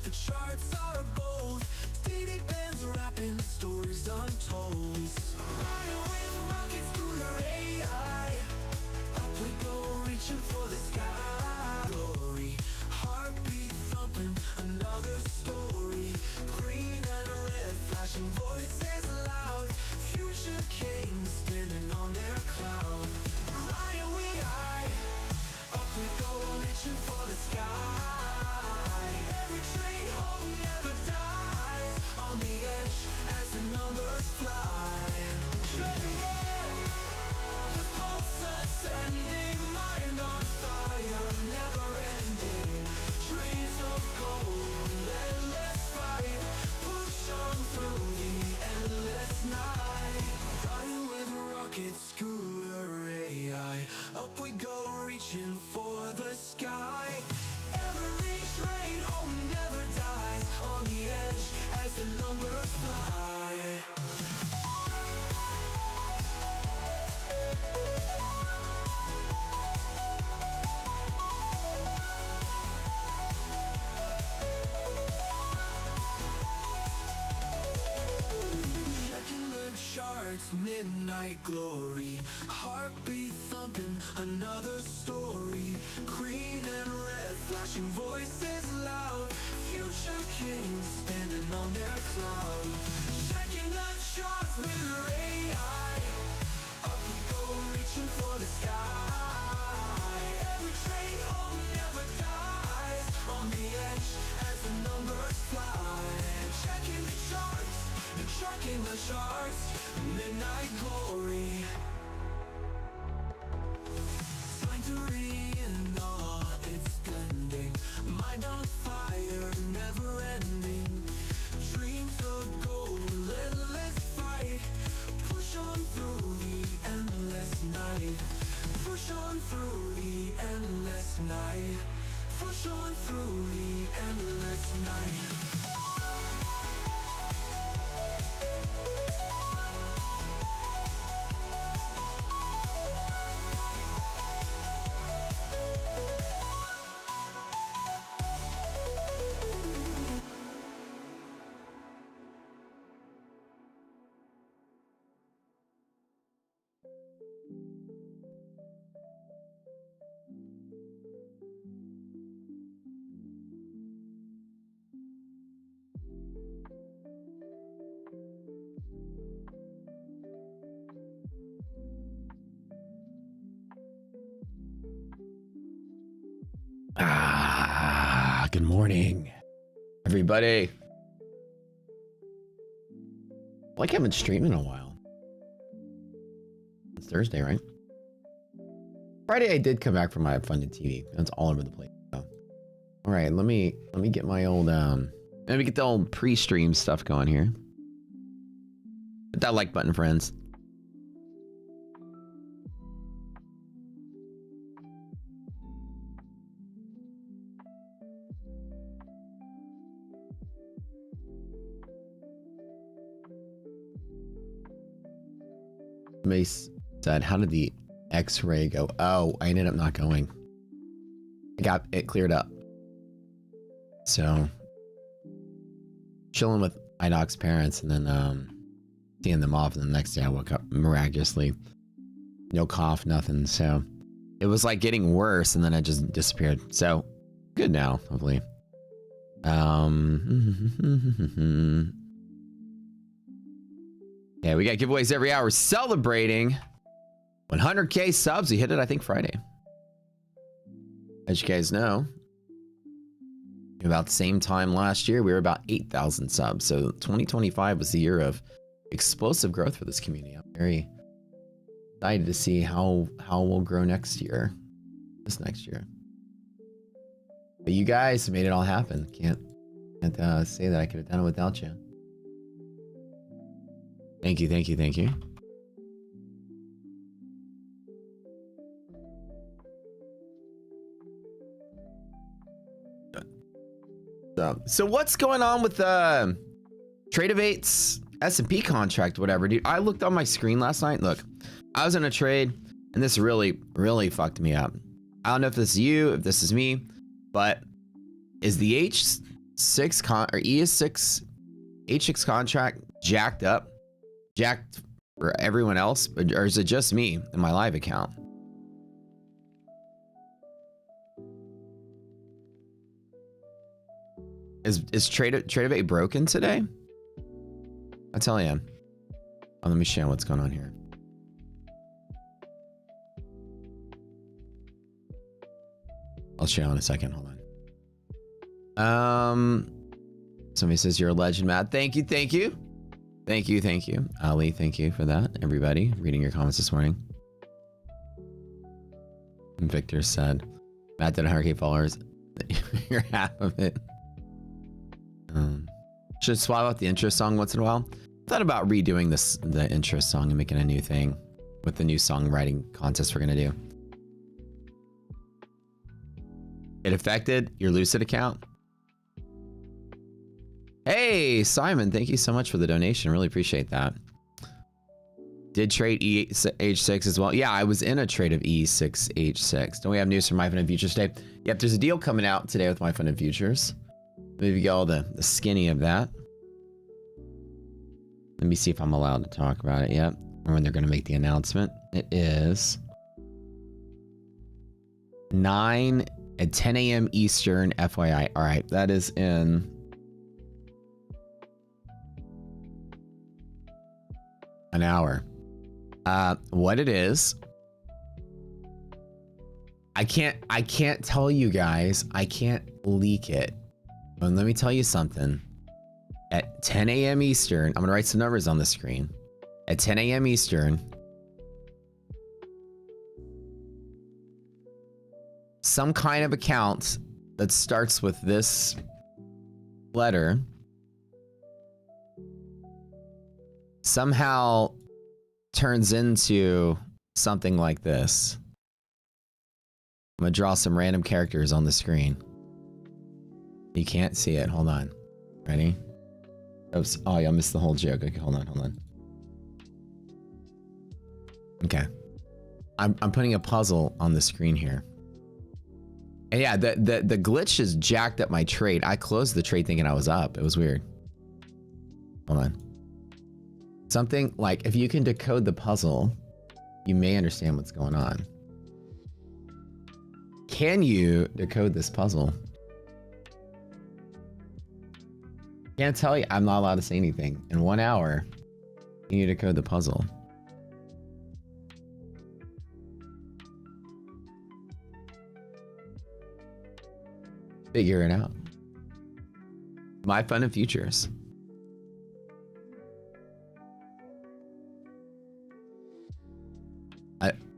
The charts are bold, daily bands rapping stories untold. Flying with rockets through the AI, up we go reaching for the sky. Glory, heartbeat thumping, another story. Green and red flashing voices loud, future kings standing on their cloud. Flying we high, up we go reaching for the sky. Every train home never dies, on the edge as the numbers fly. Treading on, the pulse ascending, mind on fire, never ending. Trees of gold, endless fight, push on through the endless night. Riding with rocket scooter AI, up we go reaching for the sky. Every train home never dies, on the edge as the numbers fly. Checking the charts, midnight glory, heartbeat thumping, another story. Green and red flashing voices loud, future kings standing on their cloud. Checking the charts with AI, up we go reaching for the sky. Every train home never dies, on the edge as the numbers fly. Checking the charts, tracking the charts, midnight glory. Sanctuary in awe, it's blending, mind on fire, never ending. Dreams of gold, endless fight, push on through the endless night. Push on through the endless night. Push on through the endless night. Good morning, everybody. Like I haven't streamed in a while. It's Thursday, right? Friday I did come back from my funded TV. It's all over the place. So. All right, let me get my old let me get the old pre-stream stuff going here. Hit that like button, friends. Mace said, how did the x-ray go? Oh, I ended up not going. I got it cleared up. So chilling with IDOC's parents and then seeing them off, and the next day I woke up miraculously. No cough, nothing. So it was like getting worse and then it just disappeared. So good now, hopefully. Yeah, we got giveaways every hour celebrating 100K subs. We hit it, I think, Friday. As you guys know, about the same time last year, we were about 8,000 subs. So 2025 was the year of explosive growth for this community. I'm very excited to see how we'll grow next year, this next year. But you guys made it all happen. Can't say that I could have done it without you. Thank you, thank you, thank you. So what's going on with Trade of Eight's S&P contract, whatever, dude? I looked on my screen last night. Look, I was in a trade, and this really, really fucked me up. I don't know if this is you, if this is me, but is the H 6 or ES6 H6 contract jacked for everyone else, or is it just me in my live account? Is Trade broken today? I tell you. Oh, let me show you what's going on here. I'll show you in a second. Hold on. Somebody says you're a legend, Matt. Thank you. Ali, thank you for that. Everybody reading your comments this morning. And Victor said, Matt did 100K followers. You're half of it. Should swap out the intro song once in a while. Thought about redoing the intro song and making a new thing with the new songwriting contest we're gonna do. It affected your Lucid account. Hey, Simon, thank you so much for the donation. Really appreciate that. Did trade H6 as well? Yeah, I was in a trade of E6 H6. Don't we have news from My Fun and Futures today? Yep, there's a deal coming out today with My Fun and Futures. Maybe get all the skinny of that. Let me see if I'm allowed to talk about it yet, or when they're going to make the announcement. It is 9 at 10 a.m. Eastern, FYI. All right, that is in an hour. What it is, I can't tell you guys. I can't leak it. But let me tell you something. At 10 a.m. Eastern, I'm gonna write some numbers on the screen. At 10 a.m. Eastern, some kind of account that starts with this letter somehow turns into something like this. I'm gonna draw some random characters on the screen. You can't see it. Hold on. Ready? Oops. Oh, I missed the whole joke. Okay, hold on. Okay. I'm putting a puzzle on the screen here. And yeah, the glitch has jacked up my trade. I closed the trade thinking I was up. It was weird. Hold on. Something like, if you can decode the puzzle, you may understand what's going on. Can you decode this puzzle? Can't tell you. I'm not allowed to say anything. In 1 hour, you need to decode the puzzle. Figure it out. My Fun and Futures.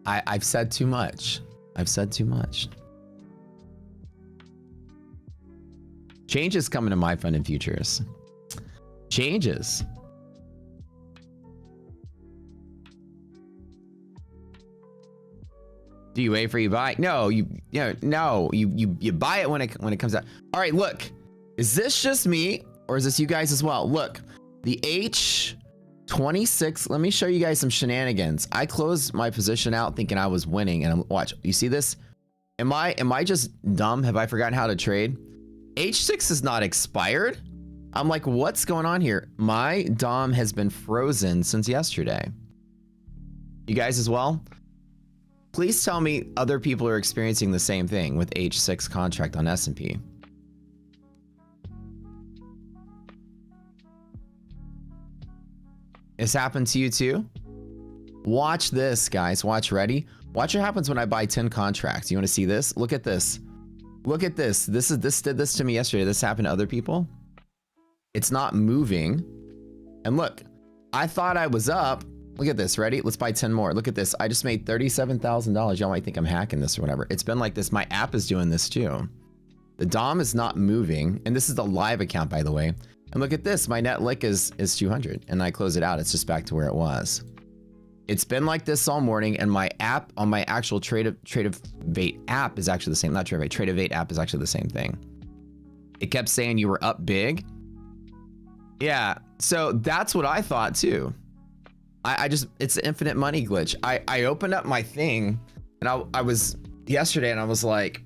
I've said too much. I've said too much. Changes coming to My Fun and Futures. Changes. Do you wait for you buy? No, you buy it when it comes out. All right, look. Is this just me or is this you guys as well? Look, the H26. Let me show you guys some shenanigans. I closed my position out thinking I was winning, and watch. You see this? Am I just dumb? Have I forgotten how to trade? H6 is not expired. I'm like, what's going on here? My DOM has been frozen since yesterday. You guys as well? Please tell me other people are experiencing the same thing with H6 contract on S&P. This happened to you too? Watch this, guys. Watch, ready? Watch what happens when I buy 10 contracts. You want to see this? Look at this. Look at this. This did this to me yesterday. This happened to other people. It's not moving. And look, I thought I was up. Look at this. Ready? Let's buy 10 more. Look at this. I just made $37,000. Y'all might think I'm hacking this or whatever. It's been like this. My app is doing this too. The DOM is not moving. And this is the live account, by the way. And look at this. My net lick is 200. And I close it out. It's just back to where it was. It's been like this all morning, and my app on my actual Tradevate app is actually the same. Not Tradevate app is actually the same thing. It kept saying you were up big. Yeah, so that's what I thought too. It's an infinite money glitch. I opened up my thing, and I was yesterday, and I was like,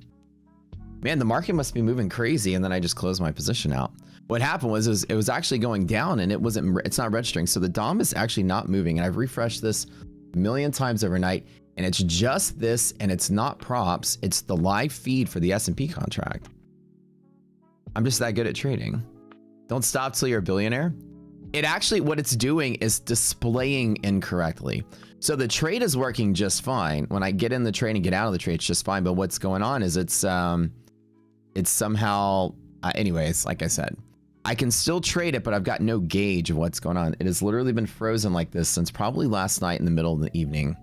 man, the market must be moving crazy. And then I just closed my position out. What happened was it was actually going down and it's not registering. So the DOM is actually not moving. And I've refreshed this a million times overnight, and it's just this, and it's not props. It's the live feed for the S&P contract. I'm just that good at trading. Don't stop till you're a billionaire. It actually, what it's doing is displaying incorrectly. So the trade is working just fine. When I get in the trade and get out of the trade, it's just fine. But what's going on is it's somehow, anyways, like I said, I can still trade it, but I've got no gauge of what's going on. It has literally been frozen like this since probably last night in the middle of the evening.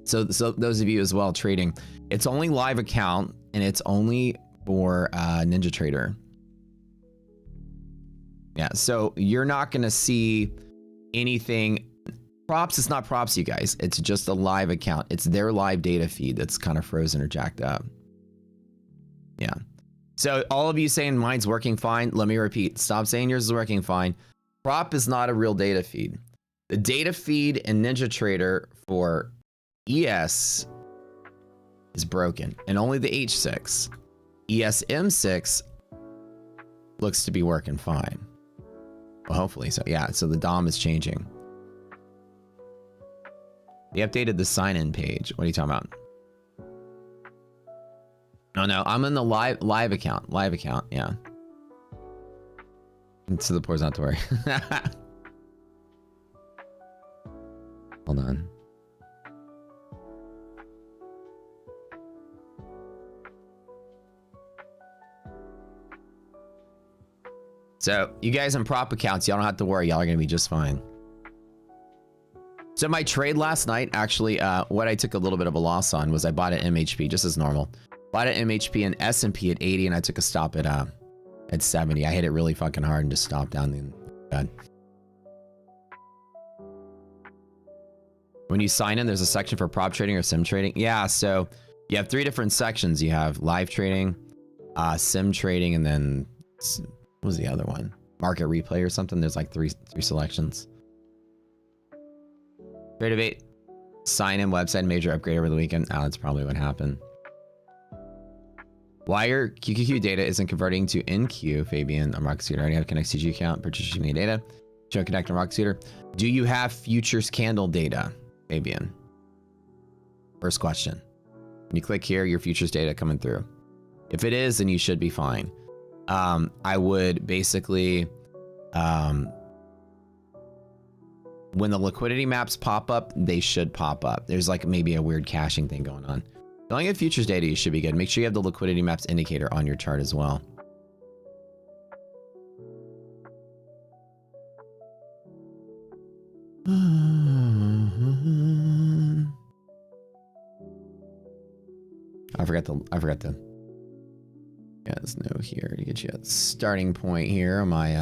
So those of you as well trading, it's only live account and it's only for NinjaTrader. Yeah, so you're not going to see anything. Props, it's not props, you guys. It's just a live account. It's their live data feed that's kind of frozen or jacked up. Yeah. So all of you saying mine's working fine, let me repeat. Stop saying yours is working fine. Prop is not a real data feed. The data feed in NinjaTrader for ES is broken, and only the H6. ESM6 looks to be working fine. Well, hopefully so. Yeah, so the DOM is changing. They updated the sign-in page. What are you talking about? No, I'm in the live account. Live account, yeah. So the poor's not to worry. Hold on. So you guys in prop accounts, y'all don't have to worry. Y'all are gonna be just fine. So my trade last night, actually, what I took a little bit of a loss on was I bought an MHP just as normal. Bought an MHP and S&P at 80, and I took a stop at 70. I hit it really fucking hard and just stopped down the bed. When you sign in, there's a section for prop trading or sim trading. Yeah, so you have 3 different sections. You have live trading, sim trading, and then what was the other one? Market replay or something. There's like three selections. Trade of 8. Sign in website major upgrade over the weekend. Oh, that's probably what happened. Why your QQQ data isn't converting to NQ, Fabian, on Rocket Scooter? I already have a Connect CG account, purchasing the data. Show Connect on Rocket Scooter. Do you have futures candle data, Fabian? First question. When you click here, your futures data coming through. If it is, then you should be fine. I would basically, when the liquidity maps pop up, they should pop up. There's like maybe a weird caching thing going on. As long as you have futures data, you should be good. Make sure you have the liquidity maps indicator on your chart as well. I forgot to guys know here to get you a starting point here on my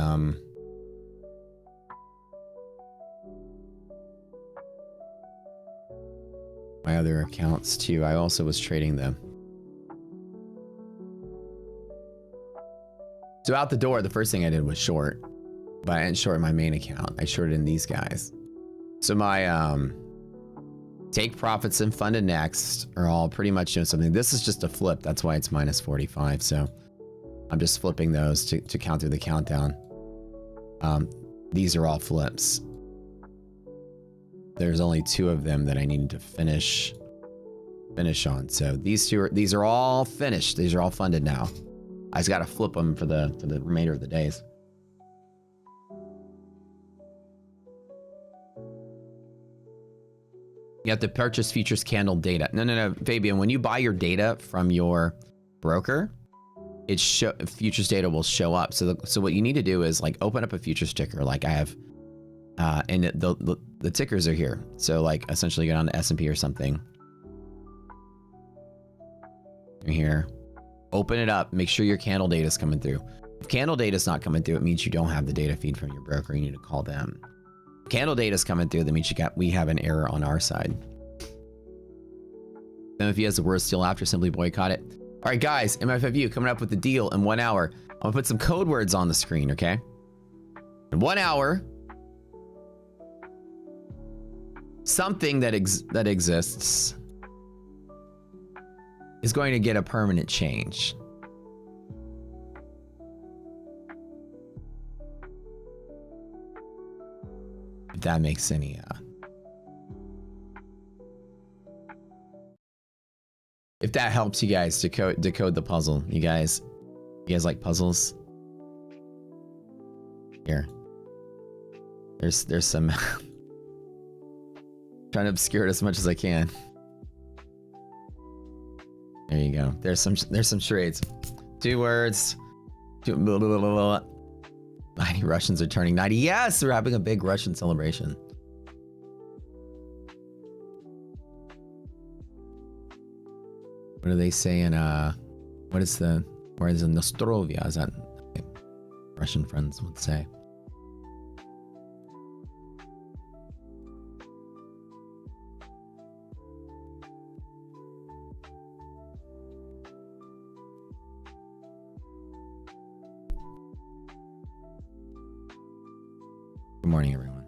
my other accounts too. I also was trading them. So out the door, the first thing I did was short, but I didn't short my main account. I shorted in these guys. So my take profits and funded next are all pretty much doing something. This is just a flip. That's why it's minus 45. So I'm just flipping those to count through the countdown. These are all flips. There's only 2 of them that I need to finish on. So these are all finished. These are all funded now. I just got to flip them for the remainder of the days. You have to purchase futures candle data. No, Fabian. When you buy your data from your broker, futures data will show up. So what you need to do is like open up a futures ticker, like I have, and the tickers are here. So like essentially get on the S&P or something. You're here. Open it up. Make sure your candle data is coming through. If candle data is not coming through, it means you don't have the data feed from your broker. You need to call them. If candle data is coming through, that means we have an error on our side. Then if he has the word still after, simply boycott it. All right, guys, MFFU coming up with the deal in 1 hour. I'm gonna put some code words on the screen, okay? In 1 hour, something that exists is going to get a permanent change. If that makes any if that helps you guys decode the puzzle. You guys like puzzles? Here. There's some trying to obscure it as much as I can. There you go. There's some charades. 2 words. 90 Russians are turning 90. Yes, we're having a big Russian celebration. What do they say in where is the Nostrovia? Is that Russian friends would say? Good morning, everyone.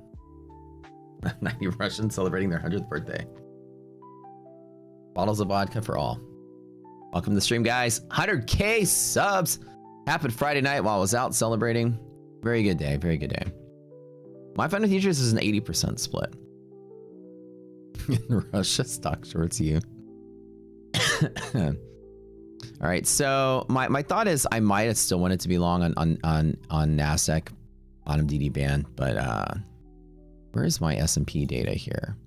90 Russians celebrating their 100th birthday. Bottles of vodka for all. Welcome to the stream, guys. 100K subs. Happened Friday night while I was out celebrating. Very good day. Very good day. My fun with futures is an 80% split. In Russia, stock shorts you. All right. So my thought is I might have still wanted to be long on Nasdaq, bottom DD band, but where's my S&P data here?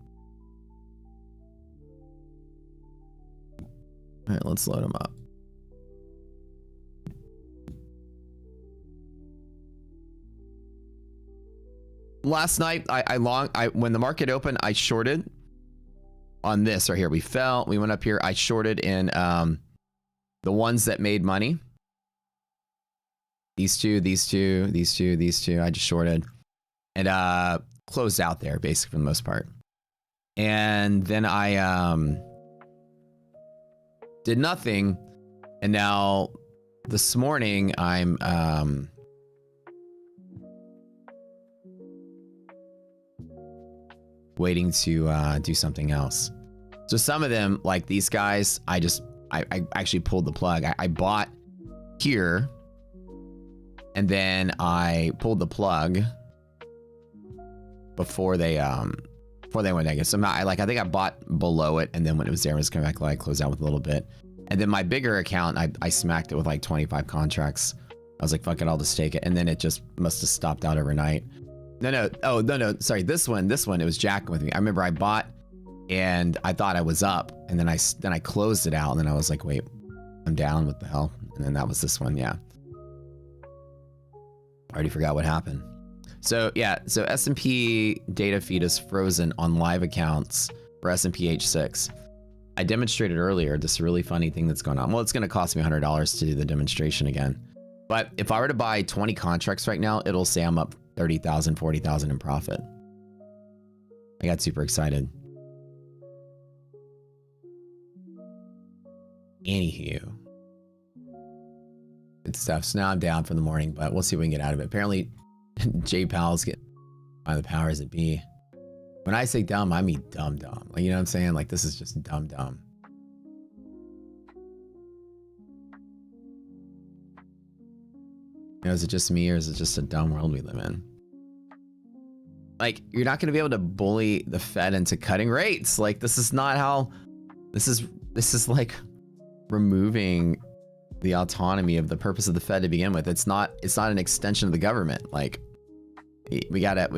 All right, let's load them up. Last night, when the market opened, I shorted on this right here. We fell, we went up here. I shorted in the ones that made money. These two. I just shorted and closed out there basically for the most part. And then I did nothing. And now this morning I'm waiting to do something else. So some of them, like these guys, I actually pulled the plug. I bought here and then I pulled the plug before they went negative. So I think I bought below it, and then when it was there, I was coming back, I closed out with a little bit. And then my bigger account, I smacked it with like 25 contracts. I was like, fuck it, I'll just take it. And then it just must have stopped out overnight. No, sorry, this one, it was jacking with me. I remember I bought and I thought I was up, and then I closed it out, and then I was like, wait, I'm down, what the hell? And then that was this one, yeah. I already forgot what happened. So yeah, so S&P data feed is frozen on live accounts for S&P H6. I demonstrated earlier this really funny thing that's going on. Well, it's going to cost me $100 to do the demonstration again. But if I were to buy 20 contracts right now, it'll say I'm up 30,000, 40,000 in profit. I got super excited. Anywho. Good stuff. So now I'm down for the morning, but we'll see if we can get out of it. Apparently, J Powell's getting by the powers that be. When I say dumb, I mean dumb. Like, you know what I'm saying? Like, this is just dumb. You know, is it just me, or is it just a dumb world we live in? Like, you're not going to be able to bully the Fed into cutting rates. Like, this is not how. This is like removing the autonomy of the purpose of the Fed to begin with. It's not an extension of the government. Like, we gotta.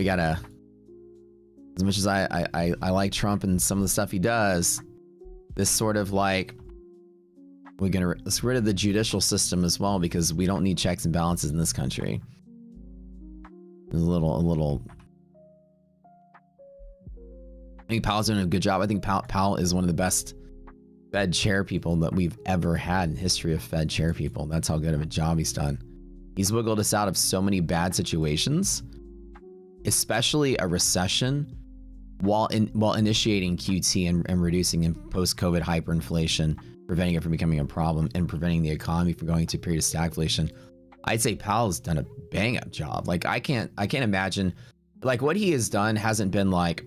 As much as I like Trump and some of the stuff he does, this sort of like, let's get rid of the judicial system as well, because we don't need checks and balances in this country. There's a little. I think Powell's doing a good job. I think Powell is one of the best Fed chair people that we've ever had in history of Fed chair people. That's how good of a job he's done. He's wiggled us out of so many bad situations, especially a recession, while initiating QT and reducing post-COVID hyperinflation, preventing it from becoming a problem, and preventing the economy from going to a period of stagflation. I'd say Powell's done a bang-up job. Like, I can't imagine, like, what he has done hasn't been like,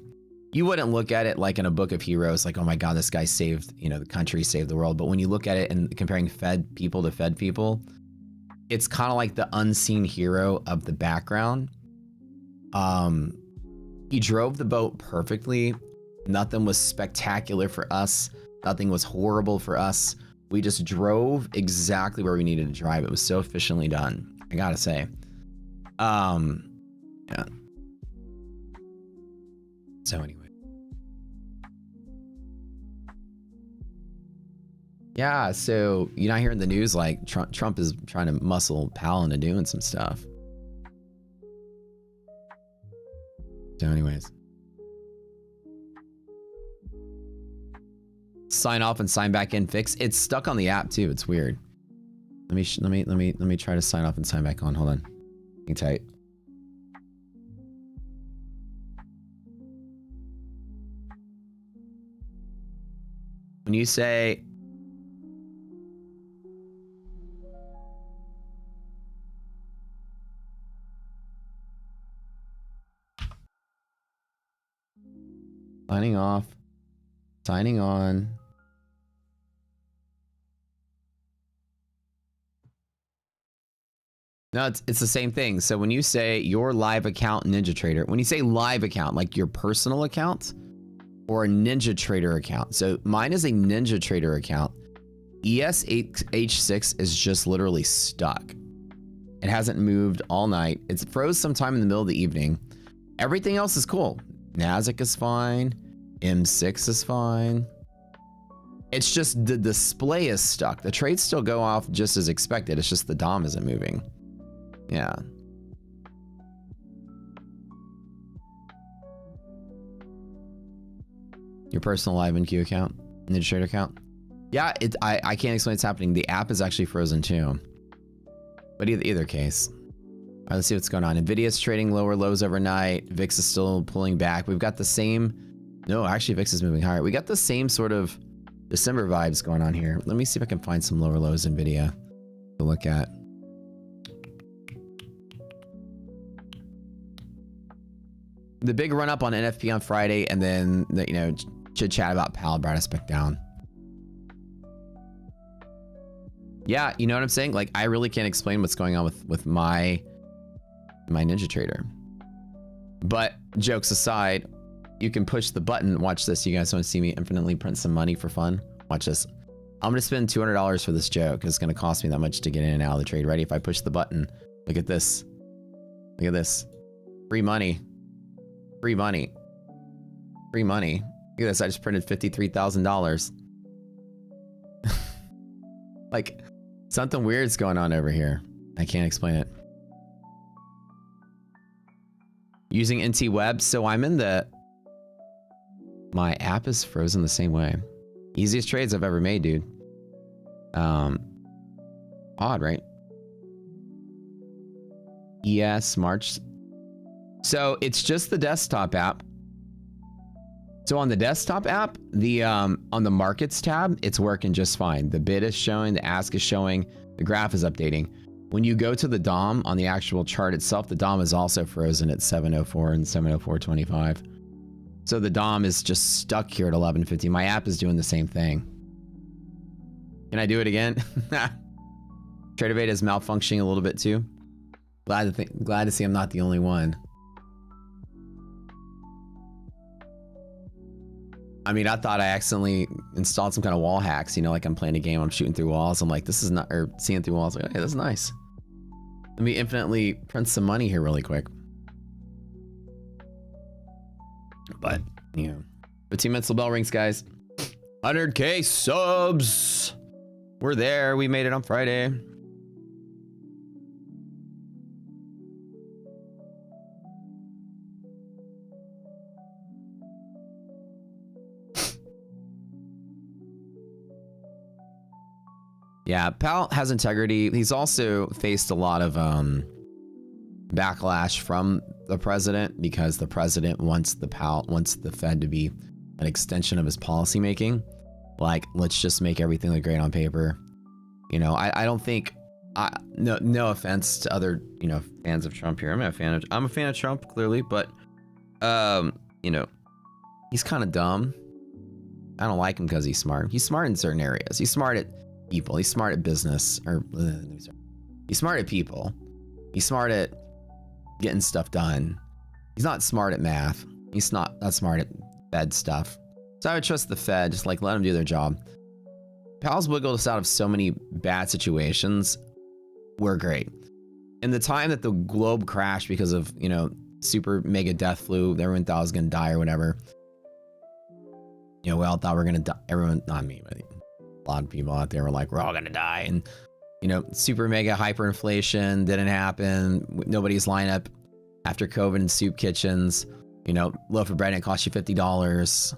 you wouldn't look at it like in a book of heroes, like, oh my God, this guy saved, the country, saved the world. But when you look at it and comparing Fed people to Fed people, it's kind of like the unseen hero of the background. He drove the boat perfectly. Nothing was spectacular for us. Nothing was horrible for us. We just drove exactly where we needed to drive. It was so efficiently done, I gotta say. Yeah. So anyway. Yeah, so you're not hearing the news like Trump is trying to muscle Powell into doing some stuff. So anyways. Sign off and sign back in fix. It's stuck on the app too. It's weird. Let me try to sign off and sign back on. Hold on. Hang tight. When you say signing off, signing on. No, it's the same thing. So when you say your live account NinjaTrader, when you say live account, like your personal account or a NinjaTrader account. So mine is a NinjaTrader account. ESH6 is just literally stuck. It hasn't moved all night. It's froze sometime in the middle of the evening. Everything else is cool. NASDAQ is fine. M6 is fine. It's just the display is stuck. The trades still go off just as expected. It's just the DOM isn't moving. Yeah. Your personal live NQ account, NinjaTrader account. Yeah, I can't explain what's happening. The app is actually frozen too. But either case. All right, let's see what's going on. Nvidia's trading lower lows overnight. VIX is still pulling back. We've got the same. No, actually VIX is moving higher. We got the same sort of December vibes going on here. Let me see if I can find some lower lows Nvidia to look at. The big run up on NFP on Friday, and then the, you know, chit chat about Powell brought us back down. Yeah, you know what I'm saying? Like, I really can't explain what's going on with my NinjaTrader. But jokes aside, you can push the button. Watch this. You guys want to see me infinitely print some money for fun? Watch this. I'm gonna spend $200 for this joke. It's gonna cost me that much to get in and out of the trade. Ready? If I push the button, look at this. Look at this. Free money. Free money. Free money. Look at this. I just printed $53,000. Like, something weird's going on over here. I can't explain it. Using NT Web. So I'm in the... My app is frozen the same way. Easiest trades I've ever made, dude. Odd, right? Yes, March. So it's just the desktop app. So on the desktop app, the on the markets tab, it's working just fine. The bid is showing, the ask is showing, the graph is updating. When you go to the DOM on the actual chart itself, the DOM is also frozen at 704 and 704.25. So the DOM is just stuck here at 1150. My app is doing the same thing. Can I do it again? TraderBait is malfunctioning a little bit too. Glad to see I'm not the only one. I mean, I thought I accidentally installed some kind of wall hacks, you know, like I'm playing a game, I'm shooting through walls. I'm like, this is not, or seeing through walls. Like, hey, that's nice. Let me infinitely print some money here really quick. But, you know, 15 minutes till bell rings, guys. 100K subs. We're there. We made it on Friday. Yeah, Powell has integrity. He's also faced a lot of backlash from the president because the president wants the Fed to be an extension of his policy making. Like, let's just make everything look great on paper. You know, I don't think no offense to other, you know, fans of Trump here. I'm a fan of Trump, clearly, but you know, he's kind of dumb. I don't like him because he's smart. He's smart in certain areas. He's smart at people. He's smart at business, or he's smart at people. He's smart at getting stuff done. He's not smart at math. He's not that smart at Fed stuff. So I would trust the Fed, just like let them do their job. Powell's wiggled us out of so many bad situations. We're great. In the time that the globe crashed because of, you know, super mega death flu, everyone thought I was going to die or whatever. You know, we all thought we were going to die. Everyone, not me, but a lot of people out there were like, we're all going to die. And, you know, super mega hyperinflation didn't happen. Nobody's line up after COVID in soup kitchens. You know, loaf of bread, it cost you $50.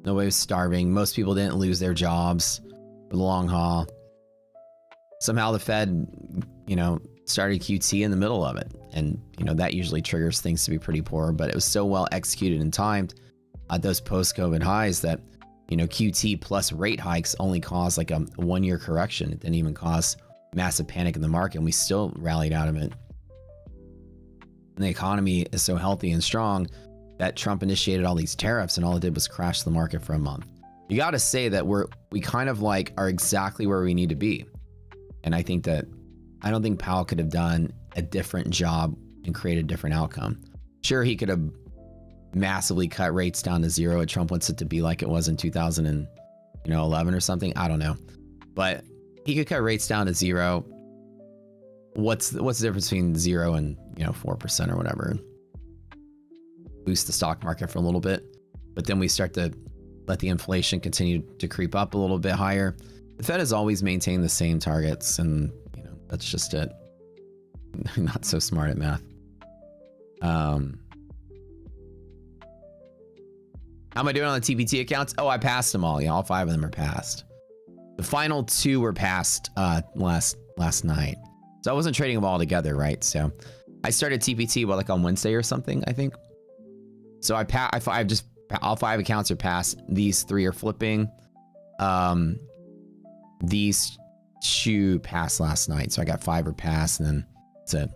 Nobody was starving. Most people didn't lose their jobs for the long haul. Somehow the Fed, you know, started QT in the middle of it. And, you know, that usually triggers things to be pretty poor, but it was so well executed and timed at those post-COVID highs that, you know, QT plus rate hikes only caused like a 1-year correction. It didn't even cause massive panic in the market, and we still rallied out of it. And the economy is so healthy and strong that Trump initiated all these tariffs, and all it did was crash the market for a month. You got to say that we kind of like are exactly where we need to be. And I think that I don't think Powell could have done a different job and created a different outcome. Sure, he could have massively cut rates down to zero. Trump wants it to be like it was in 2011 or something. I don't know, but he could cut rates down to zero. What's the difference between 0 and 4% or whatever? Boost the stock market for a little bit, but then we start to let the inflation continue to creep up a little bit higher. The Fed has always maintained the same targets, and that's just it. Not so smart at math. How am I doing on the TPT accounts? Oh, I passed them all. Yeah, all 5 of them are passed. The final 2 were passed last night. So I wasn't trading them all together, right? So I started TPT like on Wednesday or something, I think. So I've just all 5 accounts are passed. These 3 are flipping. These 2 passed last night, so I got 5 are passed, and then that's it.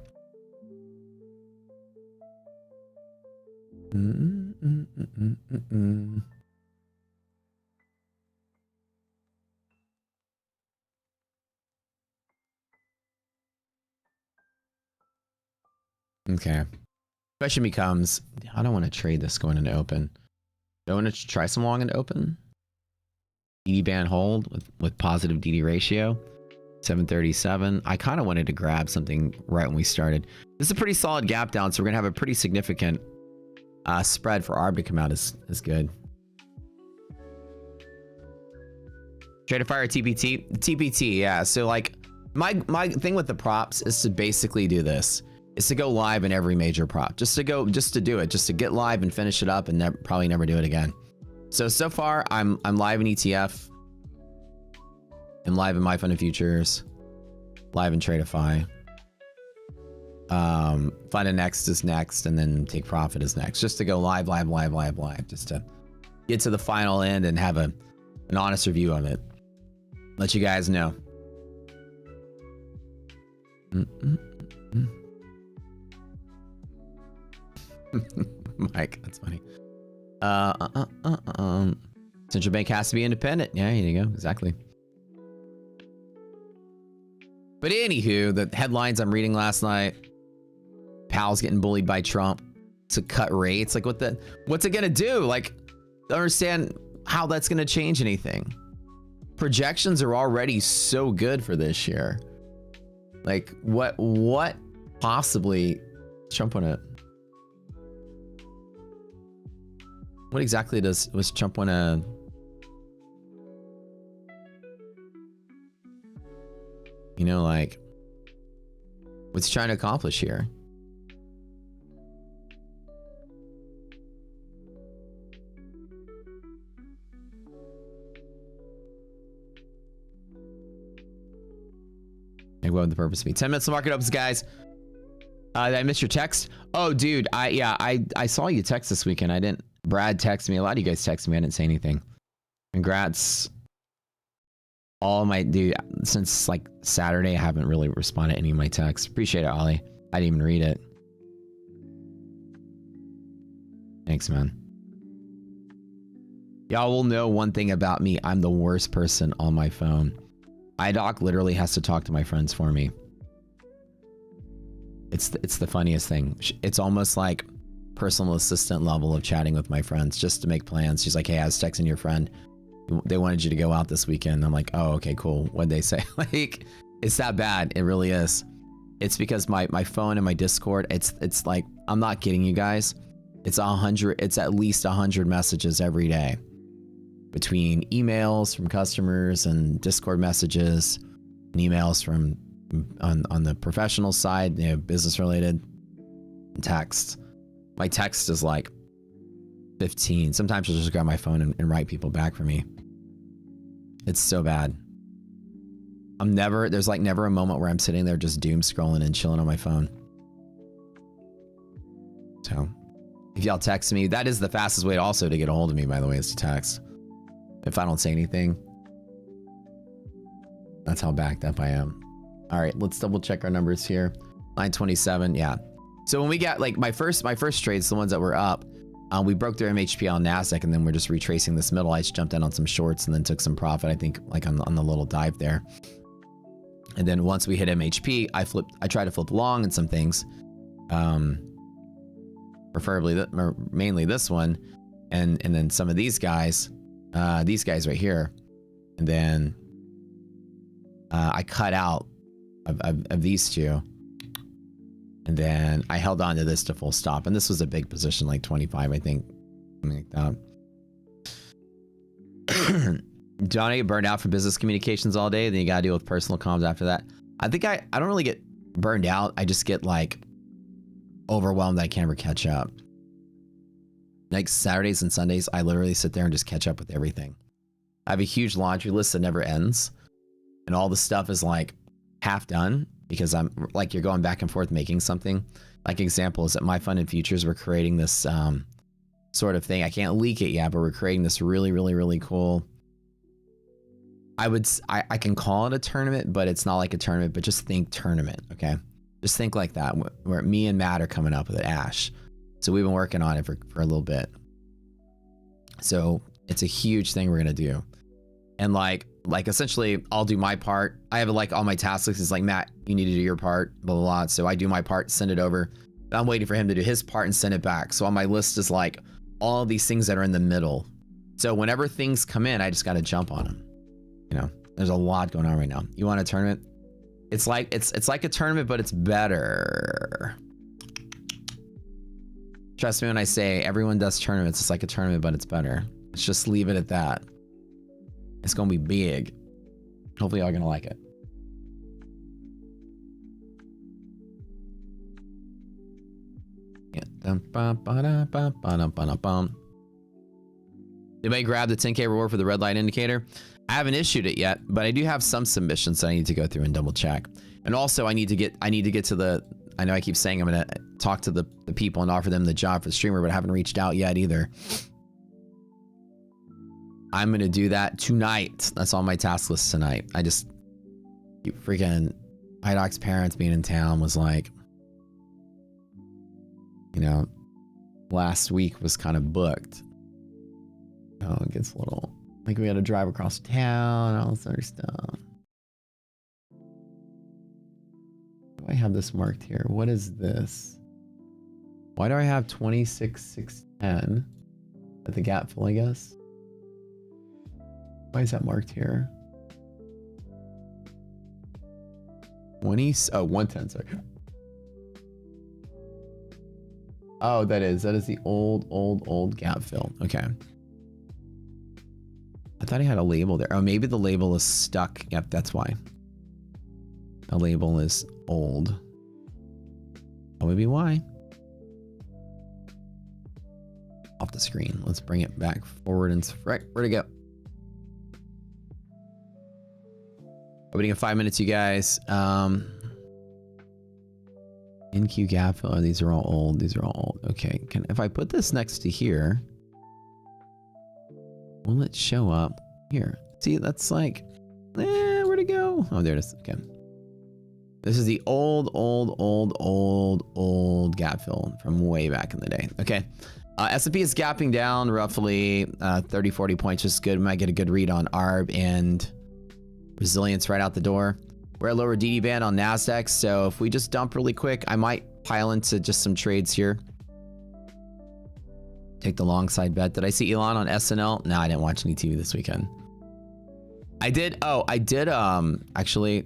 Okay. Question becomes, I don't want to trade this going into open. Do I want to try some long into open? DD band hold with positive DD ratio. 737. I kind of wanted to grab something right when we started. This is a pretty solid gap down, so we're going to have a pretty significant spread for ARB to come out is good. Trade fire TPT? TPT, yeah. So like my thing with the props is to basically do this. Is to go live in every major prop. Just to do it. Just to get live and finish it up and probably never do it again. So far, I'm live in ETF. I'm live in My Fund of Futures. Live in Tradeify. Fund of Next is next, and then Take Profit is next. Just to go live. Just to get to the final end and have an honest review of it. Let you guys know. Mike, that's funny. Central bank has to be independent. Yeah, here you go. Exactly. But anywho, the headlines I'm reading last night, Powell's getting bullied by Trump to cut rates. Like, what's it gonna do? Like, don't understand how that's gonna change anything. Projections are already so good for this year. Like, what possibly Trump wanna? What exactly was Trump wanna? Like, what's he trying to accomplish here? Like, what would the purpose be? 10 minutes to market opens, guys. Did I miss your text? Oh, dude, I saw you text this weekend. I didn't. Brad texted me. A lot of you guys texted me. I didn't say anything. Congrats. All my dude, since like Saturday, I haven't really responded to any of my texts. Appreciate it, Ollie. I didn't even read it. Thanks, man. Y'all will know one thing about me. I'm the worst person on my phone. iDoc literally has to talk to my friends for me. It's the funniest thing. It's almost like personal assistant level of chatting with my friends just to make plans. She's like, hey, I was texting your friend. They wanted you to go out this weekend. I'm like, oh, okay, cool. What'd they say? Like, it's that bad. It really is. It's because my phone and my Discord, it's like, I'm not kidding you guys. It's at least 100 messages every day between emails from customers and Discord messages and emails from on the professional side, you know, business related, text. My text is like 15. Sometimes I'll just grab my phone and write people back for me. It's so bad. There's like never a moment where I'm sitting there just doom scrolling and chilling on my phone. So if y'all text me, that is the fastest way also to get a hold of me, by the way, is to text. If I don't say anything, that's how backed up I am. All right, let's double check our numbers here. 927, yeah. So when we got like my first trades, the ones that were up, we broke through MHP on NASDAQ, and then we're just retracing this middle. I just jumped in on some shorts and then took some profit, I think, like on the little dive there. And then once we hit MHP, I tried to flip long in some things, preferably mainly this one, and then some of these guys right here, and then I cut out of these two, and then I held on to this to full stop, and this was a big position, like 25, I think, something like that. Johnny get burned out from business communications all day, then you gotta deal with personal comms after that. I think I don't really get burned out. I just get like overwhelmed that I can't ever catch up. Like Saturdays and Sundays, I literally sit there and just catch up with everything. I have a huge laundry list that never ends, and all the stuff is like half done because I'm like, you're going back and forth making something. Like example is that my fund and futures, we're creating this sort of thing. I can't leak it yet, but we're creating this really, really, really cool. I can call it a tournament, but it's not like a tournament, but just think tournament, okay? Just think like that, where me and Matt are coming up with it, Ash. So we've been working on it for a little bit. So it's a huge thing we're gonna do. And like essentially I'll do my part. I have like all my task lists. It's like, Matt, you need to do your part, blah, blah, blah. So I do my part, send it over. I'm waiting for him to do his part and send it back. So on my list is like all these things that are in the middle. So whenever things come in, I just got to jump on them. You know, there's a lot going on right now. You want a tournament? It's like a tournament, but it's better. Trust me when I say everyone does tournaments. It's like a tournament, but it's better. Let's just leave it at that. It's gonna be big. Hopefully y'all are gonna like it. Yeah. Anybody grab the 10K reward for the red light indicator? I haven't issued it yet, but I do have some submissions that I need to go through and double check. And also I need to get to the, I know I keep saying I'm gonna talk to the people and offer them the job for the streamer, but I haven't reached out yet either. I'm gonna do that tonight. That's on my task list tonight. I just, freaking IDOC's parents being in town was like, you know, last week was kind of booked. Oh, it gets a little, like we had to drive across town and all this other stuff. Do I have this marked here? What is this? Why do I have 26,610 at the gap fill, I guess? Why is that marked here? 110, sorry. Oh, that is the old gap fill. Okay. I thought I had a label there. Oh, maybe the label is stuck. Yep, that's why. The label is old. That would be why. Off the screen. Let's bring it back forward and right. Where'd it go? Opening in 5 minutes, you guys. NQ gap fill. Oh, these are all old. These are all old. Okay. If I put this next to here, will it show up here? See, that's like, where'd it go? Oh, there it is. Okay. This is the old gap fill from way back in the day. Okay. S&P is gapping down roughly 30, 40 points. Just good. We might get a good read on ARB and resilience right out the door. We're at lower DD band on NASDAQ. So if we just dump really quick, I might pile into just some trades here. Take the long side bet. Did I see Elon on SNL? No, I didn't watch any TV this weekend. I did. Oh, I did. Actually,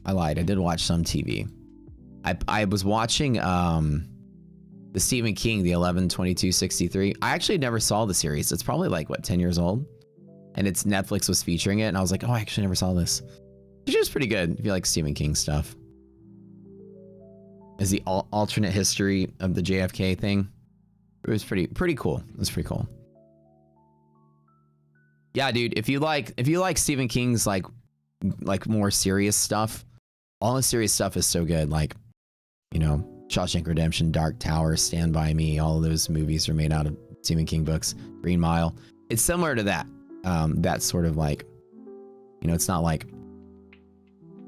I lied. I did watch some TV. I was watching the Stephen King, the 11/22/63. I actually never saw the series. It's probably like what, 10 years old, and it's Netflix was featuring it, and I was like, oh, I actually never saw this. Which is pretty good if you like Stephen King stuff. Is the alternate history of the JFK thing. It was pretty cool. It was pretty cool. Yeah, dude. If you like Stephen King's like more serious stuff, all the serious stuff is so good. Like, you know, Shawshank Redemption, Dark Tower, Stand By Me. All of those movies are made out of Stephen King books. Green Mile. It's similar to that. That sort of like, you know, it's not like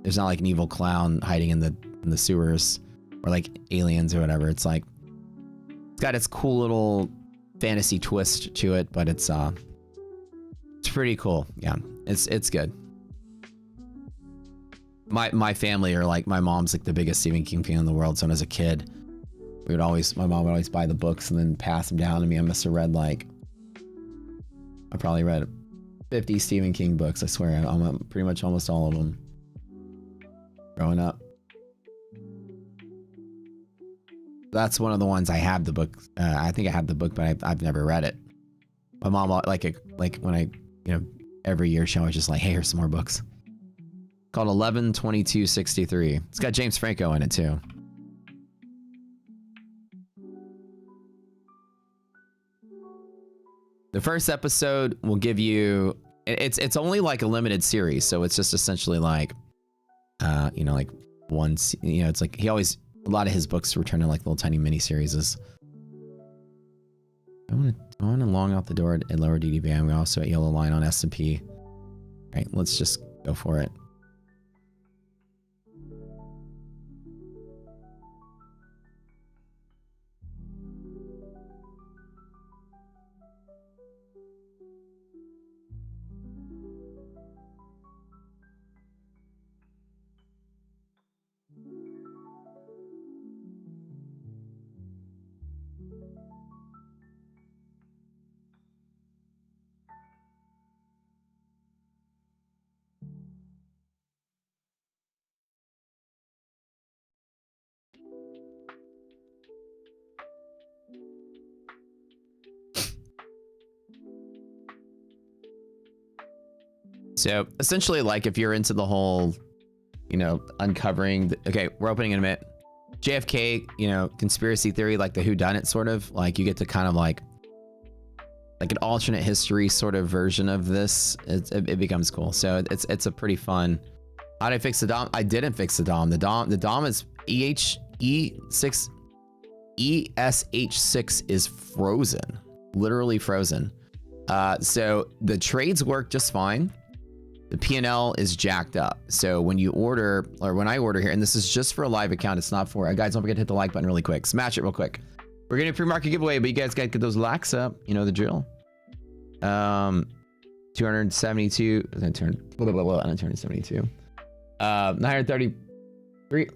there's not like an evil clown hiding in the sewers or like aliens or whatever. It's like it's got its cool little fantasy twist to it, but it's pretty cool. Yeah, it's good. My family are like, my mom's like the biggest Stephen King fan in the world. So when I was a kid, my mom would always buy the books and then pass them down to me. I must have read I probably read 50 Stephen King books. I swear, pretty much almost all of them growing up. That's one of the ones I have the book. I think I have the book, but I've never read it. My mom like when I, you know, every year she always just like, hey, here's some more books. Called 11/22/63. It's got James Franco in it too. The first episode will give you, it's only like a limited series, so it's just essentially like, you know, like you know, it's like a lot of his books return in like little tiny mini series. I want to long out the door at lower DD We're also at yellow line on S&P. All right, let's just go for it. So essentially, like if you're into the whole, you know, uncovering, okay, we're opening in a minute. JFK, you know, conspiracy theory, like the whodunit sort of, like you get to kind of like an alternate history sort of version of this. It becomes cool. So it's a pretty fun. How did I fix the DOM? I didn't fix the DOM. The DOM is ESH6 is frozen, literally frozen. So the trades work just fine. The P&L is jacked up. So when you order, or when I order here, and this is just for a live account, it's not for, guys, don't forget to hit the like button really quick. Smash it real quick. We're getting a pre-market giveaway, but you guys gotta get those likes up. You know the drill. 272, I turned 272. 933,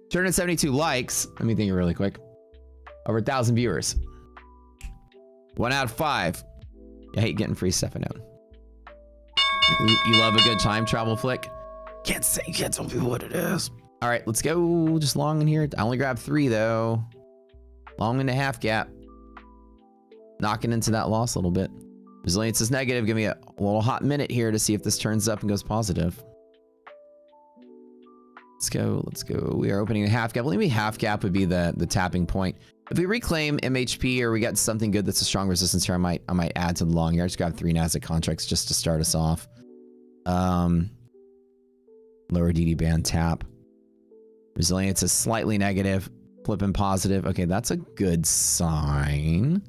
272 likes. Let me think it really quick. Over 1,000 viewers. 1 out of 5. I hate getting free stuff, I know. You love a good time travel flick? Can't tell people what it is. All right, let's go just long in here. I only grabbed 3 though. Long in the half gap. Knocking into that loss a little bit. Resilience is negative. Give me a little hot minute here to see if this turns up and goes positive. Let's go. We are opening a half gap. Well, maybe half gap would be the tapping point. If we reclaim MHP or we got something good that's a strong resistance here, I might add to the long here. I just got 3 NASDAQ contracts just to start us off. Lower DD band tap. Resilience is slightly negative, flipping positive. Okay, that's a good sign.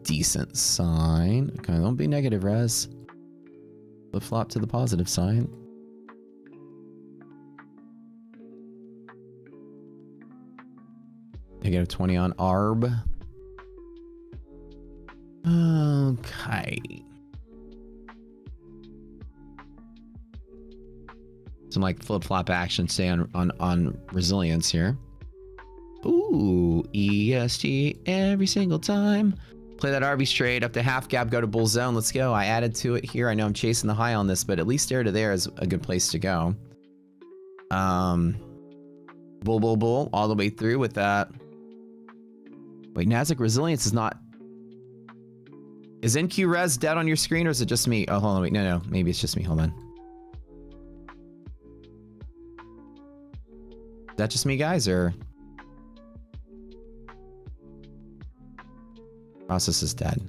Decent sign. Okay, don't be negative, Res. Flip flop to the positive side. Negative 20 on ARB. Okay. Some like flip-flop action, say on resilience here. Ooh, EST every single time. Play that Arby's trade up to half gap, go to bull zone. Let's go. I added to it here. I know I'm chasing the high on this, but at least there to there is a good place to go. Bull, all the way through with that. Wait, Nasdaq resilience is not. Is NQ res dead on your screen, or is it just me? Oh, hold on, wait, no, maybe it's just me. Hold on. Is that just me, guys, or? Process is dead.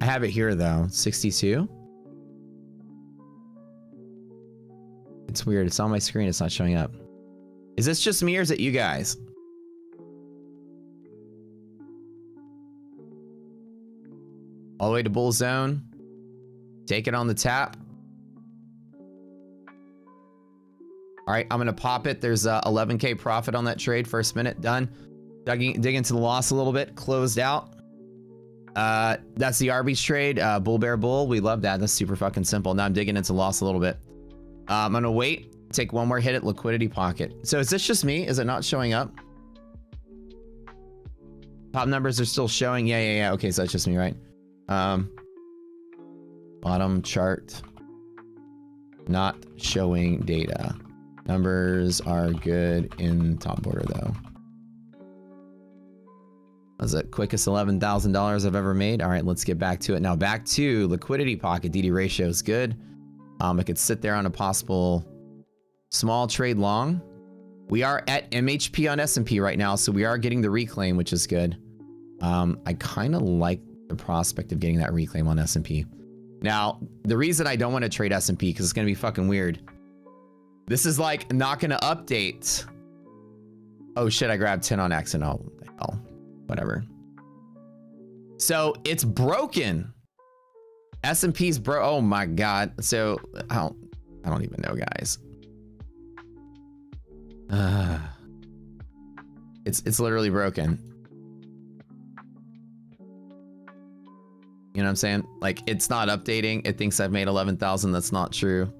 I have it here though, 62. It's weird, it's on my screen, it's not showing up. Is this just me or is it you guys? All the way to bull zone. Take it on the tap. All right, I'm gonna pop it. There's a 11K profit on that trade. First minute done. Dig into the loss a little bit. Closed out. That's the Arby's trade. Bull bear bull. We love that. That's super fucking simple. Now I'm digging into loss a little bit. I'm gonna wait. Take one more hit at liquidity pocket. So is this just me? Is it not showing up? Top numbers are still showing. Yeah. Okay, so that's just me, right? Bottom chart not showing data. Numbers are good in top border though. That's the quickest $11,000 I've ever made. All right, let's get back to it. Now back to liquidity pocket. DD ratio is good. I could sit there on a possible small trade long. We are at MHP on S&P right now, so we are getting the reclaim, which is good. I kind of like the prospect of getting that reclaim on S&P. Now, the reason I don't want to trade S&P because it's going to be fucking weird. This is like not going to update. Oh shit, I grabbed 10 on accident. Oh, what the hell. Whatever. So it's broken. S&P's oh my god. So I don't even know, guys. It's literally broken. You know what I'm saying? Like, it's not updating. It thinks I've made 11,000. That's not true.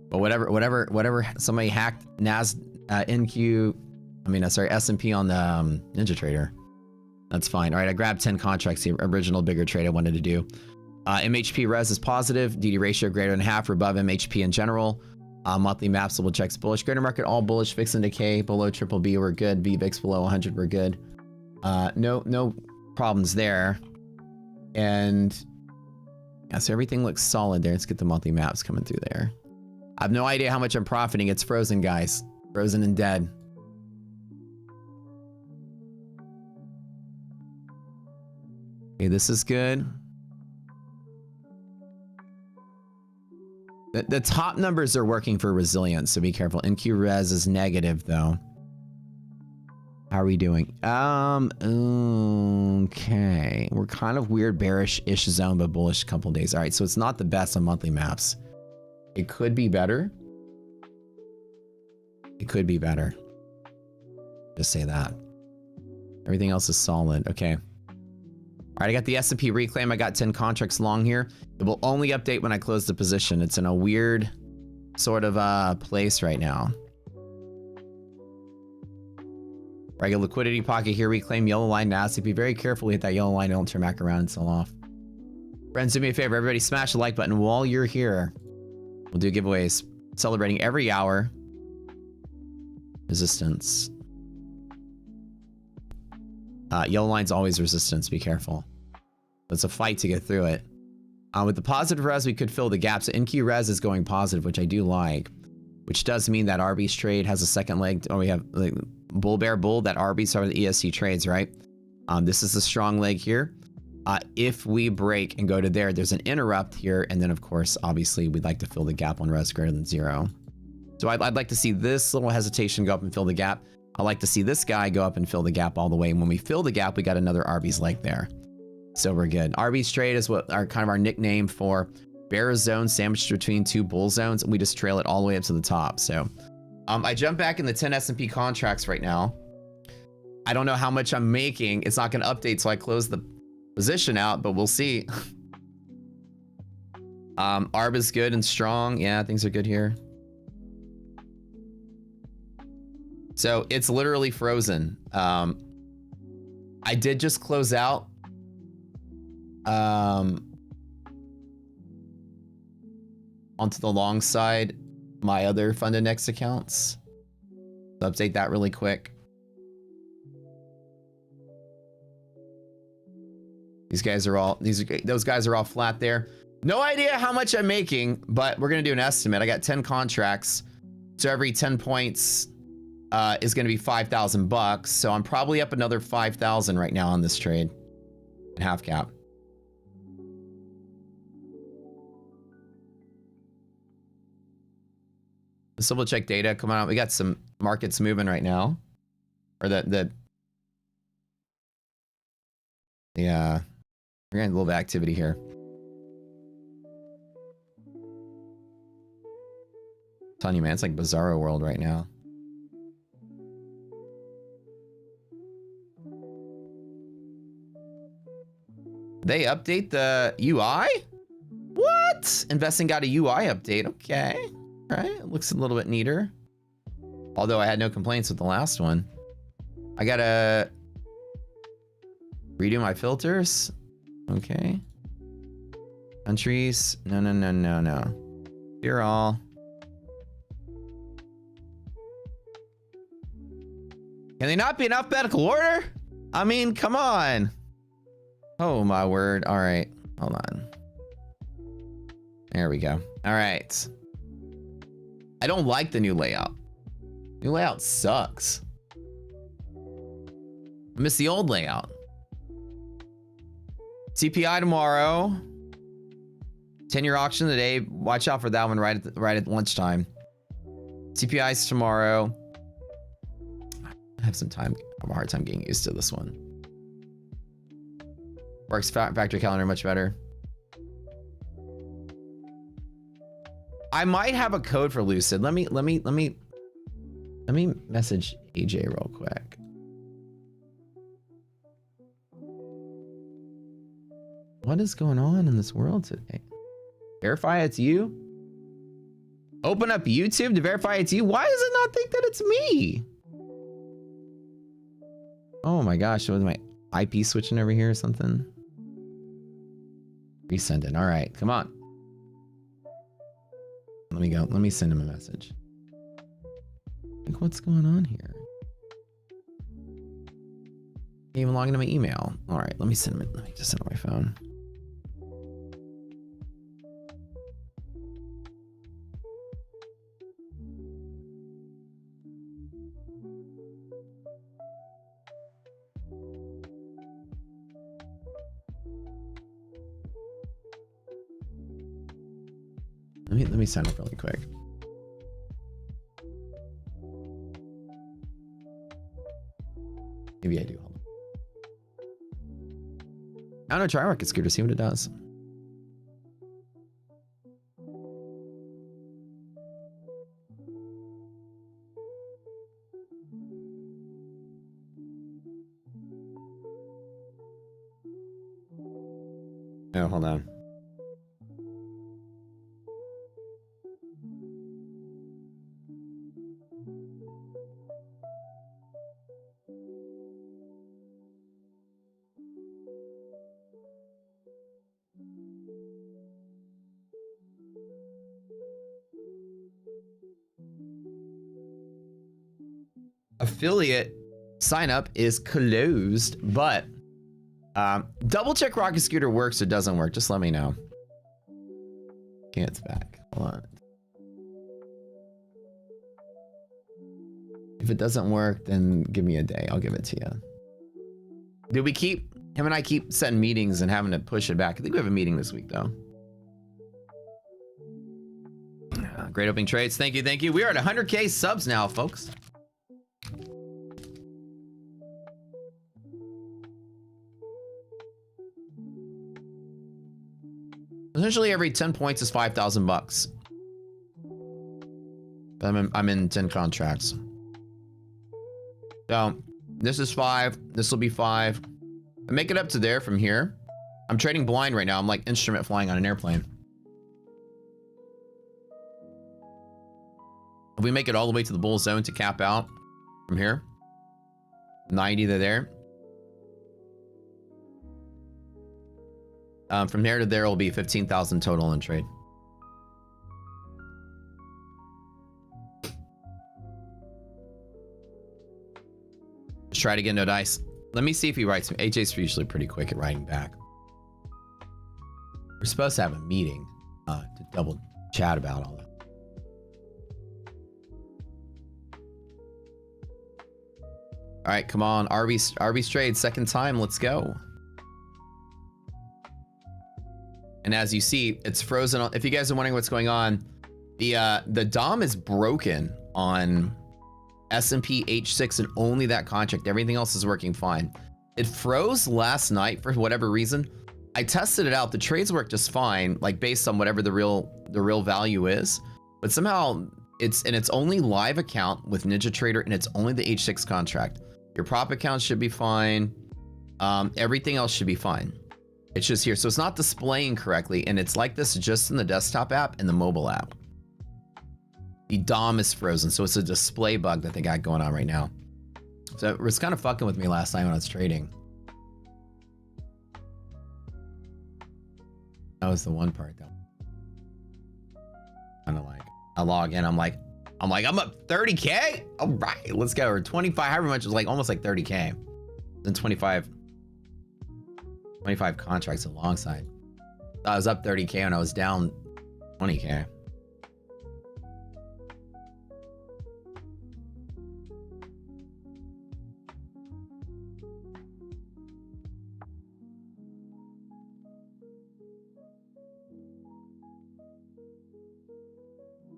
But whatever. Somebody hacked S&P on the Ninja Trader. That's fine. All right, I grabbed 10 contracts. The original bigger trade I wanted to do. MHP res is positive. DD ratio greater than half or above MHP in general. Monthly maps double checks bullish. Greater market all bullish. Fix and decay below triple B we're good. VVIX below 100 we're good. No problems there. And yeah, so everything looks solid there. Let's get the monthly maps coming through there. I have no idea how much I'm profiting. It's frozen, guys. Frozen and dead. Okay, this is good. The top numbers are working for resilience, so be careful. NQ res is negative though. How are we doing? Okay. We're kind of weird bearish-ish zone, but bullish a couple days. All right, so it's not the best on monthly maps. It could be better. It could be better. Just say that. Everything else is solid. Okay. All right, I got the S&P reclaim. I got 10 contracts long here. It will only update when I close the position. It's in a weird sort of place right now. I get liquidity pocket here, reclaim yellow line now. So be very careful to hit that yellow line. Don't turn back around and sell off. Friends, do me a favor. Everybody smash the like button while you're here. We'll do giveaways. Celebrating every hour. Resistance. Yellow line's always resistance. Be careful. It's a fight to get through it. With the positive res, we could fill the gap. So NQ res is going positive, which I do like. Which does mean that Arby's trade has a second leg. Oh, we have like bull, bear, bull. That Arby's are the ESC trades, right? This is a strong leg here. If we break and go to there, there's an interrupt here. And then, of course, obviously, we'd like to fill the gap on res greater than 0. So I'd like to see this little hesitation go up and fill the gap. I'd like to see this guy go up and fill the gap all the way. And when we fill the gap, we got another Arby's leg there. So we're good. Arby's trade is what our kind of our nickname for bear zone sandwiched between two bull zones, and we just trail it all the way up to the top. So I jump back in the 10 S&P contracts right now. I don't know how much I'm making. It's not going to update till I close the position out, but we'll see. ARB is good and strong. Yeah, things are good here. So it's literally frozen. I did just close out. Onto the long side, my other fund index accounts. So update that really quick. These guys are all, those guys are all flat there. No idea how much I'm making, but we're gonna do an estimate. I got 10 contracts, so every 10 points is gonna be 5,000 bucks. So I'm probably up another 5,000 right now on this trade in half cap. The Silver check data, come on, we got some markets moving right now. Or yeah, we're getting a little bit of activity here. I'm telling you, man, it's like Bizarro world right now. They update the UI? What? Investing got a UI update. Okay. All right. It looks a little bit neater. Although I had no complaints with the last one. I gotta redo my filters. Okay. Countries. No, no, no, no, no. You're all. Can they not be in alphabetical order? I mean, come on. Oh my word. All right. Hold on. There we go. All right. I don't like the new layout. New layout sucks. I miss the old layout. CPI tomorrow. 10-year auction today. Watch out for that one right at lunchtime. CPI's tomorrow. I have a hard time getting used to this one. Works factory calendar much better. I might have a code for Lucid. Let me message AJ real quick. What is going on in this world today? Verify it's you? Open up YouTube to verify it's you? Why does it not think that it's me? Oh my gosh, was my IP switching over here or something? Resend it. All right, come on. Let me go. Let me send him a message. Like, what's going on here? Can't even log into my email. All right, let me send him it. Let me just send it on my phone. Let me sign up really quick. Maybe I do. Hold on. I don't know, try Rocket Scooter, see what it does. Oh, hold on. Affiliate sign up is closed, but double check Rocket Scooter works or doesn't work. Just let me know. Okay, it's back. Hold on. If it doesn't work, then give me a day. I'll give it to you. Do we keep him and I keep setting meetings and having to push it back? I think we have a meeting this week though. Great opening trades. Thank you. Thank you. We are at 100K subs now, folks. Essentially every 10 points is 5,000 bucks. I'm in 10 contracts. So this is 5. This will be 5. I make it up to there from here. I'm trading blind right now. I'm like instrument flying on an airplane. If we make it all the way to the bull zone to cap out from here, 90 to there. From there to there will be 15,000 total in trade. Let's try it again, no dice. Let me see if he writes me. AJ's usually pretty quick at writing back. We're supposed to have a meeting to double chat about all that. All right, come on, Arby's trade, second time, let's go. And as you see, it's frozen. If you guys are wondering what's going on, the DOM is broken on S&P H6 and only that contract. Everything else is working fine. It froze last night for whatever reason. I tested it out. The trades work just fine, like based on whatever the real value is. But somehow it's only live account with NinjaTrader, and it's only the H6 contract. Your prop account should be fine. Everything else should be fine. It's just here. So it's not displaying correctly, and it's like this just in the desktop app and the mobile app. The DOM is frozen, so it's a display bug that they got going on right now. So it was kind of fucking with me last night when I was trading. That was the one part though. Kind of like, I log in, I'm up 30K? All right, let's go. Or 25, however much, it was like almost like 30K. Then 25 contracts alongside. I was up 30K and I was down 20K.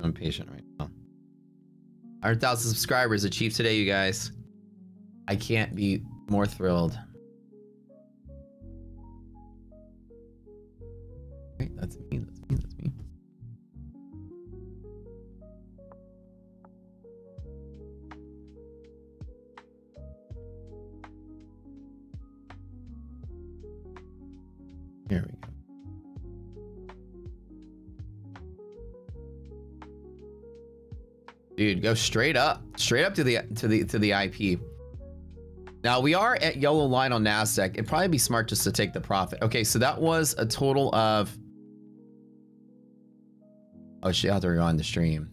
I'm patient right now. 100,000 subscribers achieved today, you guys. I can't be more thrilled. Right, that's me, that's me, that's me. Here we go. Dude, go straight up to the IP. Now we are at yellow line on NASDAQ. It'd probably be smart just to take the profit. Okay, so that was a total of. Oh shit, I have to go on the stream.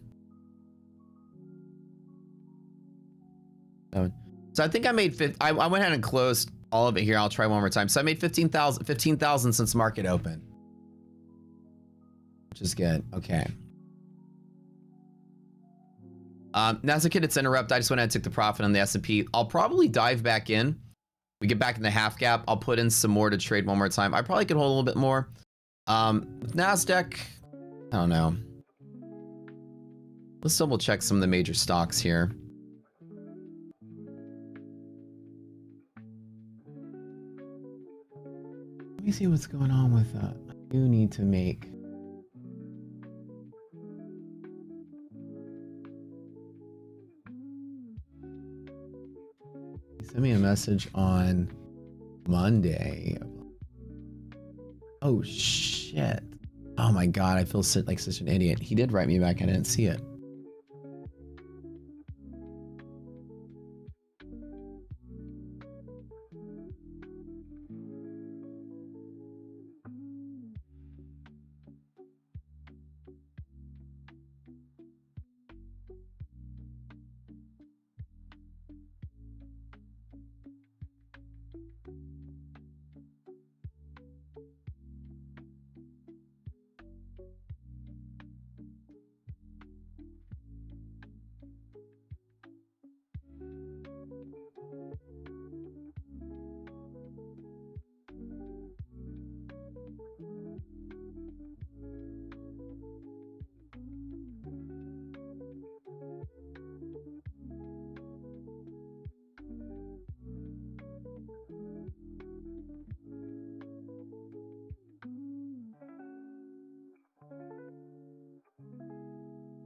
So I think I made I went ahead and closed all of it here. I'll try one more time. So I made 15,000 since market open, which is good. Okay. NASDAQ hit its interrupt. I just went ahead and took the profit on the S&P. I'll probably dive back in. We get back in the half gap. I'll put in some more to trade one more time. I probably could hold a little bit more. With NASDAQ, I don't know. Let's double check some of the major stocks here. Let me see what's going on with that. I do need to make. Send me a message on Monday. Oh shit. Oh my god, I feel like such an idiot. He did write me back, I didn't see it.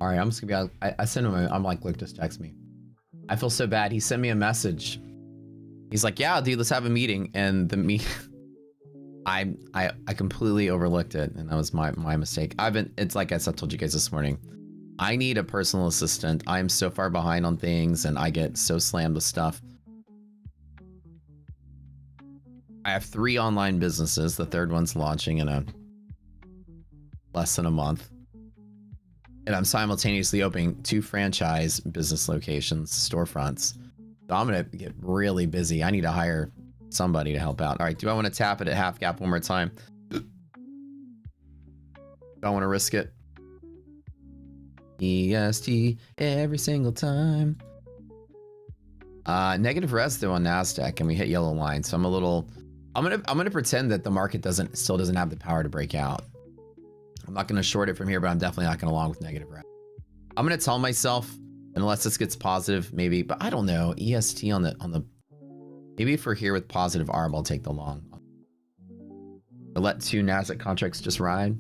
All right, I'm just gonna be. I sent him. I'm like, look, just text me. I feel so bad. He sent me a message. He's like, yeah, dude, let's have a meeting. And I completely overlooked it, and that was my mistake. It's like I told you guys this morning. I need a personal assistant. I am so far behind on things, and I get so slammed with stuff. I have 3 online businesses. The third one's launching in less than a month. And I'm simultaneously opening 2 franchise business locations, storefronts. So I'm gonna get really busy. I need to hire somebody to help out. All right, do I want to tap it at half gap one more time? Do I want to risk it? EST every single time. Negative res though on NASDAQ, and we hit yellow line. So I'm gonna pretend that the market still doesn't have the power to break out. I'm not gonna short it from here, but I'm definitely not gonna long with negative res. I'm gonna tell myself, unless this gets positive, maybe, but I don't know. EST on the maybe if we're here with positive ARB, I'll take the long. Or let 2 NASDAQ contracts just ride.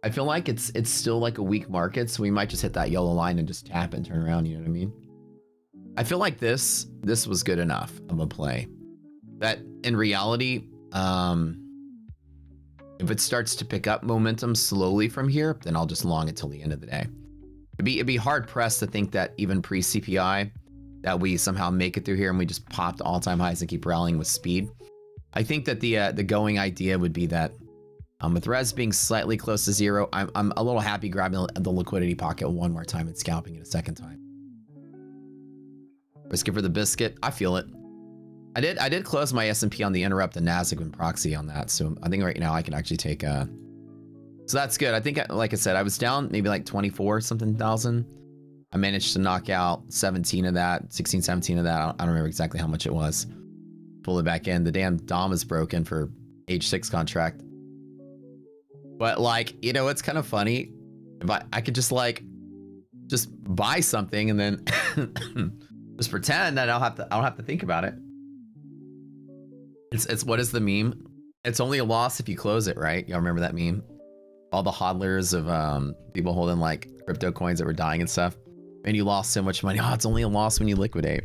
I feel like it's still like a weak market, so we might just hit that yellow line and just tap and turn around, you know what I mean? I feel like this was good enough of a play. That in reality, if it starts to pick up momentum slowly from here, then I'll just long it till the end of the day. It'd be hard pressed to think that even pre-CPI, that we somehow make it through here and we just pop to all-time highs and keep rallying with speed. I think that the going idea would be that with res being slightly close to 0, I'm a little happy grabbing the liquidity pocket one more time and scalping it a second time. Risk it for the biscuit. I feel it. I did close my S&P on the interrupt and NASDAQ and proxy on that, so I think right now I can actually take so that's good. I think, like I said, I was down maybe like 24 something thousand. I managed to knock out 17 of that, 16, 17 of that. I don't remember exactly how much it was. Pull it back in. The damn DOM is broken for H6 contract. But like, you know, it's kind of funny. If I could just buy something and then just pretend that I don't have to think about it. It's what is the meme? It's only a loss if you close it, right? Y'all remember that meme? All the hodlers of people holding like crypto coins that were dying and stuff. And you lost so much money. Oh, it's only a loss when you liquidate.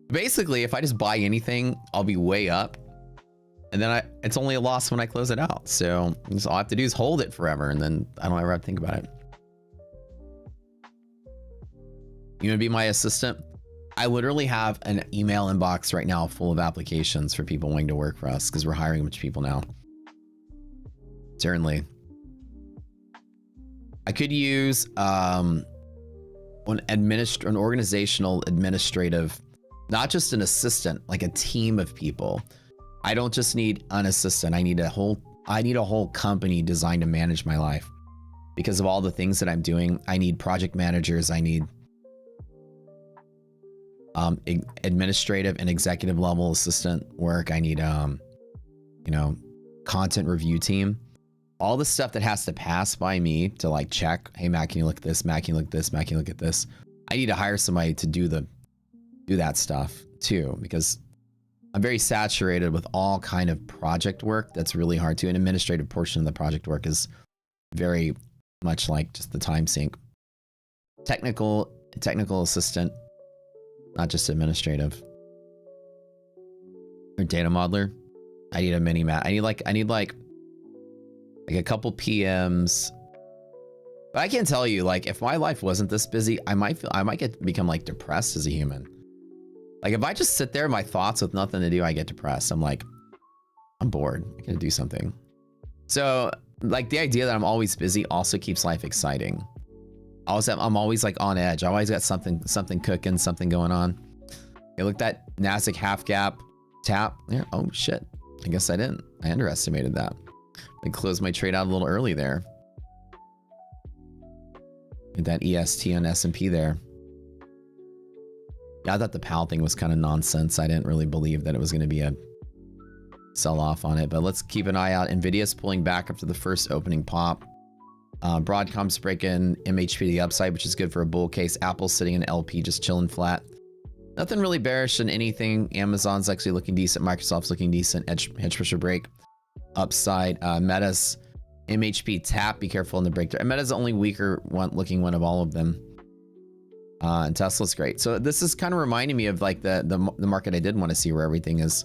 Basically, if I just buy anything, I'll be way up. And then it's only a loss when I close it out. So all I have to do is hold it forever, and then I don't ever have to think about it. You wanna be my assistant? I literally have an email inbox right now full of applications for people wanting to work for us because we're hiring a bunch of people now. Certainly. I could use an organizational administrative, not just an assistant, like a team of people. I don't just need an assistant. I need a whole company designed to manage my life. Because of all the things that I'm doing, I need project managers. I need administrative and executive level assistant work. I need content review team. All the stuff that has to pass by me to like check, hey Matt, can you look at this? Matt, can you look at this? Matt, can you look at this? I need to hire somebody to do that stuff too, because I'm very saturated with all kind of project work that's really hard to. An administrative portion of the project work is very much like just the time sink. Technical assistant, not just administrative. Or data modeler. I need a mini Matt. I need like a couple PMs. But I can tell you, like, if my life wasn't this busy, I might become like depressed as a human. Like if I just sit there in my thoughts with nothing to do, I get depressed. I'm like, I'm bored. I gotta do something. So like the idea that I'm always busy also keeps life exciting. I'm always like on edge. I always got something cooking, something going on. Hey, look, that NASDAQ half gap tap. Yeah. Oh shit. I guess I didn't. I underestimated that. I closed my trade out a little early there. Get that EST on S&P there. Yeah, I thought the PAL thing was kind of nonsense. I didn't really believe that it was going to be a sell-off on it, but let's keep an eye out. Nvidia's pulling back after the first opening pop. Broadcom's breaking MHP to the upside, which is good for a bull case. Apple's sitting in LP, just chilling flat. Nothing really bearish in anything. Amazon's actually looking decent. Microsoft's looking decent. Hedge pressure break. Upside. Meta's MHP tap, be careful in the breakthrough. Meta's the only weaker one looking one of all of them. And Tesla's great. So this is kind of reminding me of like the market I did want to see, where everything is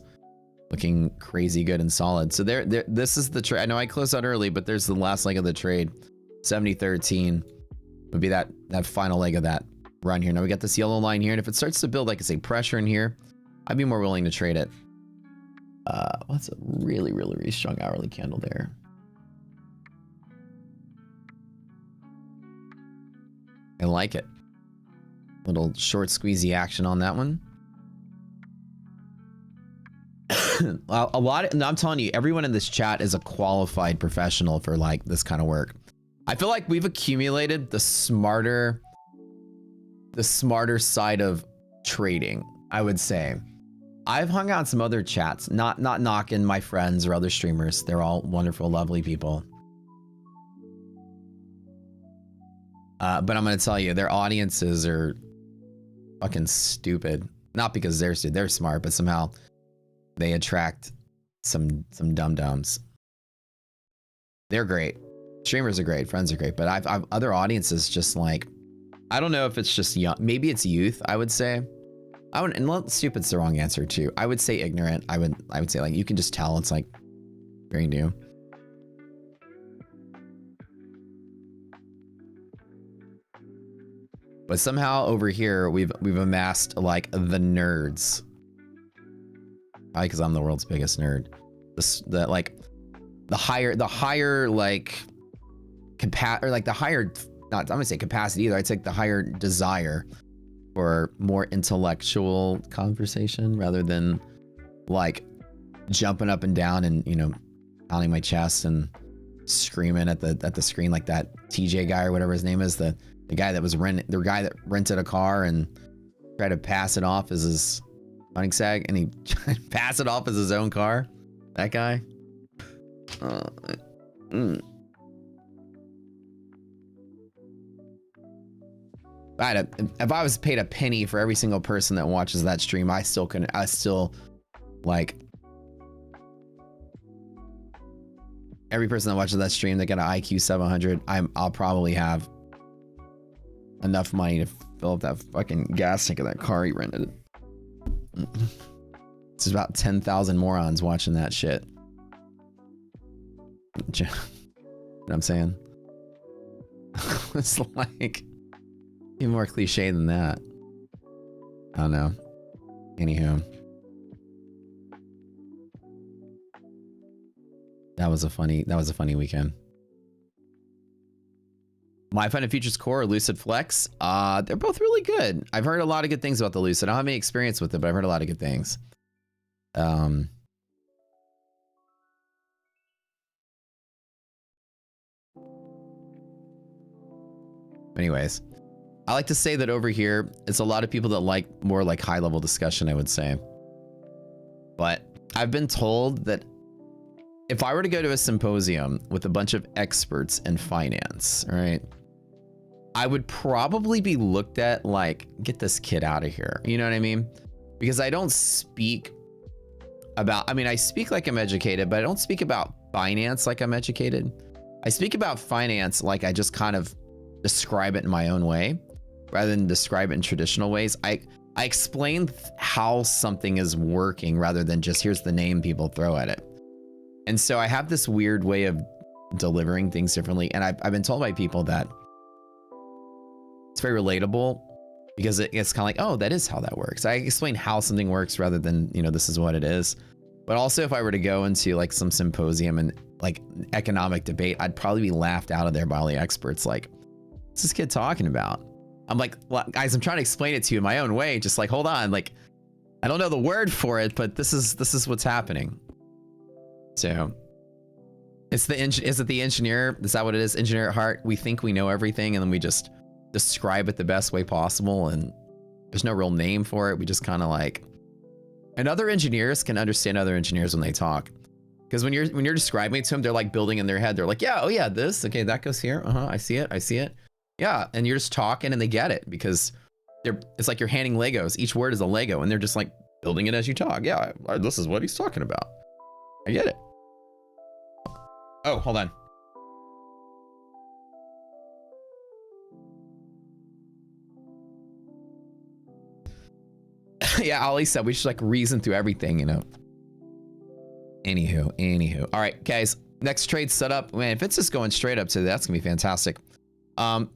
looking crazy good and solid. So this is the trade. I know I closed out early, but there's the last leg of the trade. 70.13 would be that final leg of that run here. Now we got this yellow line here, and if it starts to build, like I say, pressure in here, I'd be more willing to trade it. What's a really, really, really strong hourly candle there? I like it. Little short squeezy action on that one. I'm telling you, everyone in this chat is a qualified professional for like this kind of work. I feel like we've accumulated the smarter side of trading, I would say. I've hung out in some other chats, not knocking my friends or other streamers. They're all wonderful, lovely people. But I'm going to tell you, their audiences are fucking stupid. Not because they're smart, but somehow they attract some dum-dums. They're great. Streamers are great. Friends are great. But I've other audiences just like, I don't know if it's just young. Maybe it's youth, I would say. And stupid's the wrong answer too. I would say ignorant. I would say like, you can just tell it's like very new. But somehow over here, we've amassed like the nerds. Probably because I'm the world's biggest nerd. The higher like the higher, not I'm gonna say capacity either. I'd say the higher desire for more intellectual conversation rather than like jumping up and down and, you know, pounding my chest and screaming at the screen like that TJ guy or whatever his name is, the guy that rented a car and tried to pass it off as his Koenigsegg, and he tried to pass it off as his own car. That guy. If I was paid a penny for every single person that watches that stream, I still like every person that watches that stream that got an IQ 700, I'll probably have enough money to fill up that fucking gas tank of that car he rented. It's about 10,000 morons watching that shit. You know what I'm saying? It's like even more cliche than that. I don't know. Anywho. That was a funny weekend. My Fun and Futures Core or Lucid Flex, they're both really good. I've heard a lot of good things about the Lucid. I don't have any experience with it, but I've heard a lot of good things. Anyways, I like to say that over here, it's a lot of people that like more like high level discussion, I would say. But I've been told that if I were to go to a symposium with a bunch of experts in finance, right, I would probably be looked at like, get this kid out of here. You know what I mean? Because I don't speak about, I mean, I speak like I'm educated, but I don't speak about finance like I'm educated. I speak about finance like I just kind of describe it in my own way rather than describe it in traditional ways. I explain how something is working rather than just here's the name people throw at it. And so I have this weird way of delivering things differently. And I've been told by people that it's very relatable because it's kind of like, oh, that is how that works. I explain how something works rather than, you know, this is what it is. But also if I were to go into like some symposium and like economic debate, I'd probably be laughed out of there by all the experts. Like, what's this kid talking about? I'm like, well, guys, I'm trying to explain it to you in my own way. Just like, hold on. Like, I don't know the word for it, but this is what's happening. So is it the engineer? Is that what it is? Engineer at heart? We think we know everything and then we just describe it the best way possible and there's no real name for it. We just kind of like, and other engineers can understand other engineers when they talk. Because when you're describing it to them, they're like building in their head. They're like, yeah, oh yeah, this, okay, that goes here. I see it. Yeah, and you're just talking and they get it because it's like you're handing Legos. Each word is a Lego and they're just like building it as you talk. Yeah, this is what he's talking about. I get it. Oh, hold on. Yeah, Ali said we should like reason through everything, you know. Anywho. All right, guys. Next trade setup. Man, if it's just going straight up to that's gonna be fantastic. I'd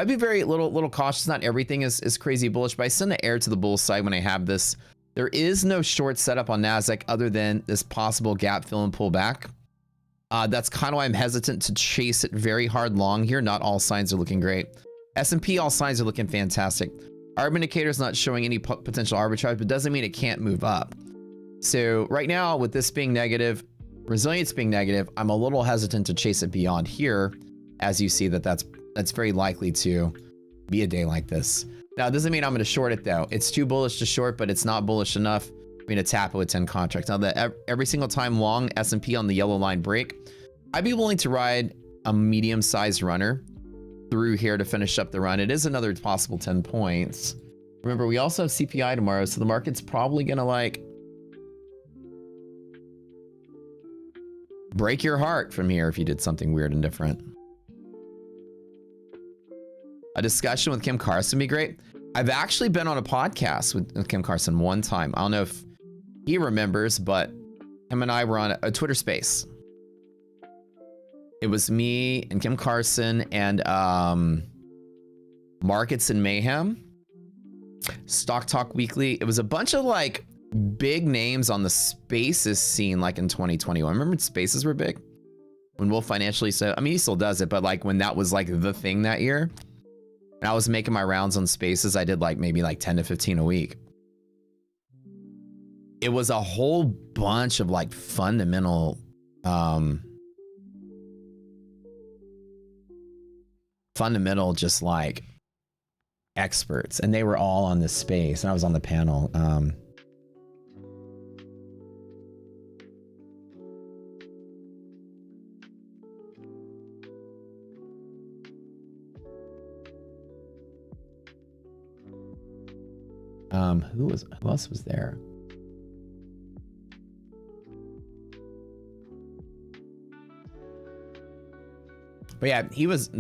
be very little cautious. Not everything is crazy bullish, but I send the air to the bull side when I have this. There is no short setup on NASDAQ other than this possible gap fill and pull back. That's kind of why I'm hesitant to chase it very hard long here. Not all signs are looking great. S&P, all signs are looking fantastic. Arb indicator is not showing any potential arbitrage, but doesn't mean it can't move up. So right now, with this being negative, resilience being negative, I'm a little hesitant to chase it beyond here, as you see that's very likely to be a day like this. Now, it doesn't mean I'm going to short it though. It's too bullish to short, but it's not bullish enough for me to tap it with 10 contracts. Now, that every single time long S&P on the yellow line break, I'd be willing to ride a medium-sized runner through here to finish up the run. It is another possible 10 points. Remember, we also have CPI tomorrow, so the market's probably going to like break your heart from here if you did something weird and different. A discussion with Kim Carson would be great. I've actually been on a podcast with Kim Carson one time. I don't know if he remembers, but him and I were on a Twitter space. It was me and Kim Carson and Markets and Mayhem, Stock Talk Weekly. It was a bunch of like big names on the spaces scene like in 2021. Remember spaces were big? When Wolf Financially said, I mean, he still does it, but like when that was like the thing that year, and I was making my rounds on spaces, I did like maybe like 10 to 15 a week. It was a whole bunch of like fundamental, just like experts, and they were all on this space, and I was on the panel. Who else was there? But yeah,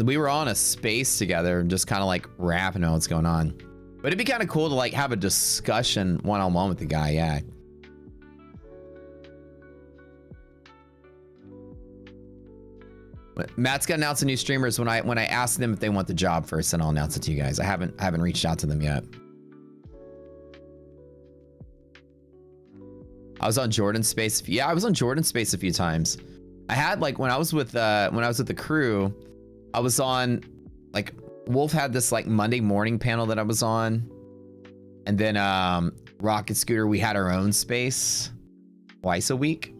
we were on a space together and just kind of like rapping on what's going on. But it'd be kind of cool to like have a discussion one-on-one with the guy, yeah. Matt's gonna announce the new streamers when I ask them if they want the job first, and I'll announce it to you guys. I haven't reached out to them yet. I was on Jordan's space. Yeah, I was on Jordan's space a few times. I had like when I was with the crew, I was on like Wolf had this like Monday morning panel that I was on, and then Rocket Scooter, we had our own space twice a week.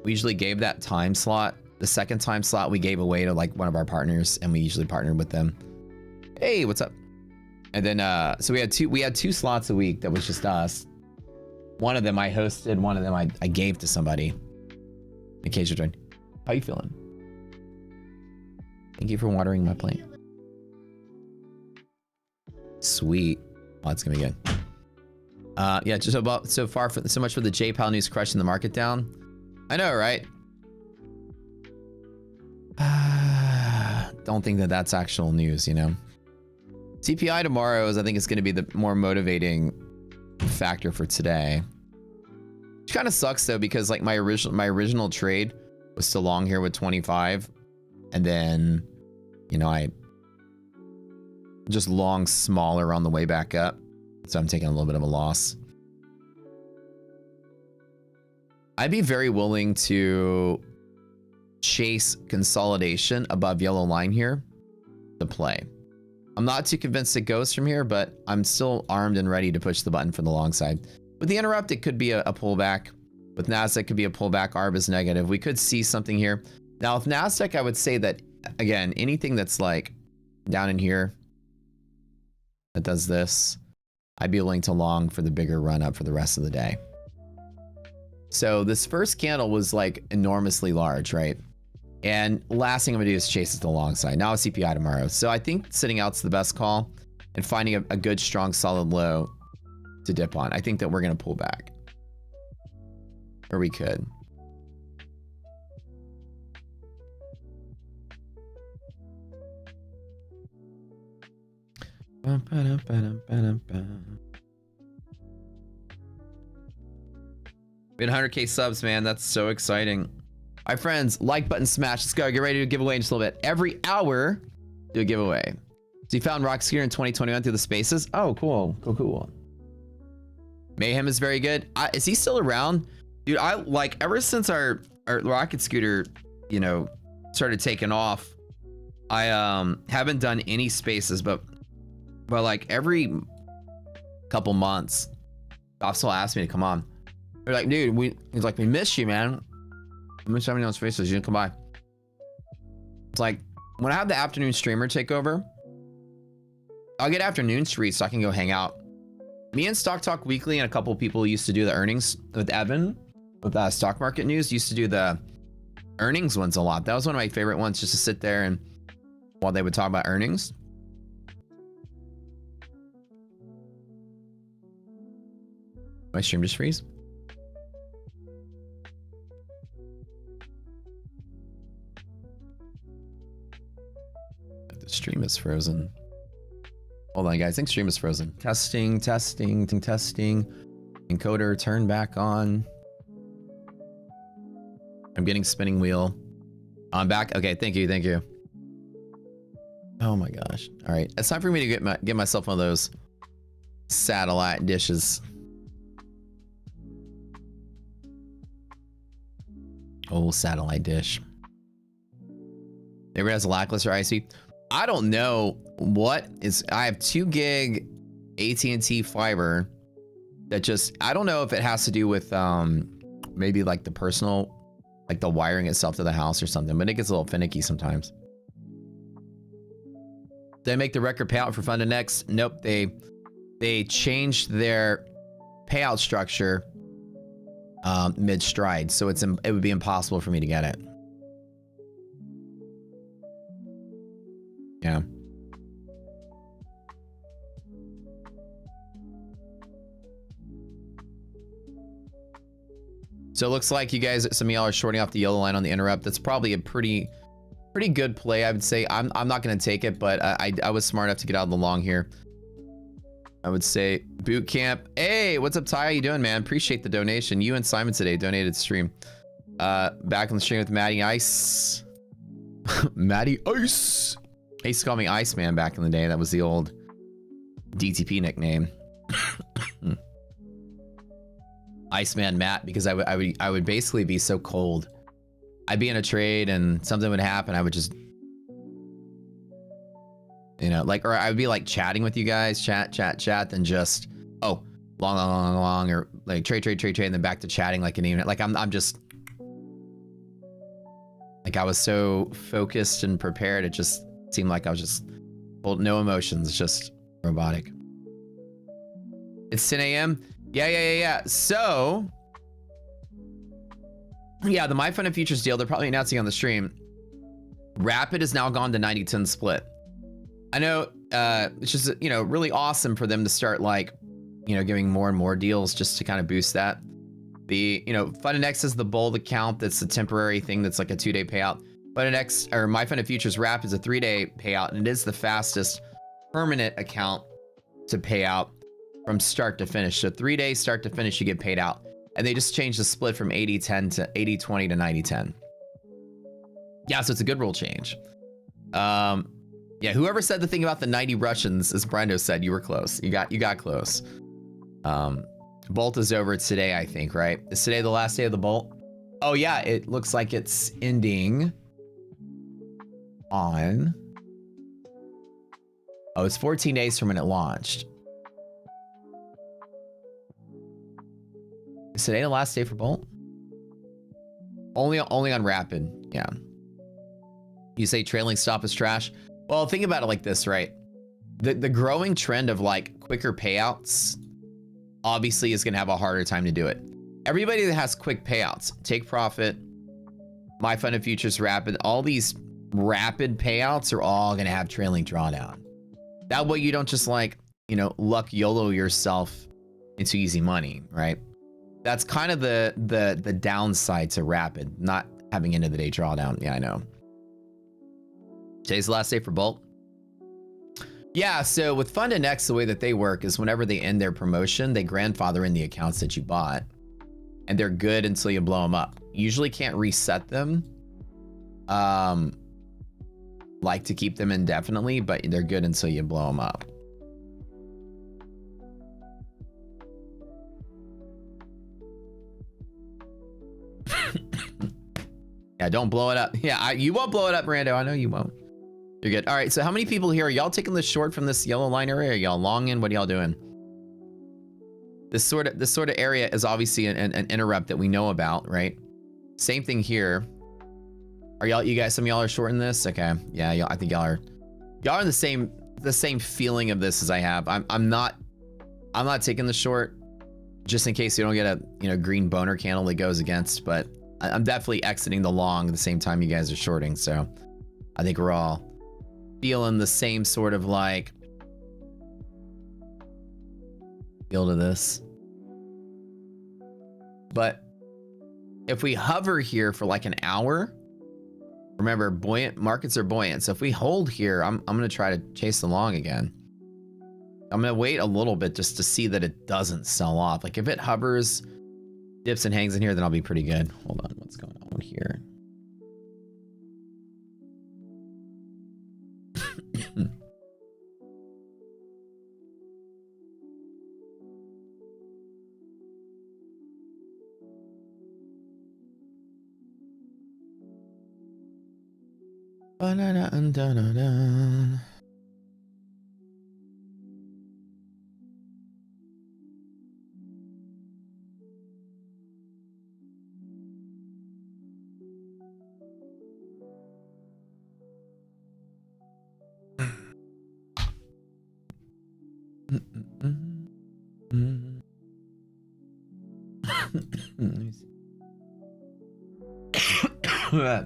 We usually gave that time slot. The second time slot we gave away to like one of our partners, and we usually partnered with them. Hey, what's up? And then so we had two slots a week that was just us. One of them I hosted, one of them I gave to somebody. In case you're joining. How you feeling? Thank you for watering my plant. Sweet. Oh, that's gonna be good. Yeah, just about so much for the J-Pal news crushing the market down. I know, right? Don't think that that's actual news, you know? CPI tomorrow I think it's going to be the more motivating factor for today. Which kind of sucks though, because like my original trade was still long here with 25, and then, you know, I just long smaller on the way back up, so I'm taking a little bit of a loss. I'd be very willing to chase consolidation above yellow line here to play. I'm not too convinced it goes from here, but I'm still armed and ready to push the button for the long side. With the interrupt, it could be a pullback. With NASDAQ, it could be a pullback. ARB is negative. We could see something here. Now, with NASDAQ, I would say that, again, anything that's like down in here that does this, I'd be willing to long for the bigger run up for the rest of the day. So this first candle was like enormously large, right? And last thing I'm gonna do is chase it to the long side. Now it's CPI tomorrow. So I think sitting out's the best call, and finding a good, strong, solid low to dip on. I think that we're gonna pull back. Or we could. We had 100K subs, man. That's so exciting. All right, friends, like button smash. Let's go. Get ready to give away in just a little bit. Every hour, do a giveaway. So you found Rock Scooter in 2021 through the spaces. Oh, cool. Cool. Mayhem is very good. Is he still around? Dude, I like ever since our rocket scooter, you know, started taking off, I haven't done any spaces, but like every couple months, Goffs will ask me to come on. They're like, dude, he's like, we miss you, man. We miss having you on spaces. You didn't come by. It's like when I have the afternoon streamer take over, I'll get afternoon streets so I can go hang out. Me and Stock Talk Weekly and a couple people used to do the earnings with Evan with stock market news. Used to do the earnings ones a lot. That was one of my favorite ones, just to sit there and while they would talk about earnings. My stream just freeze? The stream is frozen. Hold on, guys. I think stream is frozen. Testing. Encoder, turn back on. I'm getting spinning wheel. I'm back. Okay, thank you. Oh my gosh. All right, it's time for me to get myself one of those satellite dishes. Oh, satellite dish. Everybody has a lackluster IC. I don't know what is. I have 2 gig AT&T fiber that just, I don't know if it has to do with maybe like the personal, like the wiring itself to the house or something, but it gets a little finicky sometimes. They make the record payout for Fund and Next. Nope, they changed their payout structure mid stride, so it would be impossible for me to get it. Yeah. So it looks like you guys, some of y'all are shorting off the yellow line on the interrupt. That's probably a pretty good play, I would say. I'm not going to take it, but I was smart enough to get out of the long here. I would say boot camp. Hey, what's up, Ty? How you doing, man? Appreciate the donation. You and Simon today donated stream. Back on the stream with Matty Ice. Matty Ice. They used to call me Iceman back in the day. That was the old DTP nickname. Iceman Matt, because I would basically be so cold. I'd be in a trade and something would happen. I would just, you know, like, or I would be like chatting with you guys, chat, then just, oh, long, or like trade, and then back to chatting like an evening. Like I'm just, like I was so focused and prepared. It just seemed like I was just, well, no emotions, just robotic. It's 10 a.m. Yeah. So, yeah, the My Fun and Futures deal, they're probably announcing on the stream. Rapid has now gone to 90-10 split. I know it's just, you know, really awesome for them to start, like, you know, giving more and more deals just to kind of boost that. The, you know, Fun and X is the bold account that's a temporary thing that's like a 2-day payout. Fun and X, or My Fun and Futures Wrap, is a 3-day payout, and it is the fastest permanent account to pay out from start to finish. So 3 days start to finish, you get paid out. And they just changed the split from 80-10 to 80-20 to 90-10. Yeah, so it's a good rule change. Yeah, whoever said the thing about the 90 Russians, as Brando said, you were close. You got close. Bolt is over today, I think, right? Is today the last day of the Bolt? Oh yeah, it looks like it's ending on... Oh, it's 14 days from when it launched. Is today the last day for Bolt? Only on Rapid, yeah. You say trailing stop is trash? Well, think about it like this, right? The growing trend of like quicker payouts obviously is gonna have a harder time to do it. Everybody that has quick payouts, Take Profit, My Fun and Futures Rapid, all these rapid payouts are all gonna have trailing drawdown. That way you don't just like, you know, luck YOLO yourself into easy money, right? That's kind of the downside to Rapid, not having end of the day drawdown. Yeah, I know. Today's the last day for Bolt. Yeah, so with Fund and X, the way that they work is whenever they end their promotion, they grandfather in the accounts that you bought, and they're good until you blow them up. You usually can't reset them, like to keep them indefinitely, but they're good until you blow them up. Yeah, don't blow it up. Yeah, you won't blow it up, Brando. I know you won't. You're good. All right, so how many people here? Are y'all taking the short from this yellow line area? Are y'all long in? What are y'all doing? This sort of area is obviously an interrupt that we know about, right? Same thing here. Are y'all, you guys, some of y'all are short in this? Okay, yeah, y'all, I think y'all are in the same feeling of this as I have. I'm not taking the short, just in case you don't get a green boner candle that goes against, but I'm definitely exiting the long at the same time you guys are shorting. So I think we're all feeling the same sort of like feel to this. But if we hover here for like an hour, remember, buoyant markets are buoyant. So if we hold here, I'm gonna try to chase the long again. I'm gonna wait a little bit just to see that it doesn't sell off. Like if it hovers, dips and hangs in here, then I'll be pretty good. Hold on, what's going on here? Ba-da-da-da-da-da. Let me see. Why?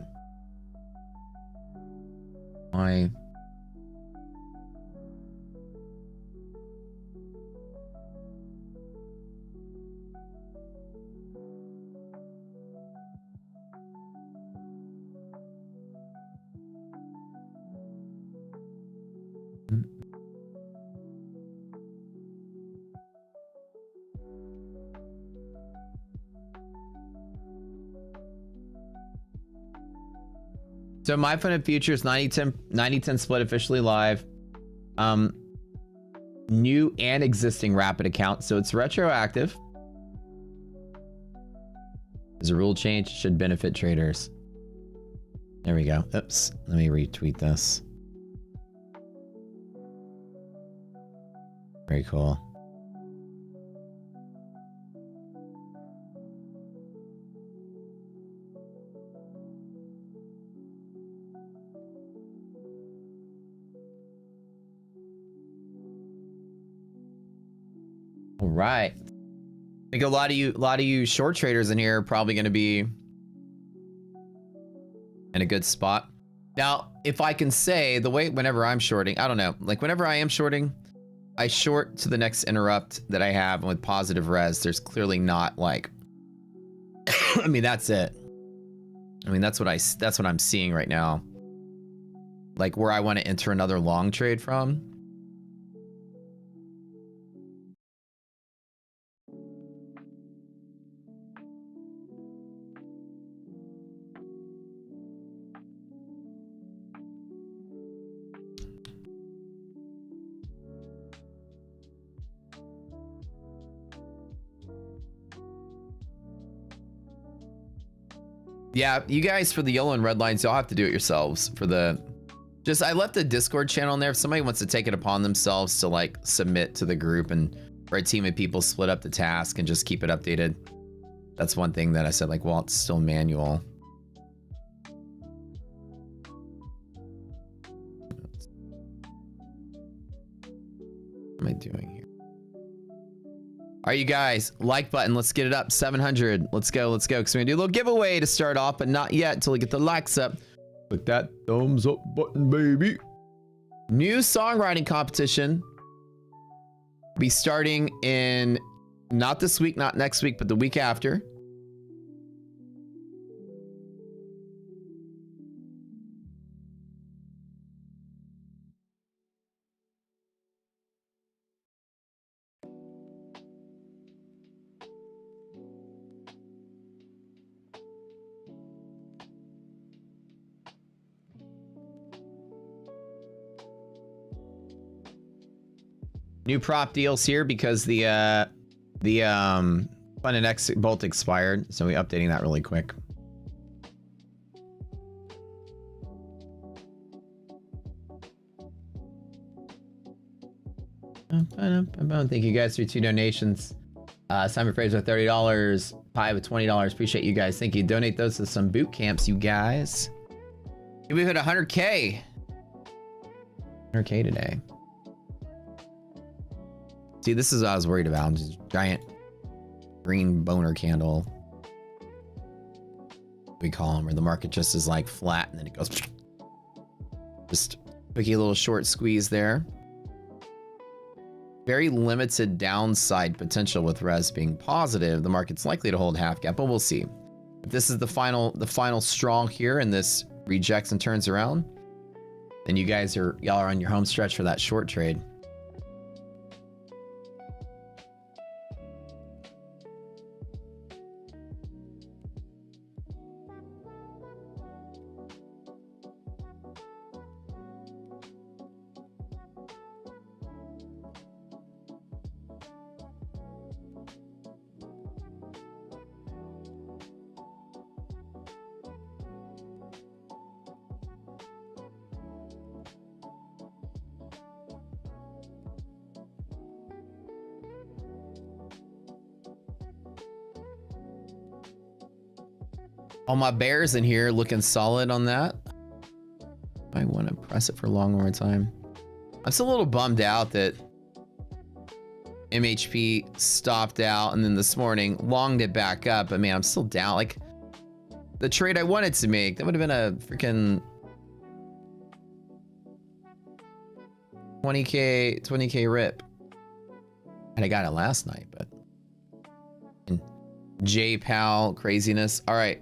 So my fund and futures 90-10 split officially live. New and existing rapid account, so it's retroactive. There's a rule change, should benefit traders. There we go. Oops, let me retweet this. Very cool. All right. I think a lot of you short traders in here are probably going to be in a good spot. Now, if I can say the way whenever I'm shorting, I don't know, like whenever I am shorting, I short to the next interrupt that I have, and with positive res, there's clearly not like, I mean, that's it. I mean, that's what I'm seeing right now. Like where I want to enter another long trade from. Yeah, you guys for the yellow and red lines, you'll have to do it yourselves. For the, just I left the Discord channel in there. If somebody wants to take it upon themselves to like submit to the group and for a team of people split up the task and just keep it updated. That's one thing that I said, like, well, it's still manual. What am I doing here? All right, you guys, like button. Let's get it up. 700. Let's go. Let's go. Because we're going to do a little giveaway to start off, but not yet until we get the likes up. Click that thumbs up button, baby. New songwriting competition. Be starting in not this week, not next week, but the week after. New prop deals here because the fund and exit bolt expired, so we're updating that really quick. Thank you guys for your 2 donations. Simon Fraser with $30, Pi with $20. Appreciate you guys. Thank you. Donate those to some boot camps, you guys. We hit 100K. 100K today. See, this is what I was worried about. Just giant green boner candle. We call them, where the market just is like flat and then it goes. Just quickie little short squeeze there. Very limited downside potential with res being positive. The market's likely to hold half gap, but we'll see. If this is the final straw here and this rejects and turns around, then y'all are on your home stretch for that short trade. All my bears in here looking solid on that. I want to press it for a long more time. I'm still a little bummed out that MHP stopped out and then this morning longed it back up. But man, I'm still down. Like the trade I wanted to make, that would have been a freaking 20K rip. And I got it last night, but J-Pal craziness. All right.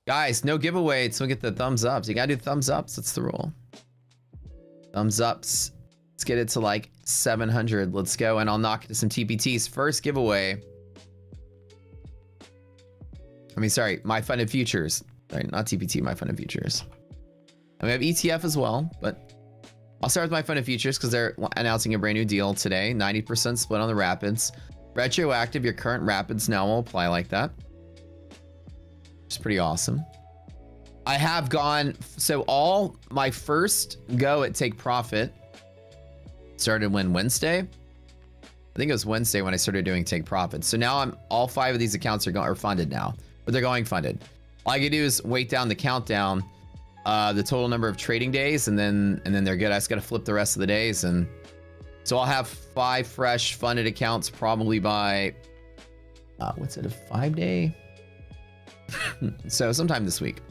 Guys, no giveaway until we get the thumbs ups. You gotta do thumbs ups. That's the rule. Thumbs ups. Let's get it to like 700. Let's go, and I'll knock it to some TPTs. First giveaway. I mean, sorry, my funded futures. Sorry, not TPT, my funded futures. And we have ETF as well, but I'll start with my funded futures because they're announcing a brand new deal today. 90% split on the Rapids. Retroactive, your current Rapids now will apply like that. It's pretty awesome. I have gone, so all my first go at take profit started when Wednesday. I think it was Wednesday when I started doing take profit. So now all 5 of these accounts are funded now, but they're going funded. All I can do is wait down the countdown, the total number of trading days, and then they're good. I just got to flip the rest of the days, and so I'll have 5 fresh funded accounts probably by what's it, a 5-day? So sometime this week.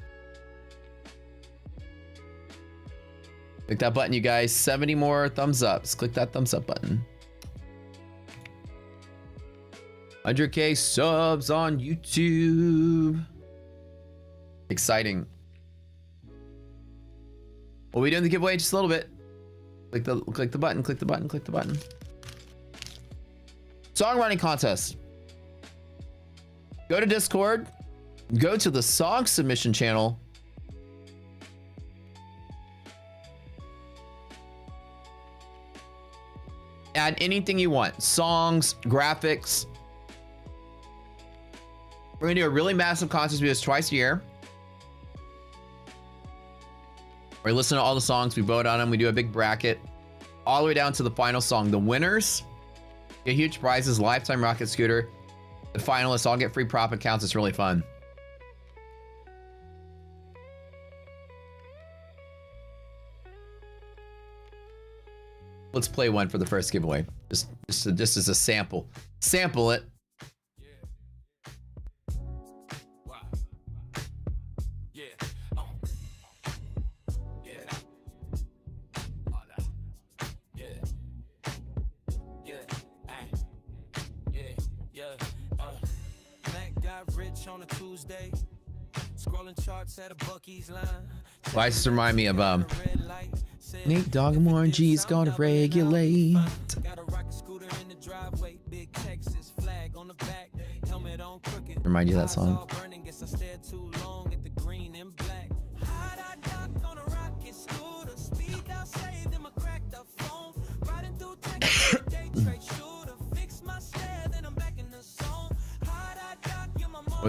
Click that button, you guys. 70 more thumbs ups. Click that thumbs up button. 100K subs on YouTube. Exciting. Well, we doing the giveaway just a little bit. Click the button, click the button, click the button. Songwriting contest. Go to Discord. Go to the song submission channel. Add anything you want. Songs, graphics. We're gonna do a really massive contest. We do this twice a year. We listen to all the songs, we vote on them, we do a big bracket. All the way down to the final song. The winners get huge prizes, lifetime rocket scooter. The finalists all get free prop accounts. It's really fun. Let's play one for the first giveaway. Just as a sample. Sample it. On a Tuesday, scrolling charts at a Bucky's line. Why does this remind me of Nate Dogg and Warren G's gonna regulate. Got a rocket scooter in the driveway, big Texas flag on the back, helmet on crooked. Remind you of that song. Burning, guess I stared too long at the green and black. How'd I duck on a rocket scooter? Speed out, saved him, I cracked the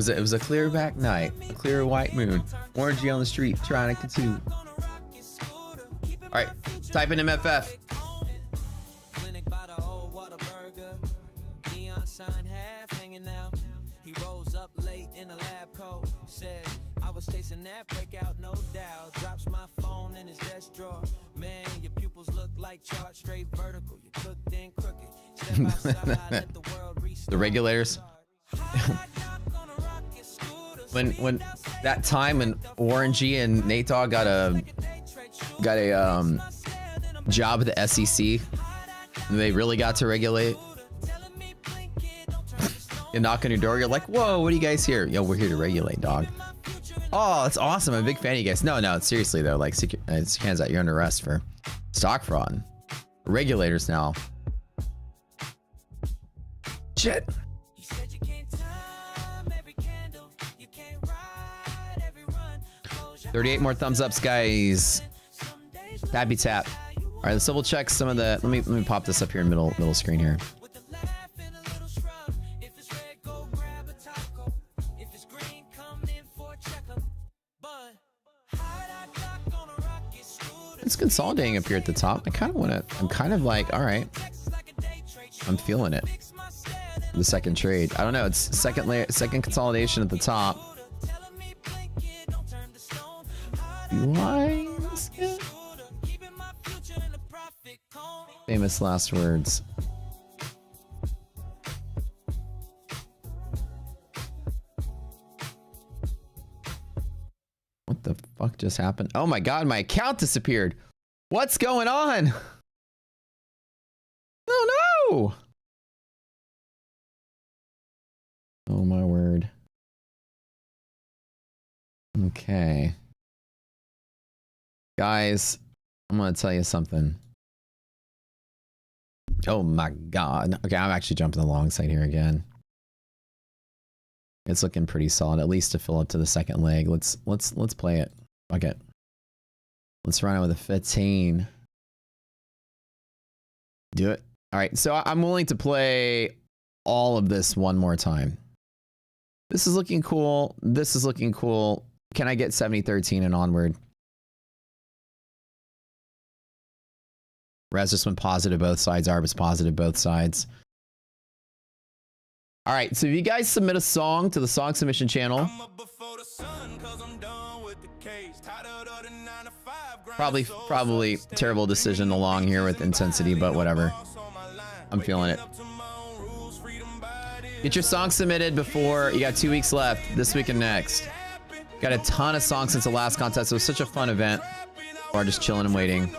It was a clear back night, a clear white moon, orangey on the street, trying to continue. All right, type in MFF. He rose up late in a lab coat, said I was chasing that breakout, no doubt. Drops my phone in his desk drawer. Man, your pupils look like chart, straight vertical. You cooked and crooked. Step outside, let the world restart. The regulators. when that time when Orangey and Nate Dogg got a job at the SEC, and they really got to regulate. You knock on your door, you're like, whoa, what are you guys here? Yo, we're here to regulate, dog. Oh, that's awesome. I'm a big fan of you guys. No, seriously though, like, it's hands out, you're under arrest for stock fraud. Regulators now. Shit. 38 more thumbs ups, guys. Tappy tap. All right, let's double check some of the. Let me pop this up here in middle screen here. It's consolidating up here at the top. I kind of want to. I'm kind of like, all right. I'm feeling it. The second trade. I don't know. It's second consolidation at the top. Lines. Yeah. Famous last words. What the fuck just happened? Oh my god, my account disappeared. What's going on? Oh no! Oh my word. Okay. Guys, I'm gonna tell you something. Oh my god. Okay, I'm actually jumping the long side here again. It's looking pretty solid, at least to fill up to the second leg. Let's play it. Fuck it. Let's run it with a 15. Do it. All right, so I'm willing to play all of this one more time. This is looking cool. This is looking cool. Can I get 70-13 and onward? Res just went positive both sides. Darb is positive both sides. All right, so if you guys submit a song to the song submission channel, probably terrible decision along here with intensity, but whatever. I'm feeling it. Get your song submitted before, you got 2 weeks left, this week and next. Got a ton of songs since the last contest. It was such a fun event. Or just chilling and waiting.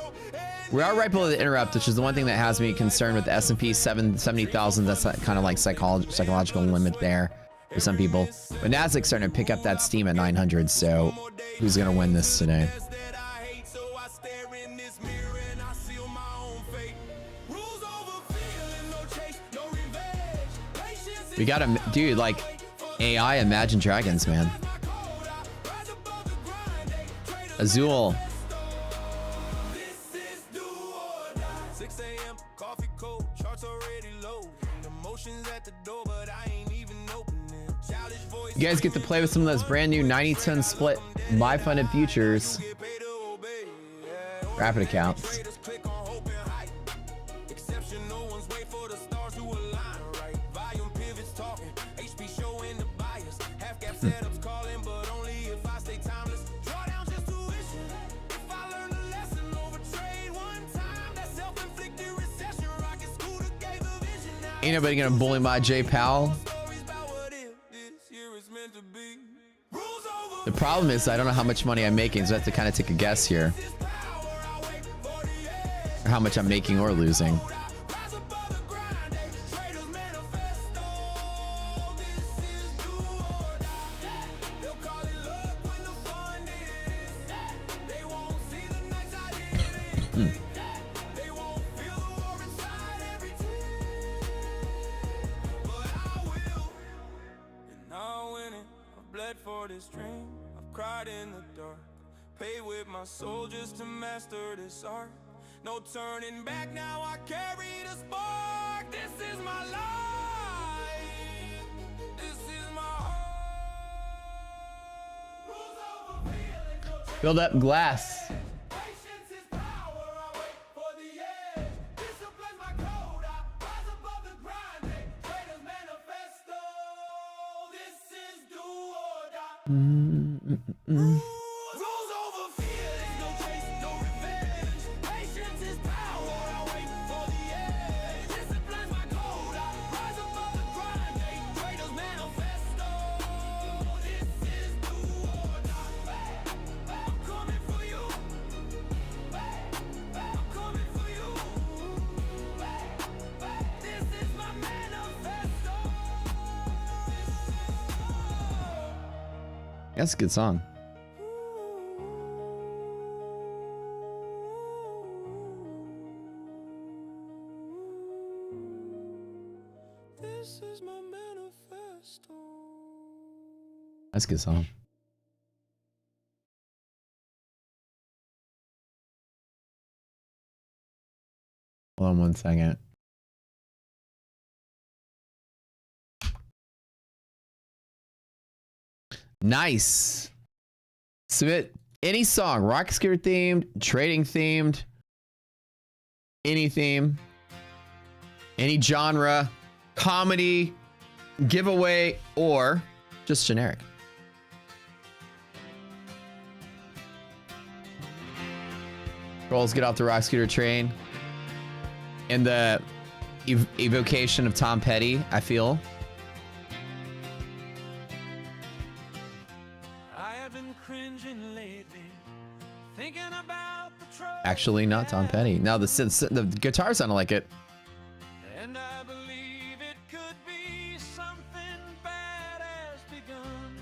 We are right below the interrupt, which is the one thing that has me concerned with the S&P 70,000. That's that kind of like psychological limit there for some people. But Nasdaq's starting to pick up that steam at 900. So who's going to win this today? We got a dude like AI Imagine Dragons, man. Azul. You guys get to play with some of those brand new 90-10 split buy funded futures. Rapid accounts. Ain't nobody gonna bully my J Powell. The problem is I don't know how much money I'm making, so I have to kind of take a guess here. Or how much I'm making or losing. Soldiers to master this art. No turning back now, I carry the spark. This is my life. This is my heart. Build up glass. Patience is power, I wait for the end. Discipline's my code, I rise above the grind. Traders manifesto, this is do or die. Rules over fear, there's no chase, no revenge. Patience is power, I wait for the end. Discipline's my code, I rise above the grind. Traders manifesto, this is do or die. I'm coming for you. I'm coming for you. This is my manifesto. That's a good song. This is my manifesto. That's a good song. Hold on one second. Nice. Submit any song, rock scooter themed, trading themed, any theme, any genre, comedy, giveaway, or just generic. Trolls, get off the rock scooter train. And the evocation of Tom Petty, I feel. I have been cringing lately, thinking about the trouble. Actually, not Tom Petty. No, the guitar sounded like it. And I believe it could be something bad has begun.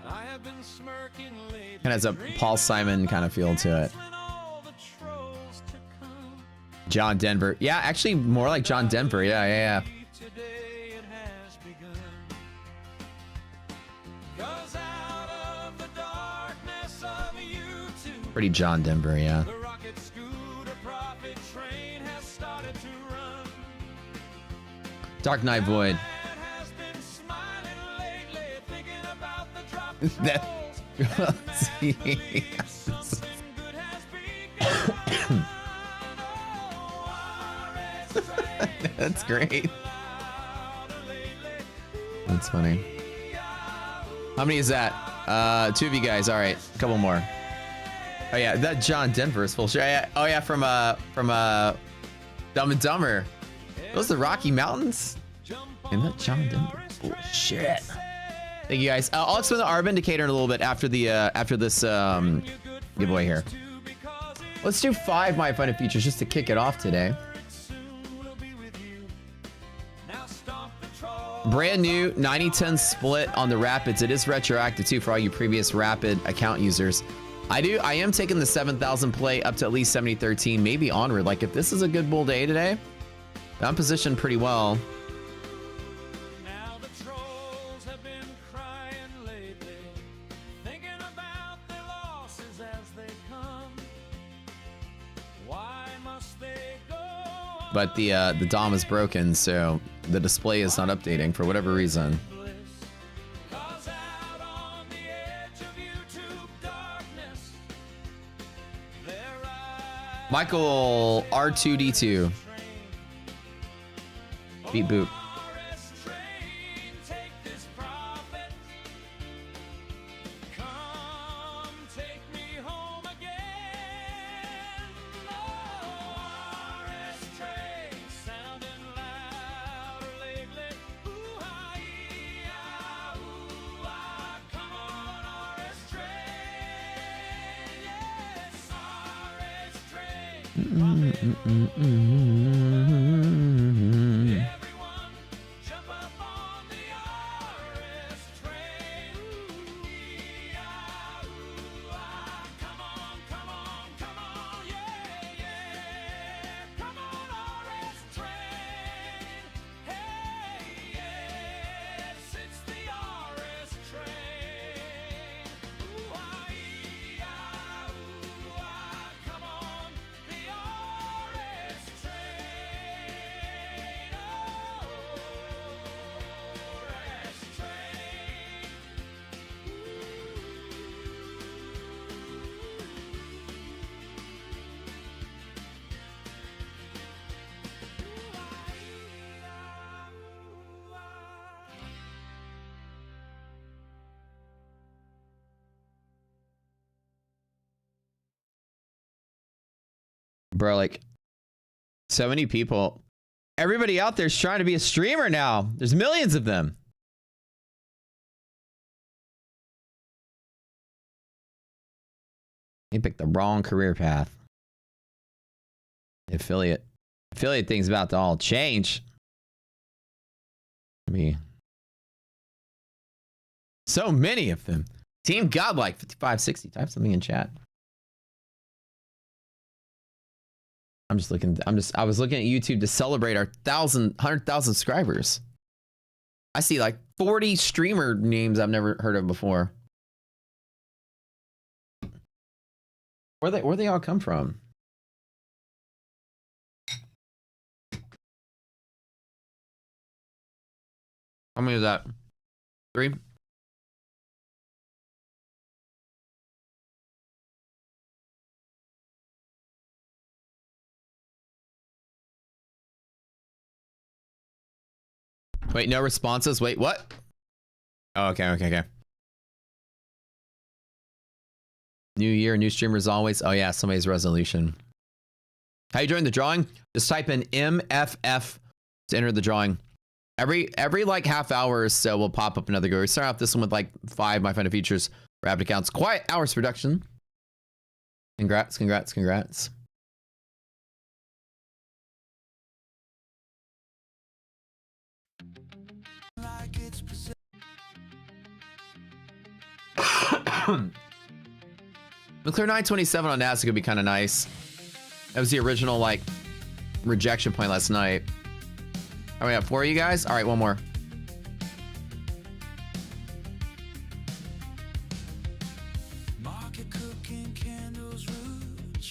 I have been smirking lately. Kind of has a Paul Simon kind of feel to it. When all the trolls to come. John Denver. Yeah, actually more like John Denver. Yeah. Today it has begun. 'Cause out of the darkness of YouTube, Pretty John Denver, yeah. the rocket scooter profit train has started to run. Dark Knight Void. Man has been smiling lately, thinking about the drop That- trolls. Something good has begun. Oh, RS train. That's great. That's funny. How many is that? Two of you guys. All right, a couple more. Oh yeah, that John Denver is full shit. Yeah. Oh yeah, from Dumb and Dumber. Those the Rocky Mountains? And that John Denver bullshit. Thank you guys. I'll explain the ARB indicator in a little bit after the after this giveaway here. Let's do 5 My Fun features just to kick it off today. Brand new 90-10 split on the Rapids. It is retroactive too for all you previous Rapid account users. I am taking the 7,000 play up to at least 70-13, maybe onward. Like if this is a good bull day today, I'm positioned pretty well. Now the trolls have been crying lately, thinking about their losses as they come. Why must they go on But the DOM is broken, so the display is not updating for whatever reason. bliss? 'Cause out on the edge of YouTube darkness, there rides Michael R2D2. Beat boop. RS train, take this profit. Come take me home again. Oh, RS train, sounding louder lately. Ooh-ah-ee-ah, ooh-ah, come on, RS train. Yes, RS train. Everyone, jump up on the RS train. Ooh-ee-ah, ooh-ah, come on, come on, come on, yeah, yeah. Come on, RS train. Hey, yes, it's the RS train. Ooh-ah-ee-ah, ooh-ah, come on, the RS train. Bro, like, so many people. Everybody out there's trying to be a streamer now. There's millions of them. You picked the wrong career path. The affiliate thing's about to all change. So many of them. Team Godlike 5560. Type something in chat. I was looking at YouTube to celebrate our 100,000 subscribers. I see like 40 streamer names I've never heard of before. Where they all come from? How many is that? 3? Wait, no responses. Wait, what? Oh, okay. New year, new streamers always. Oh yeah, somebody's resolution. How you doing the drawing? Just type in MFF to enter the drawing. Every like half hour or so will pop up another go. We start off this one with like 5 My Fun Features rapid accounts. Quiet Hours production. Congrats. Clear 927 on NASDAQ would be kind of nice. That was the original like rejection point last night. All right, we got 4 of you guys. All right, one more.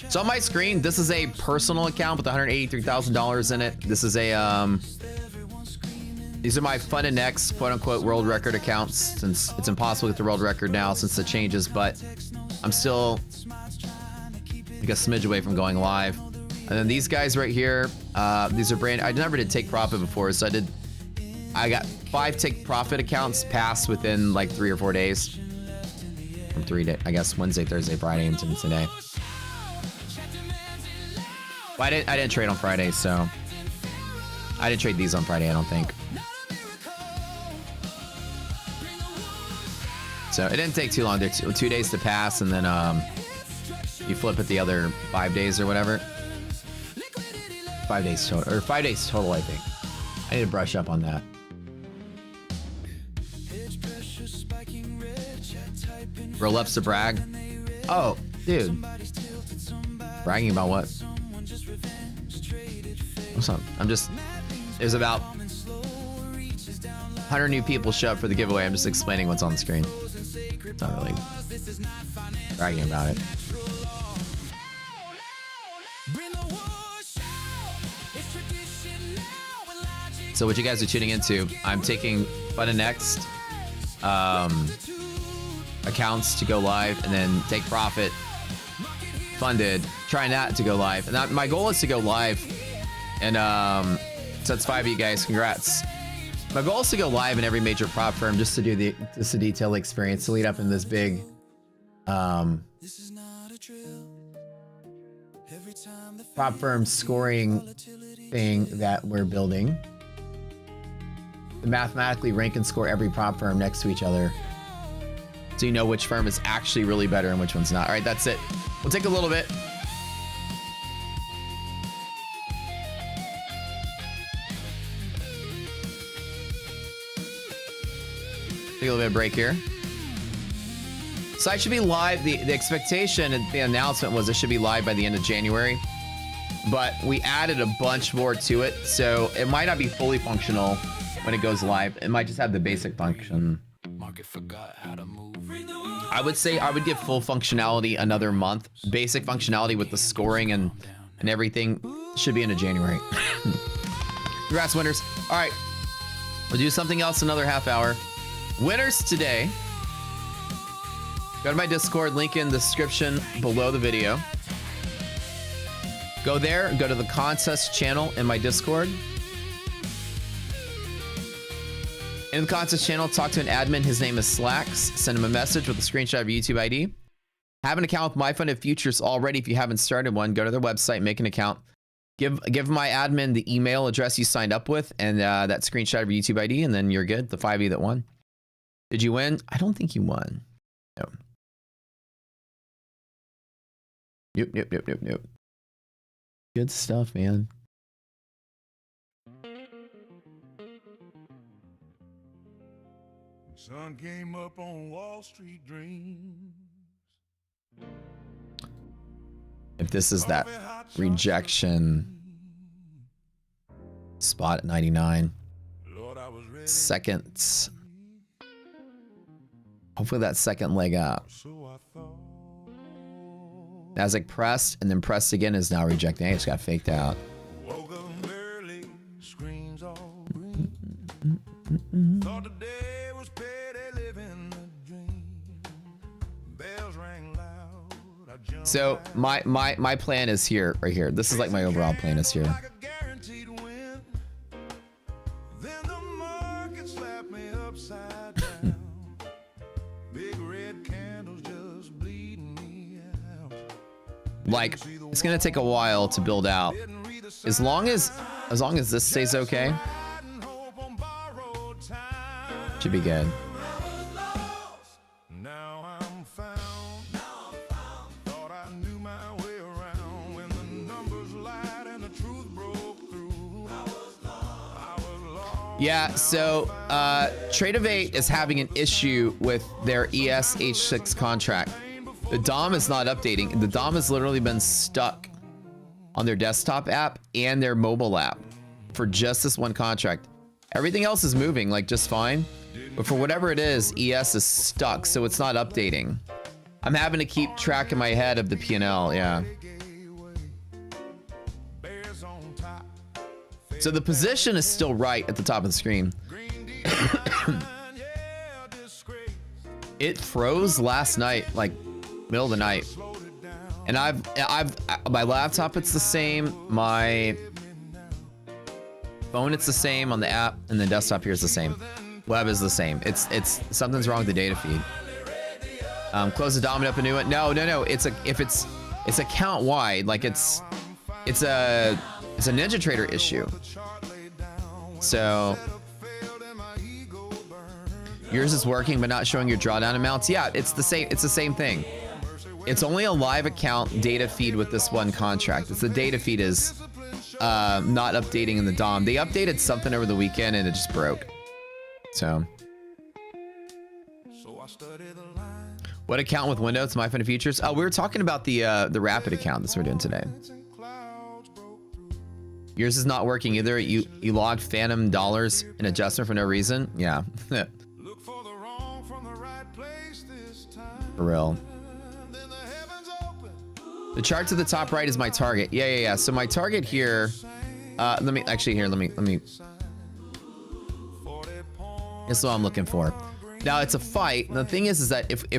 So on my screen, this is a personal account with $183,000 in it. This is a these are my Fun and Next quote unquote world record accounts, since it's impossible to get the world record now since the changes, but I'm still like a smidge away from going live. And then these guys right here, these are I never did take profit before, so I got 5 take profit accounts passed within like 3 or 4 days. From 3 days, I guess Wednesday, Thursday, Friday, and today. Well, I didn't trade on Friday, so I didn't trade these on Friday, I don't think. So it didn't take too long. There 2 days to pass, and then you flip it the other 5 days or whatever. 5 days total, or 5 days total, I think. I need to brush up on that. Bro loves to brag. Oh, dude. Bragging about what? What's up? There's about 100 new people show up for the giveaway. I'm just explaining what's on the screen. It's not really bragging about it. So what you guys are tuning into, I'm taking Fun and Next accounts to go live, and then take profit funded, trying that to go live. And my goal is to go live, and so that's 5 of you guys. Congrats. My goal is to go live in every major prop firm just to do the detailed experience to lead up in this big prop firm scoring thing that we're building. To mathematically rank and score every prop firm next to each other, so you know which firm is actually really better and which one's not. All right, that's it. We'll take a little bit. Take a little bit of break here. So I should be live. The expectation and the announcement was it should be live by the end of January, but we added a bunch more to it, so it might not be fully functional when it goes live. It might just have the basic function. I would say I would give full functionality another month. Basic functionality with the scoring and everything should be into January. Congrats, winners. All right, we'll do something else another half hour. Winners today. Go to my Discord, link in the description below the video. Go there, go to the contest channel in my Discord. In the contest channel, talk to an admin. His name is Slacks. Send him a message with a screenshot of your YouTube ID. Have an account with My Fund of Futures already. If you haven't started one, go to their website, make an account. Give my admin the email address you signed up with and that screenshot of your YouTube ID, and then you're good. The 5 of you that won. Did you win? I don't think you won. No. Nope. Good stuff, man. Sun came up on Wall Street dreams. If this is that rejection spot at 99 seconds, hopefully that second leg up. Nasdaq pressed and then pressed again is now rejecting. It just got faked out. Woke up early, screens all green. Thought the day was payday, living the dream. Bells rang loud. I jumped So my plan is here, right here. This is like my overall plan is here. like a guaranteed win. Then the market slapped me upside down. Big red candles just bleeding me out. Like it's gonna take a while to build out. As long as this stays okay, should be good. Now I'm found. Thought I knew my way around when the numbers lied and the truth broke through. I was lost. Yeah, so Trade of 8 is having an issue with their ESH6 contract. The DOM is not updating. The DOM has literally been stuck on their desktop app and their mobile app for just this one contract. Everything else is moving like just fine, but for whatever it is, ES is stuck, so it's not updating. I'm having to keep track in my head of the P&L, yeah. So the position is still right at the top of the screen. It froze last night, like middle of the night. And my laptop, it's the same. My phone, it's the same on the app, and the desktop here is the same. Web is the same. It's something's wrong with the data feed. Close the DOM and up a new one. No. It's account wide. Like it's a NinjaTrader issue. So yours is working, but not showing your drawdown amounts. Yeah, it's the same. It's the same thing. It's only a live account data feed with this one contract. It's the data feed is not updating in the DOM. They updated something over the weekend and it just broke. So what account with Windows? My Fund of Futures. Oh, we were talking about the Rapid account. That's what we're doing today. Yours is not working either. You logged phantom dollars in adjustment for no reason. Yeah. For real. The chart to the top right is my target. Yeah. So my target here. Let me. This is what I'm looking for. Now it's a fight. The thing is that if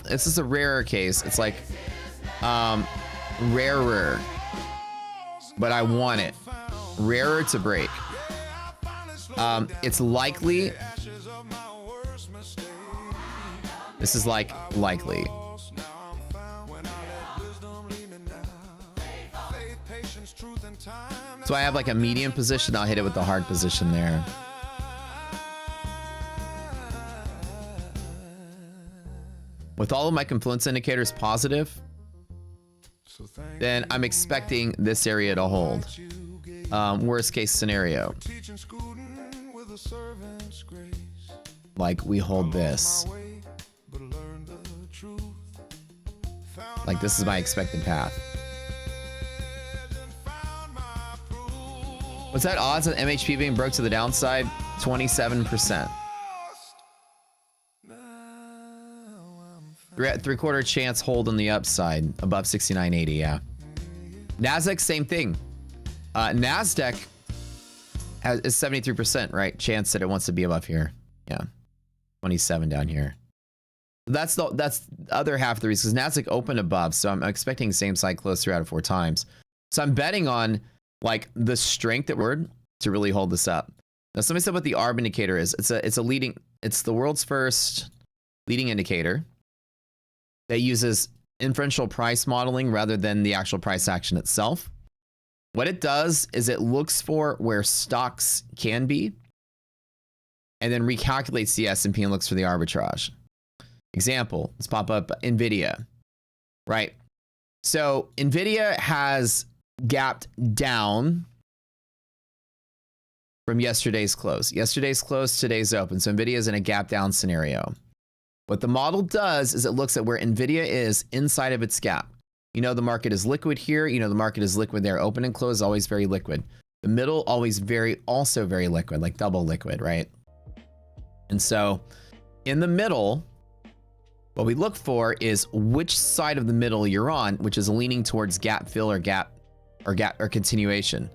this is a rarer case, it's like rarer, but I want it rarer to break. It's likely. This is like likely. So I have like a medium position. I'll hit it with the hard position there. With all of my confluence indicators positive, then I'm expecting this area to hold. Worst case scenario. Like we hold this. Like this is my expected path. What's that odds on MHP being broke to the downside? 27%. We're at 3/4 chance hold on the upside above 69.80. Yeah. Nasdaq, same thing. Nasdaq is 73%, right? Chance that it wants to be above here. Yeah. 27 down here. That's the other half of the reason, because Nasdaq opened above, so I'm expecting same side close 3 out of 4 times. So I'm betting on like the strength at word to really hold this up. Now somebody said what the ARB indicator is. It's the world's first leading indicator that uses inferential price modeling rather than the actual price action itself. What it does is it looks for where stocks can be and then recalculates the S&P and looks for the arbitrage. Example, let's pop up NVIDIA, right? So NVIDIA has gapped down from yesterday's close. Yesterday's close, today's open. So NVIDIA is in a gap down scenario. What the model does is it looks at where NVIDIA is inside of its gap. You know the market is liquid here. You know the market is liquid there. Open and close, always very liquid. The middle, always also very liquid, like double liquid, right? And so in the middle, what we look for is which side of the middle you're on, which is leaning towards gap fill or continuation.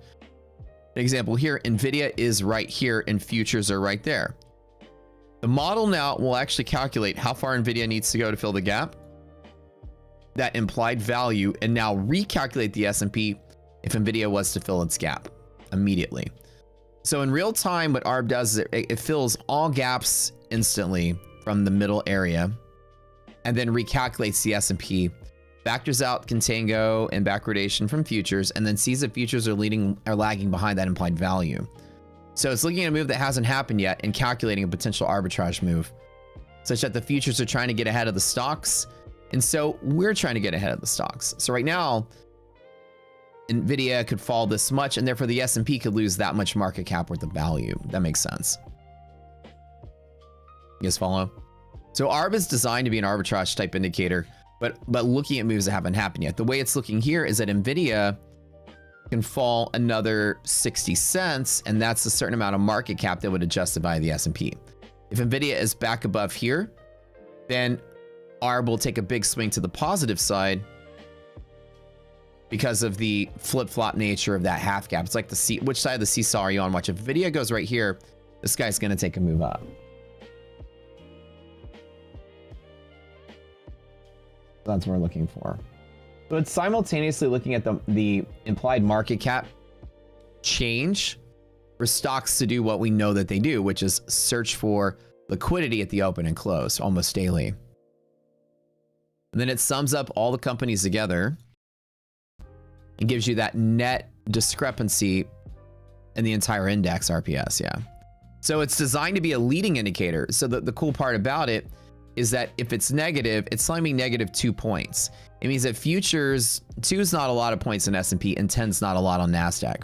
An example here, NVIDIA is right here and futures are right there. The model now will actually calculate how far NVIDIA needs to go to fill the gap, that implied value, and now recalculate the S&P if NVIDIA was to fill its gap immediately. So in real time, what ARB does is it fills all gaps instantly from the middle area and then recalculates the S&P, factors out contango and backwardation from futures, and then sees if futures are lagging behind that implied value. So it's looking at a move that hasn't happened yet and calculating a potential arbitrage move, such that the futures are trying to get ahead of the stocks. And so we're trying to get ahead of the stocks. So right now, NVIDIA could fall this much, and therefore the S&P could lose that much market cap worth of value. That makes sense. You guys follow? So ARB is designed to be an arbitrage type indicator, but looking at moves that haven't happened yet. The way it's looking here is that NVIDIA can fall another 60 cents, and that's a certain amount of market cap that would justify the S&P. If NVIDIA is back above here, then ARB will take a big swing to the positive side because of the flip-flop nature of that half gap. It's like which side of the seesaw are you on? Watch, if NVIDIA goes right here, this guy's gonna take a move up. That's what we're looking for. So it's simultaneously looking at the implied market cap change for stocks to do what we know that they do, which is search for liquidity at the open and close almost daily. And then it sums up all the companies together and gives you that net discrepancy in the entire index RPS, yeah. So it's designed to be a leading indicator. So the cool part about it is that if it's negative, it's telling me negative 2 points. It means that futures, 2 is not a lot of points in S&P and 10 is not a lot on NASDAQ.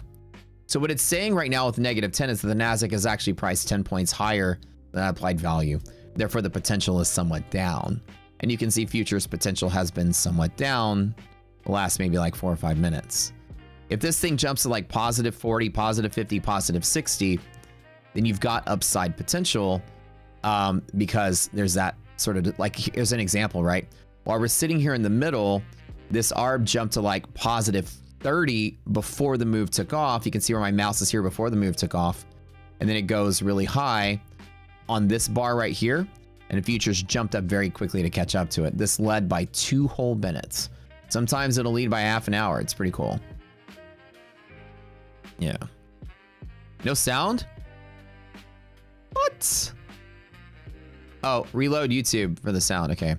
So what it's saying right now with negative 10 is that the NASDAQ is actually priced 10 points higher than that applied value. Therefore, the potential is somewhat down. And you can see futures potential has been somewhat down the last maybe like 4 or 5 minutes. If this thing jumps to like positive 40, positive 50, positive 60, then you've got upside potential because there's that sort of, like, here's an example, right? While we're sitting here in the middle, this ARB jumped to like positive 30 before the move took off. You can see where my mouse is here before the move took off. And then it goes really high on this bar right here. And the futures jumped up very quickly to catch up to it. This led by 2 whole minutes. Sometimes it'll lead by half an hour. It's pretty cool. Yeah. No sound? What? Oh, reload YouTube for the sound. Okay.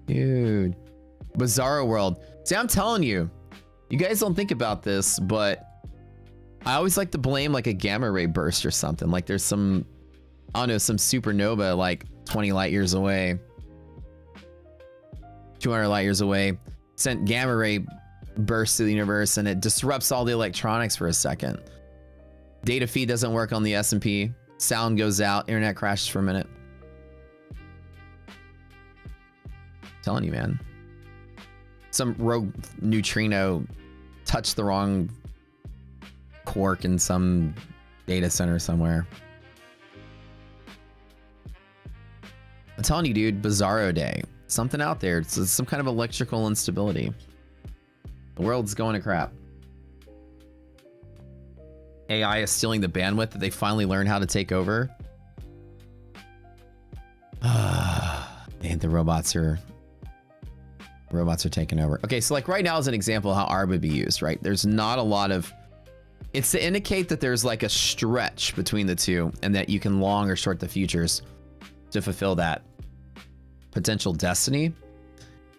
Dude. Bizarro world. See, I'm telling you, you guys don't think about this, but I always like to blame like a gamma ray burst or something. Like there's some, I don't know, some supernova like 20 light years away, 200 light years away, sent gamma ray burst to the universe and it disrupts all the electronics for a second. Data feed doesn't work on the S&P. Sound goes out. Internet crashes for a minute. Telling you, man. Some rogue neutrino touched the wrong quark in some data center somewhere. I'm telling you, dude, Bizarro Day. Something out there. It's some kind of electrical instability. The world's going to crap. AI is stealing the bandwidth that they finally learned how to take over. Man, the robots are taking over. Okay, so like right now is an example of how ARB would be used, right? There's not a lot of, it's to indicate that there's like a stretch between the two and that you can long or short the futures to fulfill that potential destiny.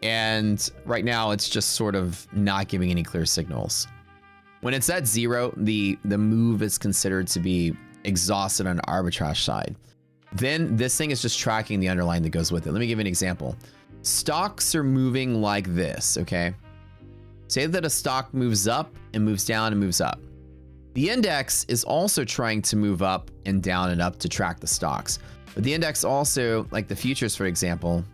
And right now it's just sort of not giving any clear signals. When it's at 0, the move is considered to be exhausted on the arbitrage side. Then this thing is just tracking the underlying that goes with it. Let me give you an example. Stocks are moving like this, okay? Say that a stock moves up and moves down and moves up. The index is also trying to move up and down and up to track the stocks. But the index also, like the futures, for example.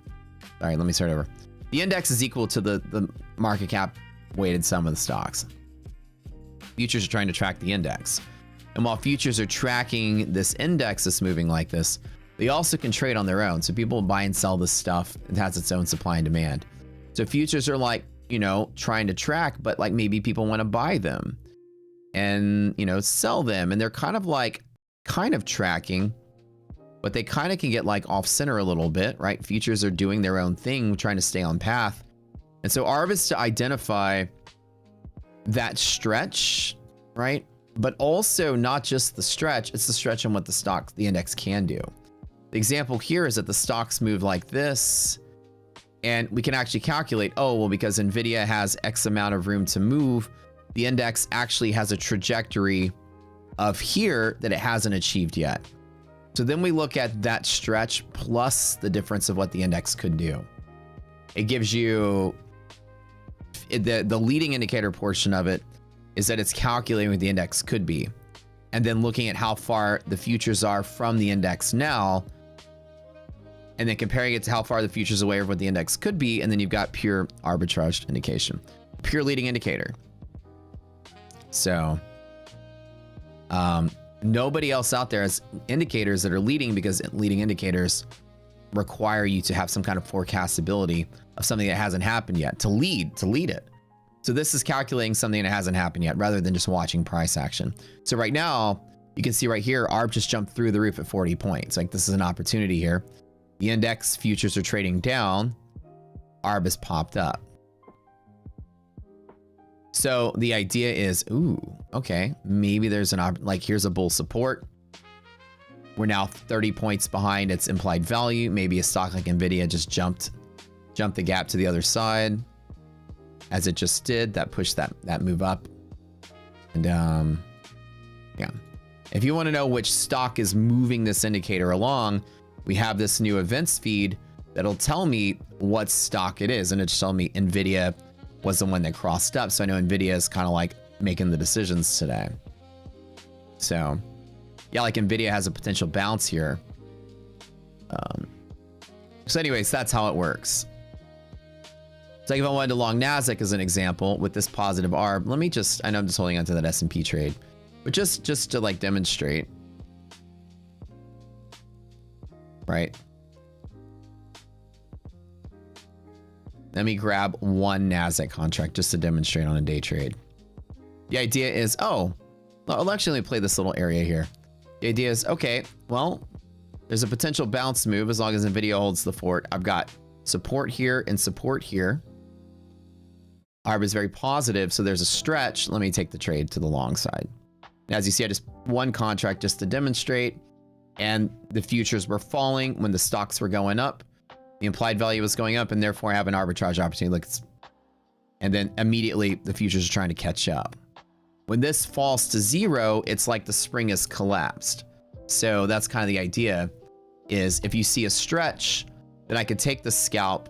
All right, let me start over. The index is equal to the market cap weighted sum of the stocks. Futures are trying to track the index. And while futures are tracking this index that's moving like this, they also can trade on their own. So people buy and sell this stuff. It has its own supply and demand. So futures are like, you know, trying to track, but like maybe people want to buy them and, you know, sell them. And they're kind of tracking, but they kind of can get like off center a little bit, right? Futures are doing their own thing, trying to stay on path. And so ARB is to identify that stretch, right? But also not just the stretch, it's the stretch on what the index can do. The example here is that the stocks move like this, and we can actually calculate, oh, well, because NVIDIA has X amount of room to move, the index actually has a trajectory of here that it hasn't achieved yet. So then we look at that stretch plus the difference of what the index could do. It gives you the leading indicator portion of it is that it's calculating what the index could be. And then looking at how far the futures are from the index now, and then comparing it to how far the futures away of what the index could be. And then you've got pure arbitrage indication, pure leading indicator. So nobody else out there has indicators that are leading, because leading indicators require you to have some kind of forecastability of something that hasn't happened yet to lead it. So this is calculating something that hasn't happened yet rather than just watching price action. So right now you can see right here, ARB just jumped through the roof at 40 points. Like this is an opportunity here. The index futures are trading down. ARB has popped up. So the idea is, ooh, okay, maybe there's like here's a bull support. We're now 30 points behind its implied value. Maybe a stock like NVIDIA just jumped the gap to the other side, as it just did. That pushed that move up. And yeah, if you want to know which stock is moving this indicator along, we have this new events feed that'll tell me what stock it is, and it's telling me NVIDIA was the one that crossed up. So I know NVIDIA is kind of like making the decisions today. So yeah, like NVIDIA has a potential bounce here. So anyways, that's how it works. So if I wanted to long NASDAQ as an example with this positive ARB, let me just, I know I'm just holding onto that S&P trade, but just to like demonstrate, right? Let me grab one NASDAQ contract just to demonstrate on a day trade. The idea is, oh, I'll actually play this little area here. The idea is, okay, well, there's a potential bounce move as long as NVIDIA holds the fort. I've got support here and support here. ARB is very positive, so there's a stretch. Let me take the trade to the long side. And as you see, I just one contract just to demonstrate, and the futures were falling when the stocks were going up. The implied value was going up, and therefore I have an arbitrage opportunity. Look, and then immediately the futures are trying to catch up. When this falls to 0, it's like the spring has collapsed. So that's kind of the idea, is if you see a stretch, then I could take the scalp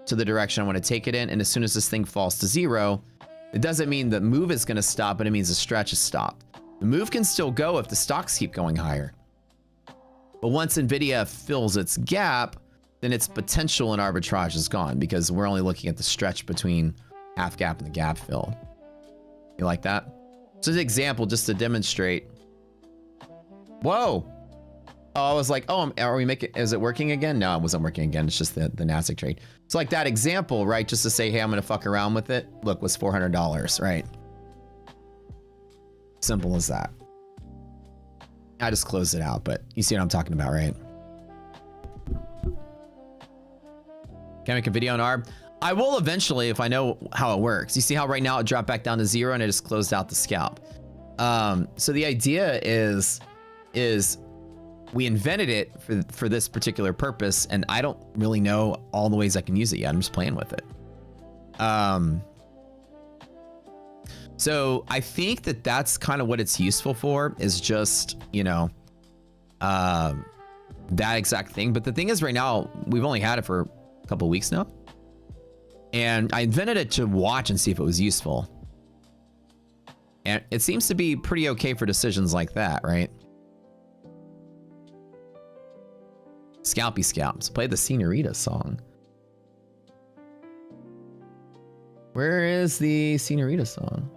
to the direction I want to take it in. And as soon as this thing falls to 0, it doesn't mean the move is going to stop, but it means the stretch has stopped. The move can still go if the stocks keep going higher. But once NVIDIA fills its gap, then its potential in arbitrage is gone, because we're only looking at the stretch between half gap and the gap fill. You like that? So as an example, just to demonstrate. Whoa. Oh, I was like, oh, are we making, is it working again? No, it wasn't working again. It's just the NASDAQ trade. So like that example, right? Just to say, hey, I'm going to fuck around with it. Look, was $400, right? Simple as that. I just closed it out, but you see what I'm talking about, right? Can I make a video on ARB? I will eventually if I know how it works. You see how right now it dropped back down to 0 and I just closed out the scalp. So the idea is we invented it for this particular purpose, and I don't really know all the ways I can use it yet. I'm just playing with it. So I think that that's kind of what it's useful for, is just, you know, that exact thing. But the thing is, right now, we've only had it for a couple weeks now. And I invented it to watch and see if it was useful. And it seems to be pretty okay for decisions like that, right? Scalpy Scalps. Play the Senorita song. Where is the Senorita song?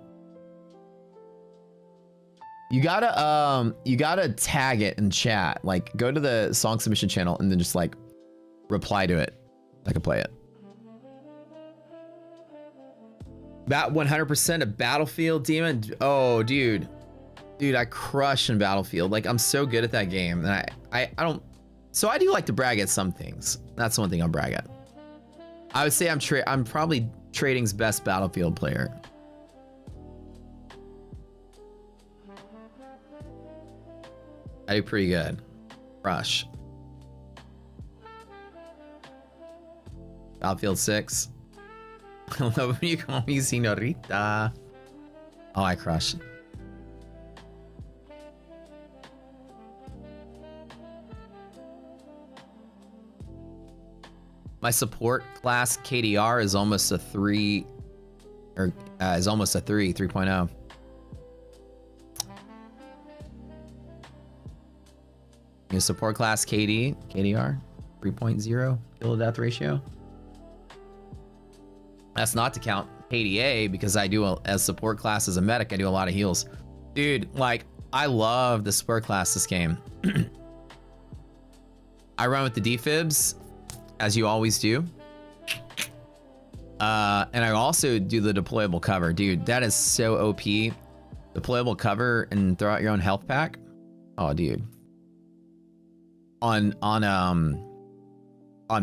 You gotta tag it in chat. Like, go to the song submission channel and then just like reply to it. I can play it. About 100% of Battlefield Demon. Oh, dude, I crush in Battlefield. Like, I'm so good at that game, and I don't. So I do like to brag at some things. That's the one thing I'll brag at. I would say I'm probably trading's best Battlefield player. I do pretty good. Rush. Battlefield 6. I love when you call me Senorita. Oh, I crush. My support class KDR is almost a 3, or is almost a 3.0. Your support class KDR 3.0 kill to death ratio. That's not to count KDA, because I do as support class as a medic, I do a lot of heals. Dude, like, I love the support class this game. I run with the defibs, as you always do. And I also do the deployable cover. Dude, that is so OP. Deployable cover and throw out your own health pack. Oh, dude. On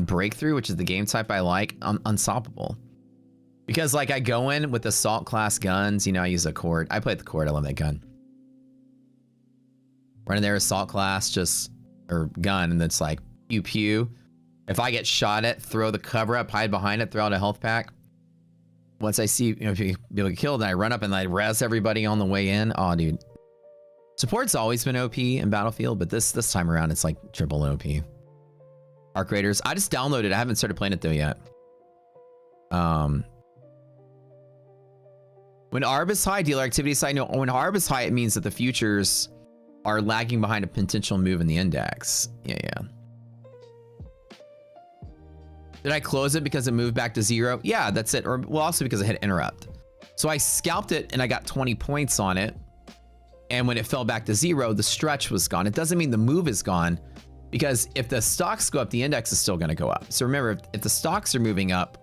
Breakthrough, which is the game type I like, I'm unstoppable. Because, like, I go in with assault class guns, you know, I use a cord. I play with the cord, I love that gun. Running there, assault class, or gun, and it's like, pew pew. If I get shot at, throw the cover up, hide behind it, throw out a health pack. Once I see, you know, if you be able to kill, then I run up and I res everybody on the way in. Oh, dude. Support's always been OP in Battlefield, but this time around, it's like triple OP. Arc Raiders. I just downloaded it. I haven't started playing it though yet. When ARB is high, dealer activity is high. No, when ARB is high, it means that the futures are lagging behind a potential move in the index. Yeah. Did I close it because it moved back to 0? Yeah, that's it. Or, well, also because I hit interrupt. So I scalped it and I got 20 points on it. And when it fell back to 0, the stretch was gone. It doesn't mean the move is gone, because if the stocks go up, the index is still going to go up. So remember, if the stocks are moving up,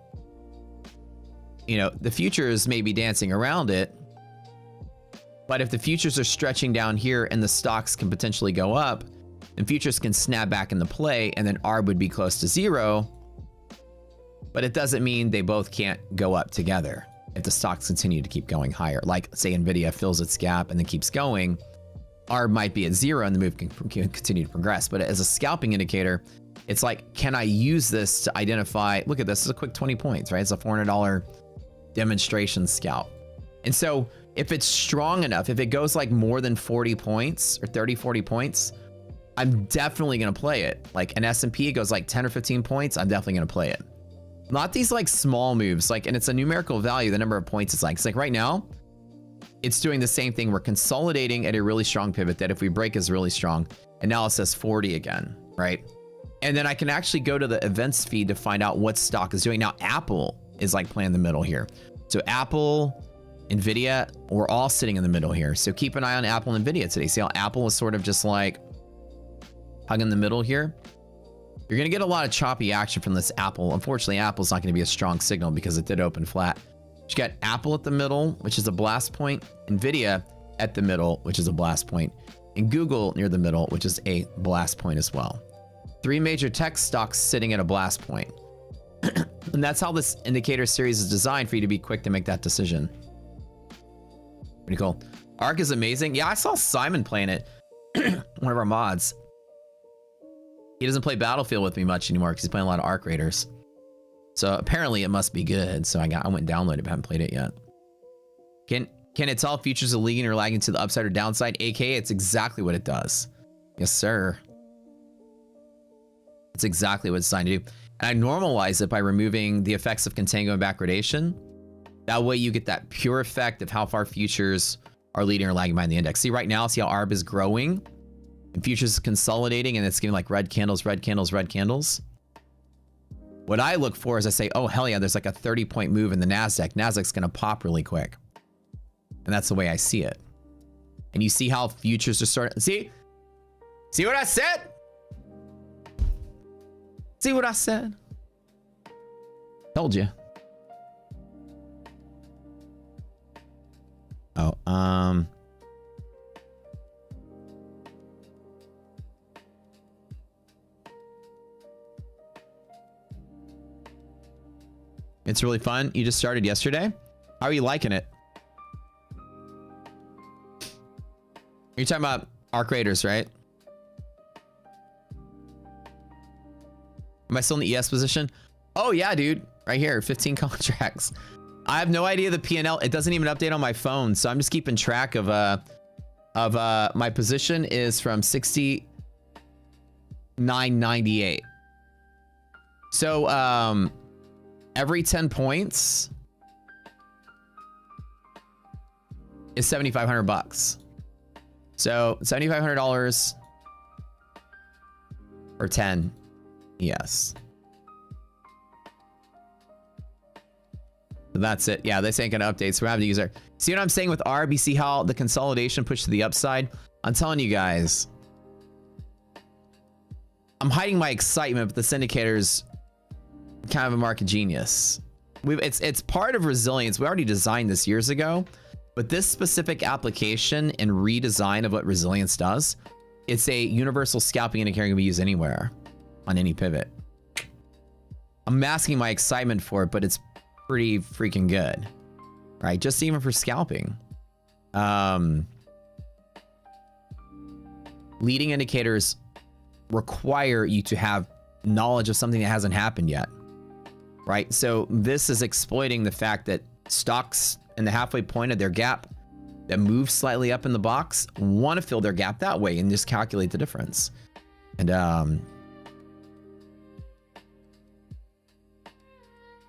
you know, the futures may be dancing around it. But if the futures are stretching down here and the stocks can potentially go up, then futures can snap back into play, and then ARB would be close to 0. But it doesn't mean they both can't go up together if the stocks continue to keep going higher. Like, say Nvidia fills its gap and then keeps going, ARB might be at 0 and the move can continue to progress. But as a scalping indicator, it's like, can I use this to identify, look at this, is a quick 20 points, right? It's a $400 demonstration scalp. And so if it's strong enough, if it goes like more than 40 points or 30, 40 points, I'm definitely going to play it. Like an S&P goes like 10 or 15 points, I'm definitely going to play it. Not these like small moves, like, and it's a numerical value, the number of points it's like right now, it's doing the same thing. We're consolidating at a really strong pivot that if we break is really strong. And now it says 40 again, right? And then I can actually go to the events feed to find out what stock is doing. Now, Apple is like playing the middle here. So Apple, Nvidia, we're all sitting in the middle here. So keep an eye on Apple and Nvidia today. See how Apple is sort of just like hugging the middle here? You're going to get a lot of choppy action from this Apple. Unfortunately, Apple's not going to be a strong signal because it did open flat. You got Apple at the middle, which is a blast point, Nvidia at the middle, which is a blast point, and Google near the middle, which is a blast point as well. 3 major tech stocks sitting at a blast point. And that's how this indicator series is designed, for you to be quick to make that decision. Pretty cool. ARC is amazing. Yeah, I saw Simon playing it, one of our mods. He doesn't play Battlefield with me much anymore because he's playing a lot of Arc Raiders. So apparently it must be good. So I went and downloaded it, but haven't played it yet. Can it tell if futures are leaning or lagging to the upside or downside? AKA, it's exactly what it does. Yes, sir. It's exactly what it's designed to do. And I normalize it by removing the effects of contango and backwardation. That way you get that pure effect of how far futures are leading or lagging behind the index. See right now, see how ARB is growing? And futures is consolidating and it's giving like red candles, red candles, red candles. What I look for is I say, oh, hell yeah, there's like a 30-point move in the NASDAQ. NASDAQ's going to pop really quick. And that's the way I see it. And you see how futures are starting. See what I said? See what I said? Told you. Oh, it's really fun. You just started yesterday. How are you liking it? You're talking about Arc Raiders, right? Am I still in the ES position? Oh yeah, dude. Right here, 15 contracts. I have no idea the P&L. It doesn't even update on my phone, so I'm just keeping track of my position is from 69.98. So every 10 points is $7,500. So $7,500 or 10. Yes. So that's it. Yeah, this ain't gonna update. So we're having to use our. See what I'm saying with ARB? You see how the consolidation pushed to the upside? I'm telling you guys. I'm hiding my excitement, but this indicator's kind of a market genius. It's part of resilience. We already designed this years ago, but this specific application and redesign of what resilience does, it's a universal scalping indicator can be used anywhere on any pivot. I'm masking my excitement for it, but it's pretty freaking good, right? Just even for scalping. Leading indicators require you to have knowledge of something that hasn't happened yet, right? So this is exploiting the fact that stocks in the halfway point of their gap that move slightly up in the box want to fill their gap that way and just calculate the difference. And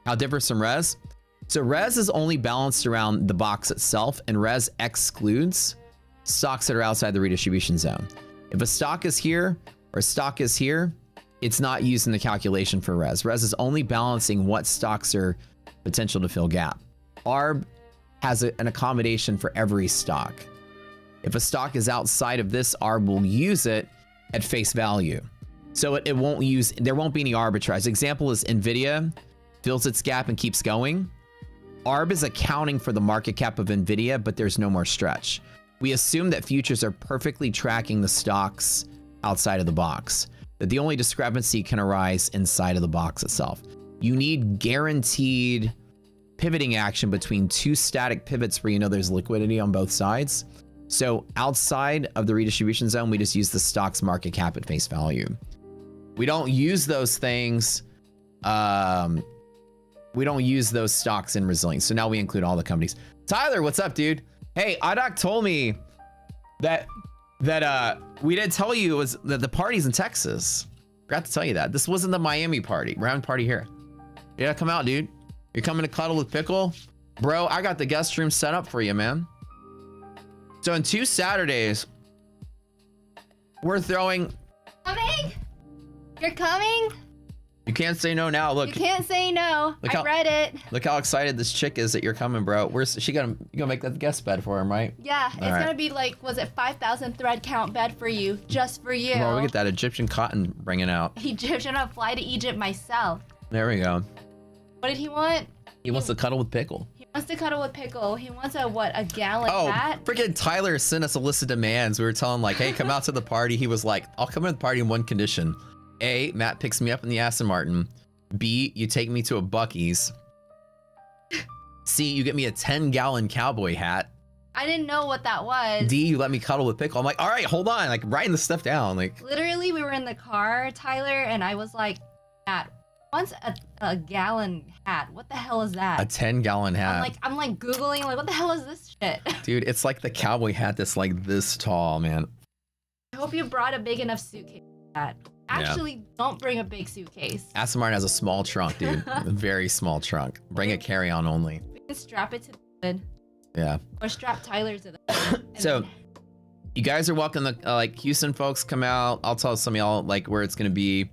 how differs from res? So res is only balanced around the box itself, and res excludes stocks that are outside the redistribution zone. If a stock is here or a stock is here, it's not used in the calculation for res. Res is only balancing what stocks are potential to fill gap. ARB has an accommodation for every stock. If a stock is outside of this, ARB will use it at face value. So it won't use, there won't be any arbitrage. Example is NVIDIA fills its gap and keeps going. ARB is accounting for the market cap of NVIDIA, but there's no more stretch. We assume that futures are perfectly tracking the stocks outside of the box, that the only discrepancy can arise inside of the box itself. You need guaranteed pivoting action between two static pivots where you know there's liquidity on both sides. So outside of the redistribution zone, we just use the stock's market cap at face value. We don't use those things. We don't use those stocks in resilience. So now we include all the companies. Tyler, what's up, dude? Hey, Adak told me that we didn't tell you it was that the party's in Texas. Forgot to tell you that. This wasn't the Miami party. We're having a party here. Yeah, come out, dude. You're coming to cuddle with Pickle? Bro, I got the guest room set up for you, man. So in 2 Saturdays, we're throwing... Coming? You're coming? You can't say no now. Look. You can't say no. I read it. Look how excited this chick is that you're coming, bro. Where's she gonna? You gonna make that guest bed for him, right? Yeah, it's gonna be like, was it 5,000 thread count bed for you, just for you? Bro, we get that Egyptian cotton bringing out. Egyptian, I'll fly to Egypt myself. There we go. What did he want? He wants to cuddle with Pickle. He wants to cuddle with Pickle. He wants a what? A gallon hat? Oh, freaking Tyler sent us a list of demands. We were telling like, hey, come out to the party. He was like, I'll come to the party in one condition. A, Matt picks me up in the Aston Martin. B, you take me to a Buc-ee's. C, you get me a 10-gallon cowboy hat. I didn't know what that was. D, you let me cuddle with Pickle. I'm like, all right, hold on. Like, writing the stuff down. Like, Literally, we were in the car, Tyler, and I was like, "Hat, once a gallon hat. What the hell is that?" a 10-gallon hat. I'm like Googling, like, what the hell is this shit? Dude, it's like the cowboy hat that's like this tall, man. I hope you brought a big enough suitcase for that. Actually, don't bring a big suitcase. Aston Martin has a small trunk, dude. A very small trunk. Bring a carry-on only. We can strap it to the hood. Yeah. Or strap Tyler to the hood. So, you guys are welcome to, like, Houston folks come out. I'll tell some of y'all, like, where it's going to be.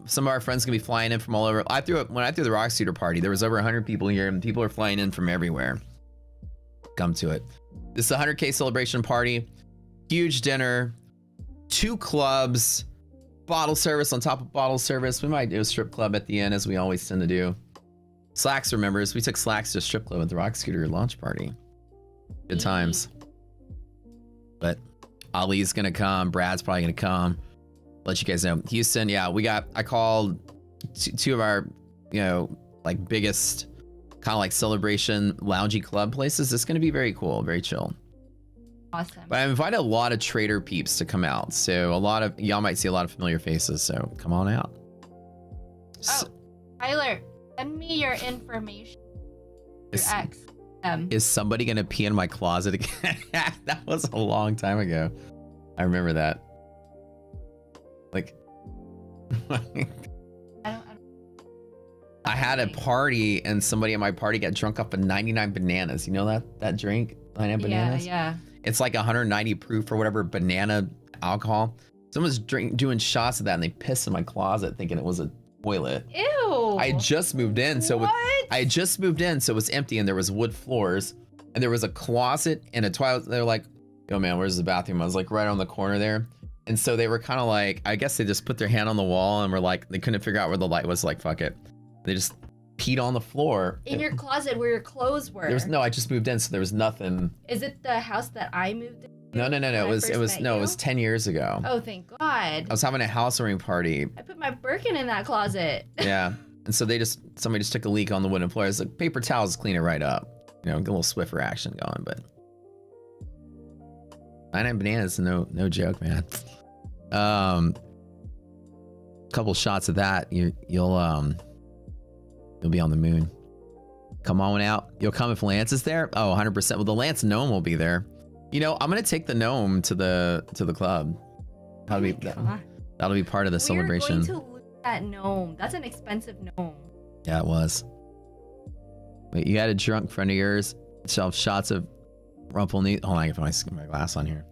Some of our friends going to be flying in from all over. When I threw the Rock Shooter party, there was over 100 people here, and people are flying in from everywhere. Come to it. This is a 100K celebration party. Huge dinner. 2 clubs. Bottle service on top of bottle service. We might do a strip club at the end, as we always tend to do. Slacks are members. We took Slacks to a strip club at the Rock Scooter launch party. Good times. But Ali's gonna come. Brad's probably gonna come. Let you guys know. Houston, yeah, I called 2 of our, you know, like biggest kind of like celebration loungy club places. It's gonna be very cool, very chill. Awesome. But I've invited a lot of trader peeps to come out. So a lot of y'all might see a lot of familiar faces. So come on out. Oh, Tyler, send me your information. Your ex. Is somebody gonna pee in my closet again? That was a long time ago. I remember that. Like, I had a party and somebody at my party got drunk off of 99 bananas. You know that drink? 99 bananas? Yeah. It's like 190 proof or whatever banana alcohol. Someone's doing shots of that and they pissed in my closet thinking it was a toilet. Ew. I had just moved in, so it was empty and there was wood floors and there was a closet and a toilet. They're like, "Yo, man, where's the bathroom?" I was like, right on the corner there. And so they were kind of like, I guess they just put their hand on the wall and were like, they couldn't figure out where the light was. Like, fuck it. They just peed on the floor. In your closet where your clothes were. No, I just moved in, so there was nothing. Is it the house that I moved in? No. It was 10 years ago. Oh, thank God. I was having a housewarming party. I put my Birkin in that closet. Yeah. And so somebody just took a leak on the wooden floor. It's like paper towels clean it right up. You know, get a little Swiffer action going, but 99 bananas, no joke, man. Couple shots of that, you'll be on the moon. Come on out. You'll come if Lance is there. Oh, 100%. Well, the Lance gnome will be there. You know, I'm gonna take the gnome to the club. That'll be part of the celebration. We're going to lose that gnome. That's an expensive gnome. Yeah, it was. Wait, you had a drunk friend of yours shelf shots of Rumple Hold on, I can put my glass on here.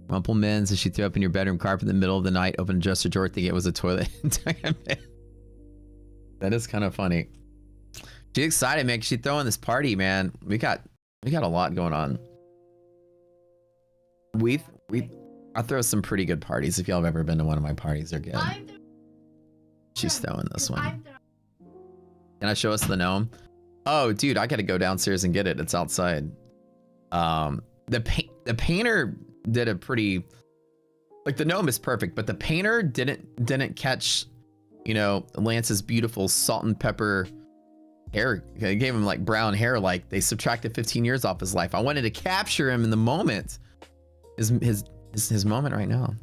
Rumple Men's as she threw up in your bedroom carpet in the middle of the night, opened a dresser drawer thinking it was a toilet. That is kind of funny. She's excited, man. She's throwing this party, man. We got a lot going on. I throw some pretty good parties. If y'all have ever been to one of my parties, they're good. She's throwing this one. Can I show us the gnome? Oh, dude, I gotta go downstairs and get it. It's outside. The painter did a pretty, like, the gnome is perfect, but the painter didn't catch, you know, Lance's beautiful salt and pepper hair. They gave him like brown hair, like they subtracted 15 years off his life. I wanted to capture him in the moment. His moment right now.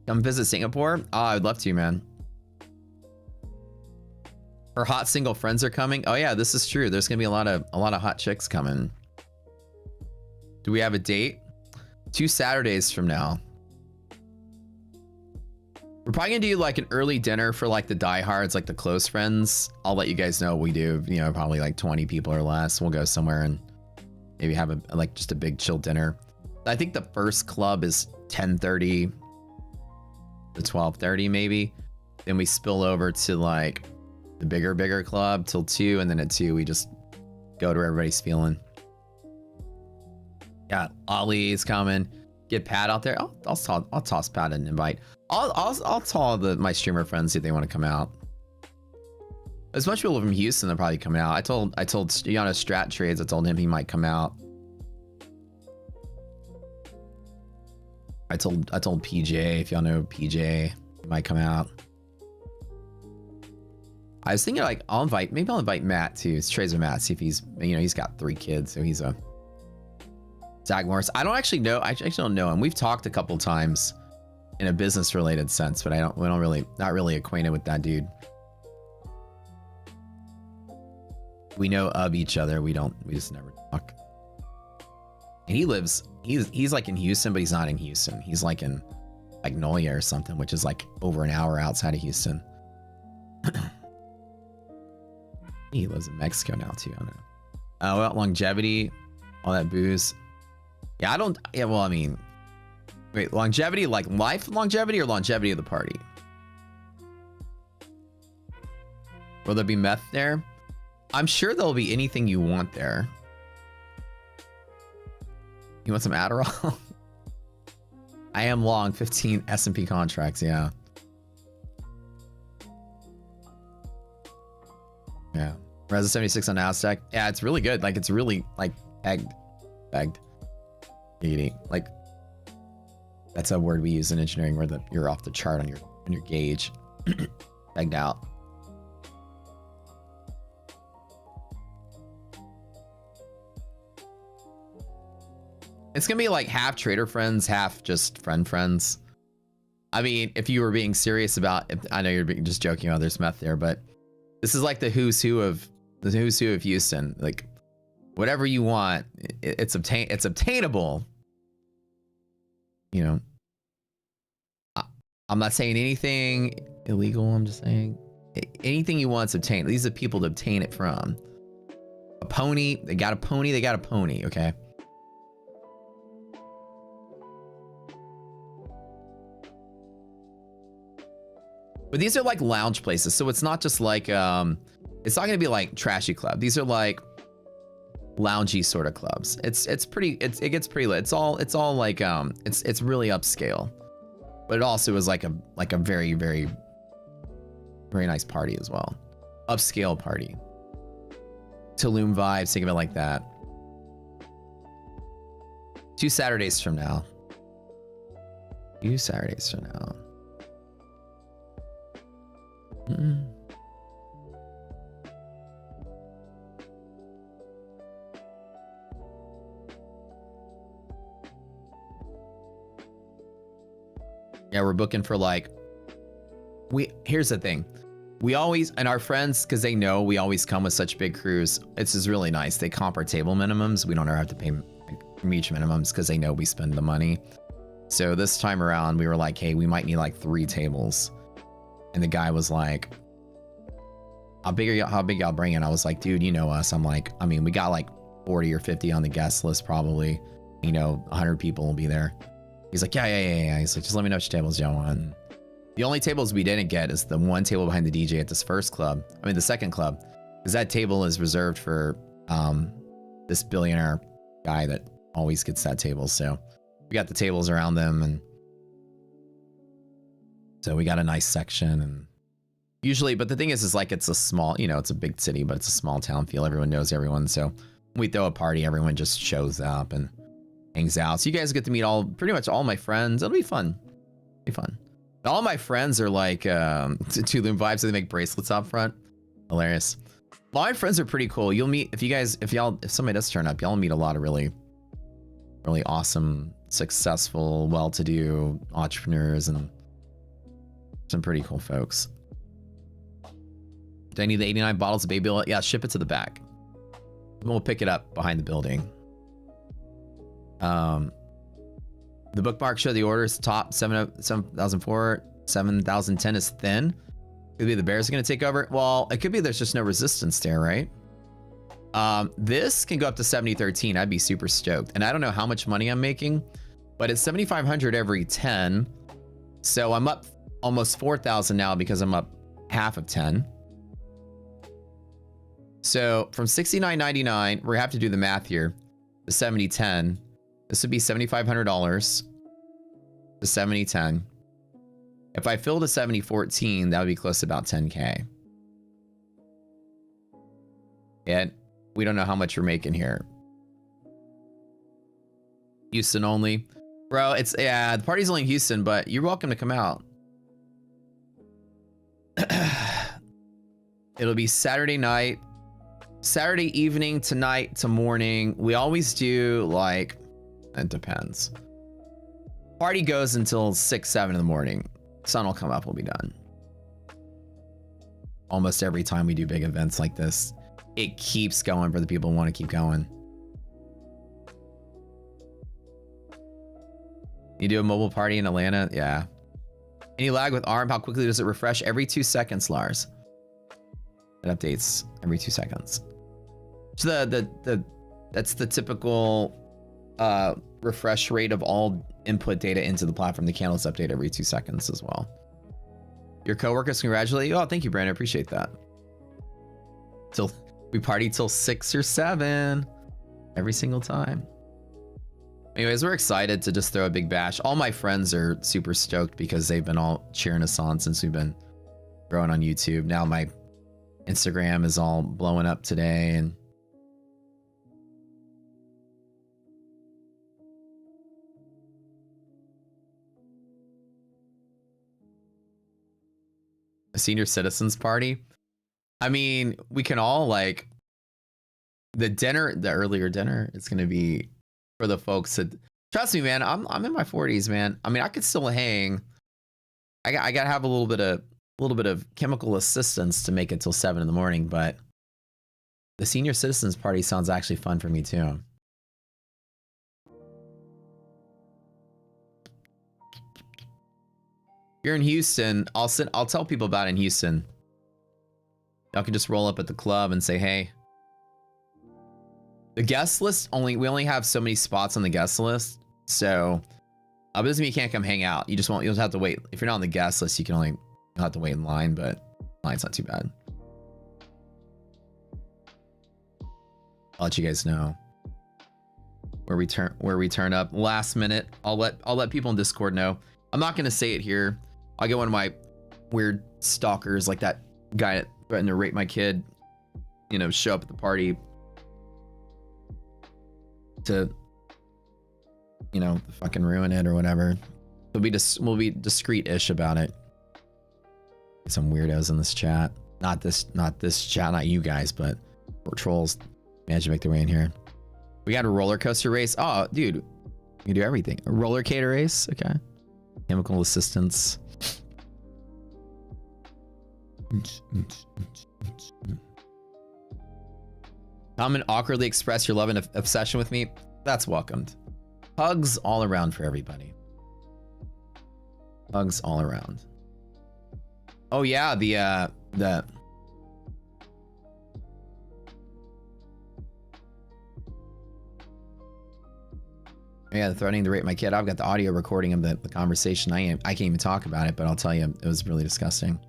Come visit Singapore? Oh, I'd love to, man. Her hot single friends are coming. Oh yeah, this is true. There's gonna be a lot of hot chicks coming. Do we have a date? 2 Saturdays from now. We're probably gonna do like an early dinner for like the diehards, like the close friends. I'll let you guys know what we do. You know, probably like 20 people or less. We'll go somewhere and maybe have just a big chill dinner. I think the first club is 10:30 to 12:30 maybe. Then we spill over to like the bigger club till 2, and then at 2 we just go to where everybody's feeling. Yeah, Ollie's coming. Get Pat out there. I'll toss Pat an invite. I'll tell my streamer friends if they want to come out. There's a bunch of people from Houston that probably come out. I told Yana Strat Trades. I told him he might come out. I told PJ, if y'all know PJ, he might come out. I was thinking like maybe I'll invite Matt too. Trades with Matt, see if he's, you know, he's got 3 kids, so he's a Zach Morris. I don't actually know. I actually don't know him. We've talked a couple times in a business related sense, but we don't really, not really acquainted with that dude. We know of each other. We just never talk. And he's like in Houston, but he's not in Houston. He's like in Magnolia or something, which is like over an hour outside of Houston. He lives in Mexico now too. I don't know. Well, longevity, all that booze. Yeah, well, I mean, wait, longevity, like life longevity or longevity of the party? Will there be meth there? I'm sure there'll be anything you want there. You want some Adderall? I am long 15 S&P contracts, yeah. Yeah. Reza 76 on Nasdaq. Yeah, it's really good. Like, it's really like pegged. Like, that's a word we use in engineering where you're off the chart on your gauge. Pegged out. It's gonna be like half trader friends, half just friends. I mean, if you were being serious about, I know you're just joking about there's meth there, but this is like the who's who of Houston. Like, whatever you want, it's obtainable. You know, I'm not saying anything illegal. I'm just saying anything you want is obtained. These are people to obtain it from. A pony, they got a pony. They got a pony. Okay. But these are like lounge places, so it's not just like it's not gonna be like trashy club. These are like loungy sort of clubs. It gets pretty lit. It's all like it's really upscale, but it also is like a very very nice party as well, upscale party. Tulum vibes. Think of it like that. 2 Saturdays from now. 2 Saturdays from now. Yeah, we're booking for like, here's the thing. We always, and our friends, because they know we always come with such big crews, it's just really nice. They comp our table minimums. We don't ever have to pay each minimums because they know we spend the money. So this time around, we were like, hey, we might need like 3 tables. And the guy was like, how big y'all bringing? I was like, dude, you know us. I'm like, I mean, we got like 40 or 50 on the guest list probably. You know, 100 people will be there. He's like, yeah. He's like, just let me know which tables y'all want. The only tables we didn't get is the one table behind the DJ at this first club. I mean, the second club. Because that table is reserved for this billionaire guy that always gets that table. So we got the tables around them, and so we got a nice section. And usually, but the thing is like it's a small, you know, it's a big city, but it's a small town feel. Everyone knows everyone. So when we throw a party, everyone just shows up and hangs out. So you guys get to meet pretty much all my friends. It'll be fun. It'll be fun. All my friends are like Tulum vibes, so they make bracelets out front. Hilarious. All my friends are pretty cool. You'll meet, if somebody does turn up, y'all meet a lot of really awesome, successful, well-to-do entrepreneurs and some pretty cool folks. Do I need the 89 bottles of baby oil? Yeah, ship it to the back. We'll pick it up behind the building. The bookmark show the orders top 7,004, 7,010 is thin. Could be the bears are going to take over. Well, it could be there's just no resistance there, right? This can go up to 7013. I'd be super stoked. And I don't know how much money I'm making, but it's 7,500 every 10. So I'm up almost 4,000 now because I'm up half of 10. So from 69.99, we have to do the math here. The 7010. This would be $7,500 to 7010. If I fill to 7014, that would be close to about 10K. And we don't know how much we're making here. Houston only. Bro, the party's only in Houston, but you're welcome to come out. It'll be Saturday night, Saturday evening to night to morning. We always do like, it depends. Party goes until 6, 7 in the morning. Sun will come up, we'll be done. Almost every time we do big events like this, it keeps going for the people who want to keep going. You do a mobile party in Atlanta? Yeah. Any lag with ARM? How quickly does it refresh? Every 2 seconds, Lars. It updates every 2 seconds. So that's the typical refresh rate of all input data into the platform. The candles update every 2 seconds as well. Your coworkers congratulate you. Oh, thank you, Brandon. I appreciate that. We party till 6 or 7 every single time. Anyways, we're excited to just throw a big bash. All my friends are super stoked because they've been all cheering us on since we've been growing on YouTube. Now my Instagram is all blowing up today, and a senior citizens party. I mean, we can all like the earlier dinner is going to be for the folks that, trust me, man, I'm in my 40s, man. I mean, I could still hang. I got to have a little bit of chemical assistance to make it till 7 in the morning, but the senior citizens party sounds actually fun for me too. You're in Houston, I'll tell people about it in Houston. Y'all can just roll up at the club and say, hey. The guest list, we only have so many spots on the guest list. So it doesn't mean you can't come hang out. You'll just have to wait. If you're not on the guest list, you'll have to wait in line, but line's not too bad. I'll let you guys know where we turn up last minute. I'll let people in Discord know. I'm not gonna say it here. I'll get one of my weird stalkers, like that guy that threatened to rape my kid, show up at the party to, fucking ruin it or whatever. We'll be discreet-ish about it. Some weirdos in this chat. Not this chat, not you guys, but trolls managed to make their way in here. We got a roller coaster race. Oh, dude, you can do everything. A roller coaster race, okay. Chemical assistance. Come and awkwardly express your love and obsession with me. That's welcomed. Hugs all around for everybody. Hugs all around. Oh yeah, the threatening to rape my kid. I've got the audio recording of the conversation. I can't even talk about it, but I'll tell you, it was really disgusting.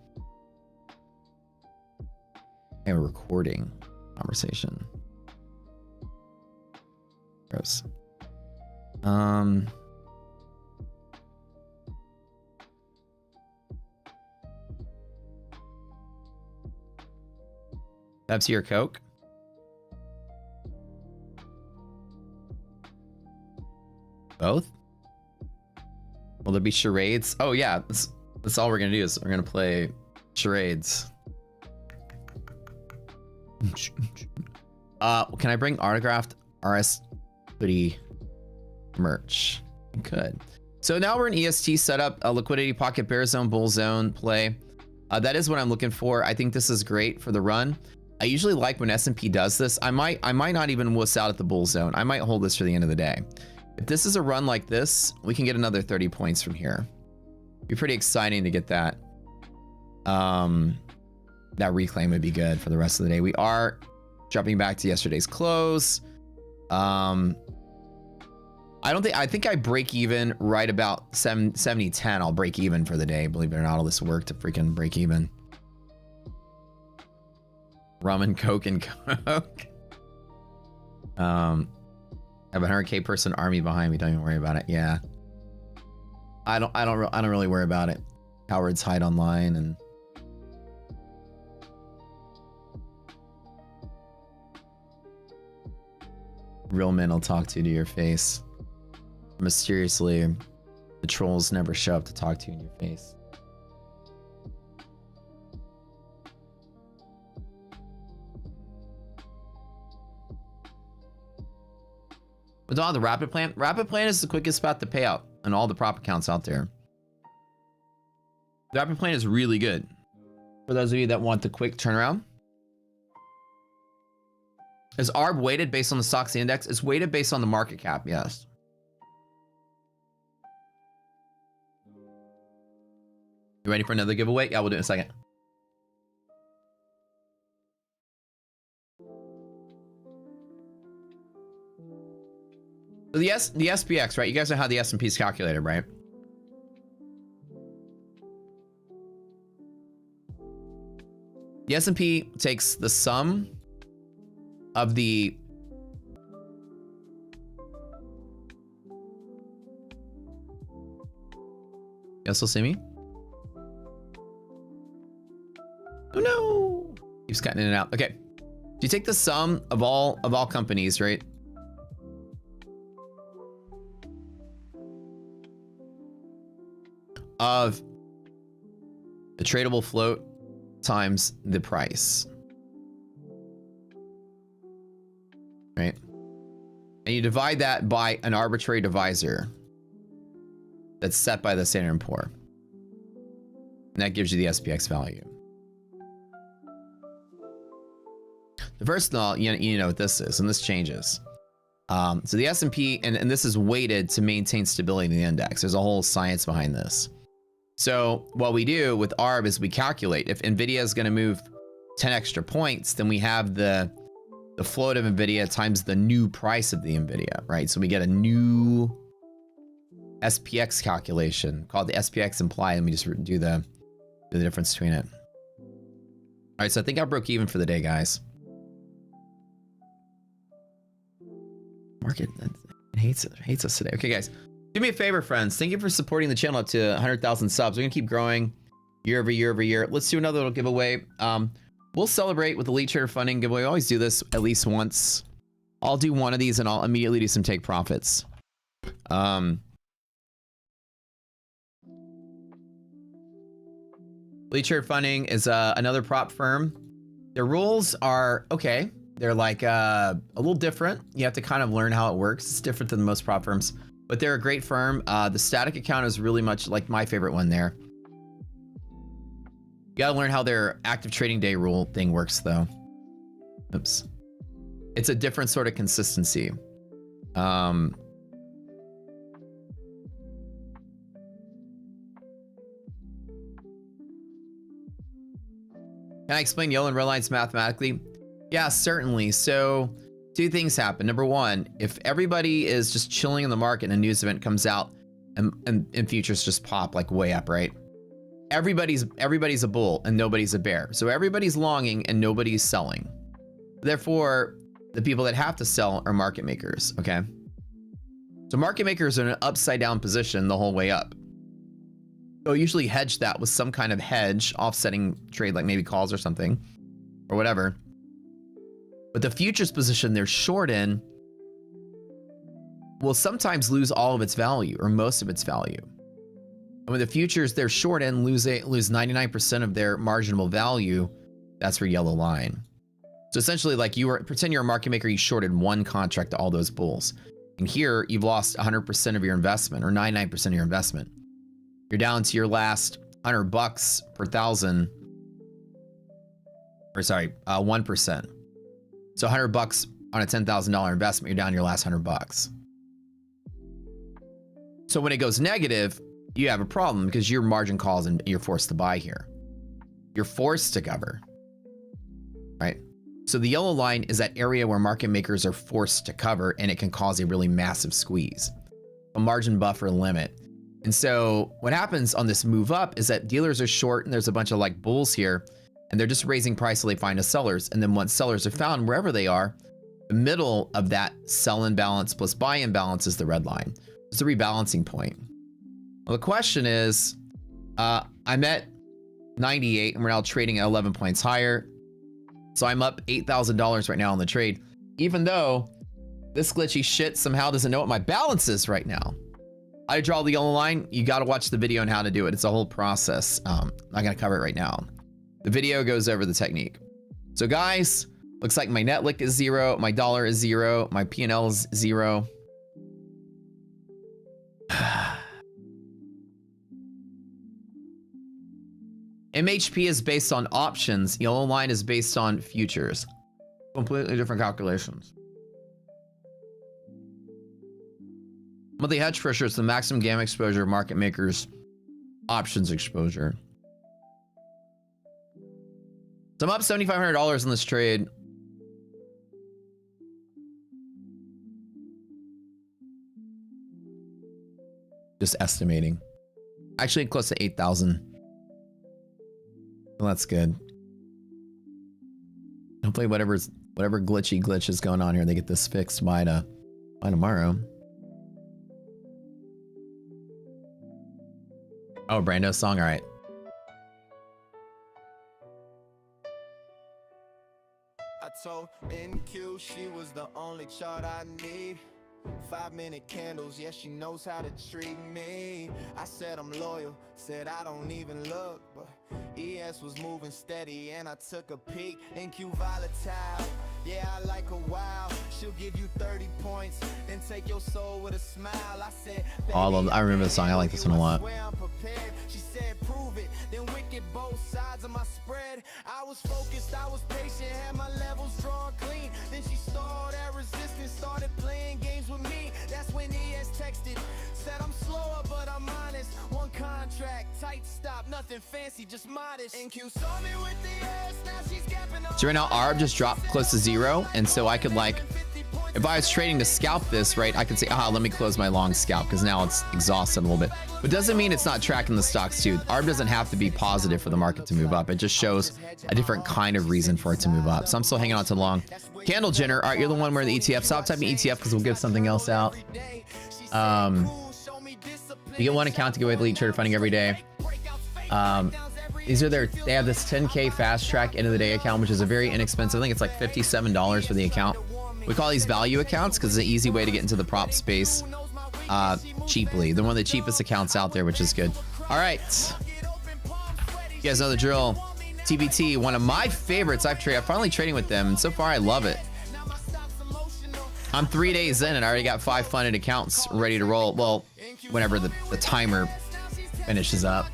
A recording conversation. Gross. Pepsi or Coke? Both? Will there be charades? Oh yeah, that's all we're gonna do is we're gonna play charades. Can I bring autographed RS hoodie merch? You could. So now we're in EST setup, a liquidity pocket, bear zone, bull zone play. That is what I'm looking for. I think this is great for the run. I usually like when S&P does this. I might not even wuss out at the bull zone. I might hold this for the end of the day. If this is a run like this, we can get another 30 points from here. Be pretty exciting to get that. That reclaim would be good for the rest of the day. We are jumping back to yesterday's close. I think I break even right about 70-10. I'll break even for the day. Believe it or not, all this work to freaking break even. Rum and Coke and Coke. I have a 100K person army behind me. Don't even worry about it. Yeah. I don't really worry about it. Cowards hide online and real men will talk to your face. Mysteriously, the trolls never show up to talk to you in your face. With all the rapid plan is the quickest path to payout on all the prop accounts out there. The rapid plan is really good for those of you that want the quick turnaround. Is ARB weighted based on the stocks index? It's weighted based on the market cap, yes. You ready for another giveaway? Yeah, we'll do it in a second. So the SPX, right? You guys know how the S&P is calculated, right? The S&P takes the sum of the you still see me? Oh no! Keeps cutting in and out. Okay. So you take the sum of all companies, right? Of the tradable float times the price. Right? And you divide that by an arbitrary divisor that's set by the Standard & Poor's. And that gives you the SPX value. The first of all, you know what this is, and this changes. So the S&P, and this is weighted to maintain stability in the index. There's a whole science behind this. So what we do with ARB is we calculate if NVIDIA is going to move 10 extra points, then we have the float of NVIDIA times the new price of the NVIDIA, right? So we get a new SPX calculation called the SPX implied, and we just do the difference between it. All right, so I think I broke even for the day, guys. Market hates us today. Okay, guys, do me a favor, friends. Thank you for supporting the channel up to 100,000 subs. We're gonna keep growing year over year over year. Let's do another little giveaway. We'll celebrate with the Lead Trader Funding giveaway. We always do this at least once. I'll do one of these and I'll immediately do some take profits. Lead Trader Funding is another prop firm. Their rules are okay. They're like a little different. You have to kind of learn how it works. It's different than most prop firms, but they're a great firm. The static account is really much like my favorite one there. You gotta learn how their active trading day rule thing works though. Oops. It's a different sort of consistency. Can I explain yellow and red lines mathematically? Yeah, certainly. So two things happen. Number one, if everybody is just chilling in the market and a news event comes out and futures just pop like way up, right? Everybody's a bull and nobody's a bear. So everybody's longing and nobody's selling. Therefore, the people that have to sell are market makers, okay? So market makers are in an upside down position the whole way up. So usually hedge that with some kind of hedge, offsetting trade, like maybe calls or something, or whatever. But the futures position they're short in will sometimes lose all of its value or most of its value. And when the futures they're short in lose 99% of their marginal value, that's your yellow line. So essentially, like pretend you're a market maker, you shorted one contract to all those bulls. And here you've lost 100% of your investment or 99% of your investment. You're down to your last $100 per thousand, or sorry, 1%. So $100 on a $10,000 investment, you're down to your last $100. So when it goes negative, you have a problem because your margin calls and you're forced to buy here. You're forced to cover, right? So the yellow line is that area where market makers are forced to cover, and it can cause a really massive squeeze, a margin buffer limit. And so what happens on this move up is that dealers are short and there's a bunch of like bulls here, and they're just raising price till they find a sellers. And then once sellers are found, wherever they are, the middle of that sell imbalance plus buy imbalance is the red line. It's a rebalancing point. Well, the question is, I'm at 98 and we're now trading at 11 points higher. So I'm up $8,000 right now on the trade, even though this glitchy shit somehow doesn't know what my balance is right now. I draw the yellow line. You got to watch the video on how to do it. It's a whole process. I'm not going to cover it right now. The video goes over the technique. So guys, looks like my net lick is 0. My dollar is 0. My P&L is 0. MHP is based on options. Yellow line is based on futures. Completely different calculations. Monthly hedge pressure is the maximum gamma exposure of market makers' options exposure. So I'm up $7,500 in this trade. Just estimating. Actually close to 8,000. Well, that's good. Hopefully whatever glitchy glitch is going on here, they get this fixed by tomorrow. Oh, Brando's song, all right. I told NQ she was the only chart I need. 5-minute candles, yeah, she knows how to treat me. I said I'm loyal, said I don't even look, but ES was moving steady and I took a peek. NQ volatile, yeah, I like her wild. She'll give you 30 points, then take your soul with a smile. I said, I remember the song, I like this one a lot. She said, prove it, then wicked both sides of my spread. I was focused, I was patient, had my levels drawn clean. Then she stalled at resistance, started playing games with me. That's when ES texted, said I'm slower, but I'm honest. One contract, tight stop, nothing fancy, just modest. NQ saw me with the S, now she's gapping up. So right now, ARB just dropped close to 0, and so I could like, if I was trading to scalp this, right, I could say, let me close my long scalp because now it's exhausted a little bit. But doesn't mean it's not tracking the stocks too. ARB doesn't have to be positive for the market to move up. It just shows a different kind of reason for it to move up. So I'm still hanging on to long. Candle Jenner, all right, you're the one wearing the ETF. Stop typing ETF because we'll give something else out. You get one account to give away the Elite Trader Funding every day. These are they have this 10K fast track end of the day account, which is a very inexpensive. I think it's like $57 for the account. We call these value accounts because it's an easy way to get into the prop space cheaply. They're one of the cheapest accounts out there, which is good. All right. You guys know the drill. TBT, one of my favorites I've traded. I'm finally trading with them, and so far I love it. I'm 3 days in and I already got 5 funded accounts ready to roll. Well, whenever the timer finishes up.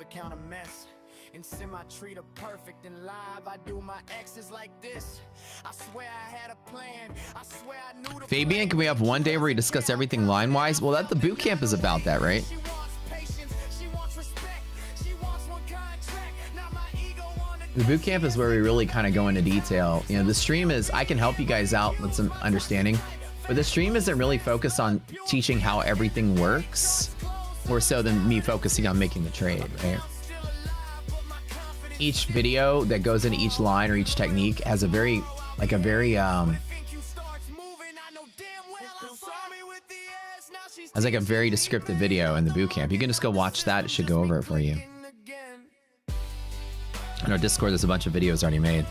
Count a mess and semi treat her perfect and live. I do my exes like this. I swear I had a plan. I swear I knew the Fabian, can we have one day where we discuss everything line wise? Well, the boot camp is about that, right? The boot camp is where we really kind of go into detail. You know, the stream is, I can help you guys out with some understanding, but the stream isn't really focused on teaching how everything works, more so than me focusing on making the trade, right? Each video that goes into each line or each technique has a very descriptive video in the boot camp. You can just go watch that. It should go over it for you. I know Discord, there's a bunch of videos already made.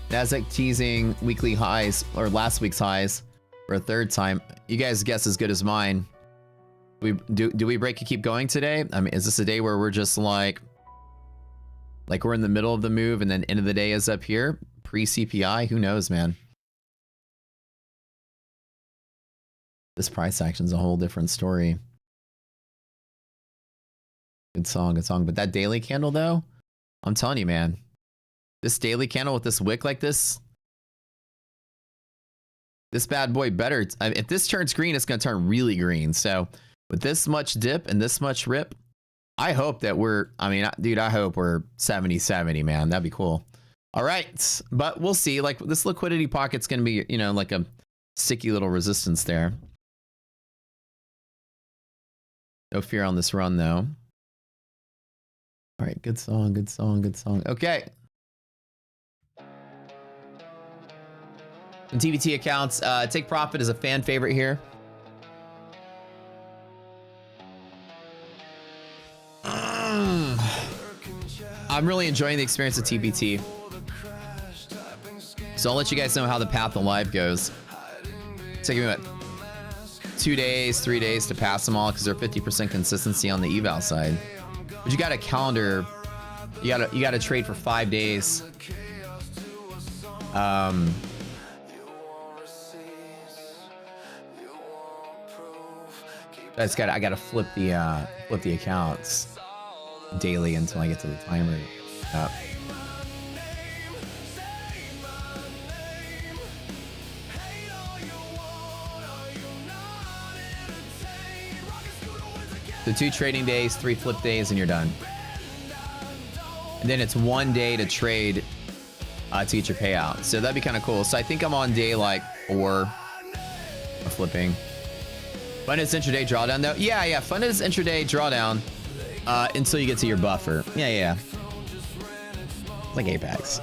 Nasdaq teasing weekly highs, or last week's highs, for a third time. You guys' guess as good as mine. Do we break and keep going today? I mean, is this a day where we're just like we're in the middle of the move and then end of the day is up here? Pre-CPI? Who knows, man? This price action's a whole different story. Good song, good song. But that daily candle, though, I'm telling you, man. This daily candle with this wick like this bad boy better. If this turns green, it's going to turn really green. So with this much dip and this much rip, I hope that I hope we're 70-70, man. That'd be cool. All right. But we'll see. Like, this liquidity pocket's going to be, you know, like a sticky little resistance there. No fear on this run, though. All right. Good song, good song, good song. Okay. And TBT accounts, Take Profit is a fan favorite here. I'm really enjoying the experience of TBT. So I'll let you guys know how the path of live goes. It's taking me what, 2 days, 3 days to pass them all because they're 50% consistency on the eval side. But you got a calendar. You gotta trade for 5 days. I gotta flip the accounts daily until I get to the timer. So 2 trading days, 3 flip days, and you're done. And then it's 1 day to trade to get your payout. So that'd be kind of cool. So I think I'm on day like 4 of flipping. Fun is intraday drawdown though. Yeah. Fun is intraday drawdown until you get to your buffer. Yeah. It's like Apex.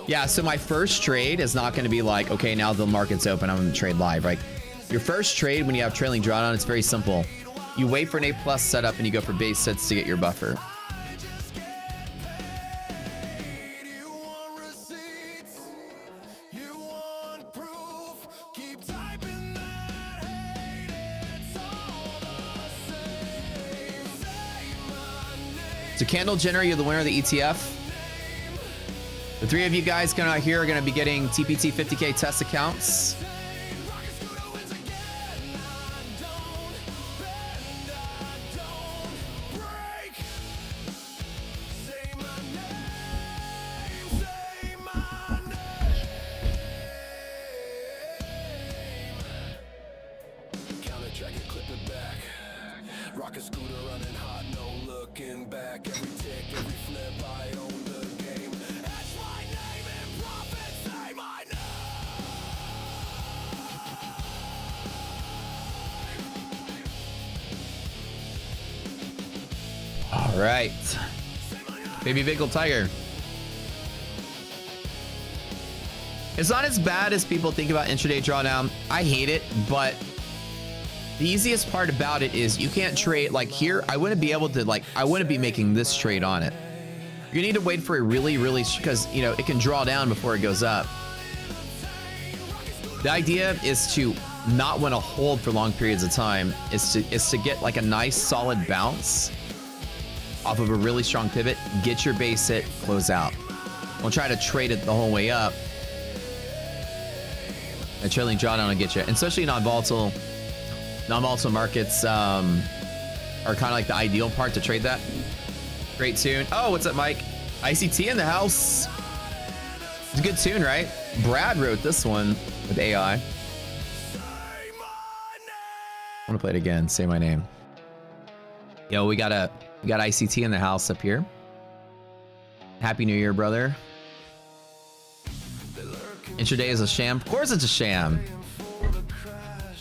Yeah, so my first trade is not going to be like, okay, now the market's open, I'm going to trade live. Like your first trade when you have trailing drawdown, it's very simple. You wait for an A+ setup and you go for base sets to get your buffer. So Candle Jenner, you're the winner of the ETF. The 3 of you guys going out here are going to be getting TPT 50K test accounts. All right, Baby Bagel Tiger. It's not as bad as people think about intraday drawdown. I hate it, but the easiest part about it is you can't trade like here. I wouldn't be able to I wouldn't be making this trade on it. You need to wait for a really, because you know it can draw down before it goes up. The idea is to not want to hold for long periods of time. Is to get like a nice solid bounce off of a really strong pivot, get your base hit, close out. Don't try to trade it the whole way up. A trailing drawdown will get you, and especially non-volatile markets are kind of like the ideal part to trade that. Great tune. Oh, what's up, Mike? ICT in the house. It's a good tune, right? Brad wrote this one with AI. I want to play it again. Say my name. Yo, we got ICT in the house up here. Happy New Year, brother. Intraday is a sham. Of course it's a sham.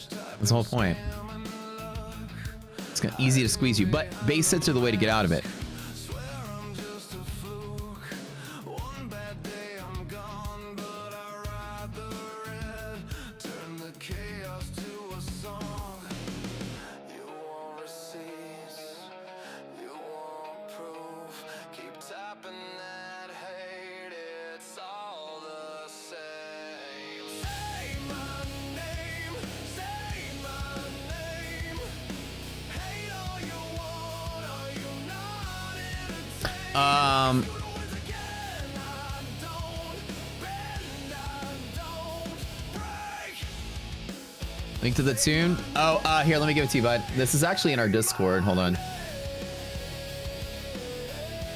That's the whole point. It's kind of easy to squeeze you, but base hits are the way to get out of it. Link to the tune. Oh, here, let me give it to you, bud. This is actually in our Discord. Hold on.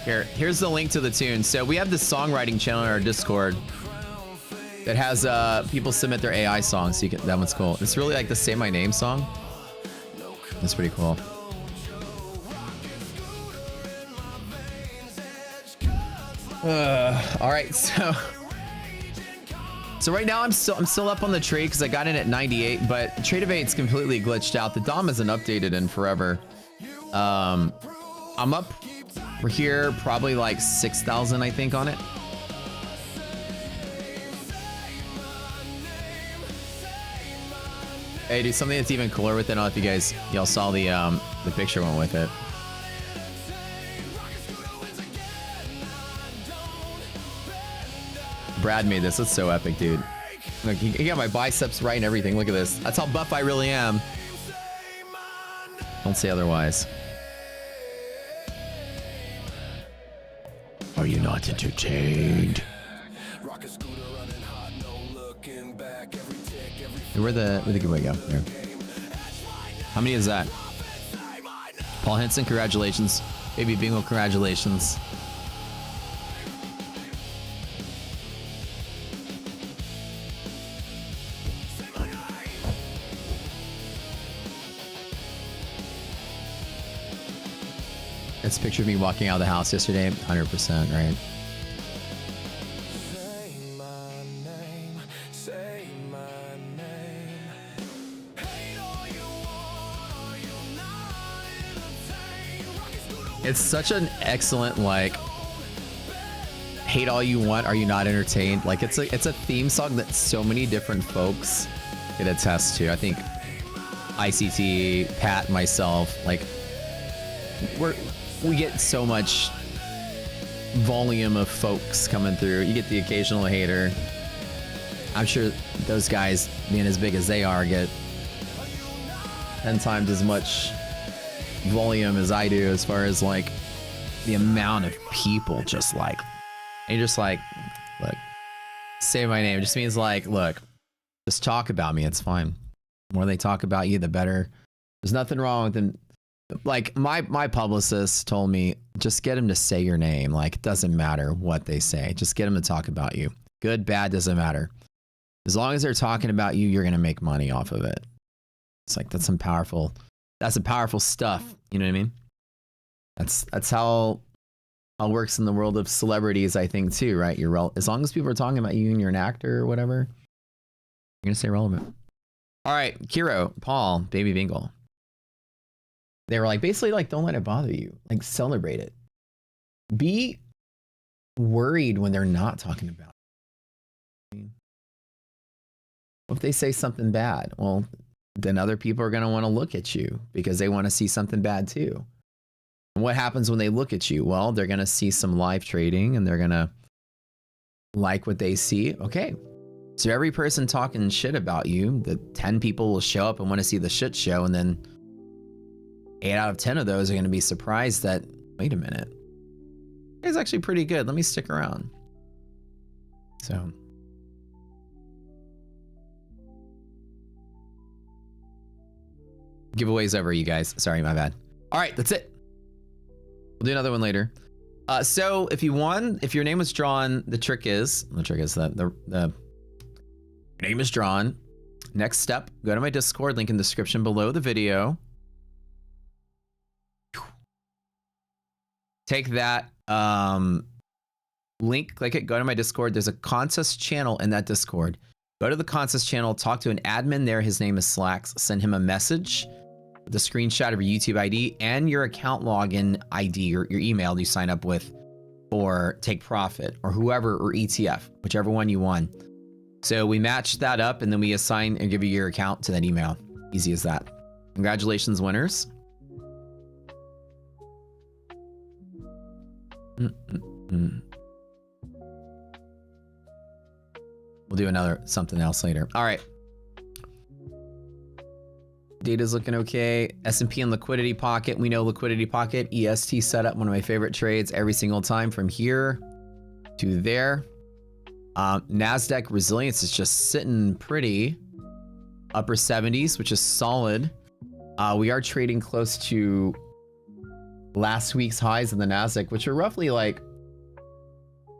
Here's the link to the tune. So we have this songwriting channel in our Discord that has people submit their AI songs. So you can, that one's cool. It's really like the Say My Name song. That's pretty cool. All right, so right now I'm still up on the trade because I got in at 98, but Trade of 8's completely glitched out. The DOM hasn't updated in forever. I'm up for here probably like 6,000, I think, on it. Hey, dude, something that's even cooler with it. I don't know if y'all saw the picture went with it. Brad made this. It's so epic, dude. Look, he got my biceps right and everything. Look at this. That's how buff I really am. Don't say otherwise. Are you not entertained? Where'd the giveaway go? There. How many is that? Paul Henson, congratulations. Baby Bingo, congratulations. It's a picture of me walking out of the house yesterday. 100%, right? It's such an excellent, like, hate all you want, are you not entertained? Like, it's a theme song that so many different folks can attest to. I think ICT, Pat, myself, like, we get so much volume of folks coming through. You get the occasional hater. I'm sure those guys, being as big as they are, get 10 times as much volume as I do, as far as like the amount of people just like, and you're just like, look, say my name. It just means like, look, just talk about me. It's fine. The more they talk about you, the better. There's nothing wrong with them. Like my publicist told me, just get them to say your name. Like, it doesn't matter what they say. Just get them to talk about you. Good, bad, doesn't matter. As long as they're talking about you, you're going to make money off of it. It's like, that's some powerful stuff. You know what I mean? That's how it works in the world of celebrities, I think, too, right? As long as people are talking about you and you're an actor or whatever, you're going to stay relevant. All right, Kiro, Paul, Baby Bingle. They were like, basically, like, don't let it bother you. Like, celebrate it. Be worried when they're not talking about it. What if they say something bad? Well, then other people are going to want to look at you because they want to see something bad too. And what happens when they look at you? Well, they're going to see some live trading and they're going to like what they see. Okay. So every person talking shit about you, the 10 people will show up and want to see the shit show, and then 8 out of 10 of those are going to be surprised that, wait a minute, it's actually pretty good. Let me stick around. So giveaways over, you guys. Sorry, my bad. All right, that's it. We'll do another one later. So if you won, if your name was drawn, the trick is that the name is drawn. Next step, go to my Discord, link in the description below the video. Take that link, click it, go to my Discord. There's a contest channel in that Discord. Go to the contest channel, talk to an admin there. His name is Slacks. Send him a message with a screenshot of your YouTube ID and your account login ID, or your email you sign up with for Take Profit or whoever, or ETF, whichever one you won. So we match that up and then we assign and give you your account to that email. Easy as that. Congratulations, winners. We'll do something else later. All right. Data's looking okay. S&P and liquidity pocket. We know liquidity pocket. EST setup, one of my favorite trades every single time from here to there. NASDAQ resilience is just sitting pretty. Upper 70s, which is solid. We are trading close to last week's highs in the NASDAQ, which are roughly like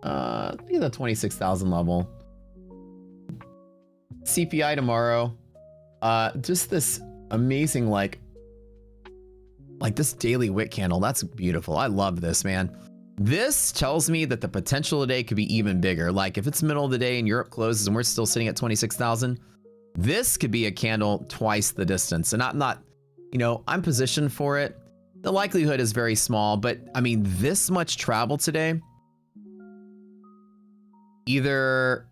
the 26,000 level. CPI tomorrow. Just this amazing, like this daily wick candle. That's beautiful. I love this, man. This tells me that the potential today could be even bigger. Like if it's middle of the day and Europe closes and we're still sitting at 26,000, this could be a candle twice the distance. And I'm not, I'm positioned for it. The likelihood is very small, but I mean, this much travel today, either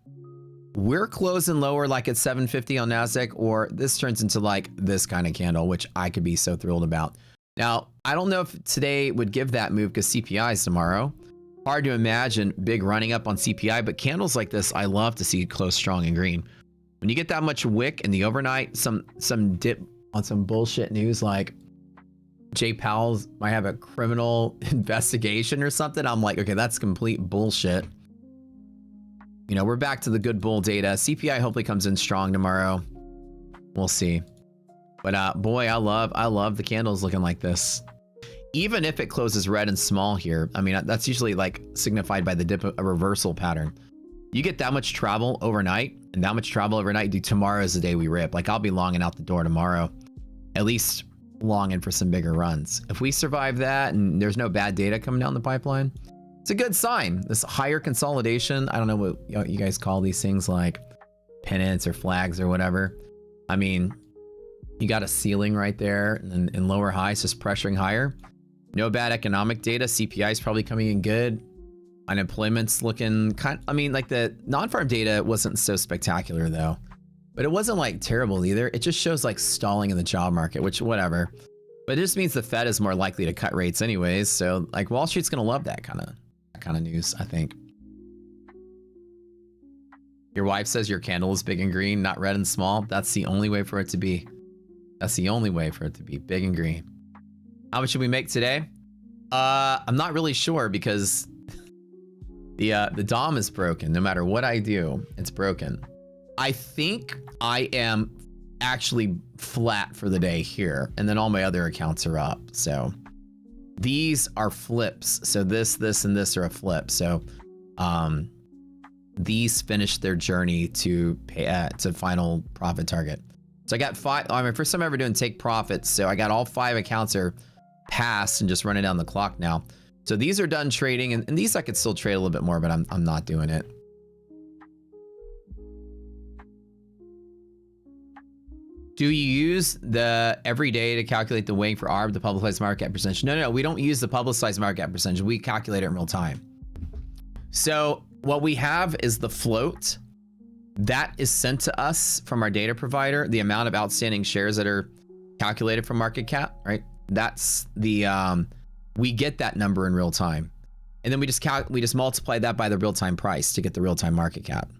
we're closing lower like at 750 on NASDAQ, or this turns into like this kind of candle, which I could be so thrilled about. Now, I don't know if today would give that move because CPI is tomorrow. hard to imagine big running up on CPI, but candles like this, I love to see close, strong, and green. When you get that much wick in the overnight, some dip on some bullshit news like Jay Powell might have a criminal investigation or something, I'm like, okay, that's complete bullshit. You know, we're back to the good bull data. CPI hopefully comes in strong tomorrow. We'll see. But boy, I love the candles looking like this. Even if it closes red and small here, I mean, that's usually like signified by the dip, a reversal pattern. You get that much travel overnight, and that much travel overnight, dude, tomorrow is the day we rip. Like, I'll be longing out the door tomorrow. At least longing for some bigger runs. If we survive that and there's no bad data coming down the pipeline, it's a good sign. This higher consolidation, I don't know what you guys call these things, like pennants or flags or whatever. I mean, you got a ceiling right there and lower highs just pressuring higher. No bad economic data. CPI is probably coming in good. Unemployment's looking I mean, like the non-farm data wasn't so spectacular though, but it wasn't like terrible either. It just shows like stalling in the job market, which whatever. But it just means the Fed is more likely to cut rates anyways. So like Wall Street's gonna love that kind of news, I think. Your wife says your candle is big and green, not red and small. That's the only way for it to be. That's the only way for it to be big and green. How much should we make today? I'm not really sure because the DOM is broken. No matter what I do, it's broken. I think I am actually flat for the day here, and then all my other accounts are up. So these are flips. So this, and this are a flip. So these finished their journey to pay to final profit target. So I got 5. I mean, first time ever doing take profits. So I got all 5 accounts are passed and just running down the clock now. So these are done trading, and these I could still trade a little bit more, but I'm not doing it. Do you use the every day to calculate the weighting for ARB, the publicized market cap percentage? No, we don't use the publicized market cap percentage. We calculate it in real time. So what we have is the float that is sent to us from our data provider, the amount of outstanding shares that are calculated from market cap, right? That's the, we get that number in real time. And then we just multiply that by the real-time price to get the real-time market cap.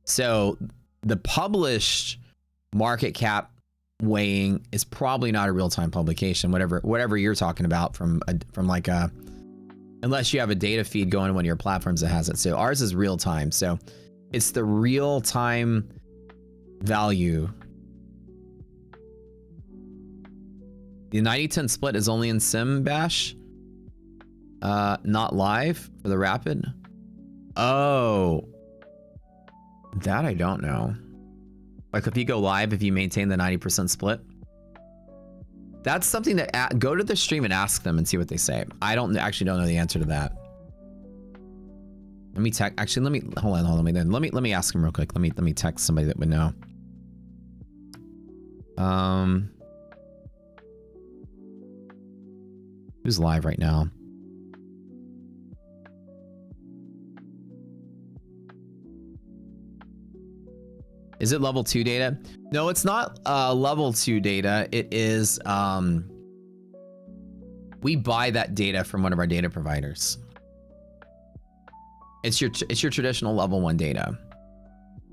So the published market cap weighing is probably not a real-time publication, whatever you're talking about from like a, unless you have a data feed going to one of your platforms that has it. So ours is real time. So it's the real time value. The 90-10 split is only in Sim Bash, not live for the rapid. Oh, that I don't know. Like if you go live, if you maintain the 90% split, that's something that go to the stream and ask them and see what they say. I actually don't know the answer to that. Let me text. Actually, let me hold on. Let me ask him real quick. Let me text somebody that would know. Who's live right now? Is it level 2 data? No, it's not level 2 data. It is, we buy that data from one of our data providers. It's your traditional level 1 data,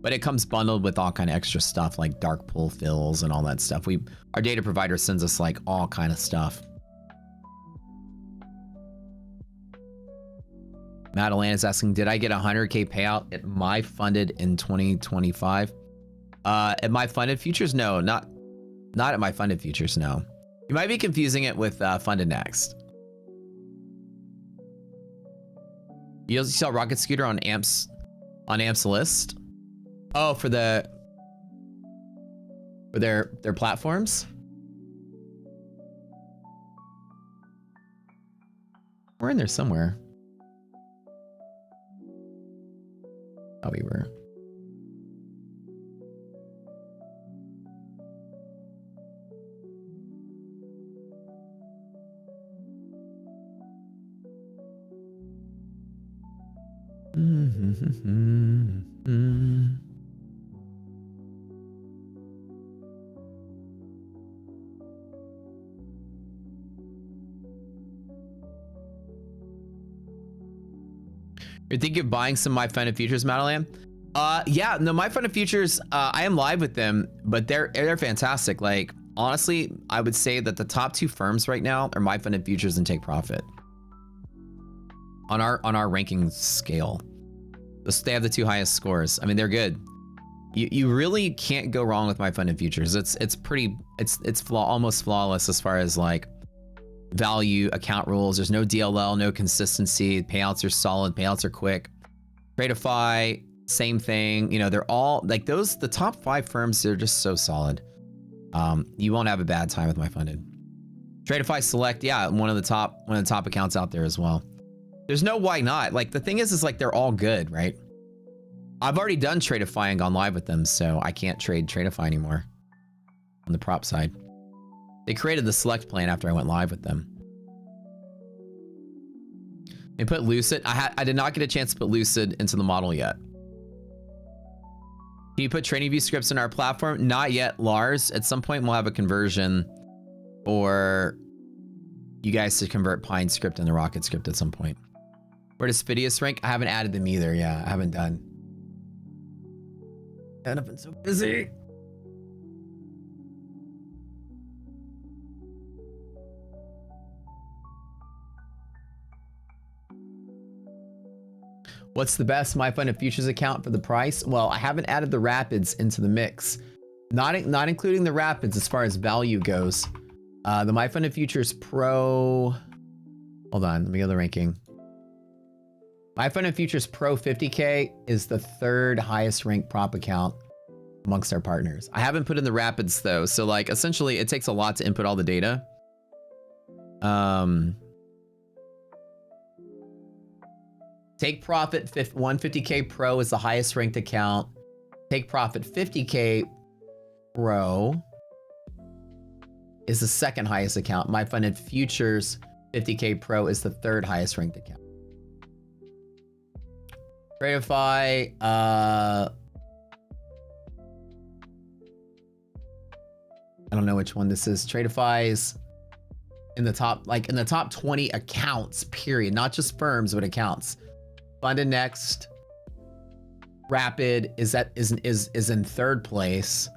but it comes bundled with all kind of extra stuff like dark pool fills and all that stuff. Our data provider sends us like all kind of stuff. Madeline is asking, did I get a 100K payout at my funded in 2025? At my funded futures? No, not at my funded futures. No, you might be confusing it with funded next. You also saw Rocket Scooter on Amps list. Oh, for their platforms. We're in there somewhere. Oh, we were. You're thinking of buying some My Fund of Futures, Madeline? Yeah, no, My Fund of Futures, I am live with them, but they're fantastic. Like, honestly, I would say that the top 2 firms right now are My Fund of Futures and Take Profit. On our ranking scale. They have the 2 highest scores. I mean, they're good. You really can't go wrong with My Fund of Futures. It's almost flawless as far as like value, account rules. There's no DLL, no consistency. Payouts are solid. Payouts are quick. Tradeify, same thing. You know, they're all like those. The top 5 firms, they're just so solid. You won't have a bad time with My Funded. Tradeify Select, yeah, one of the top accounts out there as well. There's no why not. Like the thing is like they're all good, right? I've already done Tradeify and gone live with them, so I can't trade Tradeify anymore on the prop side. They created the Select plan after I went live with them. They put Lucid. I did not get a chance to put Lucid into the model yet. Can you put TradingView scripts in our platform? Not yet, Lars. At some point, we'll have a conversion for you guys to convert Pine script and the Rocket script at some point. Where does Phidias rank? I haven't added them either. Yeah, I haven't done. And I've been so busy. What's the best My Fund of Futures account for the price? Well, I haven't added the Rapids into the mix. Not including the Rapids as far as value goes. The My Fund of Futures Pro... Hold on, let me go to the ranking. My Fund of Futures Pro 50K is the 3rd highest ranked prop account amongst our partners. I haven't put in the Rapids though, so like essentially it takes a lot to input all the data. Take Profit 150K Pro is the highest ranked account. Take Profit 50K Pro is the 2nd highest account. My Funded Futures 50K Pro is the 3rd highest ranked account. Tradeify, I don't know which one this is. Tradeify's in the top, like in the top 20 accounts, period. Not just firms, but accounts. Funded Next. Rapid is in 3rd place.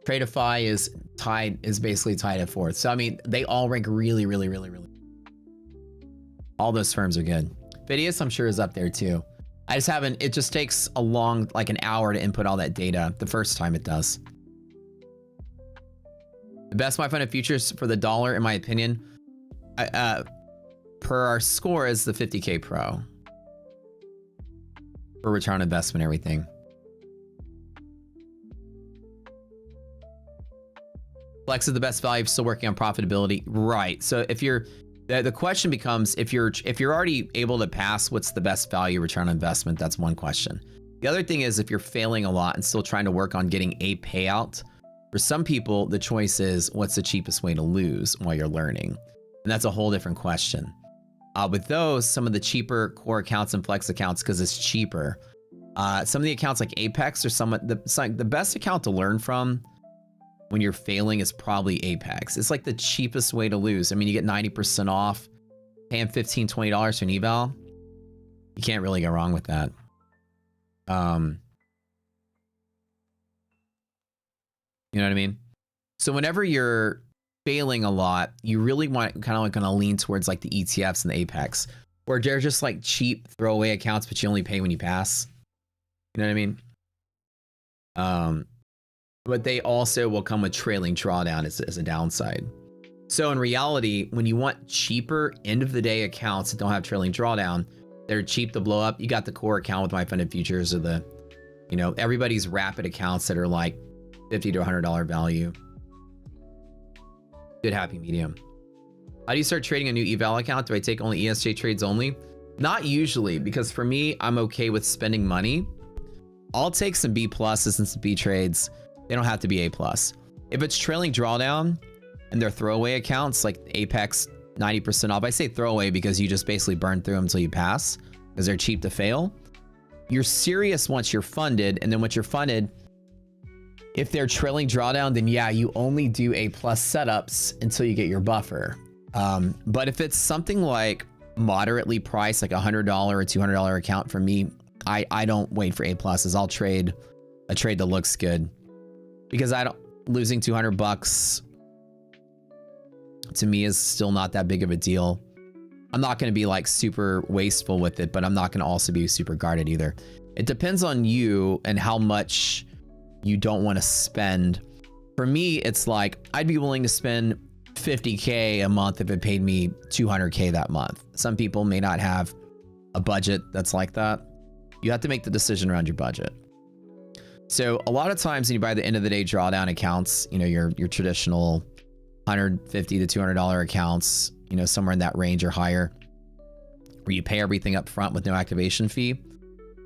Tradeify is basically tied at 4th. So I mean, they all rank really. All those firms are good. Phidias, I'm sure, is up there too. I just haven't, it just takes a long, like an hour to input all that data the first time it does. The best My Fund of Futures for the dollar, in my opinion, per our score, is the 50K Pro. For return on investment, everything. Flex is the best value, still working on profitability. Right, so if you're, the question becomes, if you're already able to pass what's the best value return on investment, that's one question. The other thing is if you're failing a lot and still trying to work on getting a payout, for some people, the choice is what's the cheapest way to lose while you're learning? And that's a whole different question. With those, some of the cheaper core accounts and flex accounts, because it's cheaper. Some of the accounts like Apex are the best account to learn from when you're failing is probably Apex. It's like the cheapest way to lose. I mean, you get 90% off, paying $15, $20 for an eval. You can't really go wrong with that. You know what I mean? So whenever you're failing a lot, you really want kind of like going to lean towards like the ETFs and the Apex, where they're just like cheap throwaway accounts, but you only pay when you pass. You know what I mean? But they also will come with trailing drawdown as a downside. So in reality, when you want cheaper end of the day accounts that don't have trailing drawdown, they're cheap to blow up. You got the core account with My Funded Futures, or the, you know, everybody's rapid accounts that are like $50 to $100 value. Good happy medium. How do you start trading a new eval account? Do I take only ESJ trades only? Not usually, because for me, I'm okay with spending money. I'll take some B pluses and some B trades. They don't have to be A plus. If it's trailing drawdown and they're throwaway accounts like Apex 90% off, I say throwaway because you just basically burn through them until you pass because they're cheap to fail. You're serious once you're funded, and then once you're funded, if they're trailing drawdown, then yeah, you only do A plus setups until you get your buffer. But if it's something like moderately priced, like $100 or $200 account, for me, I don't wait for A pluses. I'll trade a trade that looks good, because losing 200 bucks to me is still not that big of a deal. I'm not going to be like super wasteful with it, but I'm not going to also be super guarded either. It depends on you and how much you don't want to spend. For me, it's like I'd be willing to spend 50K a month if it paid me 200K that month. Some people may not have a budget that's like that. You have to make the decision around your budget. So a lot of times when you buy the end of the day drawdown accounts, you know, your traditional $150 to $200 accounts, you know, somewhere in that range or higher, where you pay everything up front with no activation fee,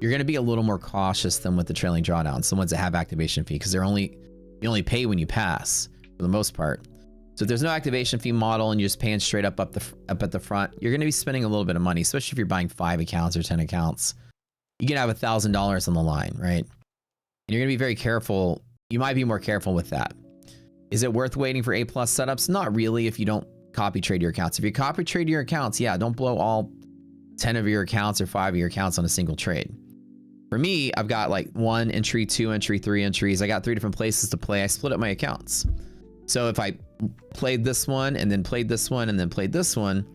you're going to be a little more cautious than with the trailing drawdowns, the ones that have activation fee, because you only pay when you pass for the most part. So if there's no activation fee model and you're just paying straight up at the front, you're going to be spending a little bit of money, especially if you're buying 5 accounts or 10 accounts. You can have $1,000 on the line, right? And you're going to be very careful. You might be more careful with that. Is it worth waiting for A+ setups? Not really if you don't copy trade your accounts. If you copy trade your accounts, yeah, don't blow all 10 of your accounts or 5 of your accounts on a single trade. For me, I've got like 1 entry, 2 entry, 3 entries. I got 3 different places to play. I split up my accounts. So if I played this one and then played this one and then played this one,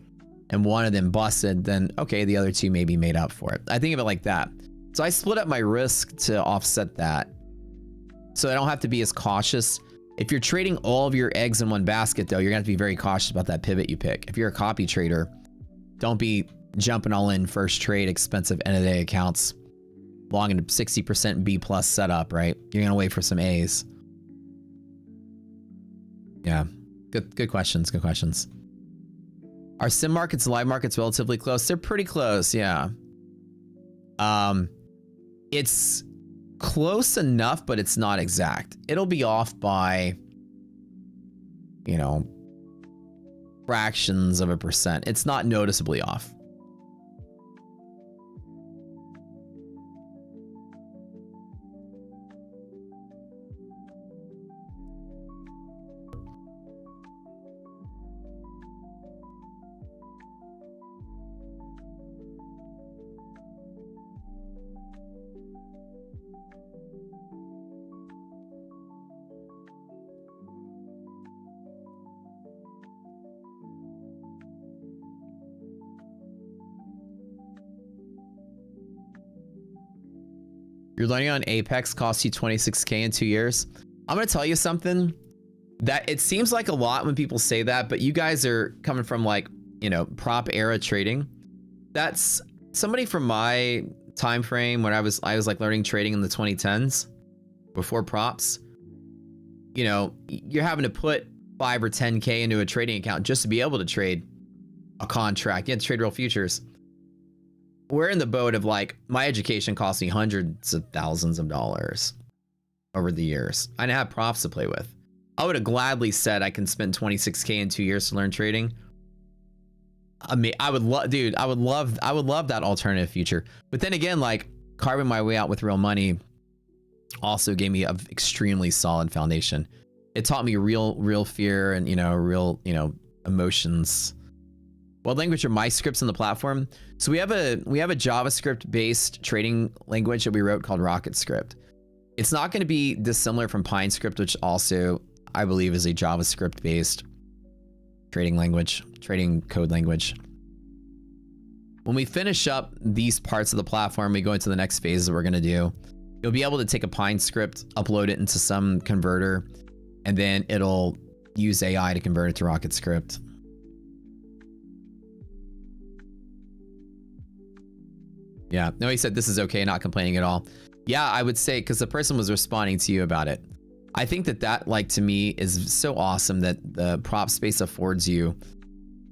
and one of them busted, then okay, the other 2 may be made up for it. I think of it like that. So I split up my risk to offset that, so I don't have to be as cautious. If you're trading all of your eggs in one basket, though, you're gonna have to be very cautious about that pivot you pick. If you're a copy trader, don't be jumping all in first trade, expensive end of the day accounts, long into 60% B+ setup, right? You're gonna wait for some A's. Yeah, good questions, good questions. Are sim markets and live markets relatively close? They're pretty close, yeah. It's close enough, but it's not exact. It'll be off by, you know, fractions of a percent. It's not noticeably off. You're learning on Apex costs you 26K in 2 years. I'm gonna tell you something that it seems like a lot when people say that, but you guys are coming from like, you know, prop era trading. That's somebody from my time frame when I was like learning trading in the 2010s before props. You know, you're having to put 5 or 10K into a trading account just to be able to trade a contract. You have to trade real futures. We're in the boat of like, my education cost me hundreds of thousands of dollars over the years. I didn't have props to play with. I would have gladly said I can spend 26K in 2 years to learn trading. I mean, I would love that alternative future. But then again, like carving my way out with real money also gave me an extremely solid foundation. It taught me real fear and, you know, real, you know, emotions. What language are my scripts on the platform? So we have a JavaScript based trading language that we wrote called RocketScript. It's not going to be dissimilar from PineScript, which also I believe is a JavaScript based trading code language. When we finish up these parts of the platform, we go into the next phase that we're going to do. You'll be able to take a PineScript, upload it into some converter, and then it'll use AI to convert it to RocketScript. Yeah, no, he said this is okay, not complaining at all. Yeah, I would say, because the person was responding to you about it. I think that like to me is so awesome that the prop space affords you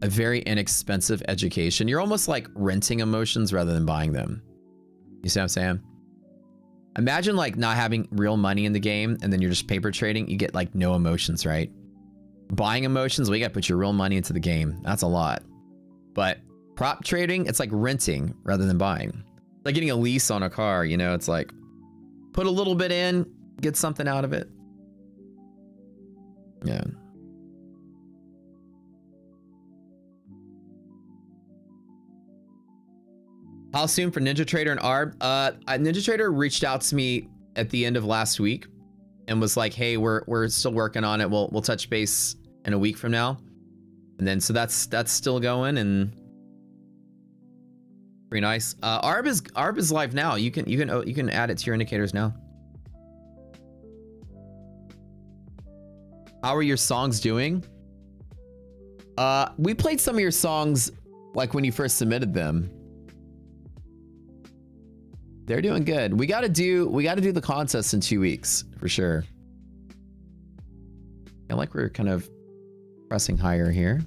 a very inexpensive education. You're almost like renting emotions rather than buying them. You see what I'm saying? Imagine like not having real money in the game and then you're just paper trading. You get like no emotions, right? Buying emotions, well, you gotta put your real money into the game. That's a lot. But prop trading, it's like renting rather than buying. Like getting a lease on a car, you know, it's like put a little bit in, get something out of it. Yeah. How soon for Ninja Trader and Arb? Ninja Trader reached out to me at the end of last week and was like, "Hey, we're still working on it. We'll touch base in a week from now." And then so that's still going and pretty nice. Arb is live now. You can add it to your indicators now. How are your songs doing? We played some of your songs like when you first submitted them. They're doing good. We gotta do the contest in 2 weeks for sure. I feel like we're kind of pressing higher here.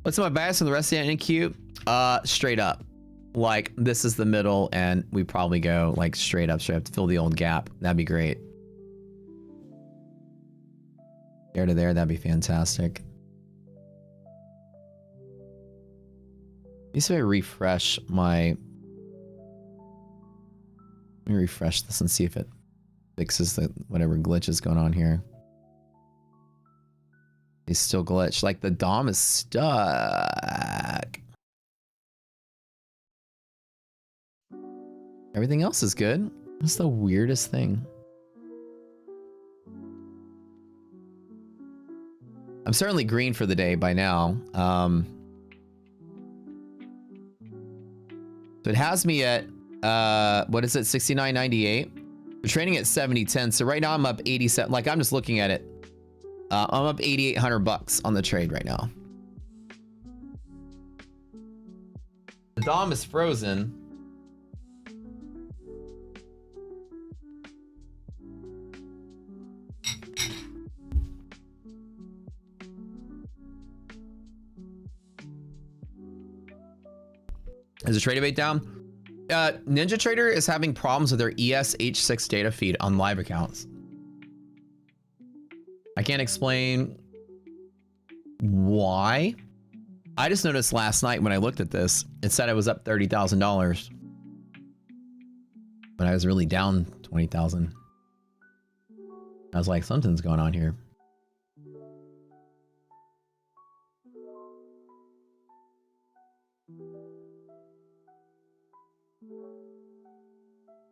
What's my bias for the rest of the NQ? Straight up. Like, this is the middle, and we probably go, like, straight up to fill the old gap. That'd be great. There to there, that'd be fantastic. Let me see if I refresh my... Let me refresh this and see if it fixes the whatever glitch is going on here. It's still glitched. Like the DOM is stuck. Everything else is good. What's the weirdest thing? I'm certainly green for the day by now. So it has me at, what is it, 69.98? We're trading at 70.10. So right now I'm up 87. Like I'm just looking at it. I'm up 8,800 bucks on the trade right now. The DOM is frozen. Is the trade debate down? Ninja Trader is having problems with their ESH6 data feed on live accounts. I can't explain why. I just noticed last night when I looked at this, it said I was up $30,000. But I was really down 20,000. I was like, something's going on here.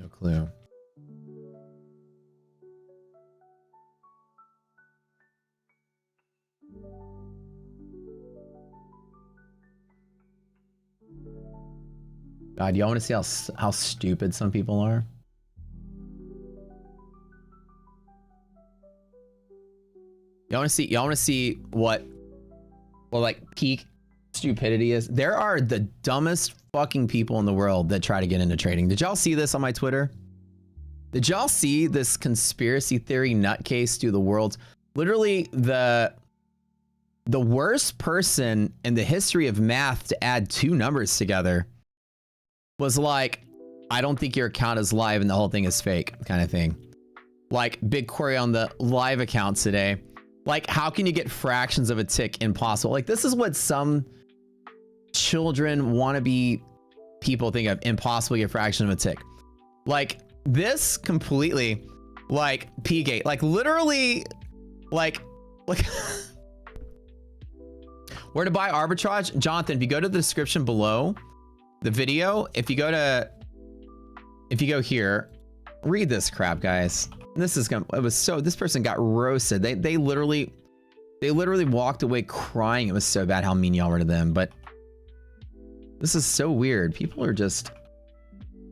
No clue. God, y'all want to see how stupid some people are? Y'all want to see what like peak stupidity is? There are the dumbest fucking people in the world that try to get into trading. Did y'all see this on my Twitter? Did y'all see this conspiracy theory nutcase do the world's literally the worst person in the history of math to add two numbers together? Was like, I don't think your account is live and the whole thing is fake kind of thing. Like big query on the live accounts today. Like, how can you get fractions of a tick impossible? Like, this is what some children wannabe people think of, impossible to get a fraction of a tick. Like this completely like P-gate, like literally like where to buy arbitrage? Jonathan, if you go to the description below the video, if you go here, read this crap, guys. This is gonna, this person got roasted. They literally walked away crying. It was so bad how mean y'all were to them, but this is so weird. People are just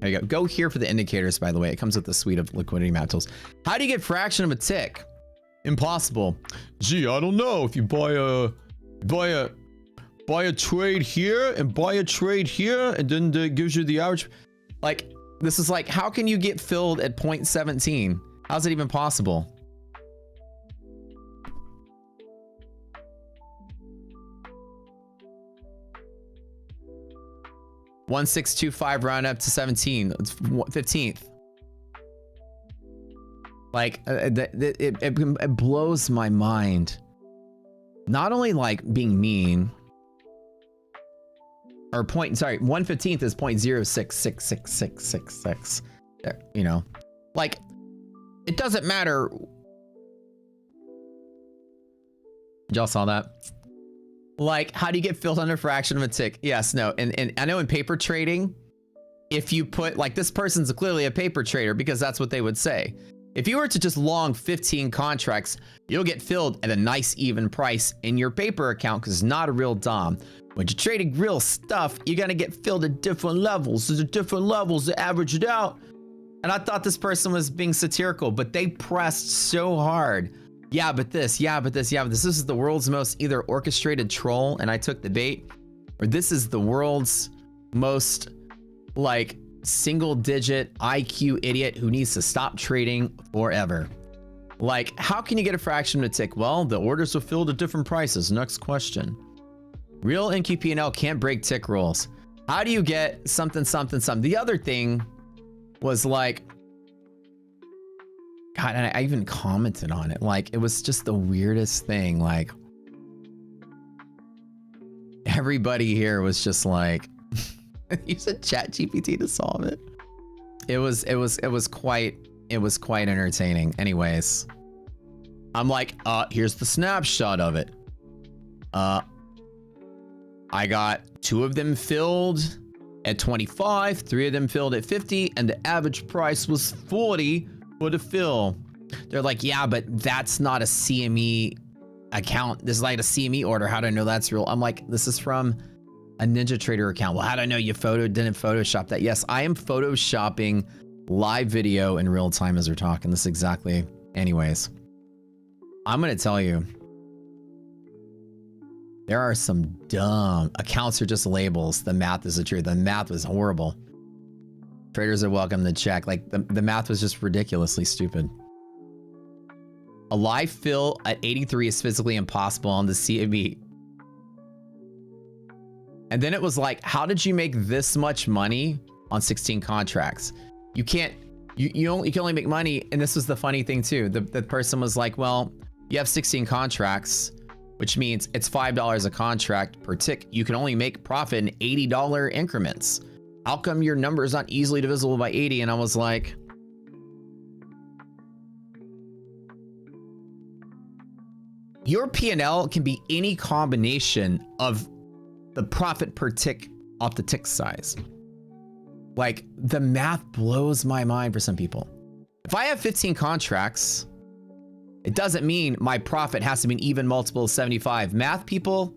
There you go. Go here for the indicators, by the way. It comes with the suite of liquidity map tools. How do you get fraction of a tick? Impossible. Gee, I don't know. If you buy a trade here and buy a trade here, and then it gives you the average. Like, this is like, how can you get filled at 0.17? How's it even possible? $1,625 round up to 17. It's 15th. Like, it blows my mind. Not only like being mean, or 1/15th is 0.06666666. You know, like, it doesn't matter. Y'all saw that? Like, how do you get filled under fraction of a tick? Yes, no, and I know in paper trading, if you put, like, this person's clearly a paper trader because that's what they would say. If you were to just long 15 contracts, you'll get filled at a nice even price in your paper account because it's not a real DOM. When you're trading real stuff, you're gonna get filled at different levels. There's different levels to average it out. And I thought this person was being satirical, but they pressed so hard. Yeah, but this, yeah, but this, yeah, but this. This is the world's most either orchestrated troll, and I took the bait, or this is the world's most, like, single-digit IQ idiot who needs to stop trading forever. Like, how can you get a fraction of a tick? Well, the orders are filled at different prices. Next question. Real NQPNL can't break tick rules. How do you get something, something, something? The other thing was like, God, and I even commented on it. Like, it was just the weirdest thing. Like, everybody here was just like, use a chat GPT to solve it. It was quite entertaining. Anyways, I'm like, here's the snapshot of it. I got 2 of them filled at 25, 3 of them filled at 50, and the average price was 40 for the fill. They're like, yeah, but that's not a CME account. This is like a CME order. How do I know that's real? I'm like, this is from a Ninja Trader account. Well, how do I know you didn't Photoshop that? Yes, I am Photoshopping live video in real time as we're talking. This is exactly. Anyways, I'm going to tell you, there are some dumb accounts are just labels. The math is the truth. The math was horrible. Traders are welcome to check. Like, the math was just ridiculously stupid. A live fill at 83 is physically impossible on the CME. And then it was like, how did you make this much money on 16 contracts? You can't, you can only make money. And this was the funny thing too. The person was like, well, you have 16 contracts, which means it's $5 a contract per tick. You can only make profit in $80 increments. How come your number is not easily divisible by 80? And I was like, your P&L can be any combination of the profit per tick off the tick size. Like, the math blows my mind for some people. If I have 15 contracts, it doesn't mean my profit has to be an even multiple of 75. Math people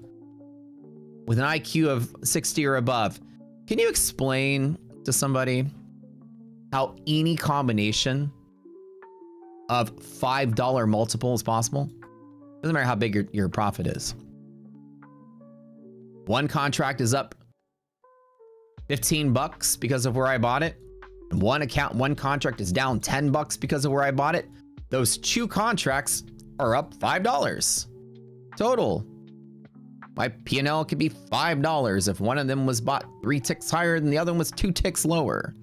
with an IQ of 60 or above, can you explain to somebody how any combination of $5 multiple is possible? Doesn't matter how big your profit is. One contract is up 15 bucks because of where I bought it. And one contract is down 10 bucks because of where I bought it. Those 2 contracts are up $5 total. My P&L could be $5 if one of them was bought 3 ticks higher than the other one was 2 ticks lower.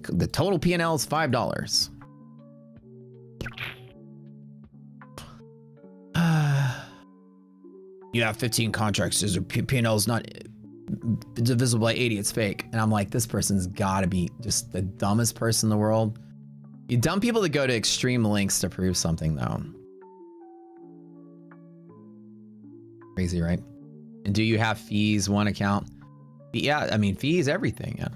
The total P&L is $5. You have 15 contracts. Your P&L is not divisible by 80. It's fake. And I'm like, this person's gotta be just the dumbest person in the world. You dumb people that go to extreme lengths to prove something, though. Crazy, right? And do you have fees, one account? Yeah, I mean, fees, everything, yeah.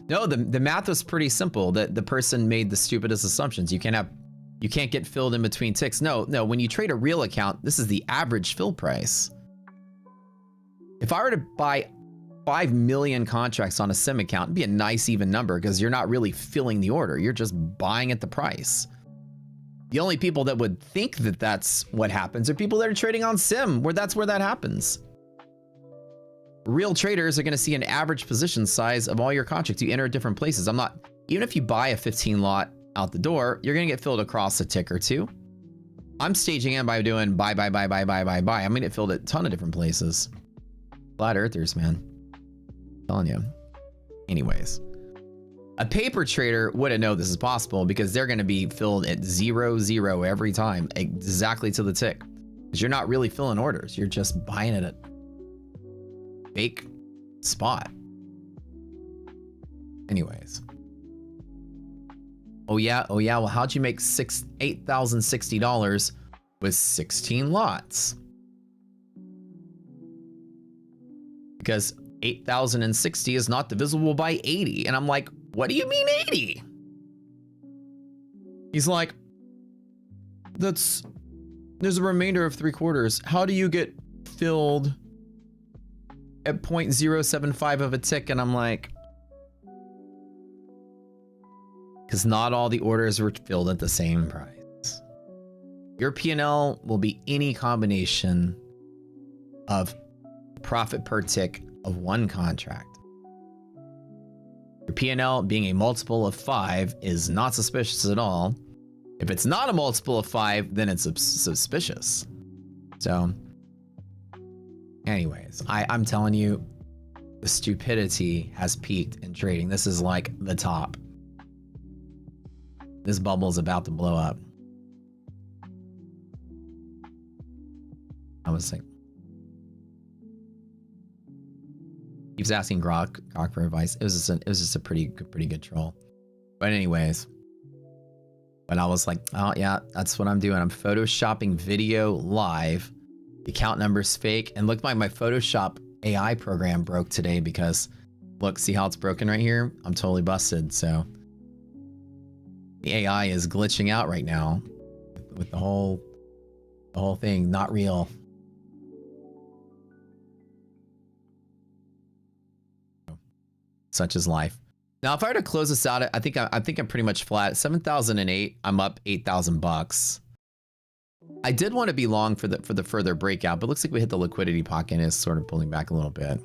No, the math was pretty simple. The person made the stupidest assumptions. You can't get filled in between ticks. No, when you trade a real account, this is the average fill price. If I were to buy 5 million contracts on a sim account, it'd be a nice even number because you're not really filling the order. You're just buying at the price. The only people that would think that that's what happens are people that are trading on sim, where that's where that happens. Real traders are going to see an average position size of all your contracts. You enter at different places. Even if you buy a 15 lot out the door, you're going to get filled across a tick or two. I'm staging in by doing buy. I'm going to get filled at a ton of different places. Flat earthers, man. I'm telling you. Anyways, a paper trader wouldn't know this is possible because they're going to be filled at 0 every time, exactly to the tick. Because you're not really filling orders. You're just buying it at fake spot. Anyways. Oh yeah. Well, how'd you make $8,060 with 16 lots? Because 8,060 is not divisible by 80. And I'm like, what do you mean 80? He's like, there's a remainder of 3/4. How do you get filled at 0.075 of a tick? And I'm like, because not all the orders were filled at the same price. Your P&L will be any combination of profit per tick of one contract. Your P&L being a multiple of 5 is not suspicious at all. If it's not a multiple of 5, then it's suspicious. So, anyways, I'm telling you, the stupidity has peaked in trading. This is like the top. This bubble is about to blow up. I was like, he was asking Grok for advice. It was just a pretty good troll. But anyways, but I was like, oh yeah, that's what I'm doing. I'm photoshopping video live. The account number's fake, and look, my Photoshop AI program broke today because look, see how it's broken right here? I'm totally busted. So the AI is glitching out right now with the whole thing not real. Such is life. Now, if I were to close this out, I think I'm pretty much flat. 7,008. I'm up $8,000. I did want to be long for the further breakout, but it looks like we hit the liquidity pocket and is sort of pulling back a little bit.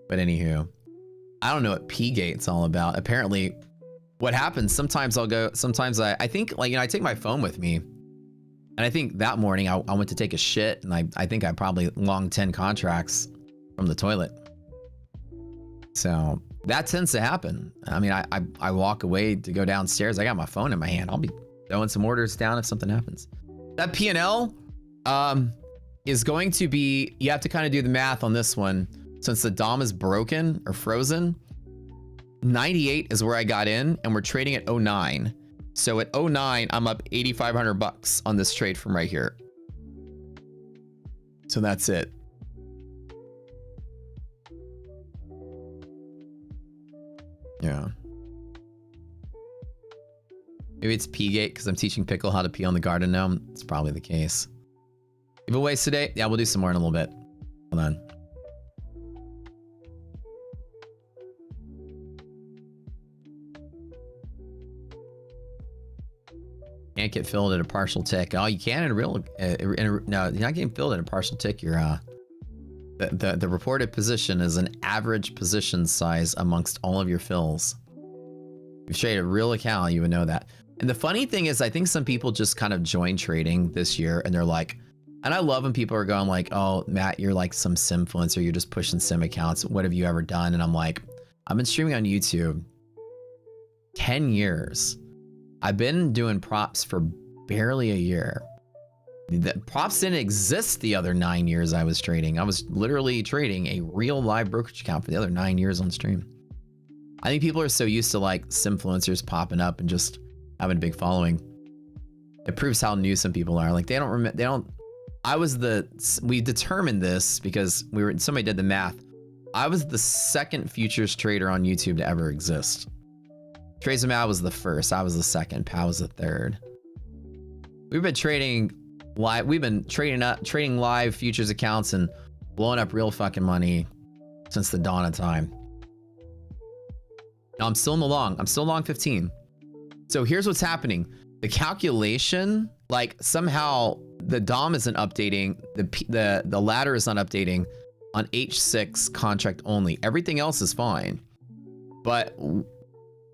But anywho, I don't know what P-Gate's all about. Apparently, what happens, sometimes I think, like, you know, I take my phone with me. And I think that morning I went to take a shit, and I think I probably long 10 contracts from the toilet. So that tends to happen. I mean, I walk away to go downstairs. I got my phone in my hand. I'll be throwing some orders down if something happens. That P&L is going to be, you have to kind of do the math on this one. Since the DOM is broken or frozen, 98 is where I got in, and we're trading at 09. So at 09, I'm up $8,500 on this trade from right here. So that's it. Yeah. Maybe it's P-Gate because I'm teaching Pickle how to pee on the garden gnome. It's probably the case. Giveaways today? Yeah, we'll do some more in a little bit. Hold on. Can't get filled at a partial tick. Oh, you can in a real. No, you're not getting filled at a partial tick. You're the reported position is an average position size amongst all of your fills. If you trade a real account, you would know that. And the funny thing is, I think some people just kind of join trading this year, and they're like, and I love when people are going like, "Oh, Matt, you're like some simfluencer. You're just pushing sim accounts. What have you ever done?" And I'm like, I've been streaming on YouTube 10 years. I've been doing props for barely a year. The props didn't exist the other 9 years I was trading. I was literally trading a real live brokerage account for the other 9 years on stream. I think people are so used to like simfluencers popping up and just having a big following. It proves how new some people are. Like they don't remember. We determined this because somebody did the math. I was the second futures trader on YouTube to ever exist. Tracer Mal was the first. I was the second. Pow was the third. We've been trading live. We've been trading live futures accounts and blowing up real fucking money since the dawn of time. Now I'm still in the long. I'm still long 15. So here's what's happening. The calculation, like somehow the DOM isn't updating. The ladder is not updating on H6 contract only. Everything else is fine. But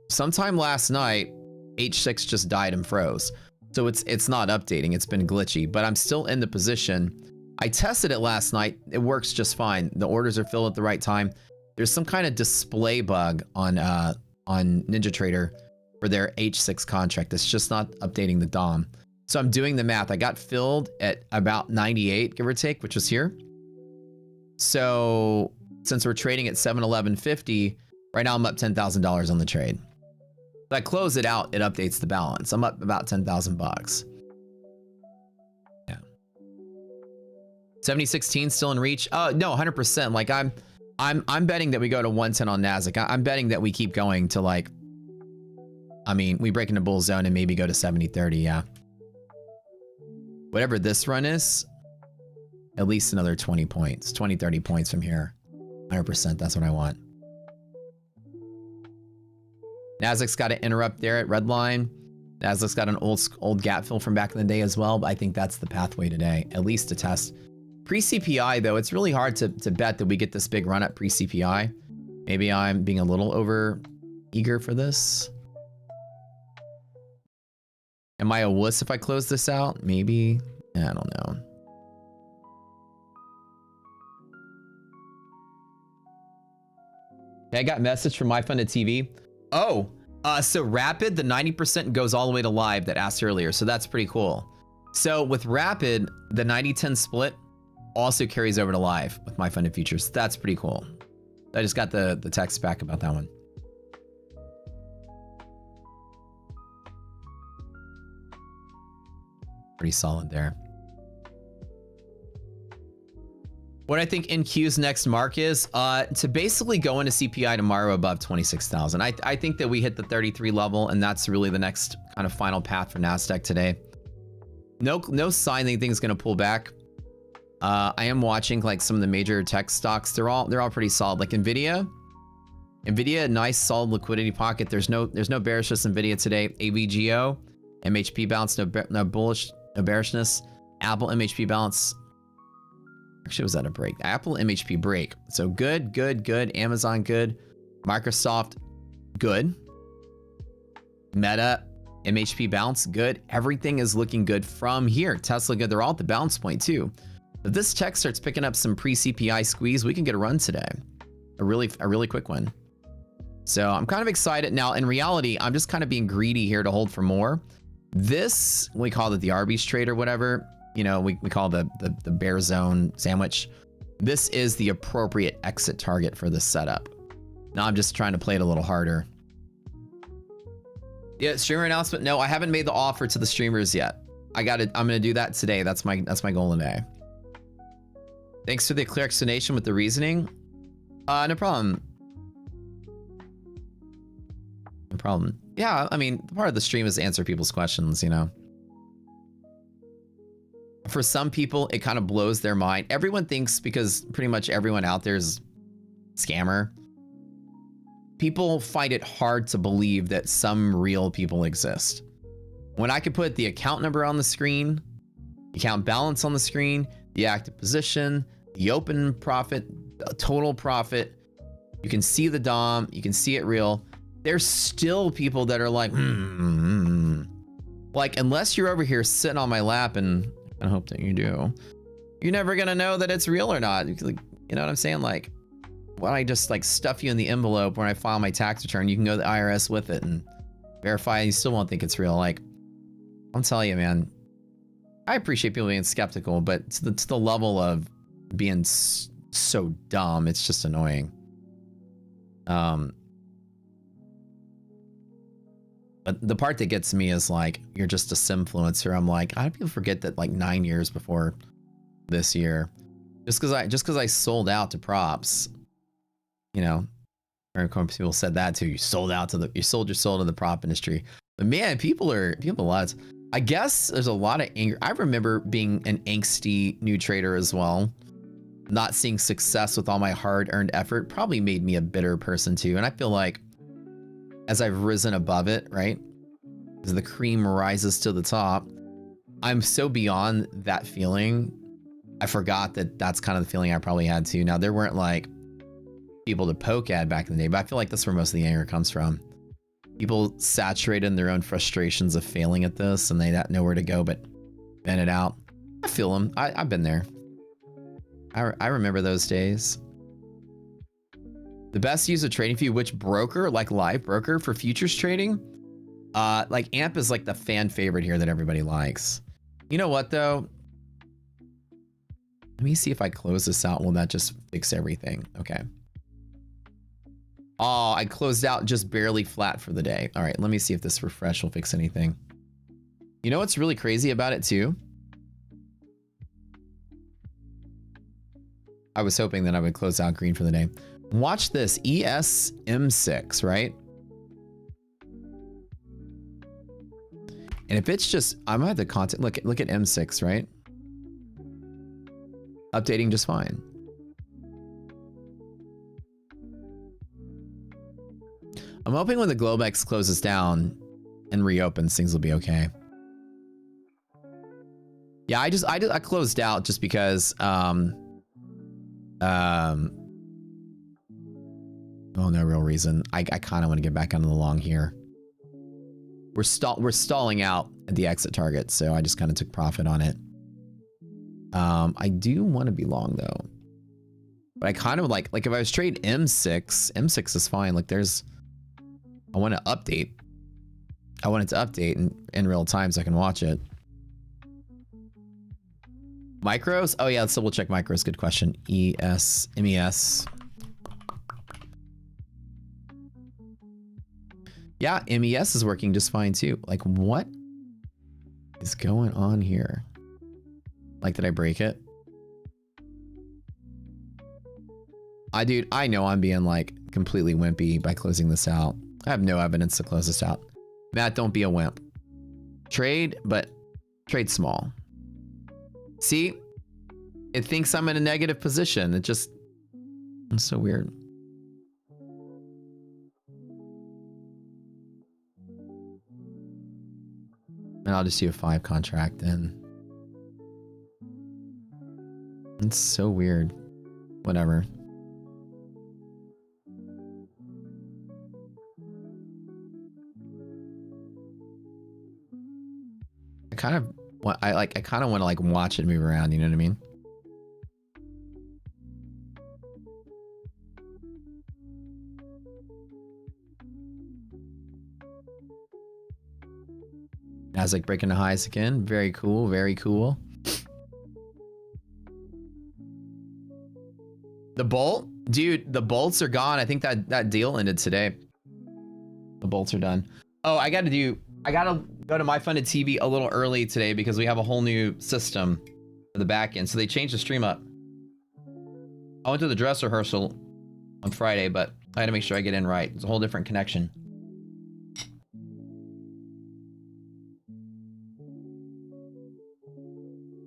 sometime last night, H6 just died and froze. So it's not updating. It's been glitchy, but I'm still in the position. I tested it last night. It works just fine. The orders are filled at the right time. There's some kind of display bug on NinjaTrader for their H6 contract. It's just not updating the DOM. So I'm doing the math. I got filled at about 98, give or take, which was here. So since we're trading at 711.50, right now I'm up $10,000 on the trade. If I close it out, it updates the balance. I'm up about 10,000 bucks. Yeah. 7016 still in reach? No, 100%. Like I'm betting that we go to 110 on Nasdaq. I'm betting that we keep going to like, I mean, we break into bull zone and maybe go to 7030. Yeah. Whatever this run is, at least another 20 points, 20, 30 points from here. 100%. That's what I want. Nasdaq's got to interrupt there at red line. Nasdaq's got an old gap fill from back in the day as well, but I think that's the pathway today, at least to test. Pre-CPI, though, it's really hard to bet that we get this big run up pre-CPI. Maybe I'm being a little over eager for this. Am I a wuss if I close this out? Maybe. I don't know. Okay, I got a message from my funded TV. Oh, so Rapid, the 90% goes all the way to live that asked earlier. So that's pretty cool. So with Rapid, the 90-10 split also carries over to live with my funded futures. That's pretty cool. I just got the text back about that one. Pretty solid there. What I think NQ's next mark is to basically go into CPI tomorrow above 26,000. I think that we hit the 33 level, and that's really the next kind of final path for Nasdaq today. No sign that anything's going to pull back. I am watching like some of the major tech stocks. They're all pretty solid. Like Nvidia, nice solid liquidity pocket. There's no bearishness in Nvidia today. AVGO, MHP bounce, no bullish, no bearishness. Apple MHP bounce. Actually, was that a break? Apple MHP break. So good. Amazon good. Microsoft good. Meta MHP bounce good. Everything is looking good from here. Tesla good. They're all at the bounce point too. If this tech starts picking up some pre-CPI squeeze, we can get a run today. A really quick one. So I'm kind of excited. Now, in reality, I'm just kind of being greedy here to hold for more. This, we call it the Arby's trade or whatever. You know, we call the bear zone sandwich. This is the appropriate exit target for this setup. Now I'm just trying to play it a little harder. Yeah, streamer announcement. No, I haven't made the offer to the streamers yet. I'm gonna do that today. That's my goal today. Thanks for the clear explanation with the reasoning. No problem. No problem. Yeah, I mean, part of the stream is to answer people's questions, you know. For some people, it kind of blows their mind. Everyone thinks, because pretty much everyone out there is scammer. People find it hard to believe that some real people exist. When I could put the account number on the screen, the account balance on the screen, the active position, the open profit, the total profit, you can see the DOM, you can see it real. There's still people that are like, like, unless you're over here sitting on my lap, and I hope that you do, you're never gonna know that it's real or not. You know what I'm saying? Like, why don't I just like stuff you in the envelope when I file my tax return? You can go to the IRS with it and verify, and you still won't think it's real. Like, I'll tell you, man, I appreciate people being skeptical, but to the level of being so dumb, it's just annoying. But the part that gets me is like, you're just a simfluencer. I'm like, how do people forget that like 9 years before this year, just because I sold out to props, you know, or people said that too. You sold your soul to the prop industry. But man, people are I guess there's a lot of anger. I remember being an angsty new trader as well. Not seeing success with all my hard-earned effort probably made me a bitter person too. And I feel like as I've risen above it, right? As the cream rises to the top, I'm so beyond that feeling. I forgot that that's kind of the feeling I probably had too. Now, there weren't like people to poke at back in the day, but I feel like that's where most of the anger comes from. People saturated in their own frustrations of failing at this, and they don't know where to go but vent it out. I feel them. I've been there. I remember those days. The best use of TradingView, which broker, like live broker for futures trading? Like AMP is like the fan favorite here that everybody likes. You know what though? Let me see if I close this out. Will that just fix everything? Okay. Oh, I closed out just barely flat for the day. All right, let me see if this refresh will fix anything. You know what's really crazy about it too? I was hoping that I would close out green for the day. Watch this, ESM6, right? And if it's just, I might have the content, look at M6, right? Updating just fine. I'm hoping when the Globex closes down and reopens, things will be okay. Yeah, I closed out just because, oh, no real reason. I kind of want to get back onto the long here. We're stalling out at the exit target, so I just kind of took profit on it. I do want to be long though, but I kind of like if I was trade M6 is fine. Like I want to update. I want it to update in real time so I can watch it. Micros? Oh yeah, let's double check micros. Good question. MES. Yeah, MES is working just fine too. Like what is going on here? Like, did I break it? Dude, I know I'm being like completely wimpy by closing this out. I have no evidence to close this out. Matt, don't be a wimp. Trade, but trade small. See? It thinks I'm in a negative position. It's so weird. And I'll just do a 5 contract then. It's so weird. Whatever. I kind of want to like watch it move around, you know what I mean? Nasdaq breaking the highs again. Very cool, very cool. The bolt? Dude, the bolts are gone. I think that deal ended today. The bolts are done. Oh, I gotta go to My Funded TV a little early today because we have a whole new system for the back end. So they changed the stream up. I went to the dress rehearsal on Friday, but I had to make sure I get in right. It's a whole different connection.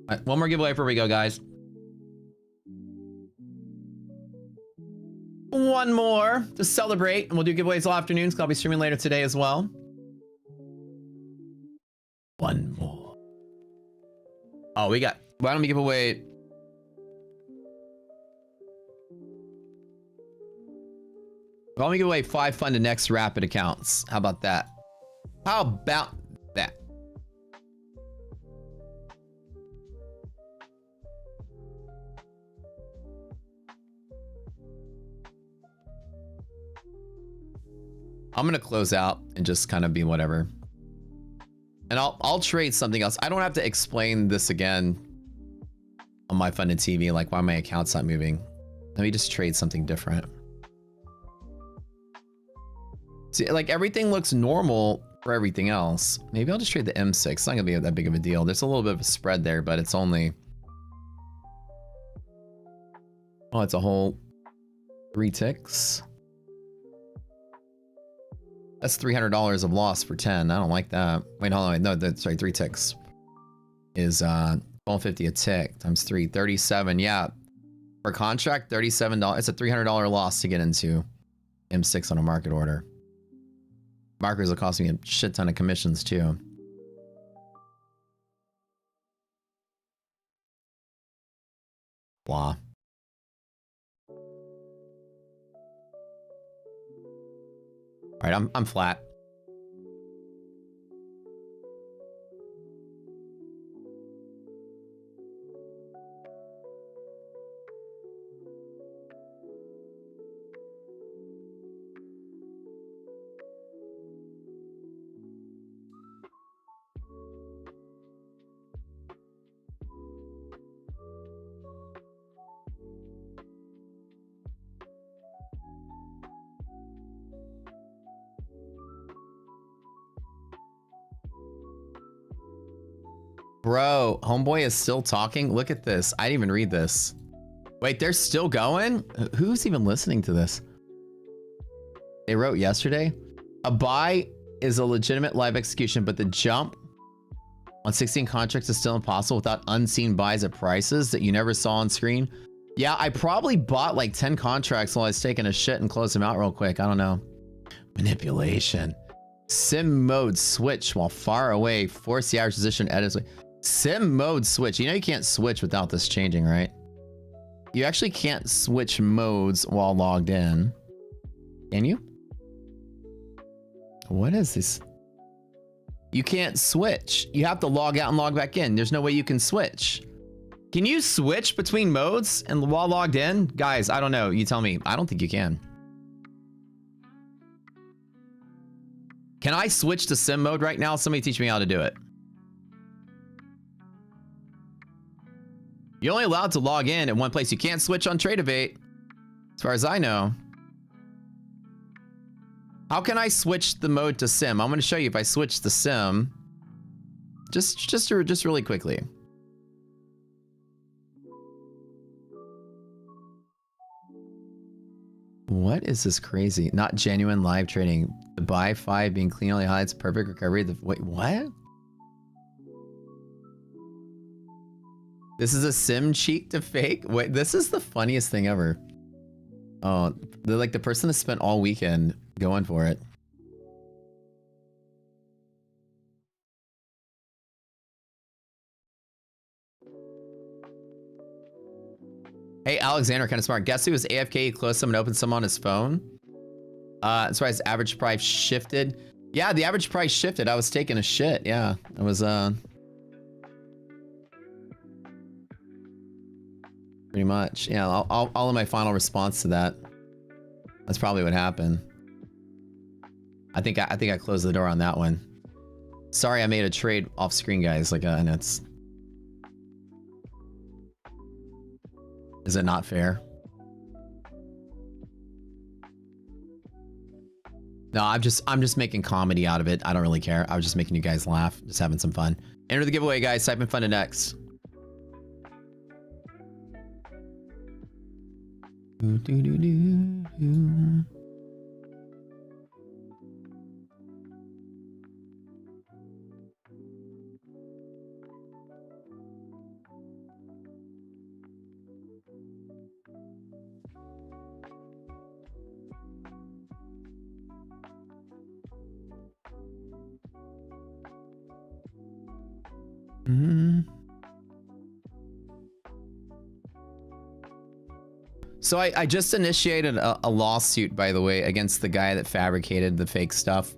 All right, one more giveaway before we go, guys. One more to celebrate, and we'll do giveaways all afternoons because I'll be streaming later today as well. One more. Oh, why don't we give away? Why don't we give away 5 funded next rapid accounts? How about that? How about that? I'm gonna close out and just kind of be whatever. And I'll trade something else. I don't have to explain this again on My Funded TV, like why my account's not moving. Let me just trade something different. See, like everything looks normal for everything else. Maybe I'll just trade the M6. It's not gonna be that big of a deal. There's a little bit of a spread there, but it's only... Oh, it's a whole 3 ticks. That's $300 of loss for 10. I don't like that. Wait, hold on. No, that's sorry. 3 ticks is 12.50 a tick times 3. 37. Yeah. Per contract, $37. It's a $300 loss to get into M6 on a market order. Markers will cost me a shit ton of commissions too. Blah. All right, I'm flat. Bro, homeboy is still talking. Look at this. I didn't even read this. Wait, they're still going? Who's even listening to this? They wrote yesterday. A buy is a legitimate live execution, but the jump on 16 contracts is still impossible without unseen buys at prices that you never saw on screen. Yeah, I probably bought like 10 contracts while I was taking a shit and closed them out real quick. I don't know. Manipulation. Sim mode switch while far away. Force the average position edit. Sim mode switch. You know you can't switch without this changing, right? You actually can't switch modes while logged in. Can you? What is this? You can't switch. You have to log out and log back in. There's no way you can switch. Can you switch between modes and while logged in? Guys, I don't know. You tell me. I don't think you can. Can I switch to sim mode right now? Somebody teach me how to do it. You're only allowed to log in at one place. You can't switch on Tradevate, as far as I know. How can I switch the mode to sim? I'm going to show you if I switch to sim. Just really quickly. What is this crazy? Not genuine live trading. The buy 5 being clean only highlights perfect recovery. Wait, what? This is a sim cheat to fake? Wait, this is the funniest thing ever. Oh, they're like the person that spent all weekend going for it. Hey, Alexander, kind of smart. Guess who was AFK? He closed some and opened some on his phone. That's why his average price shifted. Yeah, the average price shifted. I was taking a shit. Yeah, it was pretty much. Yeah, I'll in my final response to that. That's probably what happened. I think I closed the door on that one. Sorry, I made a trade off screen, guys. Like, and it's. Is it not fair? No, I'm just making comedy out of it. I don't really care. I was just making you guys laugh, just having some fun. Enter the giveaway, guys. Type in fun and X. So I just initiated a lawsuit, by the way, against the guy that fabricated the fake stuff,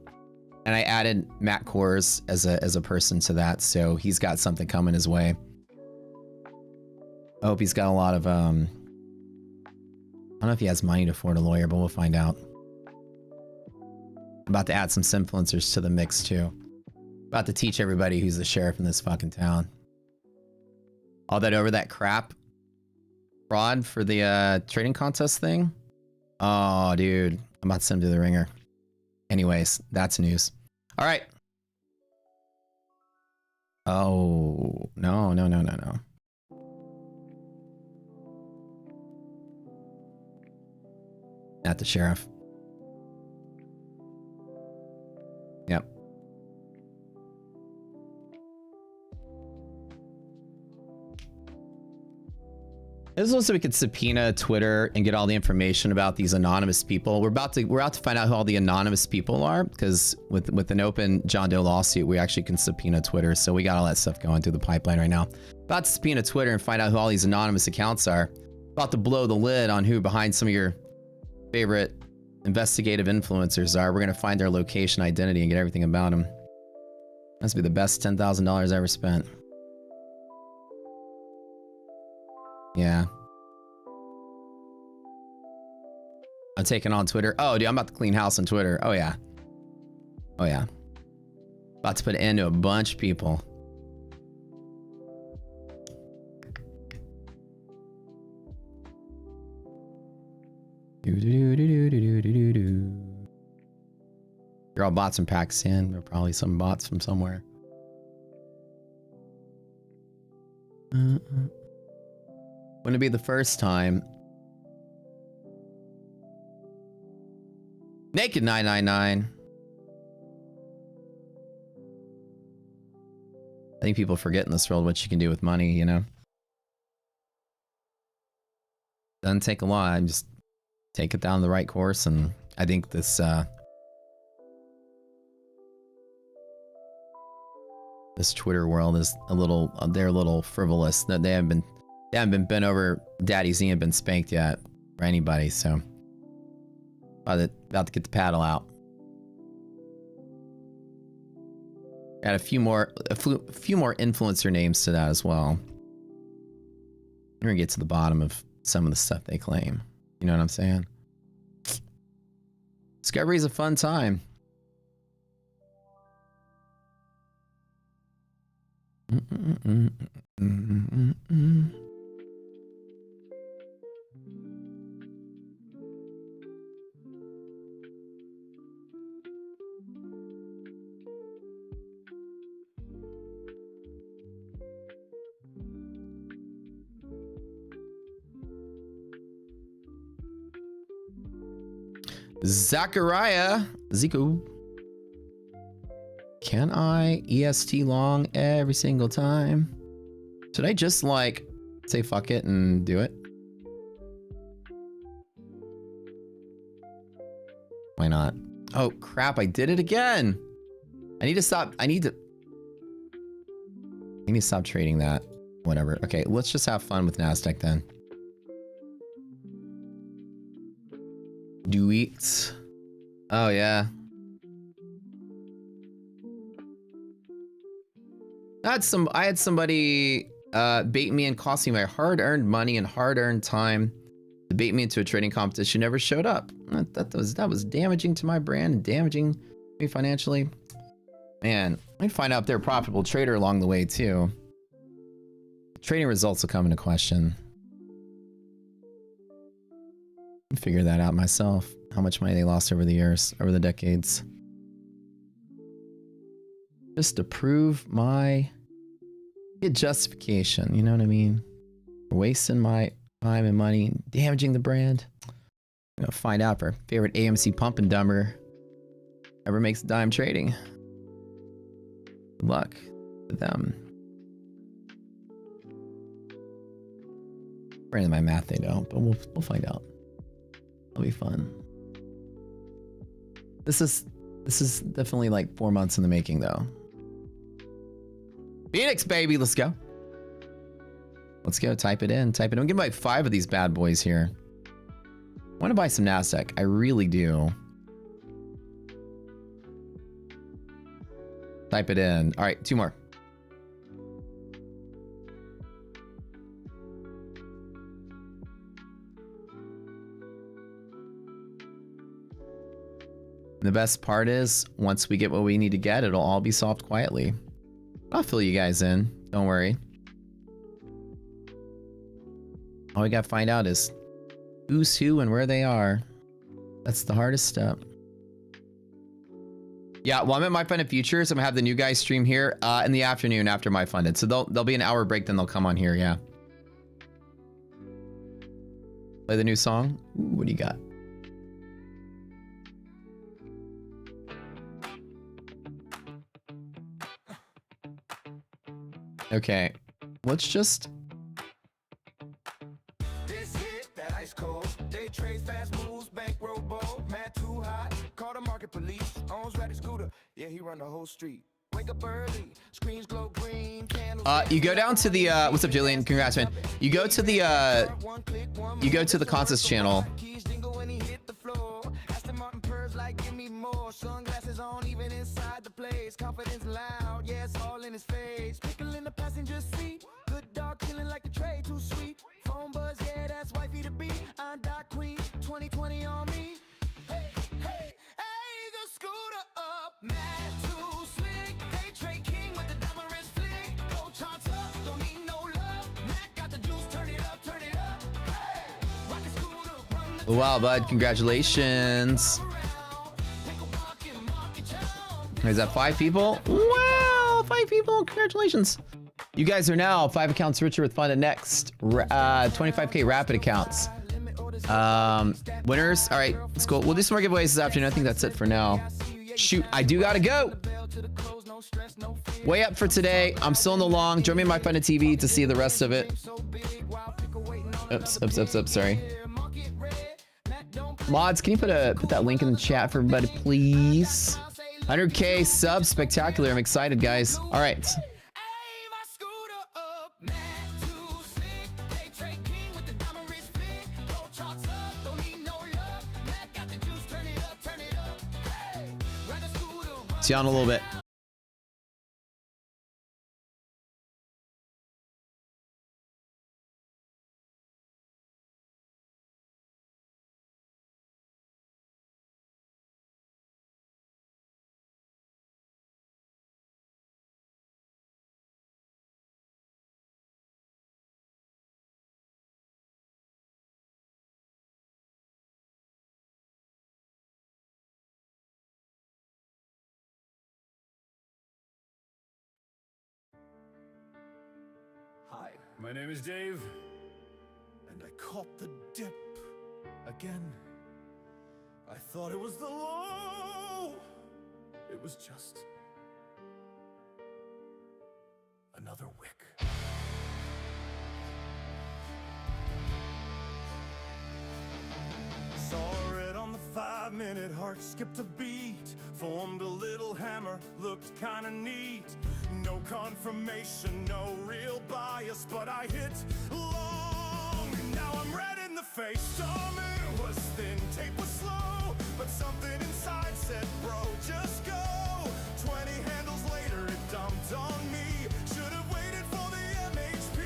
and I added Matt Kors as a person to that, so he's got something coming his way. I hope he's got a lot of I don't know if he has money to afford a lawyer, but we'll find out. I'm about to add some influencers to the mix too. About to teach everybody who's the sheriff in this fucking town. All that over that crap. Fraud for the trading contest thing. Oh, dude. I'm about to send him to the ringer. Anyways, that's news. All right. Oh, no. Not the sheriff. This is also we could subpoena Twitter and get all the information about these anonymous people. We're about to find out who all the anonymous people are, because with an open John Doe lawsuit, we actually can subpoena Twitter. So we got all that stuff going through the pipeline right now. About to subpoena Twitter and find out who all these anonymous accounts are. About to blow the lid on who behind some of your favorite investigative influencers are. We're gonna find their location, identity, and get everything about them. Must be the best $10,000 I ever spent. Yeah. I'm taking on Twitter. Oh, dude, I'm about to clean house on Twitter. Oh, yeah. Oh, yeah. About to put an end to a bunch of people. You're all bots from Pakistan. There are probably some bots from somewhere. Wouldn't it be the first time? Naked 999. I think people forget in this world what you can do with money, you know? Doesn't take a lot. Just take it down the right course, and I think this this Twitter world is a little, they're a little frivolous. They haven't been bent over. Daddy's ain't been spanked yet for anybody, so about to get the paddle out. Add a few more influencer names to that as well. We're gonna get to the bottom of some of the stuff they claim. You know what I'm saying? Discovery is a fun time. Zachariah Zico. Can I EST long every single time? Should I just like say fuck it and do it? Why not? Oh crap, I did it again. I need to stop. I need to stop trading that. Whatever. Okay, let's just have fun with NASDAQ then. Do it. Oh yeah. I had somebody bait me and cost me my hard-earned money and hard-earned time to bait me into a trading competition. Never showed up. That was damaging to my brand and damaging me financially. Man, I'd find out if they're a profitable trader along the way too. Trading results will come into question. Figure that out myself. How much money they lost over the years, over the decades. Just to prove my justification, you know what I mean? Wasting my time and money, damaging the brand. I'm gonna find out if our favorite AMC pump and dumber ever makes a dime trading. Good luck to them. According to my math, they don't, but we'll find out. It'll be fun. This is definitely like 4 months in the making, though. Phoenix, baby, let's go. Let's go. Type it in. Type it in. I'm gonna buy 5 of these bad boys here. I want to buy some NASDAQ. I really do. Type it in. All right, 2 more. And the best part is, once we get what we need to get, it'll all be solved quietly. I'll fill you guys in. Don't worry. All we gotta find out is who's who and where they are. That's the hardest step. Yeah, well, I'm at My Funded Futures. I'm gonna have the new guys stream here in the afternoon after My Funded. So they'll be an hour break, then they'll come on here, yeah. Play the new song. Ooh, what do you got? Okay, let's just ice cold. Day trades, fast moves, bankroll bold. Mad too hot, call the market police. Owns Ratty Scooter, yeah, he run the whole street. Wake up early, screens glow green, candles. You go down to the what's up, Julian? Congrats, man. You go to the contest channel. Keys jingle when he hit the floor. Aston Martin purrs like give me more. Sunglasses on even inside the place. Confidence loud, yeah, it's all in his face. Pickle in the passenger seat. Good dog killing like the tray, too sweet. Phone buzz, yeah, that's wifey to be. I'm Doc Queen, 2020 on me. Hey, hey, hey, the scooter up, mad too slick. They trade king with the diamond wrist flick. Go charts up, don't need no love. Mac got the juice, turn it up, turn it up. Hey, rock the scooter, run the Wow, bud, congratulations. Is that 5 people? Wow, 5 people, congratulations. You guys are now 5 accounts richer with Funda Next. 25K rapid accounts. Winners, all right, let's go. We'll do some more giveaways this afternoon. I think that's it for now. Shoot, I do gotta go. Way up for today. I'm still in the long. Join me on my Funda TV to see the rest of it. Oops, sorry. Mods, can you put that link in the chat for everybody, please? 100K subs, spectacular. I'm excited, guys. All right. See you on a little bit. Hi, My name is Dave. and I caught the dip again. I thought it was the low. It was just another wick. Saw it on the 5-minute heart, skipped a beat, formed a little hammer, looked kinda neat. No confirmation, no real bias, but I hit long. Now I'm red in the face. Saw it was thin, tape was slow, but something inside said, bro, just go. 20 handles later, it dumped on me. Should have waited for the MHP.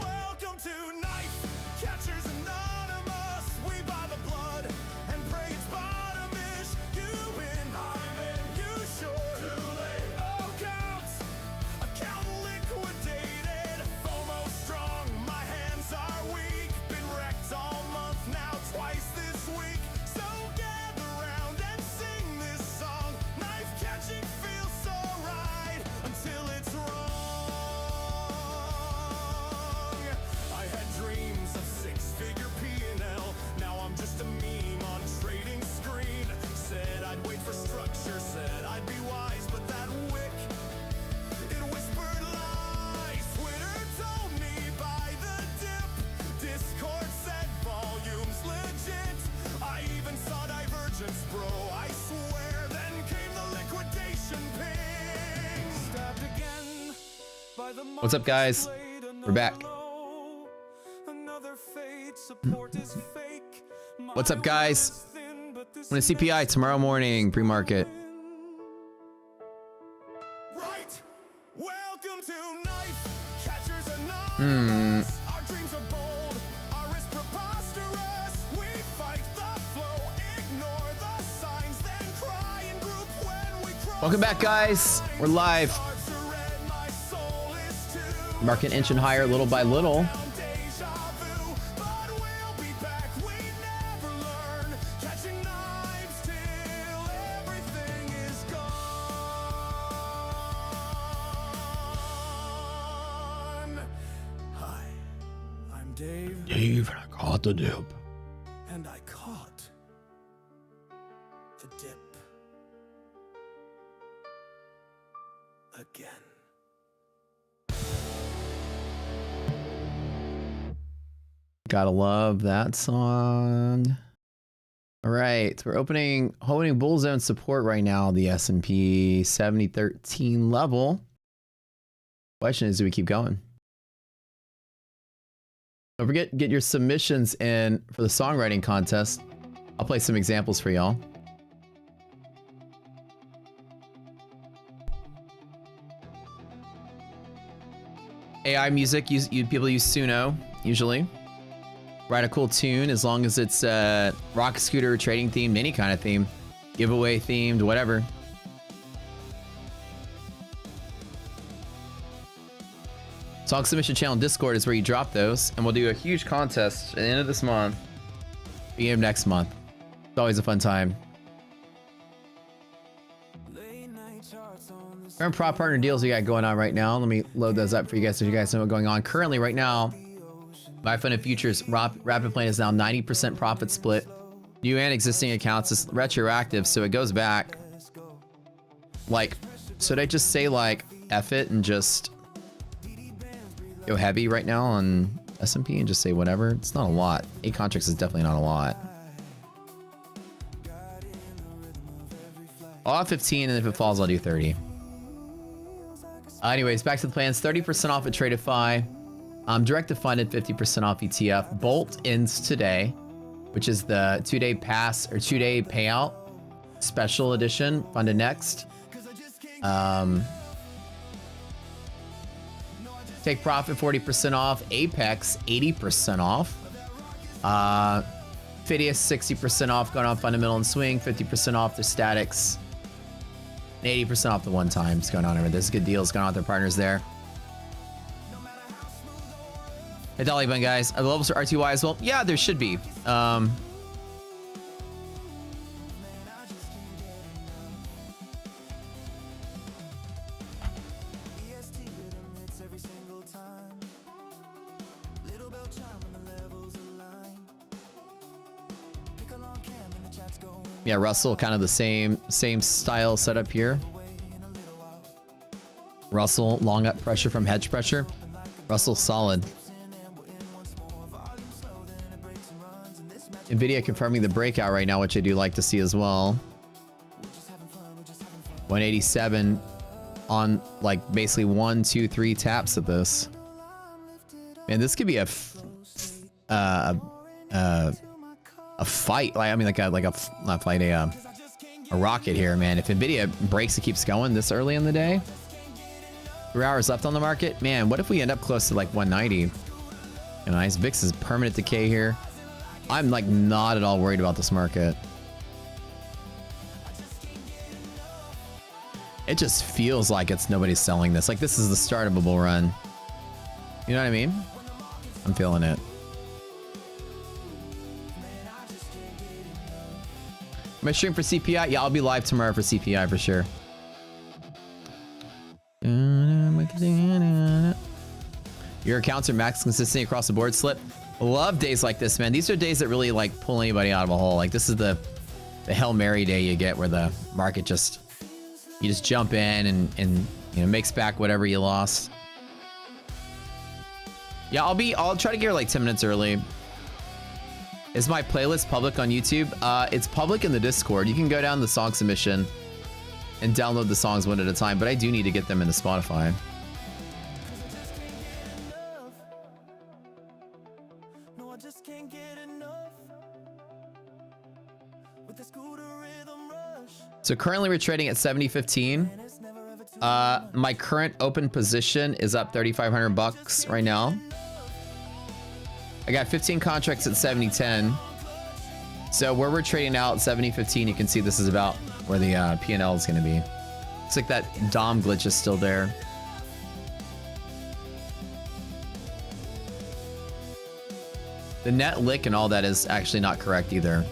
Welcome to Knife Catchers Anonymous. We buy the blood and pray it's bottomish. You win, I'm in, you sure. Too late. Accounts, account liquidated. FOMO strong, my hands are weak. Been wrecked all month now, twice this week. So gather round and sing this song. Knife catching feels so right until it's wrong. I had dreams of 6-figure P&L. Now I'm just a meme on trading screen. Said I'd wait for structure, said I'd be wise, but that wick, it whispered lies. Twitter told me buy the dip. Discord said volume's legit. I even saw divergence, bro, I swear. Then came the liquidation ping. Stabbed again by the What's up, guys? market's blade, We're back. another low. Another fade, support is fake. What's up, guys? My was thin, but this I'm gonna CPI tomorrow morning, pre-market. Right. Welcome to Knife Catchers Anonymous. Our dreams are bold, our risk preposterous. We fight the flow, ignore the signs, then cry in group when we cross. Welcome back, guys. We're live. Hearts are red, my soul is too. Market inching higher little by little. Deja vu, but we'll be back. We never learn. Catching knives till everything is gone. Hi, I'm Dave, Dave, I caught the dip. and I caught the dip again. Gotta love that song. All right, we're holding bull zone support right now. The S&P 7013 level. Question is, do we keep going? Don't forget, get your submissions in for the songwriting contest. I'll play some examples for y'all. AI music, people use Suno, usually. Write a cool tune, as long as it's rock scooter, trading themed, any kind of theme. Giveaway themed, whatever. Song submission channel Discord is where you drop those, and we'll do a huge contest at the end of this month, beginning of next month. It's always a fun time. Current prop partner deals we got going on right now. Let me load those up for you guys so you guys know what's going on. Currently, right now, my funded futures rapid plan is now 90% profit split. New and existing accounts is retroactive, so it goes back. Like, should I just say like F it and just go heavy right now on S&P and just say whatever? It's not a lot. 8 contracts is definitely not a lot. I'll have 15, and if it falls, I'll do 30. Anyways, back to the plans. 30% off at Tradeify. Direct to funded, 50% off ETF. Bolt ends today, which is the 2-day pass or 2-day payout special edition. Funded next. Take profit 40% off. Apex 80% off. Phidias 60% off going on fundamental and swing. 50% off the statics. And 80% off the one times going on over. There's good deals going on with their partners there. Hey, Dolly Bun, guys. Are the levels for RTY as well? Yeah, there should be. Yeah, Russell, kind of the same style setup here. Russell, long up pressure from hedge pressure. Russell, solid. Nvidia confirming the breakout right now, which I do like to see as well. 187 on like basically 1, 2, 3 taps of this. Man, this could be a fight. Like, I mean, not fight, a rocket here, man. If Nvidia breaks and keeps going this early in the day, 3 hours left on the market, man. What if we end up close to like 190? And nice. VIX is permanent decay here. I'm like not at all worried about this market. It just feels like nobody's selling this. Like this is the start of a bull run. You know what I mean? I'm feeling it. Am I streaming for CPI? Yeah, I'll be live tomorrow for CPI for sure. Your accounts are max consistent across the board. Slip. Love days like this, man. These are days that really like pull anybody out of a hole. Like this is the Hail Mary day you get where the market you just jump in and you know makes back whatever you lost. Yeah, I'll try to get here like 10 minutes early. Is my playlist public on YouTube? It's public in the Discord. You can go down the song submission and download the songs one at a time, but I do need to get them into Spotify. So currently we're trading at 70.15. My current open position is up 3,500 bucks right now. I got 15 contracts at 70.10. So where we're trading now at 70.15, you can see this is about where the P&L is going to be. Looks like that DOM glitch is still there. The net lick and all that is actually not correct either.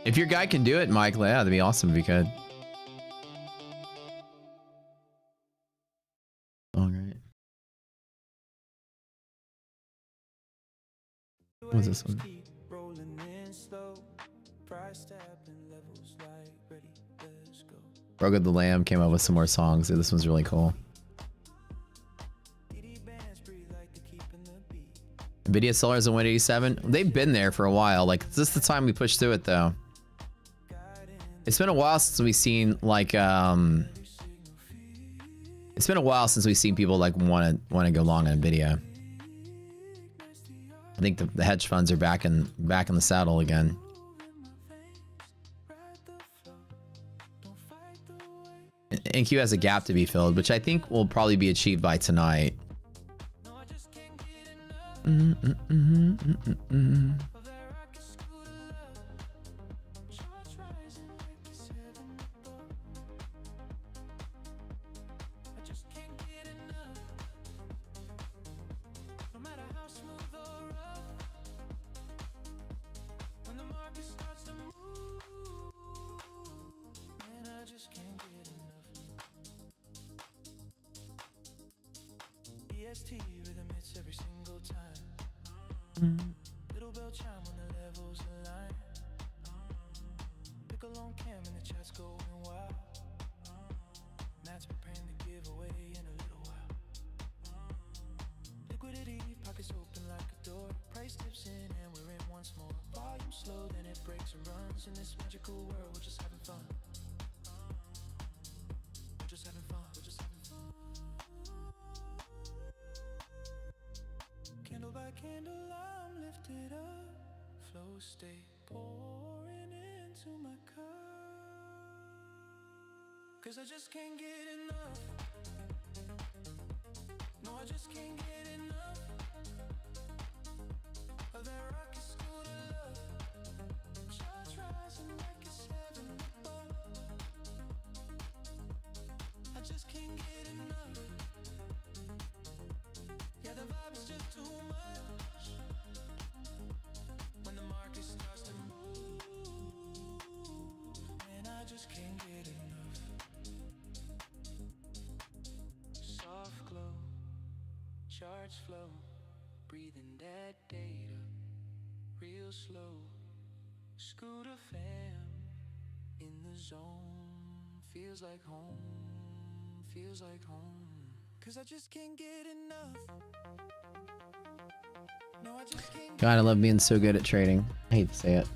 If your guy can do it, Mike, yeah, that'd be awesome if he could. All right. What was this one? Rogue the Lamb came up with some more songs. This one's really cool. Nvidia sellers in 187. They've been there for a while. Like, is this the time we push through it though? It's been a while since we've seen like it's been a while since we've seen people like want to go long on Nvidia. I think the hedge funds are back in the saddle again. NQ has a gap to be filled, which I think will probably be achieved by tonight. Cause I just can't get enough. No, I just can't get enough of that rocky school of love. Shots rising like it's heaven above. I just can't get enough. Yeah, the vibe is just too much. When the market starts to move, man, I just can't get enough. Soft glow, charts flow, breathing that data, real slow. Scooter fam, in the zone, feels like home, feels like home. Cause I just can't get enough. No, I just can't. God, I love being so good at trading. I hate to say it.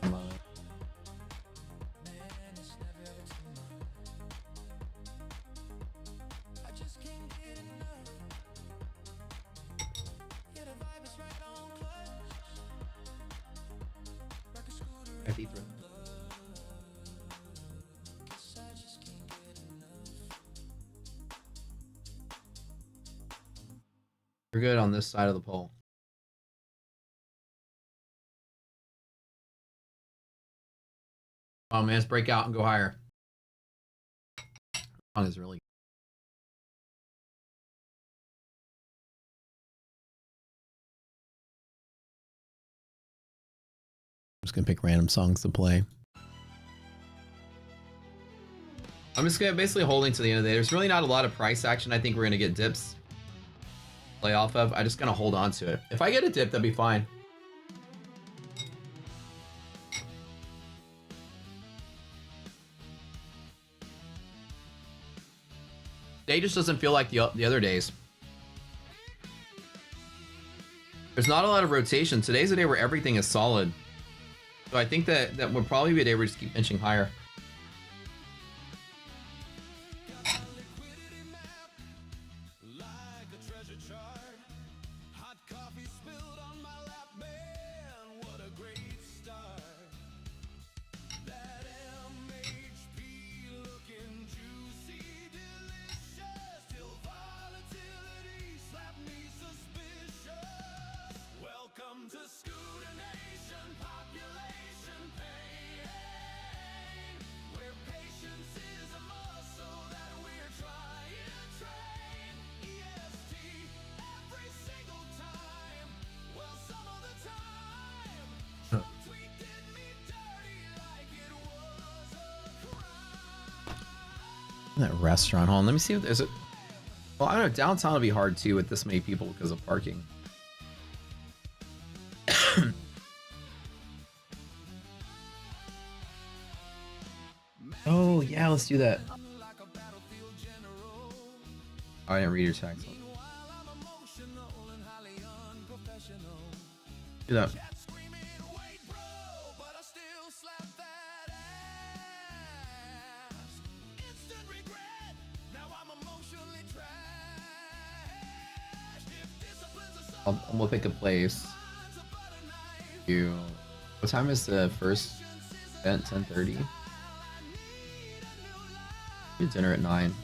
I love it. We're good on this side of the pole. Oh man, let's break out and go higher. Song is really. I'm just gonna pick random songs to play. I'm just gonna basically holding to the end of the day. There's really not a lot of price action. I think we're gonna get dips. Play off of. I just gonna hold on to it. If I get a dip, that'd be fine. Day just doesn't feel like the other days. There's not a lot of rotation. Today's a day where everything is solid. So I think that will probably be a day where we just keep inching higher. That restaurant, hold on, let me see if there's a. Well, I don't know, downtown will be hard too with this many people because of parking. yeah, let's do that. I didn't read your text. Do that. We'll pick a place. What time is the first event? 10:30. Do dinner at 9.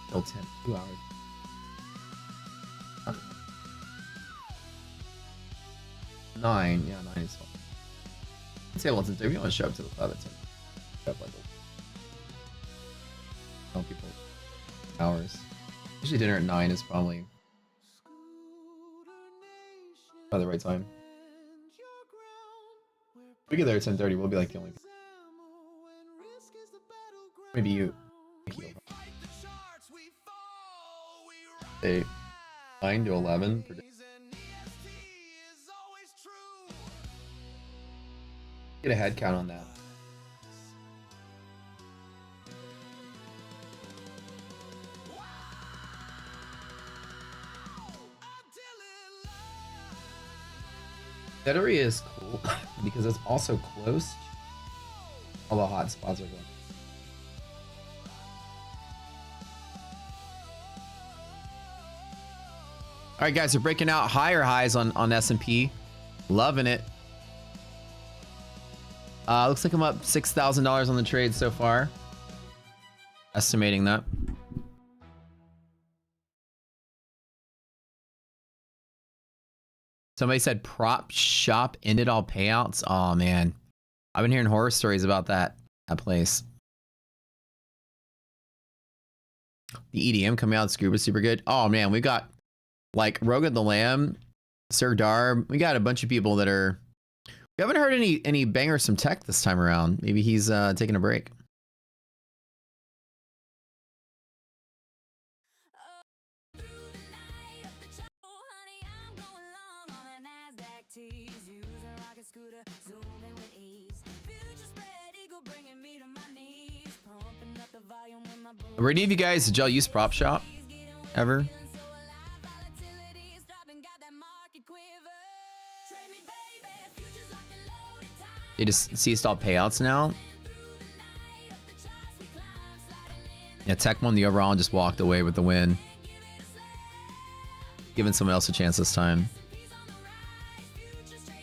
Till 10. 2 hours. 9. Yeah, 9 is fine. Let's say well, if you want to show up to the club at 10. Show up like tell people hours. Usually dinner at 9 is probably by the right time. If we get there at 10:30, we'll be like the only. Maybe you. Say 9 to 11 for dinner. Get a head count on that. That area is cool because it's also close. All the hot spots are going. All right, guys, we're breaking out higher highs on S&P. Loving it. Looks like I'm up $6,000 on the trade so far. Estimating that. Somebody said prop shop ended all payouts. Oh man, I've been hearing horror stories about that place. The EDM coming out, Scuba super good. Oh man, we got like Rogue of the Lamb, Sir Darb. We got a bunch of people that are. We haven't heard any bangers from Tech this time around. Maybe he's taking a break. Were any of you guys, did y'all use Prop Shop ever? They just ceased all payouts now. Yeah, Tech won the overall and just walked away with the win. Giving someone else a chance this time.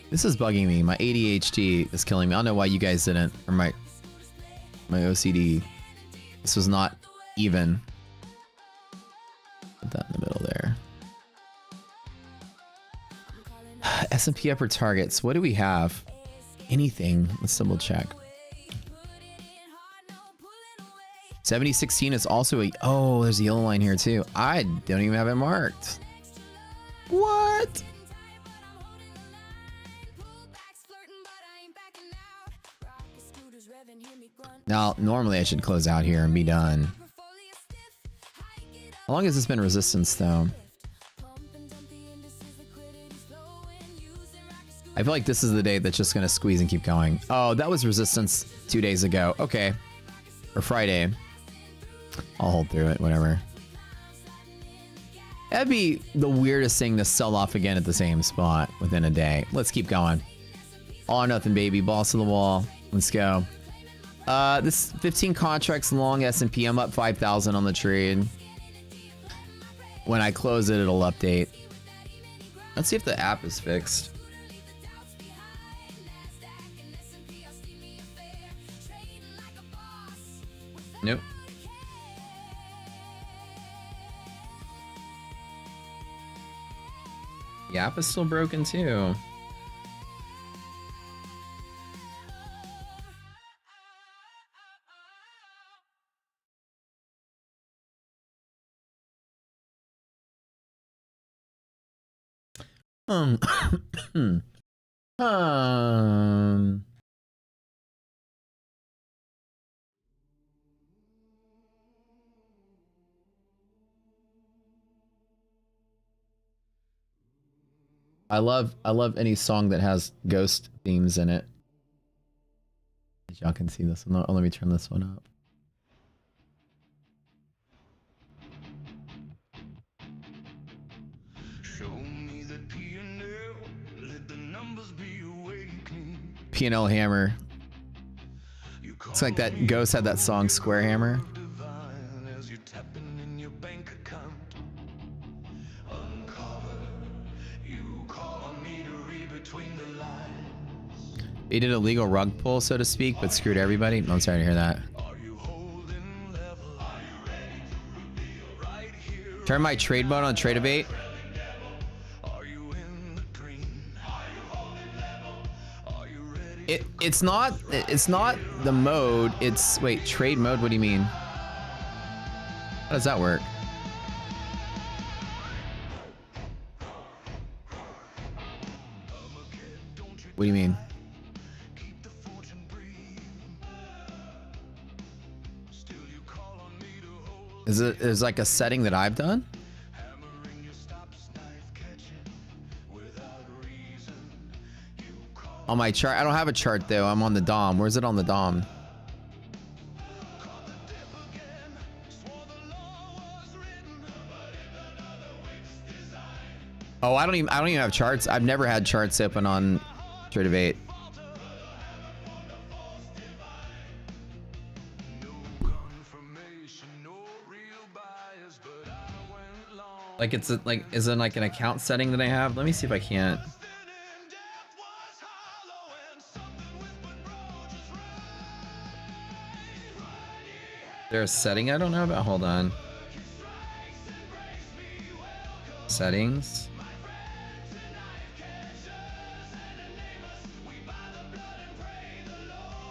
This is bugging me. My ADHD is killing me. I don't know why you guys didn't. Or my OCD. This was not even. Put that in the middle there. S&P upper targets. What do we have? Anything. Let's double check. 7016 is also a. Oh, there's a yellow line here too. I don't even have it marked. What? Now, normally I should close out here and be done. How long has this been resistance though? I feel like this is the day that's just gonna squeeze and keep going. Oh, that was resistance 2 days ago. Okay. Or Friday. I'll hold through it, whatever. That'd be the weirdest thing to sell off again at the same spot within a day. Let's keep going. All or nothing, baby. Boss of the wall. Let's go. This 15 contracts long S&P. I'm up 5,000 on the trade. When I close it, it'll update. Let's see if the app is fixed. Nope. The app is still broken too. um I love any song that has ghost themes in it. Y'all can see this one. Oh, let me turn this one up. Show me the P&L, let the numbers be awakening. P&L Hammer. It's like that Ghost had that song Square Hammer. Divine as you're tapping in your bank account. Uncover, you call on me to read between the lines. He did a legal rug pull, so to speak, but screwed everybody. I'm sorry to hear that. Are you holding level? Are you ready to reveal right here? Turn my trade mode on trade debate. Are you in the green? Are you holding level? Are you ready? It's not the mode. It's wait, trade mode. What do you mean? How does that work? What do you mean? Keep the fortune breathing. Still you call on me to hold. Is like a setting that I've done? Hammering your stops, knife catching without reason. You call On my chart, I don't have a chart though. I'm on the DOM. Where's it on the DOM? caught the dip again. Swore the law was written. But if another week's design. Oh, I don't even have charts. I've never had charts open on trade debate. No confirmation, no real bias, but I went long. Like it's like is it like an account setting that I have? Let me see if I can't. In death was hollow and something whispered, bro, just right. There's a setting I don't know about. Hold on. Settings.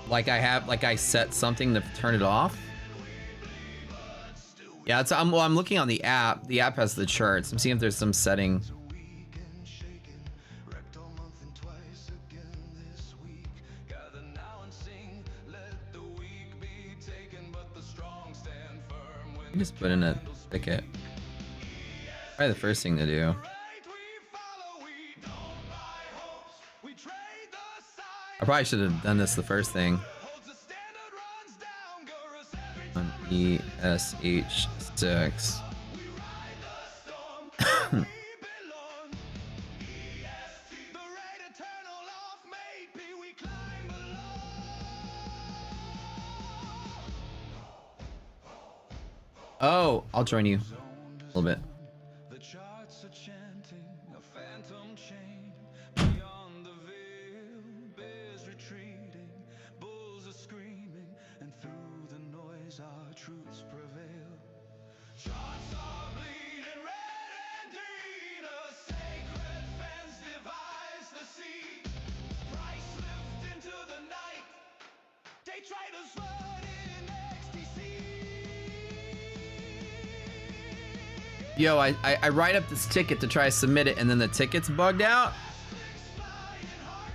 Like I set something to turn it off. Yeah, it's I'm looking on the app. The app has the charts. I'm seeing if there's some setting. Weak and shaken, wrecked all month and twice again this week. Gather now and sing, let the weak be taken, but the strong stand firm when Just put in a ticket. Probably the first thing to do. right we follow, we don't buy hopes, we trade the sign. I probably should have done this the first thing. Holds the standard, runs down, Gurus every On ESH6. we ride the storm, we belong. EST, the raid eternal off made P, we climb below. Oh, I'll join you a little bit. The charts are chanting a phantom chain beyond the veil. Bears retreating, bulls are screaming, and through the noise our truths prevail. Charts are bleeding red and green. A sacred fence divides the sea. Price lift into the night. Day traders run in XTC. Yo, I write up this ticket to try to submit it, and then the ticket's bugged out.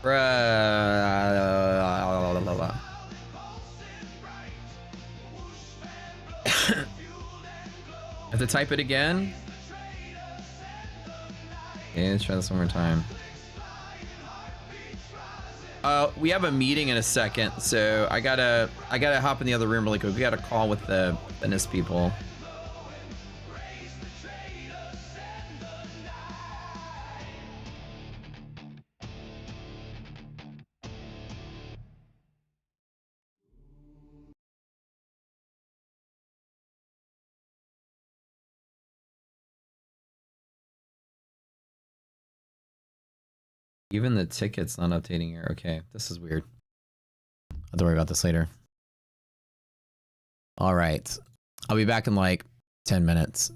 Bruh. Have to type it again. Okay, let's try this one more time. We have a meeting in a second, so I gotta hop in the other room really quick. We got a call with the fitness people. Even the ticket's not updating here. Okay, this is weird. I'll have to worry about this later. All right. I'll be back in like 10 minutes.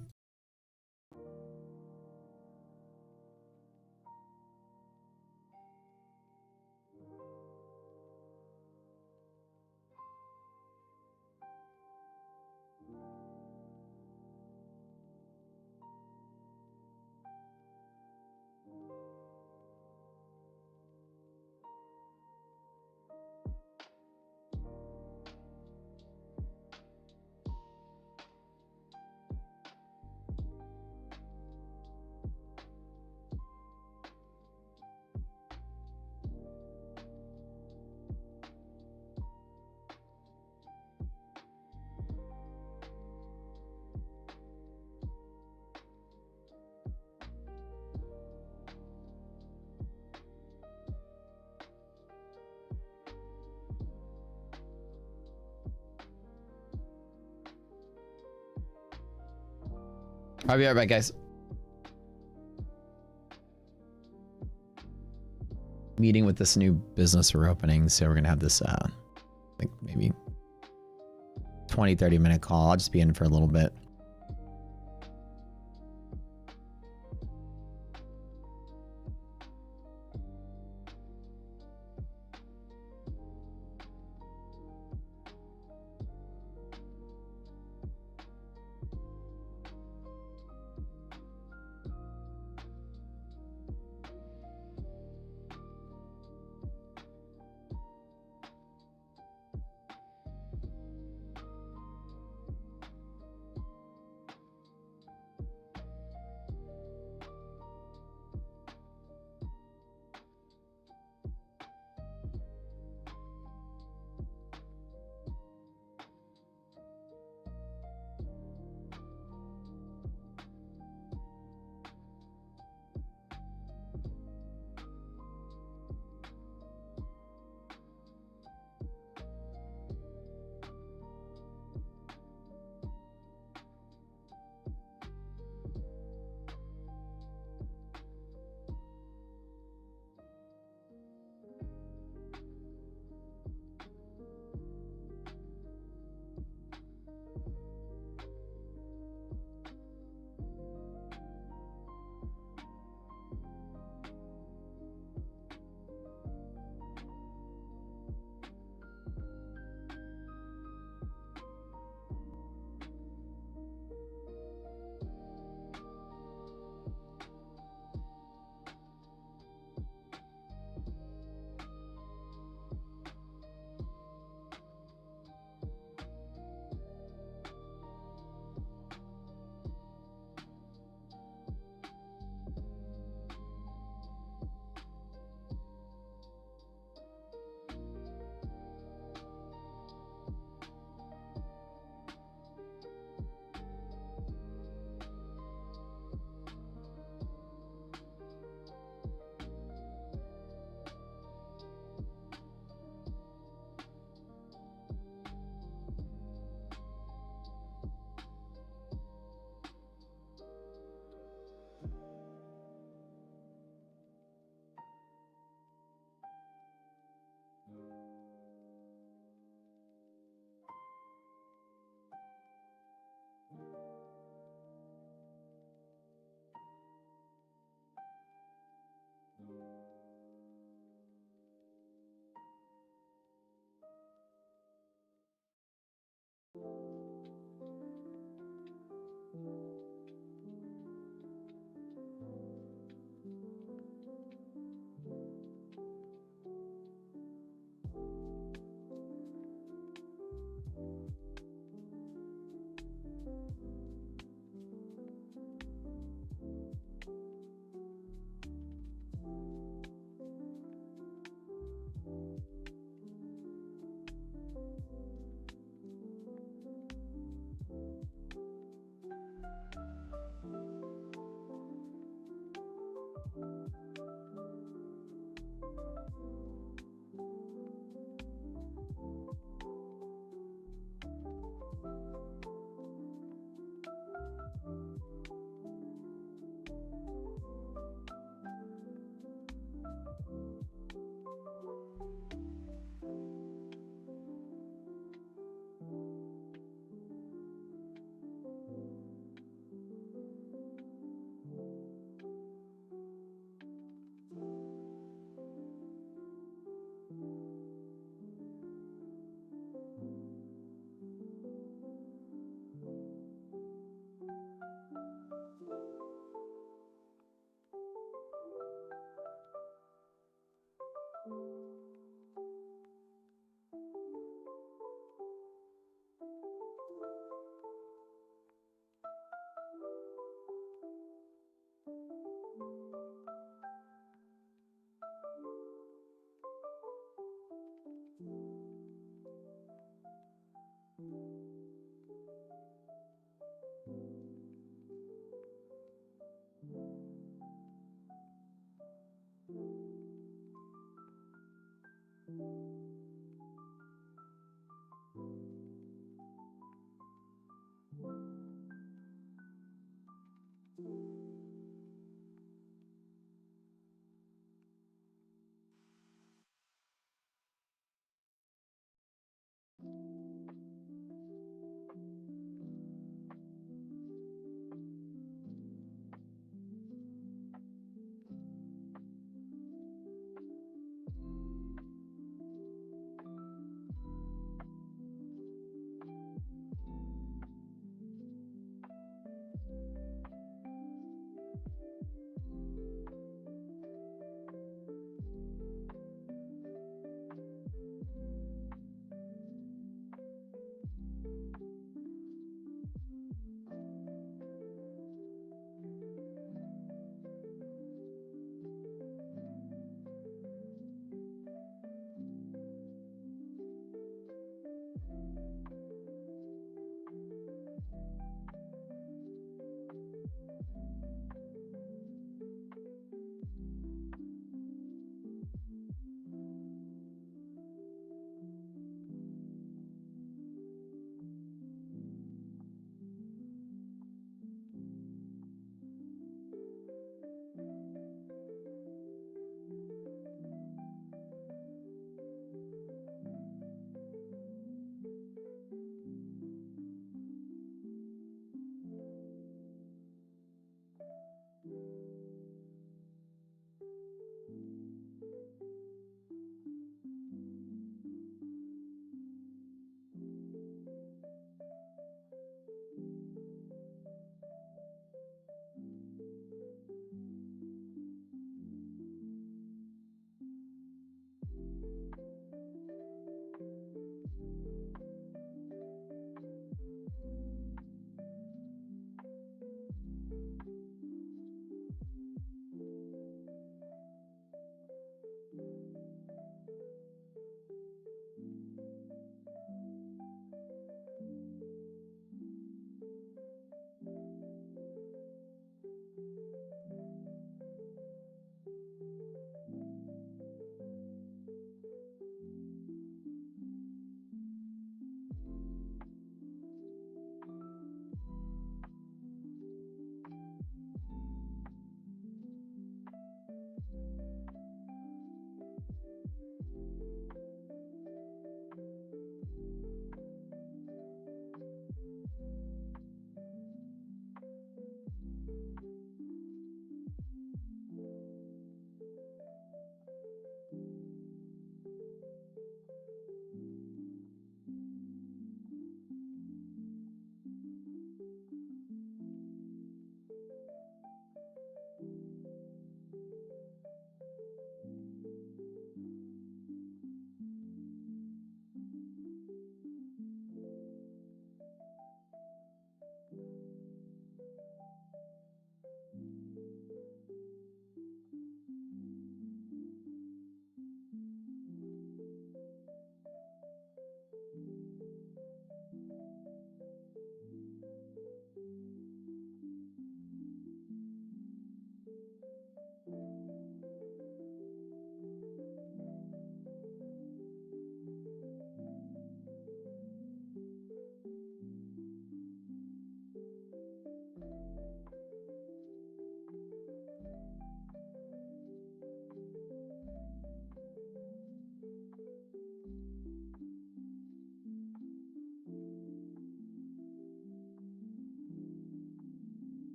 I'll be right back, guys. Meeting with this new business we're opening, so we're gonna have this like maybe 20-30 minute call. I'll just be in for a little bit.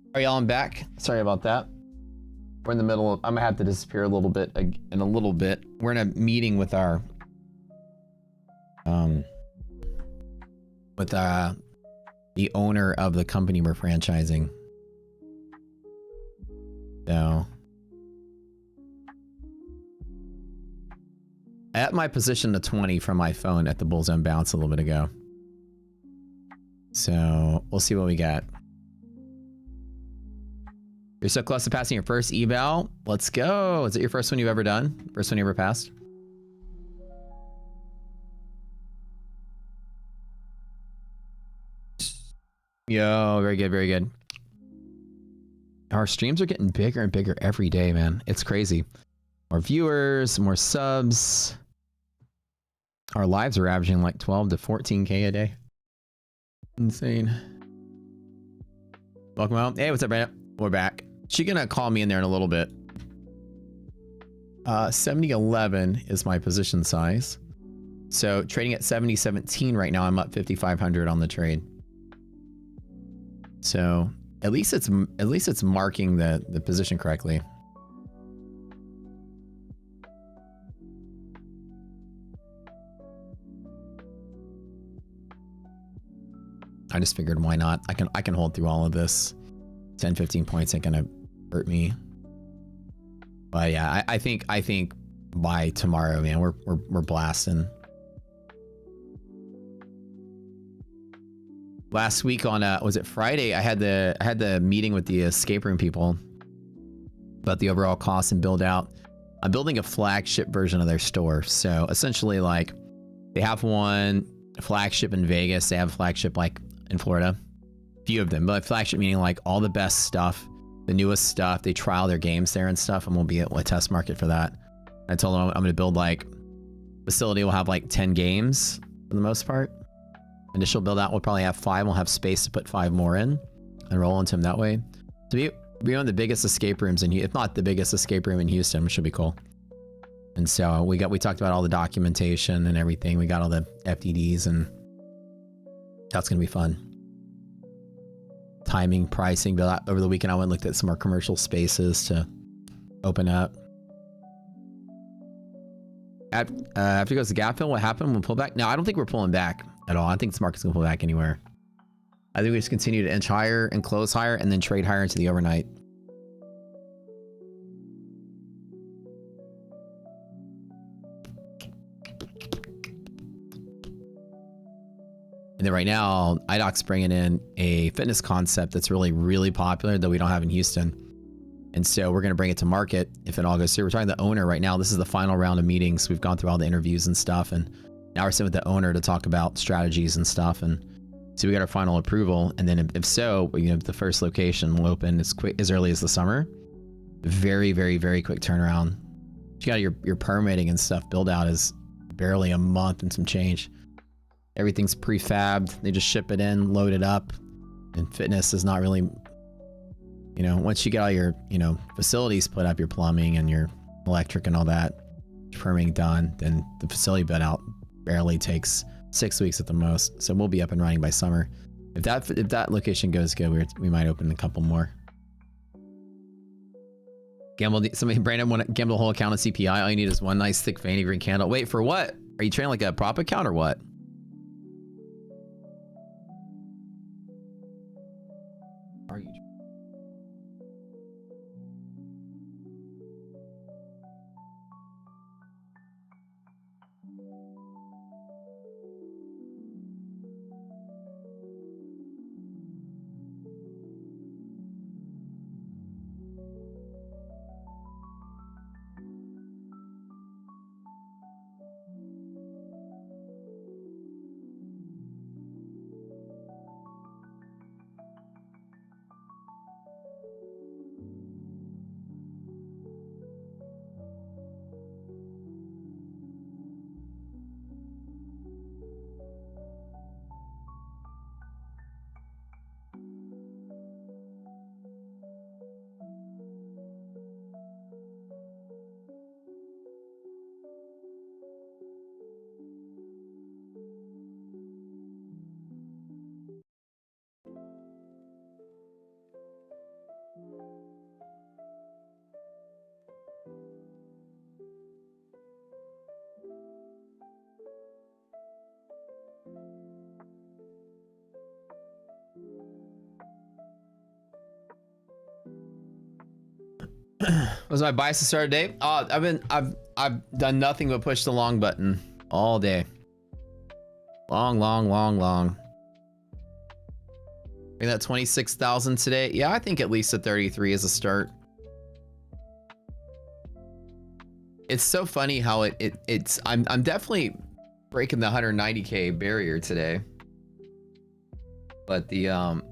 All right, y'all, I'm back. Sorry about that. We're in the middle of, I'm gonna have to disappear a little bit in a little bit. We're in a meeting with our, the owner of the company we're franchising. So, at my position to 20 from my phone at the Bullzone Bounce a little bit ago. So, we'll see what we got. You're so close to passing your first eval. Let's go. Is it your first one you've ever done? First one you ever passed? Yo, very good, very good. Our streams are getting bigger and bigger every day, man. It's crazy. More viewers, more subs. Our lives are averaging like 12 to 14K a day. Insane. Welcome out. Hey, what's up, Brandon? We're back. She's gonna call me in there in a little bit. 7011 is my position size. So trading at 7017 right now. I'm up 5,500 on the trade. So at least it's marking the position correctly. I just figured, why not? I can hold through all of this. 10, 15 points ain't gonna hurt me. But yeah, I think by tomorrow, man, we're blasting. Last week on was it Friday? I had the meeting with the escape room people about the overall cost and build out. I'm building a flagship version of their store. So essentially, like, they have one flagship in Vegas. They have a flagship like in Florida. A few of them, but flagship meaning like all the best stuff, the newest stuff. They trial their games there and stuff, and we'll be at a test market for that. I told them I'm going to build like facility will have like 10 games for the most part. Initial build out will probably have 5. We'll have space to put 5 more in and roll into them that way. So be one of the biggest escape rooms in, if not the biggest escape room in Houston, which should be cool. And so we talked about all the documentation and everything. We got all the FDDs, and that's gonna be fun. Timing, pricing. But over the weekend, I went and looked at some more commercial spaces to open up. After it goes to gap fill, what happened? We'll pull back. No, I don't think we're pulling back at all. I think this market's gonna pull back anywhere. I think we just continue to inch higher and close higher and then trade higher into the overnight. And then right now, IDOC's bringing in a fitness concept that's really, really popular that we don't have in Houston. And so we're going to bring it to market if it all goes through. We're talking to the owner right now. This is the final round of meetings. We've gone through all the interviews and stuff. And now we're sitting with the owner to talk about strategies and stuff. And so we got our final approval. And then if so, you know, the first location will open as early as the summer. Very, very, very quick turnaround. You got your permitting and stuff. Build out is barely a month and some change. Everything's prefabbed. They just ship it in, load it up. And fitness is not really, you know, once you get all your, you know, facilities put up, your plumbing and your electric and all that, permitting done, then the facility build out barely takes 6 weeks at the most. So we'll be up and running by summer. If that location goes good, we might open a couple more. Brandon want to gamble the whole account on CPI. All you need is one nice thick fanny green candle. Wait, for what? Are you trading like a prop account or what? Are you? Was my bias to start a day? I've done nothing but push the long button all day. Long. Bring that 26,000 today. Yeah, I think at least a 33 is a start. It's so funny how I'm definitely breaking the 190K barrier today. But the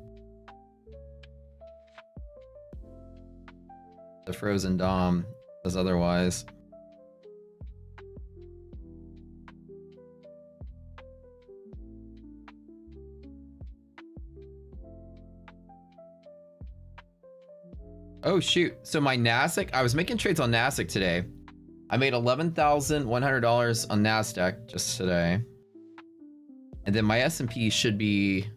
frozen dom says otherwise. Oh shoot. So my Nasdaq, I was making trades on Nasdaq today. I made $11,100 on Nasdaq just today. And then my S&P should be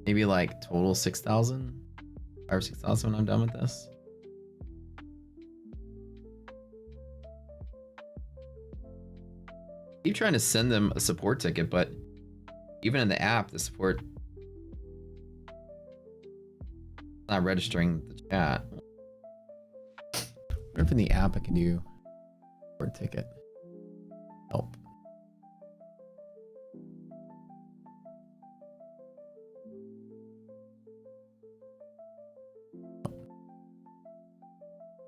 maybe like total 6,000, 5 or 6,000 when I'm done with this. Keep trying to send them a support ticket, but even in the app, the support not registering the chat. I wonder if in the app I can do support ticket. Help.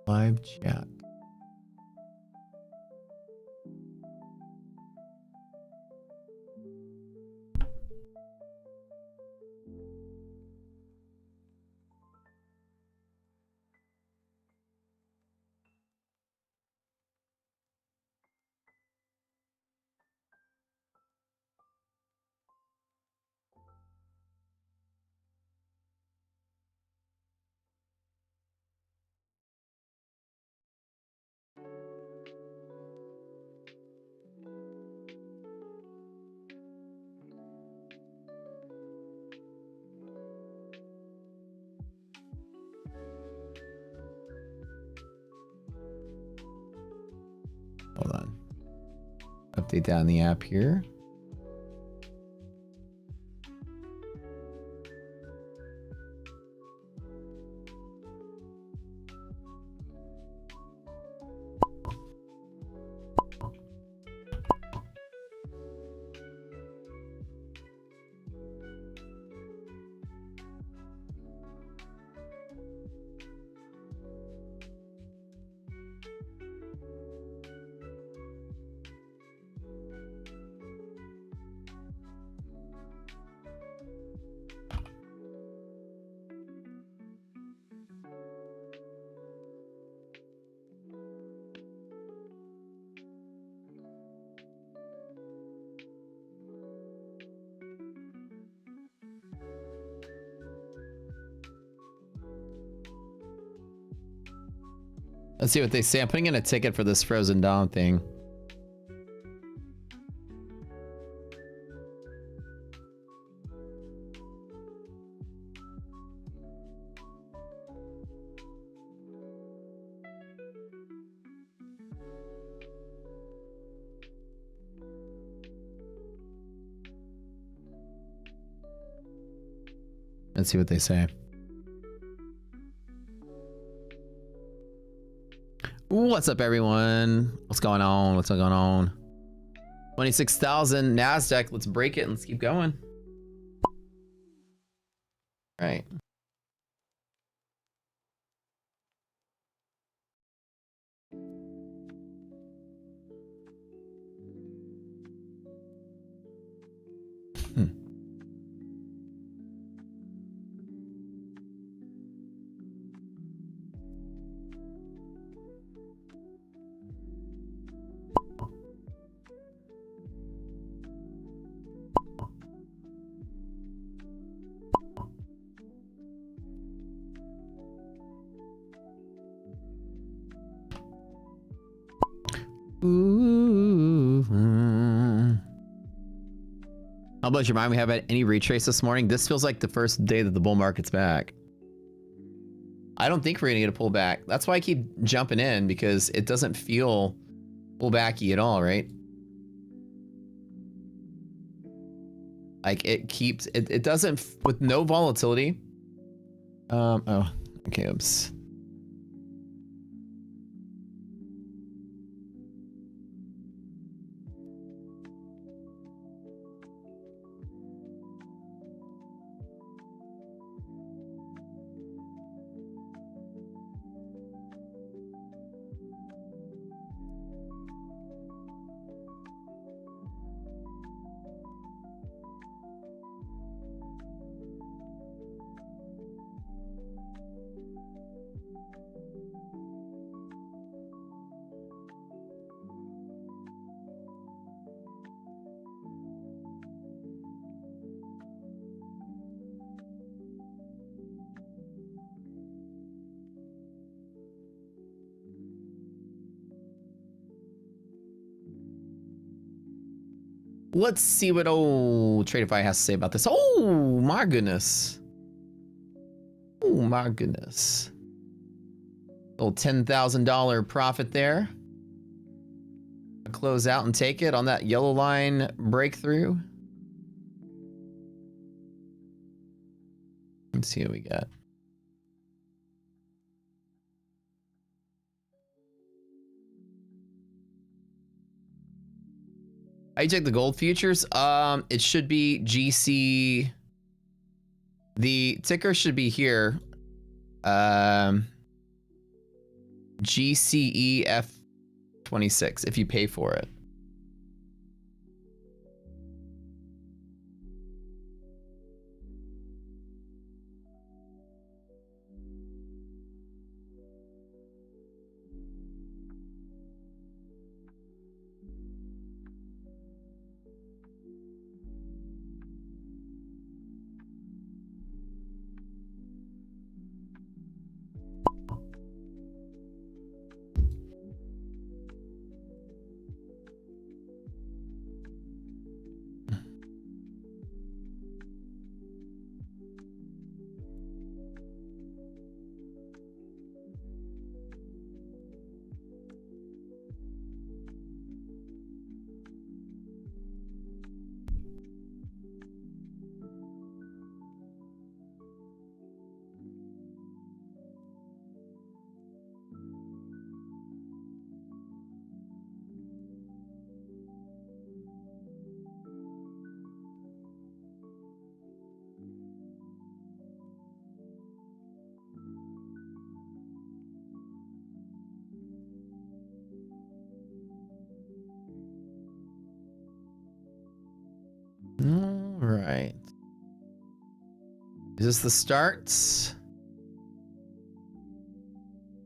Live chat. Hold on. Update that in the app here. Let's see what they say. I'm putting in a ticket for this Frozen Dawn thing. Let's see what they say. What's up, everyone? What's going on? What's going on? 26,000 NASDAQ. Let's break it and let's keep going. All right. Ooh. How about your mind? We have had any retrace this morning? This feels like the first day that the bull market's back. I don't think we're gonna get a pullback. That's why I keep jumping in, because it doesn't feel pullbacky at all, right? Like it keeps it doesn't, with no volatility. Oh, okay, oops. Let's see what old Tradeify has to say about this. Oh my goodness. Oh my goodness. Little $10,000 profit there. Close out and take it on that yellow line breakthrough. Let's see what we got. I check the gold futures. It should be GC. The ticker should be here. GCEF26 if you pay for it. right. Is this the start?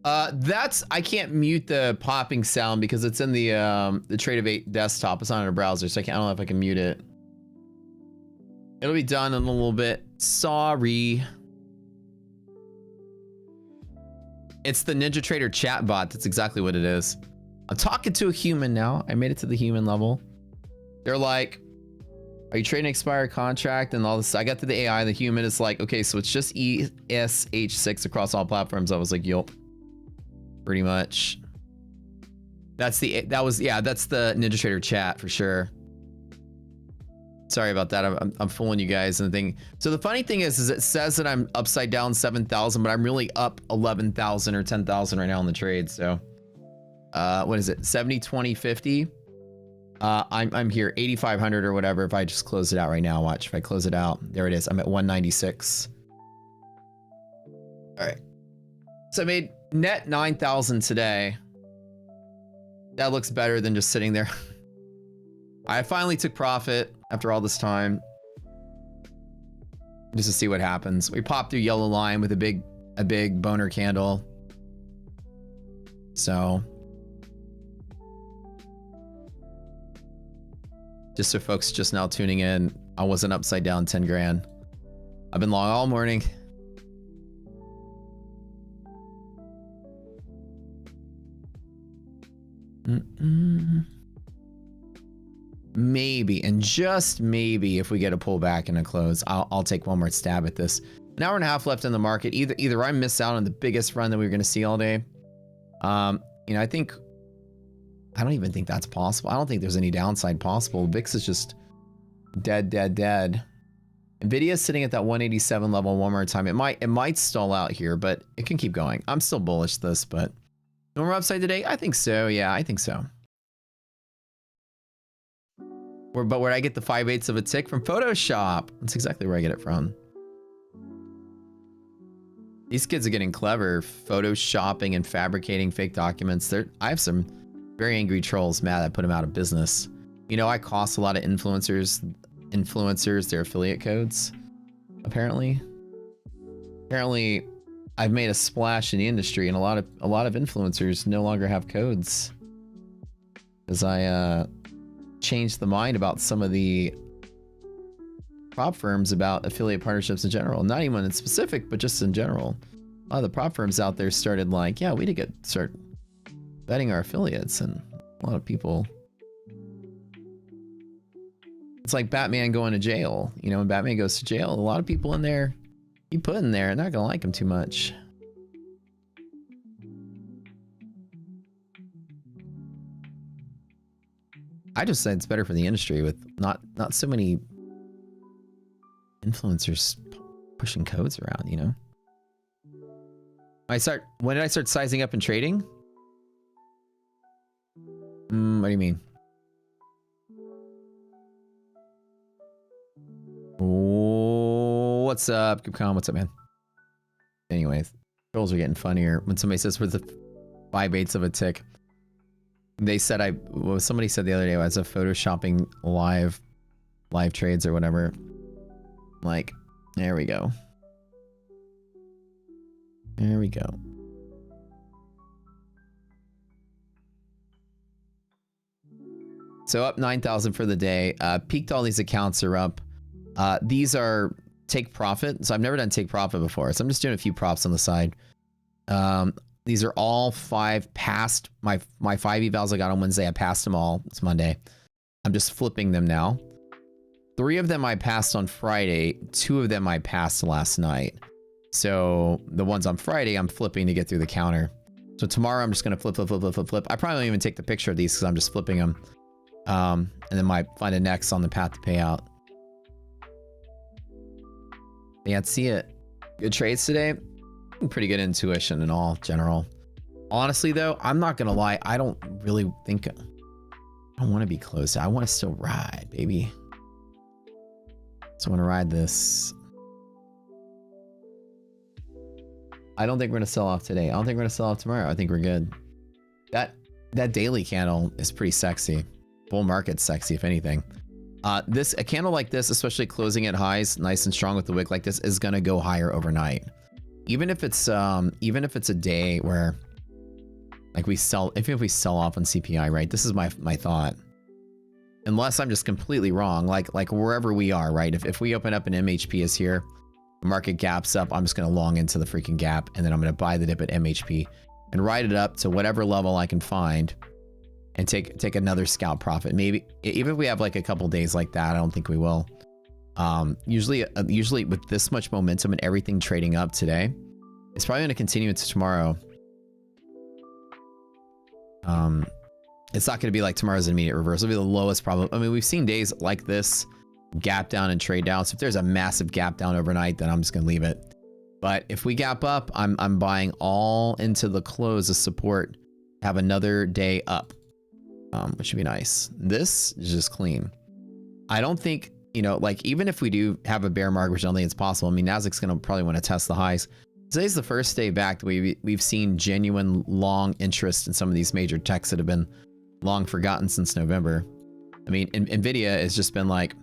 I can't mute the popping sound because it's in the Trade of 8 desktop. It's not in a browser, so I don't know if I can mute it. It'll be done in a little bit. Sorry. It's the Ninja Trader chat bot. That's exactly what it is. I'm talking to a human now. I made it to the human level. They're like, are you trading expired contract and all this? I got to the AI. The human is like, okay, so it's just ESH6 across all platforms. I was like, yup. Pretty much. That's the Ninja Trader chat for sure. Sorry about that. I'm fooling you guys and the thing. So the funny thing is it says that I'm upside down 7,000, but I'm really up 11,000 or 10,000 right now in the trade. So, what is it? 70, 20, 50. I'm here 8,500 or whatever. If I just close it out right now, watch. If I close it out, there it is. I'm at 196. All right. So I made net 9,000 today. That looks better than just sitting there. I finally took profit after all this time, just to see what happens. We popped through yellow line with a big boner candle. So just so folks just now tuning in, I wasn't upside down 10 grand. I've been long all morning. Maybe, and just maybe, if we get a pullback and a close, I'll take one more stab at this. An hour and a half left in the market. Either I miss out on the biggest run that we were going to see all day. You know, I don't even think that's possible. I don't think there's any downside possible. VIX is just dead. Nvidia is sitting at that 187 level one more time. It might stall out here, but it can keep going. I'm still bullish this, but no more upside today? I think so. Yeah, I think so. But where I get the 5/8 of a tick from Photoshop. That's exactly where I get it from. These kids are getting clever, photoshopping and fabricating fake documents. I have some very angry trolls mad I put them out of business. You know, I cost a lot of influencers their affiliate codes. Apparently, I've made a splash in the industry, and a lot of influencers no longer have codes because I changed the mind about some of the prop firms about affiliate partnerships in general. Not even in specific, but just in general. A lot of the prop firms out there started like, yeah, we need to start betting our affiliates, and a lot of people. It's like Batman going to jail. You know, when Batman goes to jail, a lot of people in there, you put in there, not gonna like him too much. I just said it's better for the industry with not so many influencers pushing codes around, you know? When did I start sizing up and trading? What do you mean? Oh, what's up, Kupcom? What's up, man? Anyways, trolls are getting funnier when somebody says we're the 5/8 of a tick. They said somebody said the other day I was a photoshopping live trades or whatever. Like, there we go. There we go. So up 9,000 for the day. Peaked all these accounts are up. These are take profit. So I've never done take profit before. So I'm just doing a few props on the side. These are all 5 past my 5 evals I got on Wednesday. I passed them all. It's Monday. I'm just flipping them now. 3 of them I passed on Friday. 2 of them I passed last night. So the ones on Friday, I'm flipping to get through the counter. So tomorrow I'm just going to flip. I probably won't even take the picture of these because I'm just flipping them. And then might find a next on the path to payout. Yeah, see it. Good trades today. Pretty good intuition in all general. Honestly though, I'm not gonna lie, I don't really think I want to be close. I want to still ride, baby. So I want to ride this. I don't think we're gonna sell off today. I don't think we're gonna sell off tomorrow. I think we're good. That daily candle is pretty sexy. Bull market's sexy, if anything. A candle like this, especially closing at highs, nice and strong with the wick like this, is gonna go higher overnight. Even if it's a day where like even if we sell off on CPI, right? This is my thought. Unless I'm just completely wrong, like wherever we are, right? If we open up an MHP is here, the market gaps up, I'm just gonna long into the freaking gap, and then I'm gonna buy the dip at MHP and ride it up to whatever level I can find and take another scalp profit. Maybe even if we have like a couple days like that, I don't think we will. Usually with this much momentum and everything trading up today, it's probably going to continue into tomorrow. It's not going to be like tomorrow's immediate reverse. It'll be the lowest probably. I mean, we've seen days like this gap down and trade down. So if there's a massive gap down overnight, then I'm just going to leave it. But if we gap up, I'm buying all into the close of support. Have another day up, which should be nice. This is just clean. I don't think, like even if we do have a bear market, which I don't think it's possible. I mean, Nasdaq's going to probably want to test the highs. Today's the first day back that we've seen genuine long interest in some of these major techs that have been long forgotten since November. I mean, Nvidia has just been like,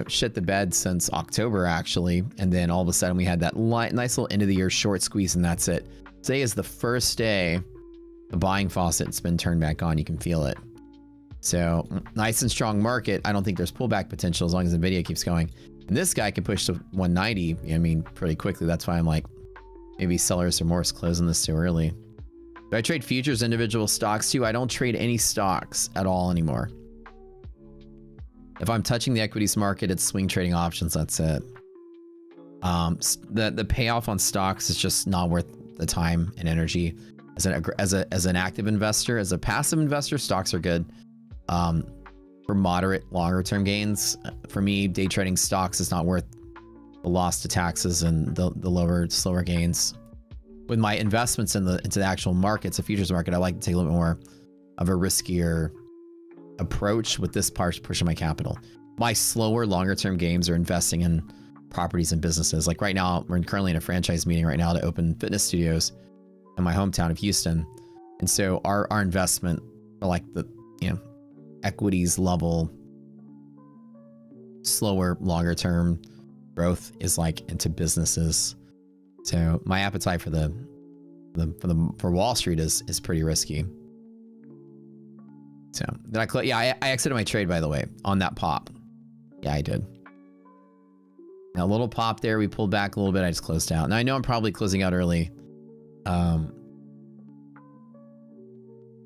shit the bed since October actually, and then all of a sudden we had that nice little end of the year short squeeze, and that's it. Today is the first day the buying faucet's been turned back on. You can feel it. So nice and strong market. I don't think there's pullback potential as long as Nvidia keeps going. And this guy can push to 190. I mean, pretty quickly. That's why I'm like, maybe seller's remorse closing this too early. Do I trade futures, individual stocks too? I don't trade any stocks at all anymore. If I'm touching the equities market, it's swing trading options. That's it. The payoff on stocks is just not worth the time and energy. As an active investor, as a passive investor, stocks are good. For moderate, longer term gains. For me, day trading stocks is not worth the loss to taxes and the lower, slower gains. With my investments into the actual markets, the futures market, I like to take a little bit more of a riskier approach with this part pushing my capital. My slower, longer term games are investing in properties and businesses. Like right now, we're currently in a franchise meeting right now to open fitness studios in my hometown of Houston. And so our investment, like the, equities level, slower, longer term growth is like into businesses. So my appetite for Wall Street is pretty risky. So did I exited my trade, by the way, on that pop. Yeah, I did. Now a little pop there, we pulled back a little bit, I just closed out. Now I know I'm probably closing out early.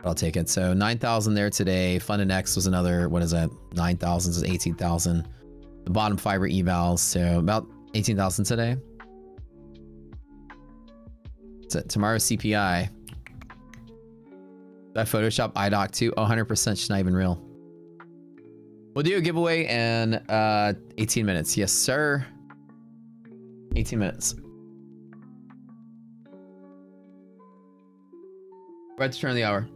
I'll take it. So 9,000 there today. Fund and X was another, what is that? 9,000 is 18,000. The bottom fiber evals, so about 18,000 today. So tomorrow's CPI. That Photoshop iDoc too. Oh, 100%, she's not even real. We'll do a giveaway in 18 minutes. Yes, sir. 18 minutes. We're at the turn of the hour.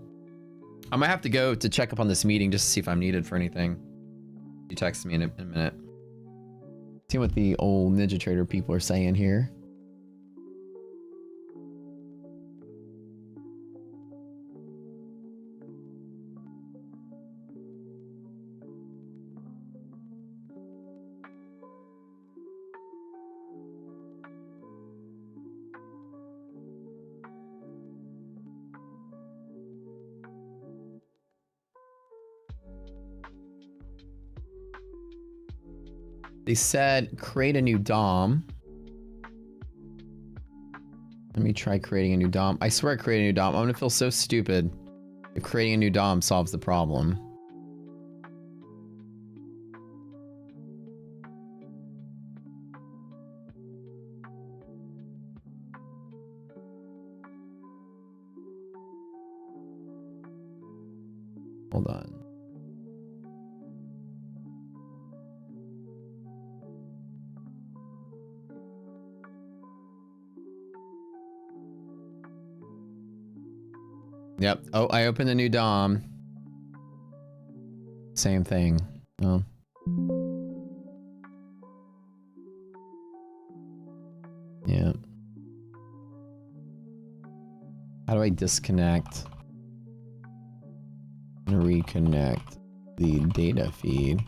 I might have to go to check up on this meeting just to see if I'm needed for anything. You text me in a minute. See what the old Ninja Trader people are saying here. They said create a new DOM. Let me try creating a new DOM. I swear I created a new DOM. I'm gonna feel so stupid if creating a new DOM solves the problem. Hold on. Yep. Oh, I opened a new DOM. Same thing. Oh. Yeah. How do I disconnect and reconnect the data feed?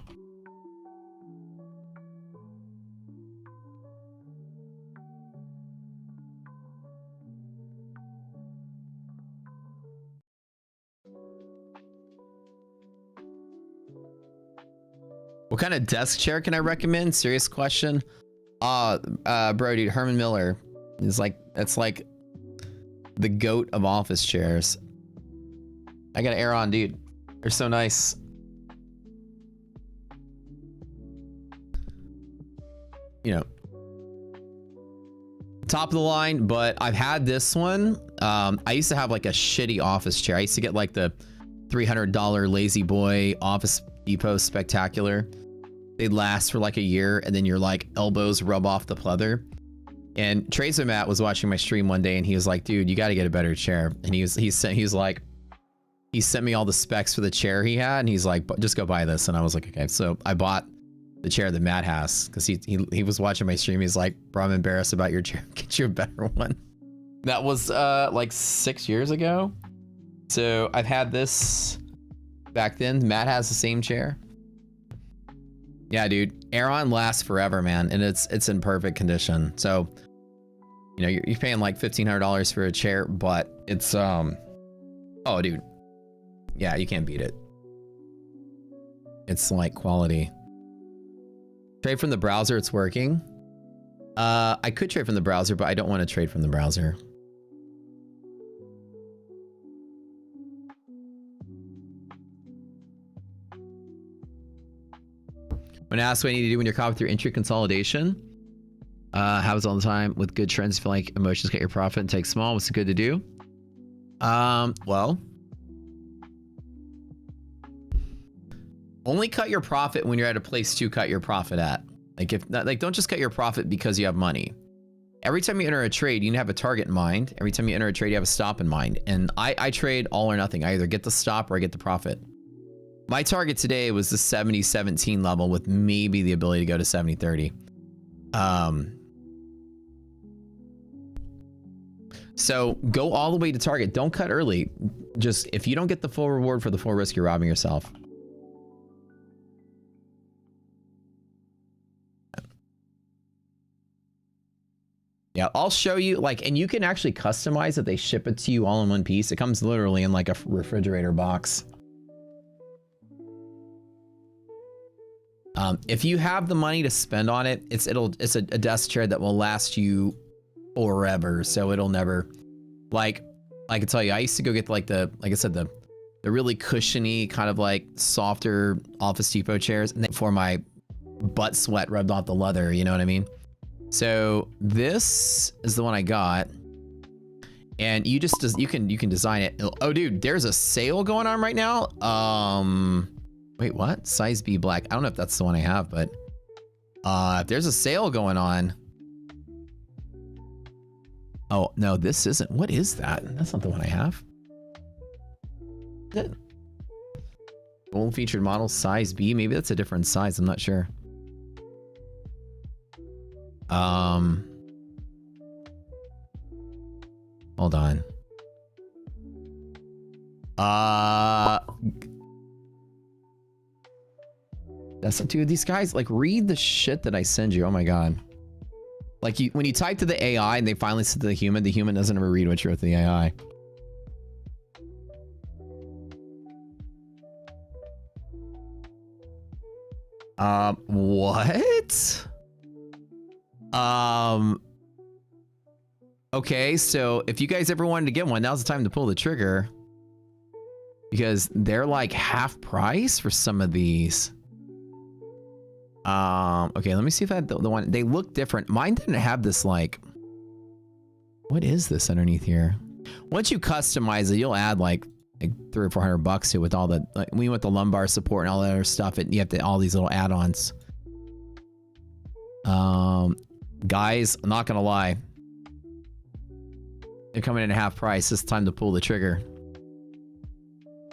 What kind of desk chair can I recommend? Serious question. Bro, dude, Herman Miller is like, that's like the goat of office chairs. I got an air on, dude. They're so nice. You know, top of the line, but I've had this one. I used to have like a shitty office chair. I used to get like the $300 Lazy Boy Office Depot Spectacular. They'd last for like a year, and then your like elbows rub off the pleather. And Tracer Matt was watching my stream one day, and he was like, "Dude, you got to get a better chair." And he sent me all the specs for the chair he had, and he's like, "Just go buy this." And I was like, "Okay." So I bought the chair that Matt has, because he was watching my stream. He's like, "Bro, I'm embarrassed about your chair. Get you a better one." That was like 6 years ago. So I've had this back then. Matt has the same chair. Yeah, dude, Aeron lasts forever, man, and it's in perfect condition. So, you know, you're paying like $1,500 for a chair, but it's oh, dude, yeah, you can't beat it. It's like quality. Trade from the browser, it's working. I could trade from the browser, but I don't want to trade from the browser. When asked what you need to do when you're caught with your entry consolidation, happens all the time with good trends. Feel like emotions get your profit and take small. What's good to do? Well, only cut your profit when you're at a place to cut your profit at. Like don't just cut your profit because you have money. Every time you enter a trade, you need to have a target in mind. Every time you enter a trade, you have a stop in mind. And I trade all or nothing. I either get the stop or I get the profit. My target today was the 70-17 level with maybe the ability to go to 70-30. So go all the way to target. Don't cut early. Just, if you don't get the full reward for the full risk, you're robbing yourself. Yeah, I'll show you, like, and you can actually customize it. They ship it to you all in one piece. It comes literally in like a refrigerator box. If you have the money to spend on it, it's a desk chair that will last you forever. So it'll never, like, I can tell you, I used to go get like I said, the really cushiony kind of like softer Office Depot chairs, and then for my butt sweat rubbed off the leather, you know what I mean? So this is the one I got, and you can design it. Oh, dude, there's a sale going on right now. Wait, what? Size B black. I don't know if that's the one I have, but if there's a sale going on. Oh, no, this isn't. What is that? That's not the one I have. Gold featured model size B. Maybe that's a different size. I'm not sure. Hold on. That's not, dude, these guys, like, read the shit that I send you. Oh my god. Like, when you type to the AI and they finally send to the human doesn't ever read what you wrote to the AI. What? Okay, so if you guys ever wanted to get one, now's the time to pull the trigger, because they're like half price for some of these. Okay, let me see if I had the one. They look different. Mine didn't have this, like, what is this underneath here? Once you customize it, you'll add like $300 or $400 to it with all the, like, we went the lumbar support and all that other stuff. You have to, all these little add-ons. Guys, I'm not gonna lie. They're coming in at half price. It's time to pull the trigger.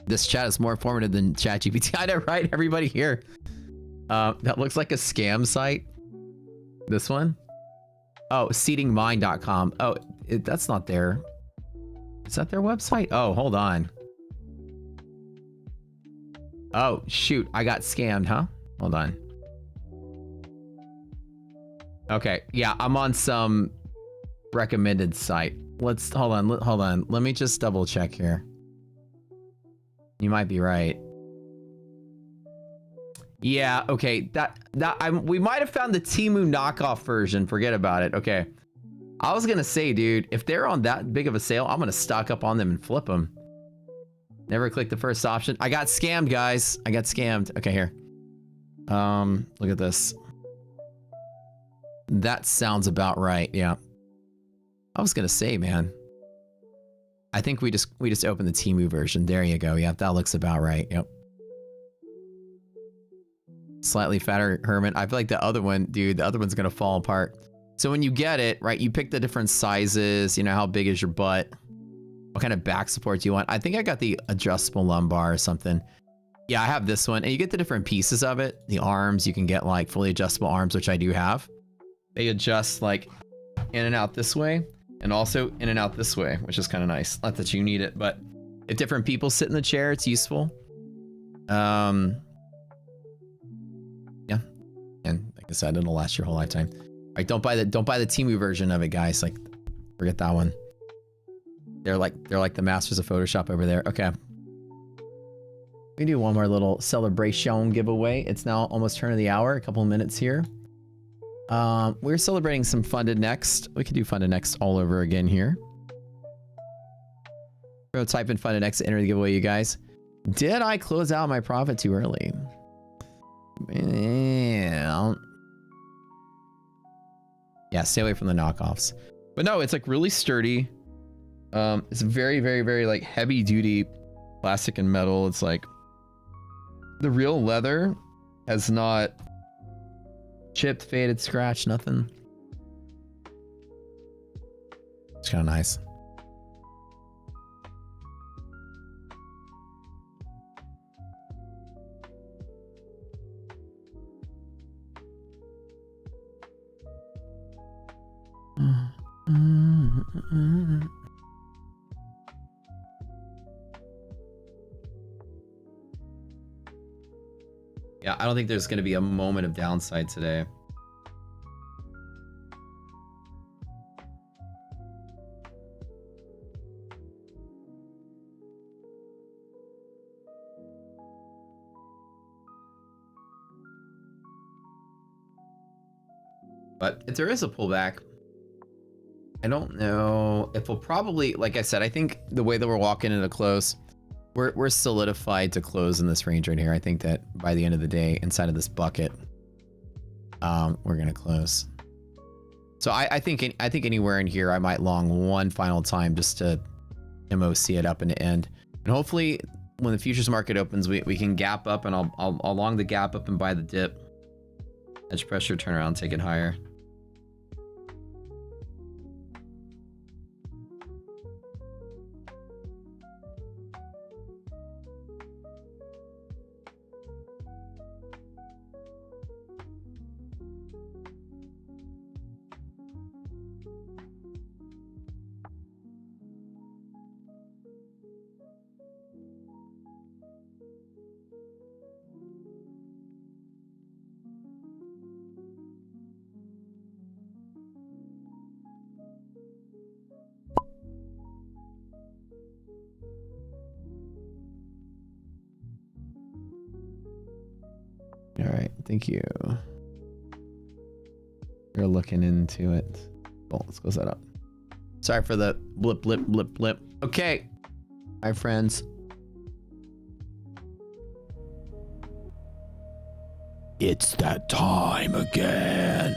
This chat is more informative than ChatGPT. I know, right? Everybody here. That looks like a scam site. This one? Oh, seatingmind.com. Oh, that's not there. Is that their website? Oh, hold on. Oh, shoot. I got scammed, huh? Hold on. Okay. Yeah, I'm on some recommended site. Let's, hold on. Let me just double check here. You might be right. Yeah, okay. We might have found the Temu knockoff version. Forget about it. Okay. I was gonna say, dude, if they're on that big of a sale, I'm gonna stock up on them and flip them. Never click the first option. I got scammed, guys. I got scammed. Okay, here. Look at this. That sounds about right. Yeah. I was gonna say, man. I think we just opened the Temu version. There you go. Yeah, that looks about right. Yep. Slightly fatter hermit. I feel like the other one, dude, the other one's gonna fall apart. So when you get it, right, you pick the different sizes, you know, how big is your butt? What kind of back support do you want? I think I got the adjustable lumbar or something. Yeah, I have this one. And you get the different pieces of it. The arms, you can get like fully adjustable arms, which I do have. They adjust like in and out this way and also in and out this way, which is kind of nice. Not that you need it, but if different people sit in the chair, it's useful. Yeah. And like I said, it'll last your whole lifetime. All right, don't buy the Temu version of it, guys. Like, forget that one. They're like the masters of Photoshop over there. Okay. We do one more little celebration giveaway. It's now almost turn of the hour, a couple of minutes here. We're celebrating some Funded Next. We could do Funded Next all over again here. Go type in Funded Next to enter the giveaway, you guys. Did I close out my profit too early? Yeah, stay away from the knockoffs. But no, it's like really sturdy. It's very, very, very like heavy duty plastic and metal. It's like the real leather has not chipped, faded, scratched, nothing. It's kind of nice. Yeah, I don't think there's going to be a moment of downside today. But if there is a pullback, I don't know if we'll probably, like I said, I think the way that we're walking into close, we're solidified to close in this range right here. I think that by the end of the day, inside of this bucket, we're gonna close. So I think anywhere in here, I might long one final time just to MOC it up and end. And hopefully, when the futures market opens, we can gap up, and I'll long the gap up and buy the dip. Edge pressure, turn around, take it higher. All right, thank you. You're looking into it. Well, let's close that up. Sorry for the blip, blip, blip, blip. Okay, my friends. It's that time again.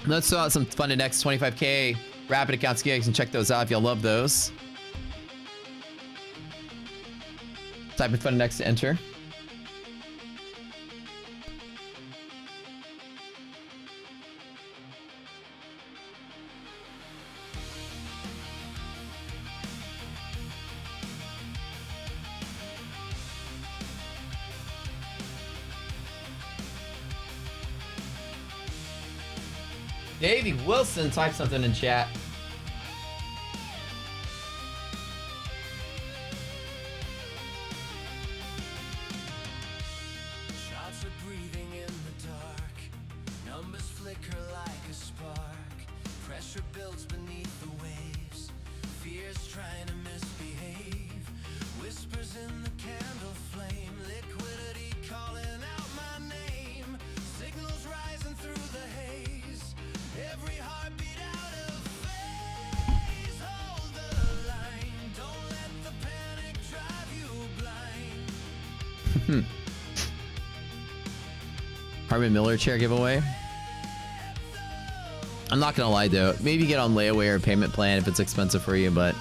Let's throw out some Funded Next 25K rapid accounts gigs and check those out if y'all love those. Type in Funded Next to enter. Davey Wilson, type something in chat. Shots of breathing in the dark. Numbers flicker like a spark. Pressure builds beneath the waves. Fears trying to misbehave. Harmon Miller chair giveaway. I'm not gonna lie though, maybe get on layaway or payment plan if it's expensive for you, but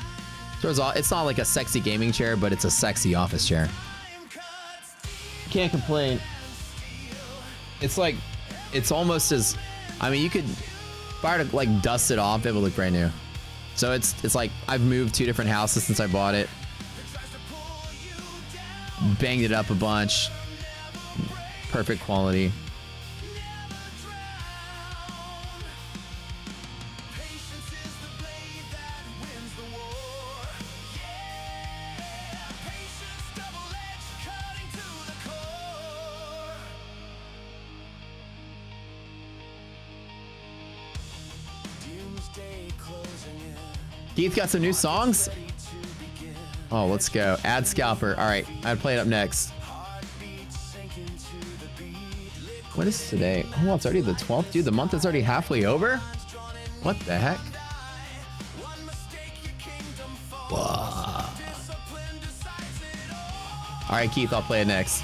it's not like a sexy gaming chair, but it's a sexy office chair. Can't complain. It's like, it's almost as, I mean, you could, if I were to like dust it off, it would look brand new. So it's like I've moved 2 different houses since I bought it. Banged it up a bunch. Perfect quality. Keith got some new songs? Oh, let's go. Add Scalper. All right, I'd play it up next. What is today? Oh, it's already the 12th? Dude, the month is already halfway over? What the heck? Whoa. All right, Keith, I'll play it next.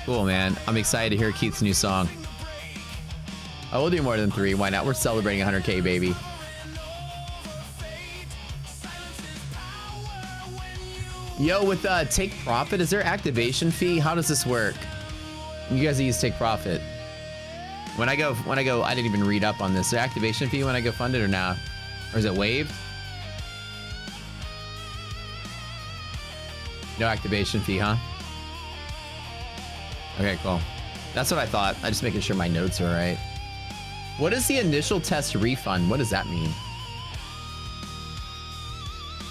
Cool, man. I'm excited to hear Keith's new song. Oh, we'll do more than 3. Why not? We're celebrating 100K, baby. Yo, with Take Profit, is there activation fee? How does this work? You guys use Take Profit. When I go, I didn't even read up on this. Is there activation fee when I go fund it or not? Or is it waived? No activation fee, huh? Okay, cool. That's what I thought. I'm just making sure my notes are right. What is the initial test refund? What does that mean?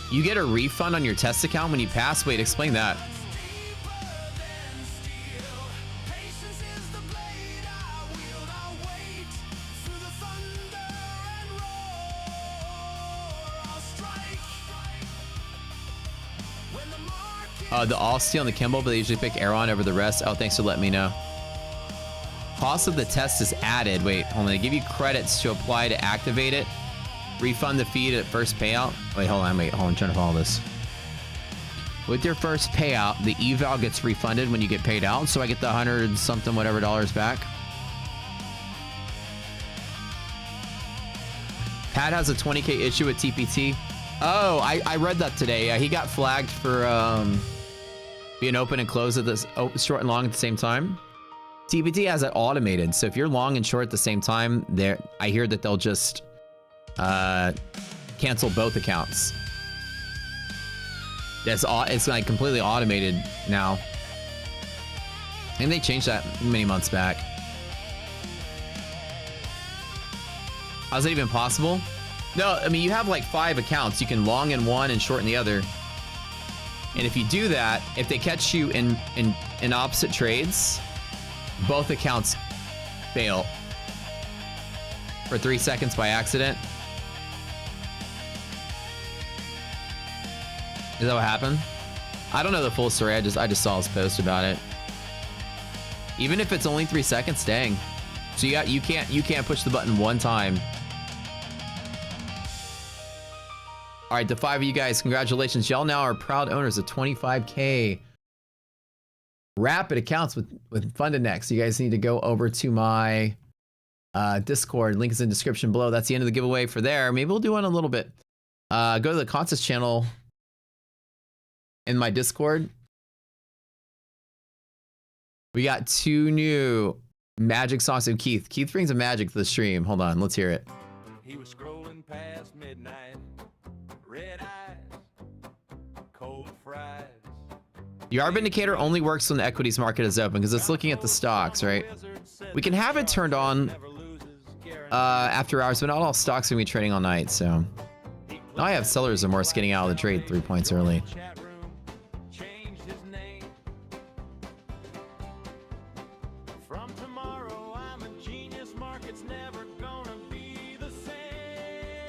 You get a refund on your test account when you pass? Wait, explain that. The all steel and the Kimball, but they usually pick Aeron over the rest. Oh, thanks for letting me know. Cost of the test is added. Wait, hold on. They give you credits to apply to activate it. Refund the fee at first payout. Wait, hold on. I'm trying to follow this. With your first payout, the eval gets refunded when you get paid out. So I get the 100 something whatever dollars back. Pat has a 20K issue with TPT. Oh, I read that today. Yeah, he got flagged for being open and closed at this short and long at the same time. TPT has it automated, so if you're long and short at the same time, I hear that they'll just cancel both accounts. It's like completely automated now. And they changed that many months back. How's that even possible? No, I mean, you have like 5 accounts. You can long in one and short in the other. And if you do that, if they catch you in opposite trades, both accounts fail for 3 seconds by accident. Is that what happened? I don't know the full story. I just saw his post about it. Even if it's only 3 seconds, dang. So you can't push the button one time. All right, the 5 of you guys, congratulations. Y'all now are proud owners of 25K rapid accounts with Funded Next. You guys need to go over to my Discord. Link is in the description below. That's the end of the giveaway for there. Maybe we'll do one in a little bit. Go to the contest channel in my Discord. We got 2 new magic songs of Keith. Keith brings a magic to the stream. Hold on, let's hear it. He was scrolling past midnight. Red eyes, cold fries. The ARB indicator only works when the equities market is open because it's looking at the stocks, right? We can have it turned on after hours, but not all stocks are going to be trading all night, so. Now I have sellers and more getting out of the trade 3 points early.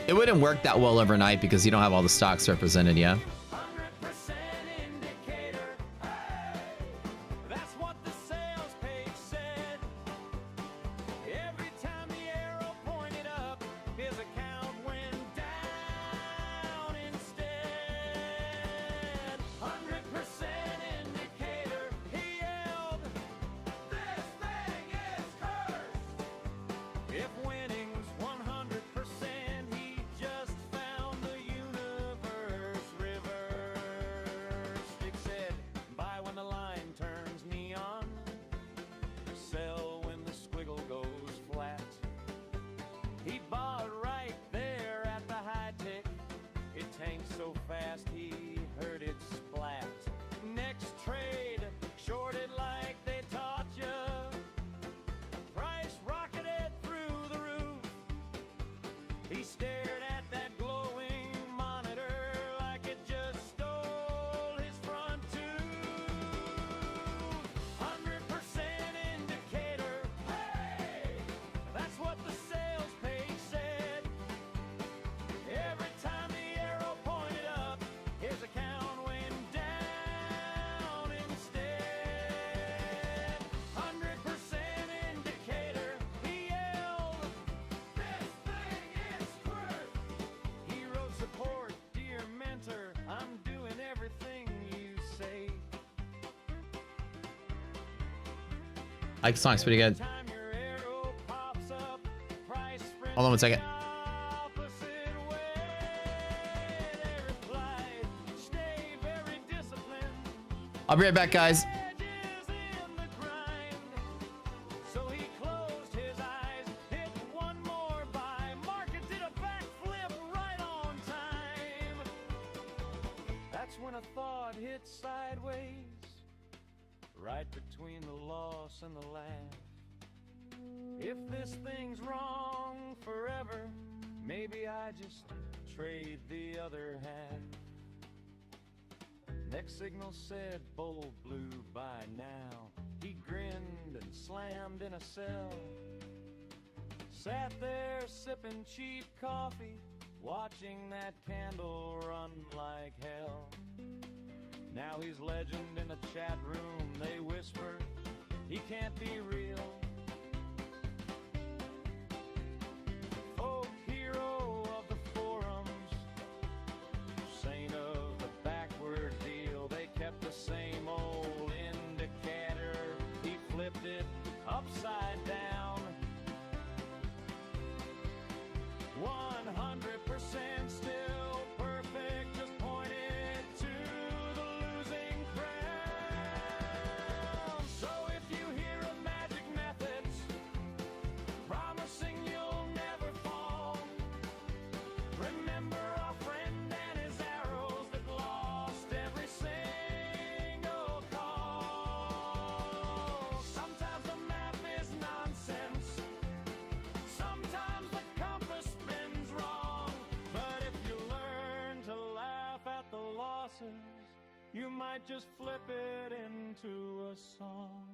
It wouldn't work that well overnight because you don't have all the stocks represented yet. He stared at that glowing monitor like it just stole his front tooth. 100% indicator. Hey! That's what the sales page said. Every time the arrow pointed up, his account went down instead. 100% indicator, he yelled, "This thing is screwed!" He wrote support, "Dear mentor, I'm doing everything you say." Like the song's pretty good. Time your arrow pops up, price Hold on one second. opposite way. They replied, "Stay very disciplined. I'll be right back, guys. Edges in the grind." So he closed his eyes, hit one more buy. Market did a backflip right on time. That's when a thought hit sideways, right between the loss and the laugh. If this thing's wrong forever, maybe I just trade the other half. Next signal said bold blue by now. He grinned and slammed in a cell. Sat there sipping cheap coffee, watching that candle run like hell. Now he's legend in a chat room. They whisper he can't be real. Folk hero of the forums, saint of the backward deal. They kept the same old indicator. He flipped it upside down. 100% still perfect, just pointed to the losing crown. So if you hear of magic methods promising you'll never fall, remember our friend and his arrows that lost every single call. Sometimes the map is nonsense, sometimes the compass spins wrong, but if you learn to laugh at the losses, you might just flip it into a song.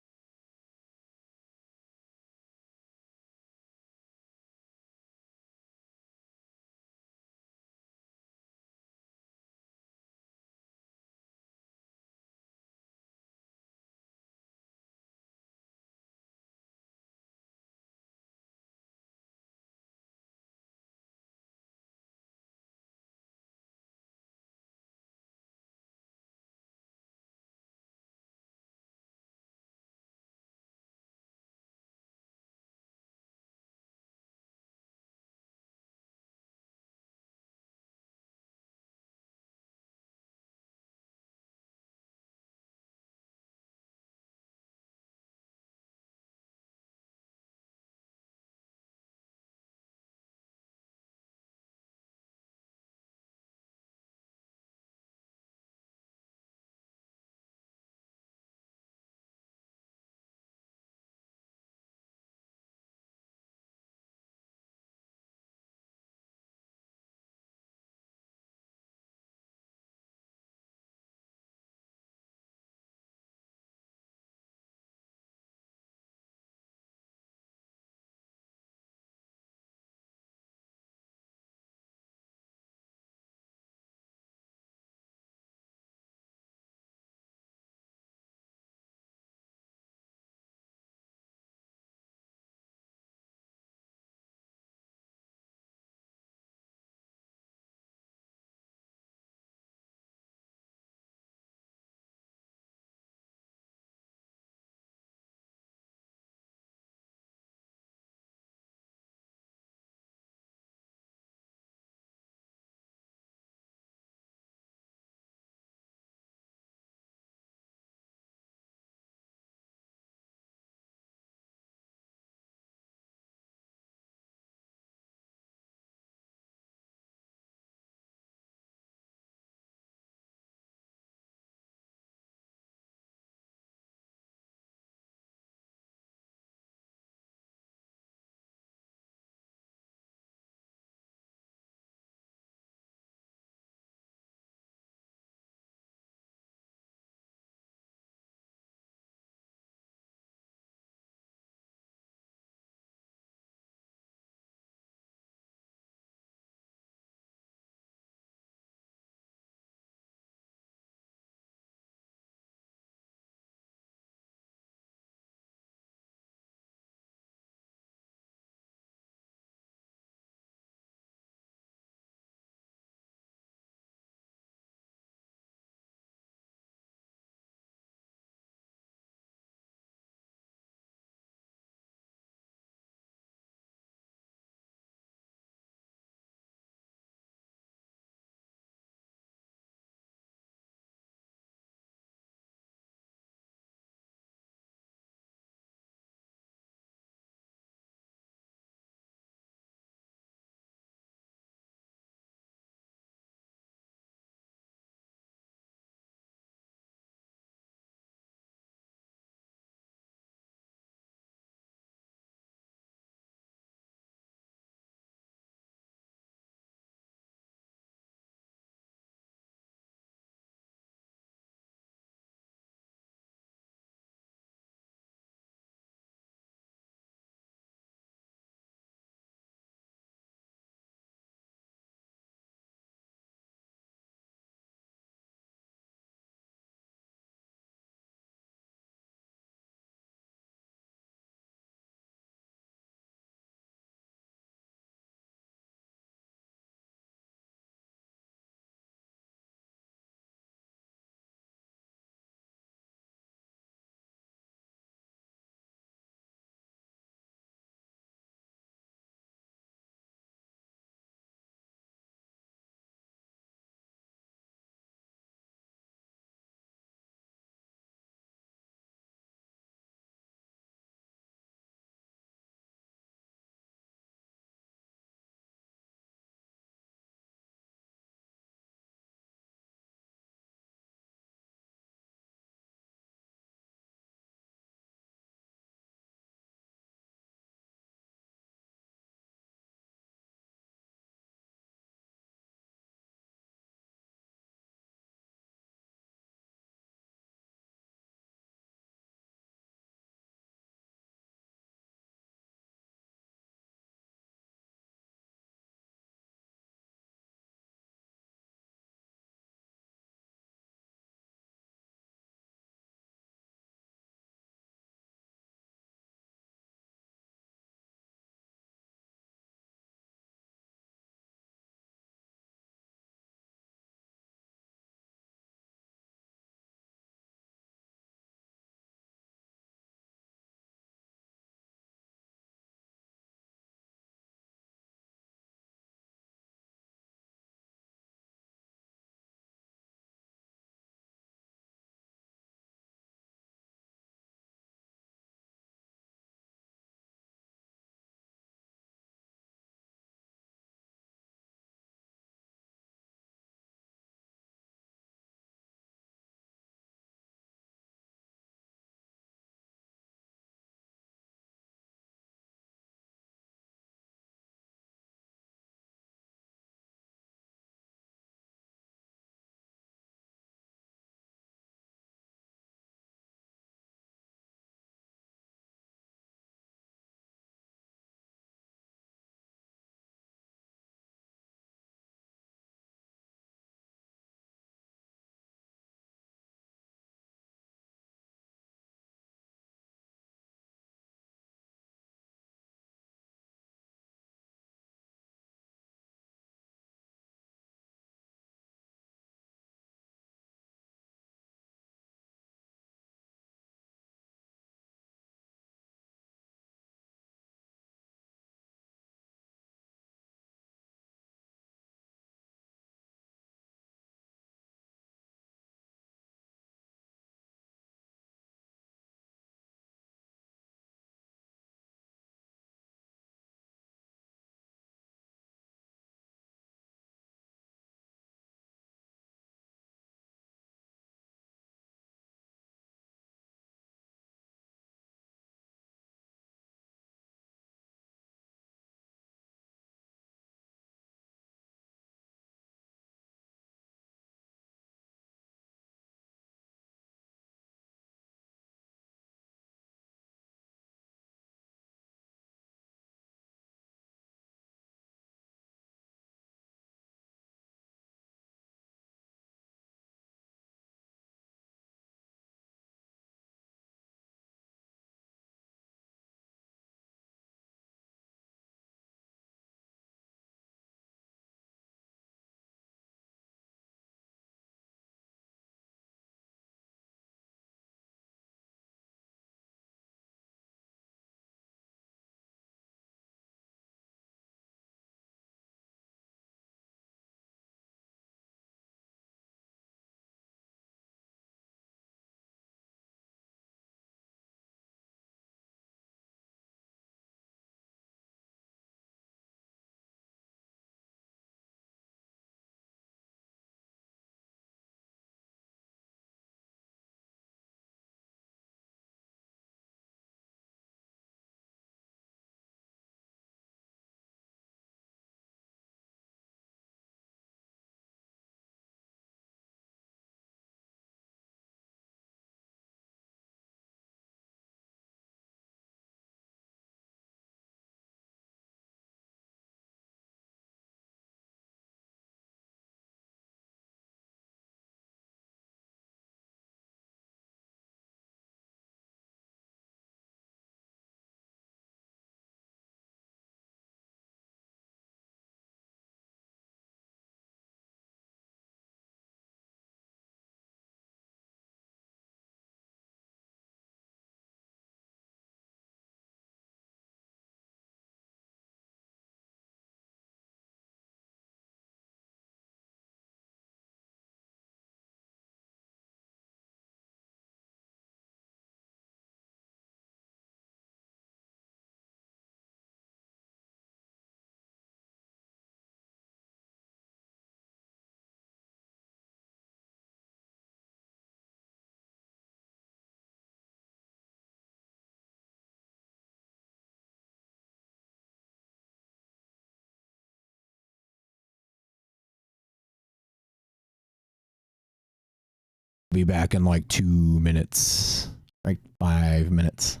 be back in like 2 minutes, like 5 minutes.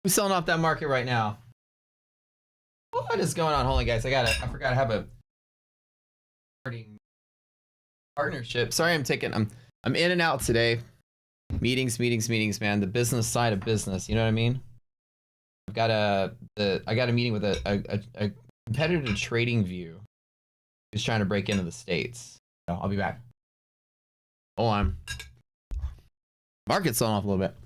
Who's selling off that market right now? What is going on? Hold on, guys. I forgot to have a partnership. Sorry, I'm in and out today. Meetings, man. The business side of business. You know what I mean? I got a meeting with a competitor to Trading View who's trying to break into the States. So I'll be back. Hold on. Market's selling off a little bit.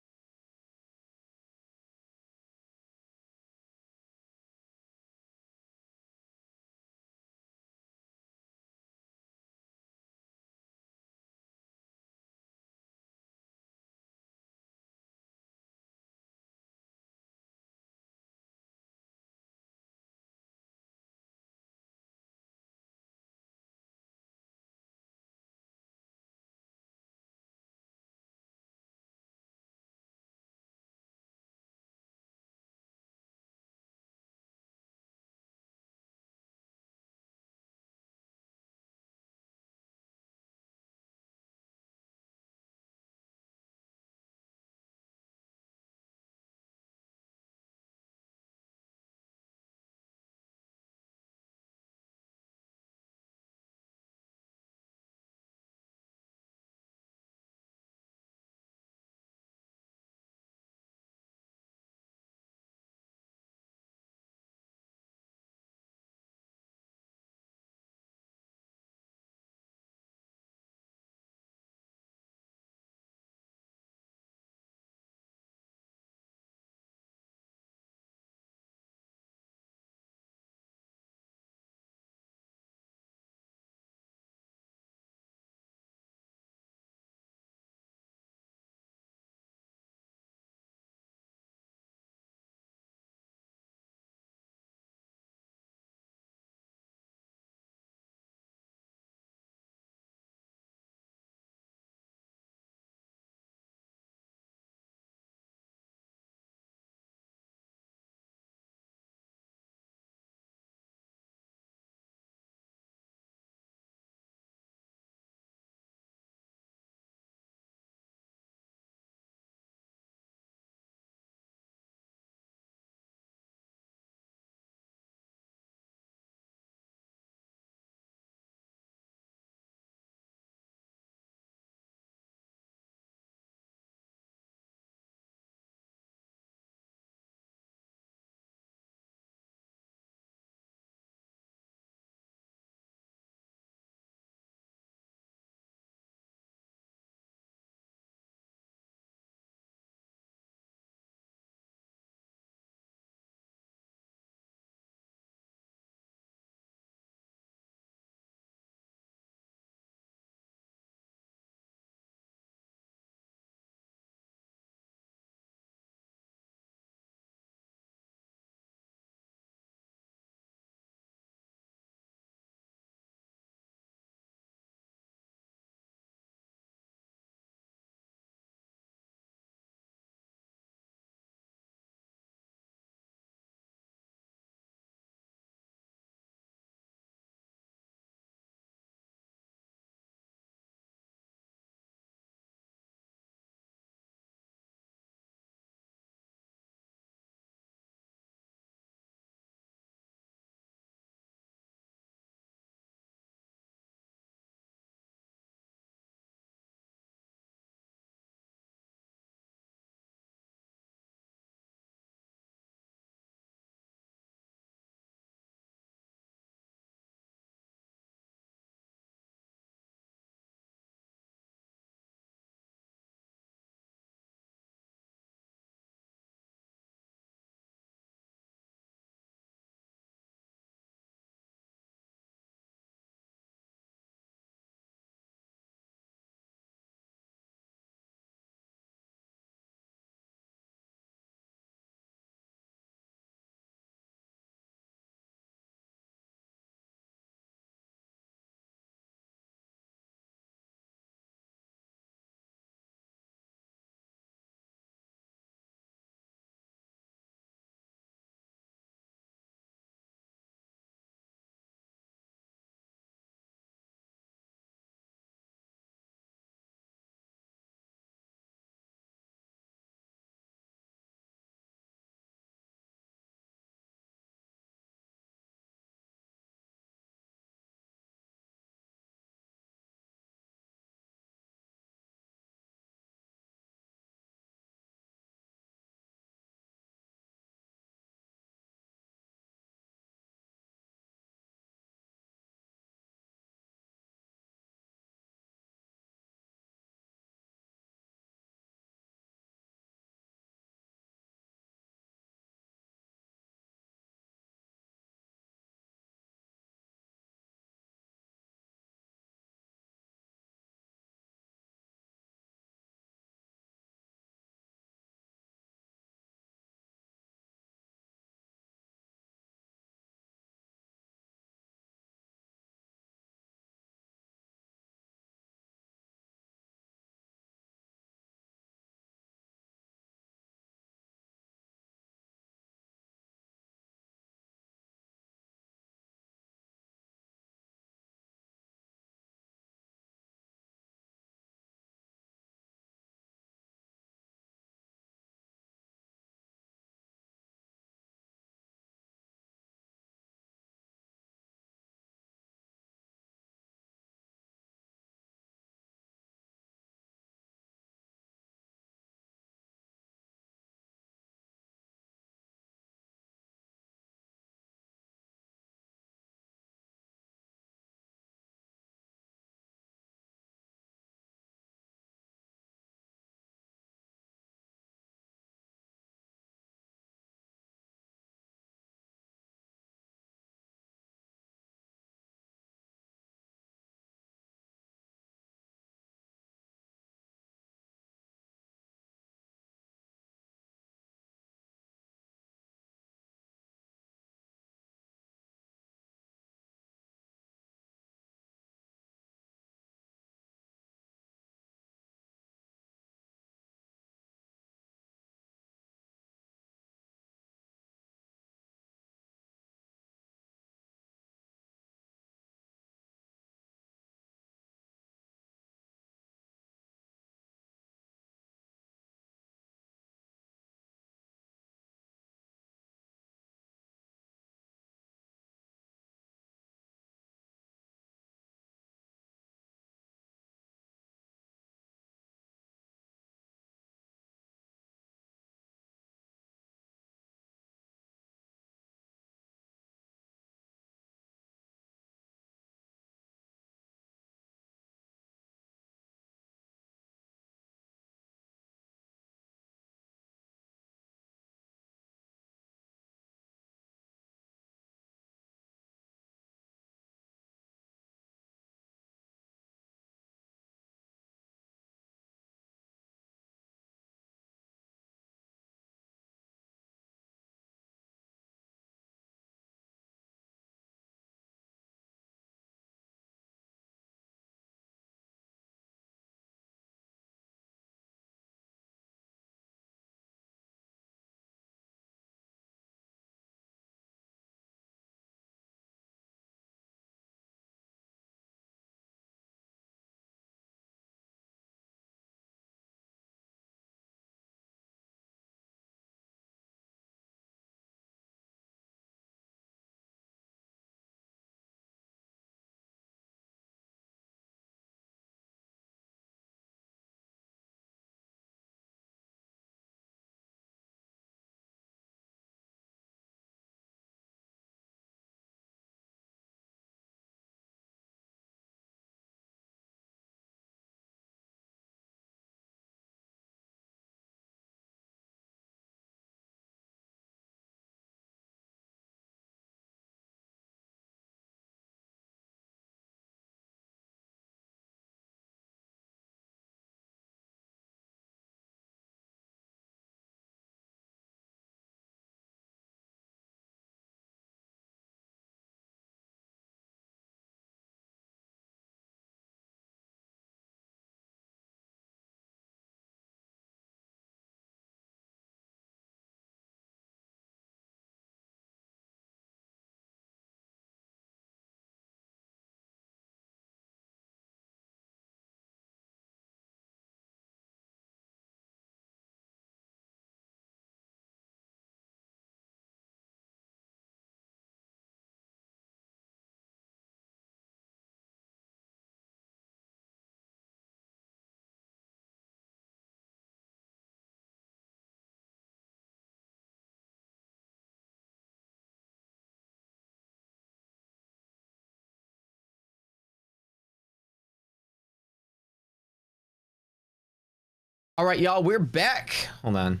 All right, y'all, we're back. Hold on.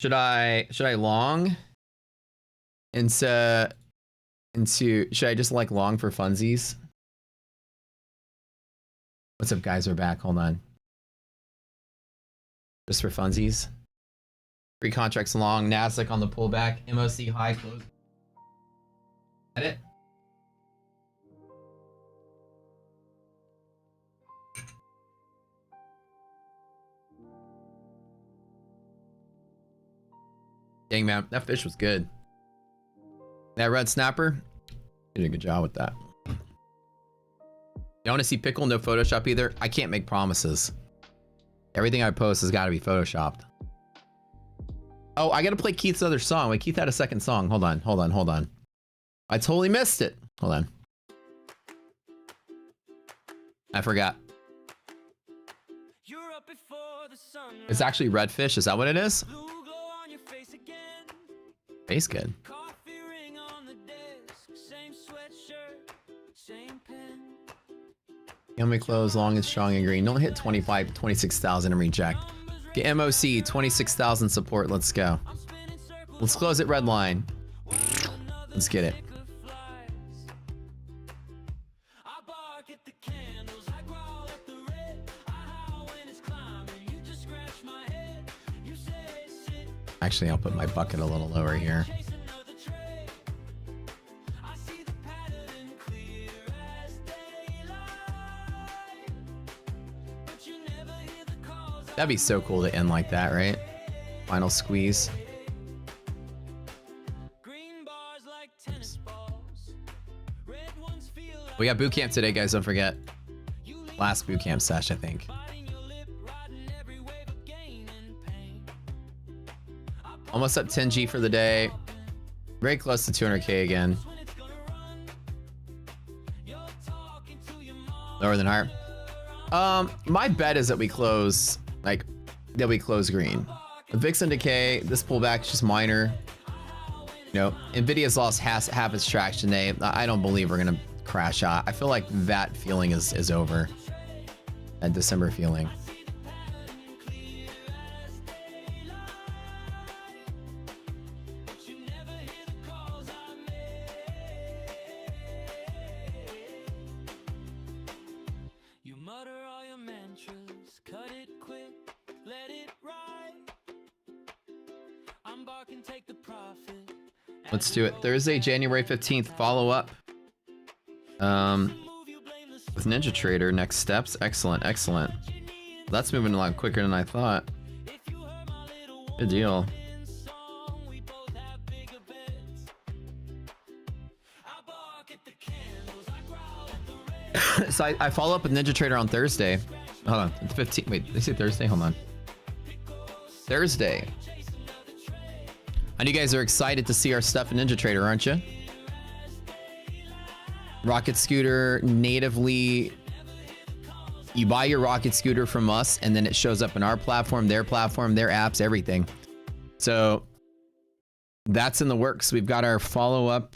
Should I long into should I just like long for funsies? What's up, guys? We're back. Hold on. Just for funsies. 3 contracts long, Nasdaq on the pullback, MOC high close. Edit. Dang, man, that fish was good. That red snapper did a good job with that. You want to see pickle? No Photoshop either. I can't make promises. Everything I post has got to be Photoshopped. Oh, I got to play Keith's other song. Wait, Keith had a second song. Hold on. I totally missed it. Hold on. I forgot. It's actually redfish. Is that what it is? Tastes good. Yummy clothes, long and strong and green. Don't hit 25, 26,000 and reject. Get MOC, 26,000 support. Let's go. Let's close it red line. Let's get it. Actually, I'll put my bucket a little lower here. That'd be so cool to end like that, right? Final squeeze. We got boot camp today, guys. Don't forget. Last boot camp sesh, I think. Almost up 10G for the day. Very close to 200K again. Lower than heart. My bet is that we close, green. The Vixen decay, this pullback is just minor. You know, Nvidia's lost half its traction today. I don't believe we're gonna crash out. I feel like that feeling is over. That December feeling. Let's do it. Thursday, January 15th, follow up. With Ninja Trader, next steps. Excellent, excellent. That's moving a lot quicker than I thought. Good deal. So I follow up with Ninja Trader on Thursday. Hold on, it's 15. Wait, they say Thursday? Hold on. Thursday. I know you guys are excited to see our stuff in Ninja Trader, aren't you? Rocket Scooter natively. You buy your Rocket Scooter from us, and then it shows up in our platform, their apps, everything. So that's in the works. We've got our follow-up.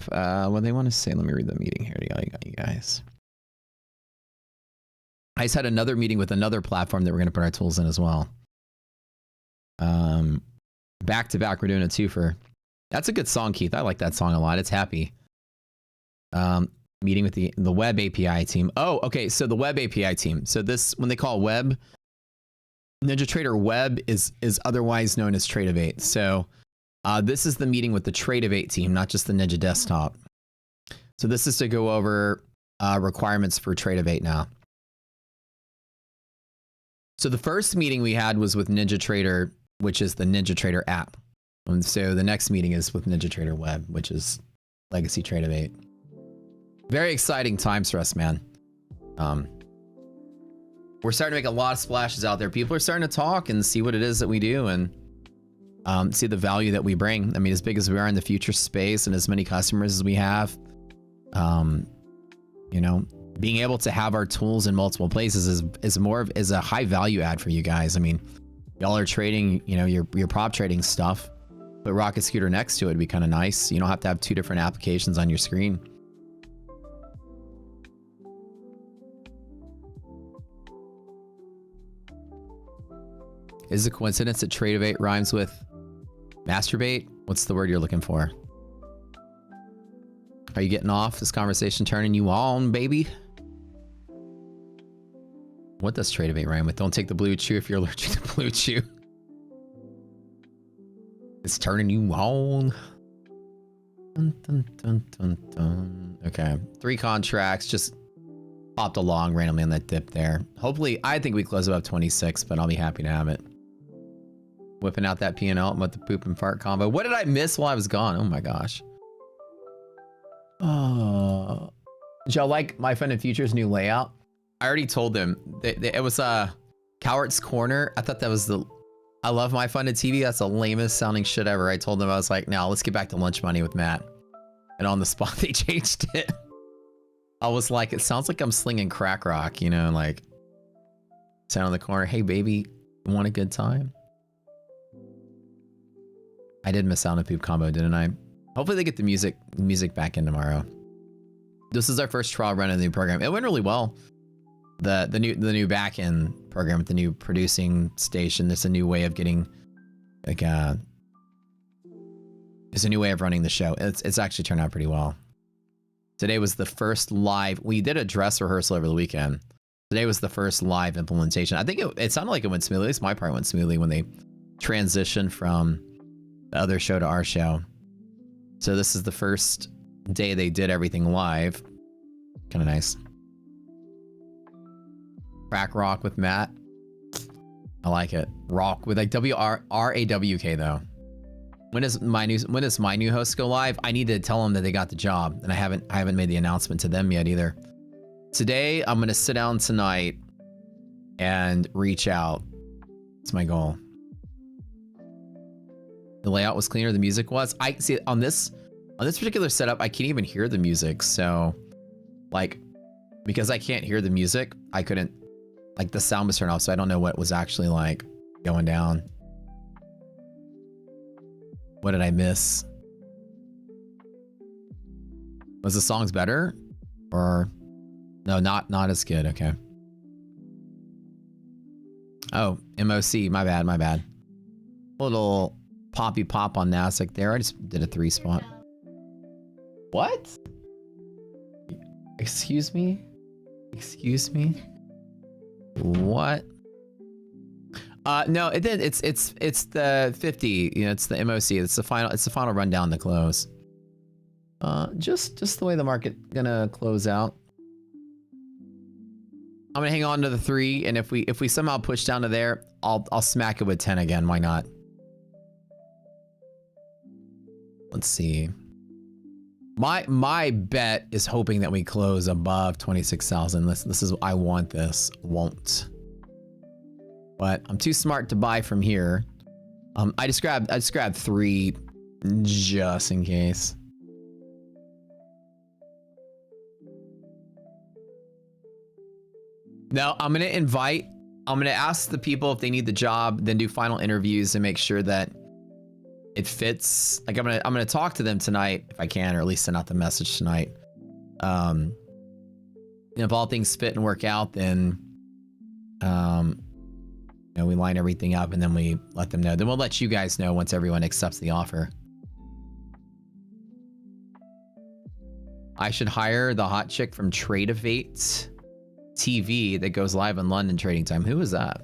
What they want to say? Let me read the meeting here. You guys. I just had another meeting with another platform that we're going to put our tools in as well. Back to back, we're doing a twofer. That's a good song, Keith. I like that song a lot. It's happy. Meeting with the web API team. Oh, okay. So the web API team. So this, when they call web, Ninja Trader Web is otherwise known as Tradeovate. So this is the meeting with the Tradeovate team, not just the Ninja Desktop. So this is to go over requirements for Tradeovate now. So the first meeting we had was with Ninja Trader, which is the Ninja Trader app. And so the next meeting is with Ninja Trader Web, which is Legacy Tradeovate. Very exciting times for us, man. We're starting to make a lot of splashes out there. People are starting to talk and see what it is that we do and see the value that we bring. I mean, as big as we are in the future space and as many customers as we have, you know, being able to have our tools in multiple places is a high value add for you guys. I mean, y'all are trading, you know, your prop trading stuff, but Rocket Scooter next to it would be kind of nice. You don't have to have 2 different applications on your screen. Is it a coincidence that Tradevate rhymes with masturbate? What's the word you're looking for? Are you getting off? This conversation turning you on, baby? What does Tradevate rhyme with? Don't take the blue chew if you're allergic to blue chew. It's turning you on. Dun, dun, dun, dun, dun. Okay, 3 contracts just popped along randomly on that dip there. Hopefully, I think we close above 26, but I'll be happy to have it. Whipping out that P&L with the poop and fart combo. What did I miss while I was gone? Oh my gosh. Oh, did y'all like My Fun and Future's new layout? I already told them that it was Cowart's Corner. I thought that was I love My Fun and TV. That's the lamest sounding shit ever. I told them, I was like, now let's get back to lunch money with Matt. And on the spot, they changed it. I was like, it sounds like I'm slinging crack rock, you know, like sound on the corner. Hey, baby, you want a good time? I did miss out on a poop combo, didn't I? Hopefully they get the music back in tomorrow. This is our first trial run of the new program. It went really well. The new back end program with the new producing station. There's a new way of getting like there's a new way of running the show. It's actually turned out pretty well. Today was the first live. We did a dress rehearsal over the weekend. Today was the first live implementation. I think it sounded like it went smoothly. At least my part went smoothly when they transitioned from the other show to our show. So this is the first day they did everything live. Kind of nice. Crack rock with Matt. I like it. Rock with like R-A-W-K though. When does my new host go live? I need to tell them that they got the job, and I haven't made the announcement to them yet either. Today I'm gonna sit down tonight and reach out. It's my goal. The layout was cleaner. The music was. I see on this particular setup, I can't even hear the music. So, like, because I can't hear the music, I couldn't. Like the sound was turned off, so I don't know what was actually like going down. What did I miss? Was the songs better? Or no, not as good. Okay. Oh, MOC, my bad. Little poppy pop on Nasdaq there. I just did a 3 spot. What? Excuse me? Excuse me? What? No, it did. It's the 50. You know, it's the MOC. It's the final rundown to close. Just the way the market gonna close out. I'm gonna hang on to the 3, and if we somehow push down to there, I'll smack it with 10 again. Why not? Let's see. My bet is hoping that we close above 26,000. This is I want this. Won't. But I'm too smart to buy from here. I just grabbed 3 just in case. No, I'm gonna ask the people if they need the job, then do final interviews and make sure that it fits. Like I'm gonna talk to them tonight if I can, or at least send out the message tonight. If all things fit and work out, then you know, we line everything up and then we let them know. Then we'll let you guys know once everyone accepts the offer. I should hire the hot chick from Tradevate TV that goes live on London trading time. Who is that?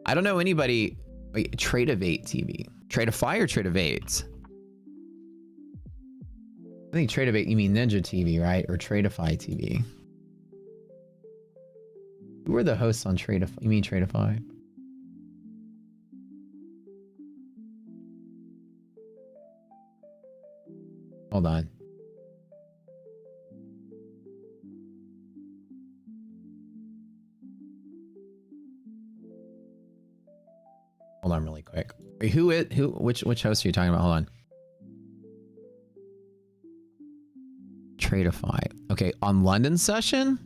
I don't know anybody. Wait, Tradevate TV. Tradeify or Tradevate? I think Tradevate, you mean Ninja TV, right? Or Tradeify TV. Who are the hosts on Tradeify? You mean Tradeify? Hold on. Hold on really quick. Wait, which host are you talking about? Hold on. Tradeify. Okay, on London session?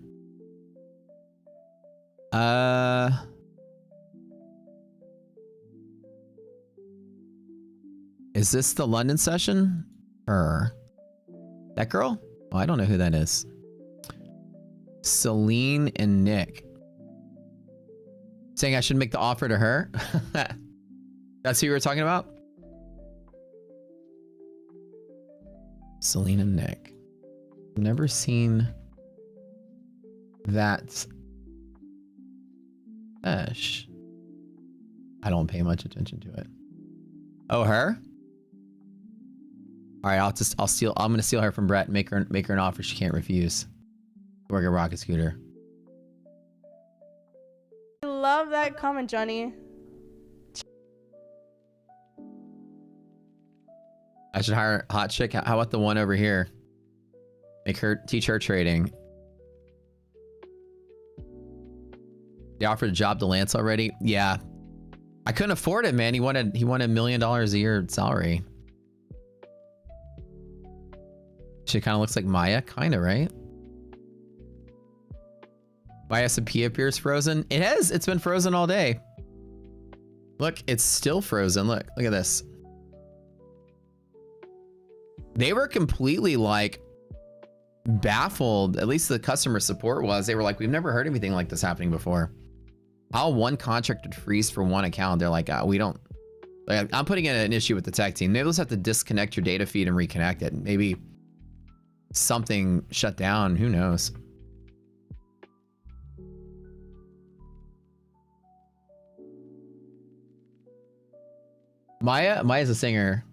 Is this the London session? Her. That girl? Oh, I don't know who that is. Celine and Nick. Saying I should make the offer to her? That's who you were talking about? Selena Nick. I've never seen that. Gosh. I don't pay much attention to it. Oh, her? All right, I'm gonna steal her from Brett and make her an offer she can't refuse. Work a rocket scooter. I love that comment, Johnny. I should hire a hot chick. How about the one over here? Teach her trading. They offered a job to Lance already. Yeah, I couldn't afford it, man. He wanted $1 million a year salary. She kind of looks like Maya, kind of, right? My S&P appears frozen. It has. It's been frozen all day. Look, it's still frozen. Look at this. They were completely like baffled. At least the customer support was. They were like, we've never heard anything like this happening before. How one contract would freeze for one account? They're like, we don't. Like, I'm putting in an issue with the tech team. Maybe let's have to disconnect your data feed and reconnect it. Maybe something shut down. Who knows? Maya's a singer.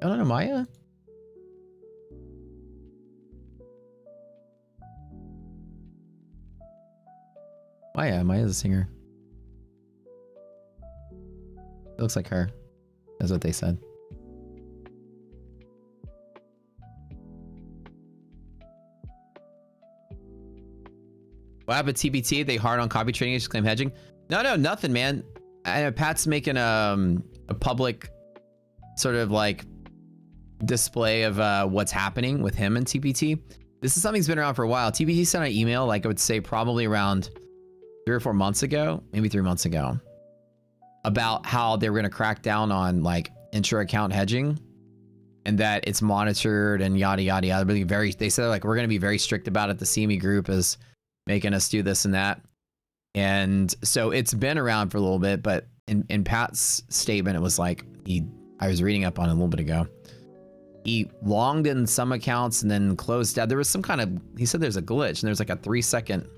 I don't know Maya. Maya's a singer. It looks like her. That's what they said. What happened to TBT? They hard on copy trading, just claim hedging? No, nothing, man. I know Pat's making a public sort of like display of what's happening with him and TPT. This is something that's been around for a while. TPT sent an email, like I would say probably around 3 or 4 months ago, maybe 3 months ago, about how they were going to crack down on like intra-account hedging and that it's monitored and yada, yada, yada. They said like, we're going to be very strict about it. The CME group is making us do this and that. And so it's been around for a little bit, but in Pat's statement, it was like, I was reading up on it a little bit ago. He longed in some accounts and then closed out. There was some kind of, he said there's a glitch and there's like a 3-second.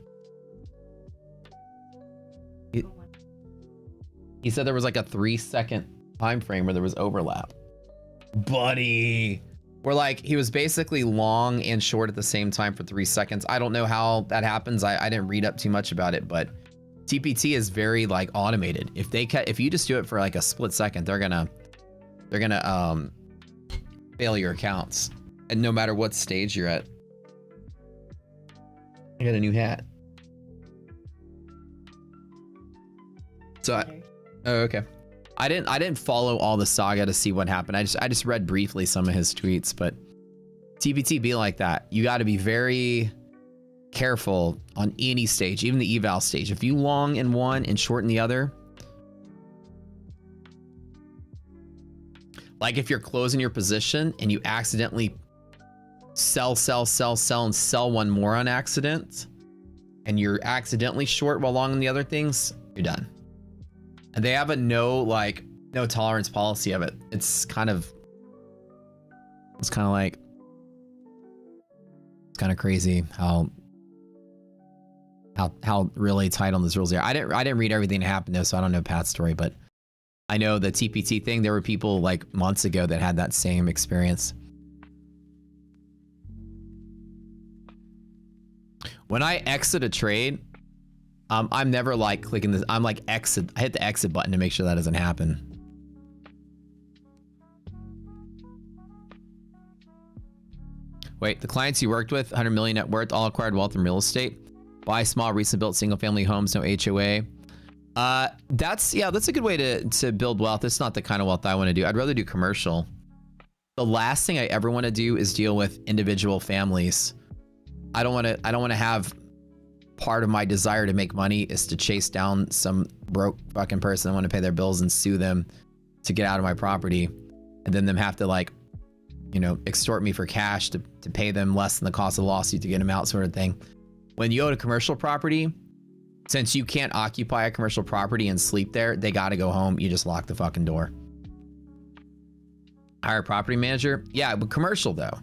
He said there was like a 3-second time frame where there was overlap. Buddy. Where like he was basically long and short at the same time for 3 seconds. I don't know how that happens. I didn't read up too much about it, but TPT is very like automated. If you just do it for like a split second, they're gonna fail your accounts, and no matter what stage you're at. I got a new hat. So oh, okay. I didn't follow all the saga to see what happened. I just read briefly some of his tweets, but TPT be like that. You got to be very careful on any stage, even the eval stage. If you long in one and short in the other, like if you're closing your position and you accidentally sell and sell one more on accident, and you're accidentally short while long in the other things, you're done. And they have a no tolerance policy of it. It's kind of crazy how really tight on those rules are. I didn't read everything that happened though, so I don't know Pat's story, but I know the TPT thing, there were people like months ago that had that same experience. When I exit a trade, I'm never like clicking this. I'm like exit. I hit the exit button to make sure that doesn't happen. Wait, the clients you worked with, 100 million net worth, all acquired wealth in real estate. Buy small, recent built single family homes, no HOA. That's a good way to build wealth. It's not the kind of wealth I want to do. I'd rather do commercial. The last thing I ever want to do is deal with individual families. I don't want to have part of my desire to make money is to chase down some broke fucking person that want to pay their bills and sue them to get out of my property, and then them have to like you know, extort me for cash to pay them less than the cost of the lawsuit to get them out, sort of thing. When you own a commercial property, since you can't occupy a commercial property and sleep there, they got to go home. You just lock the fucking door. Hire a property manager. Yeah, but commercial though.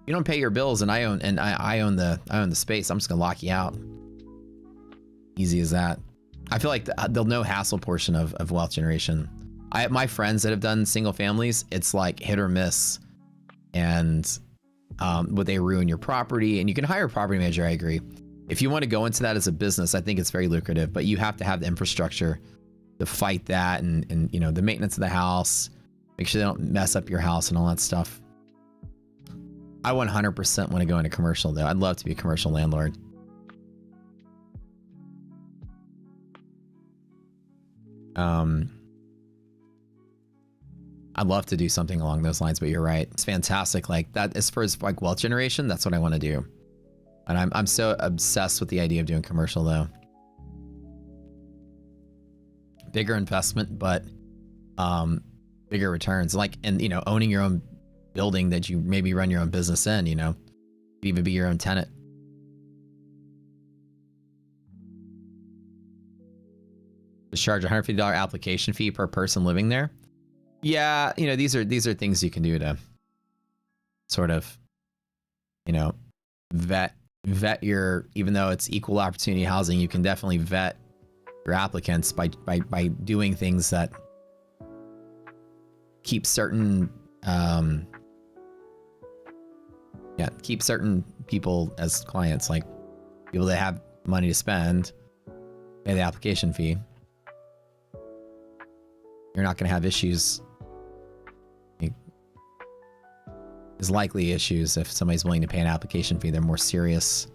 You don't pay your bills, and I own the space. I'm just gonna lock you out. Easy as that. I feel like the no hassle portion of wealth generation. My friends that have done single families, it's like hit or miss, and would they ruin your property? And you can hire a property manager. I agree. If you want to go into that as a business, I think it's very lucrative, but you have to have the infrastructure to fight that, and you know, the maintenance of the house, make sure they don't mess up your house and all that stuff. I 100% want to go into commercial though. I'd love to be a commercial landlord. I'd love to do something along those lines, but you're right. It's fantastic. Like that, as far as like wealth generation, that's what I want to do. And I'm so obsessed with the idea of doing commercial though. Bigger investment, but bigger returns. Like, and you know, owning your own building that you maybe run your own business in, you know, even be your own tenant. Just charge $150 application fee per person living there. Yeah, you know, these are things you can do to sort of, you know, vet your, even though it's equal opportunity housing, you can definitely vet your applicants by doing things that keep certain keep certain people as clients, like people that have money to spend, pay the application fee. You're not going to have issues. There's likely issues if somebody's willing to pay an application fee. They're more serious.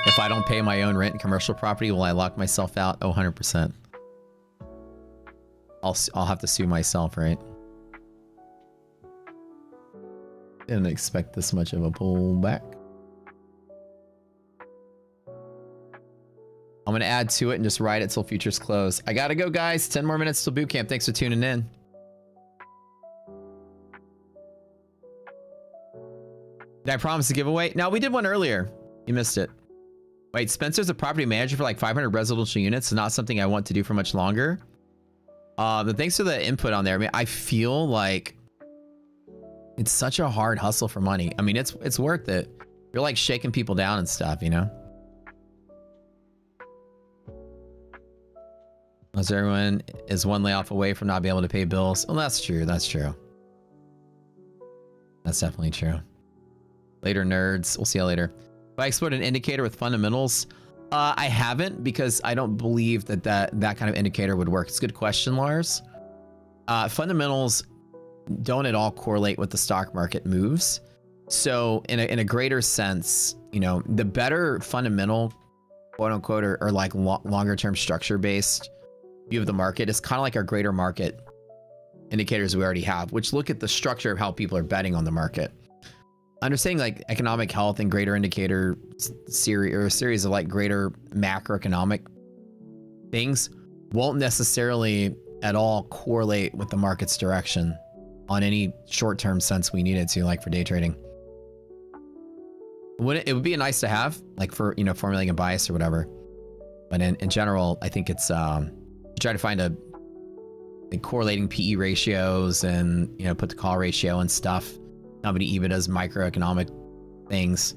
If I don't pay my own rent in commercial property, will I lock myself out? Oh, 100%. I'll have to sue myself, right? Didn't expect this much of a pullback. I'm gonna add to it and just ride it till futures close. I gotta go, guys. 10 more minutes till boot camp. Thanks for tuning in. Did I promise a giveaway? No, we did one earlier. You missed it. Wait, Spencer's a property manager for like 500 residential units. It's not something I want to do for much longer. But thanks for the input on there. I mean, I feel like it's such a hard hustle for money. I mean, it's worth it. You're like shaking people down and stuff, you know? As everyone is one layoff away from not being able to pay bills. Well, that's true. That's true. That's definitely true. Later, nerds. We'll see you later. Have I explored an indicator with fundamentals? I haven't, because I don't believe that kind of indicator would work. It's a good question, Lars. Fundamentals don't at all correlate with the stock market moves. So in a greater sense, you know, the better fundamental, quote unquote, or like longer term structure based view of the market is kind of like our greater market indicators we already have, which look at the structure of how people are betting on the market. Understanding like economic health and greater indicator series, or a series of like greater macroeconomic things, won't necessarily at all correlate with the market's direction on any short-term sense we need it to, like for day trading. It would be nice to have, like for, you know, formulating a bias or whatever. But in general, I think it's try to find correlating PE ratios and, you know, put the call ratio and stuff. Company EBITDA's microeconomic things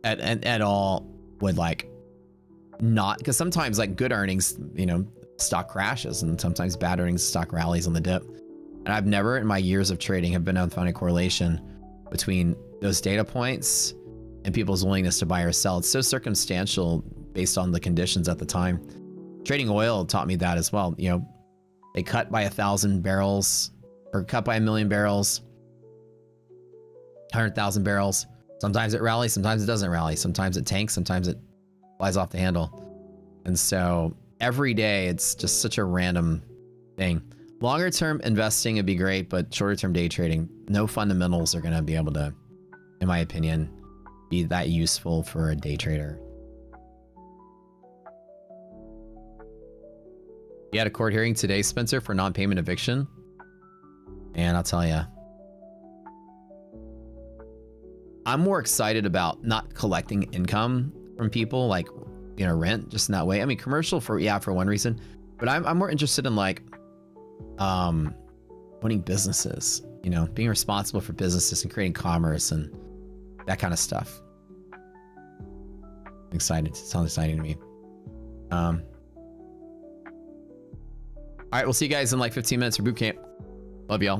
at all would like not, because sometimes like good earnings, you know, stock crashes, and sometimes bad earnings, stock rallies on the dip. And I've never in my years of trading have been able to find a correlation between those data points and people's willingness to buy or sell. It's so circumstantial based on the conditions at the time. Trading oil taught me that as well. You know, they cut by 1,000 barrels or cut by 1,000,000 barrels, 100,000 barrels. Sometimes it rallies, sometimes it doesn't rally. Sometimes it tanks, sometimes it flies off the handle. And so every day it's just such a random thing. Longer term investing would be great, but shorter term day trading, no fundamentals are going to be able to, in my opinion, be that useful for a day trader. You had a court hearing today, Spencer, for non-payment eviction. And I'll tell you, I'm more excited about not collecting income from people, like, you know, rent, just in that way. I mean, commercial for one reason, but I'm more interested in like owning businesses, you know, being responsible for businesses and creating commerce and that kind of stuff. I'm excited. It sounds exciting to me. All right, we'll see you guys in like 15 minutes for boot camp. Love y'all.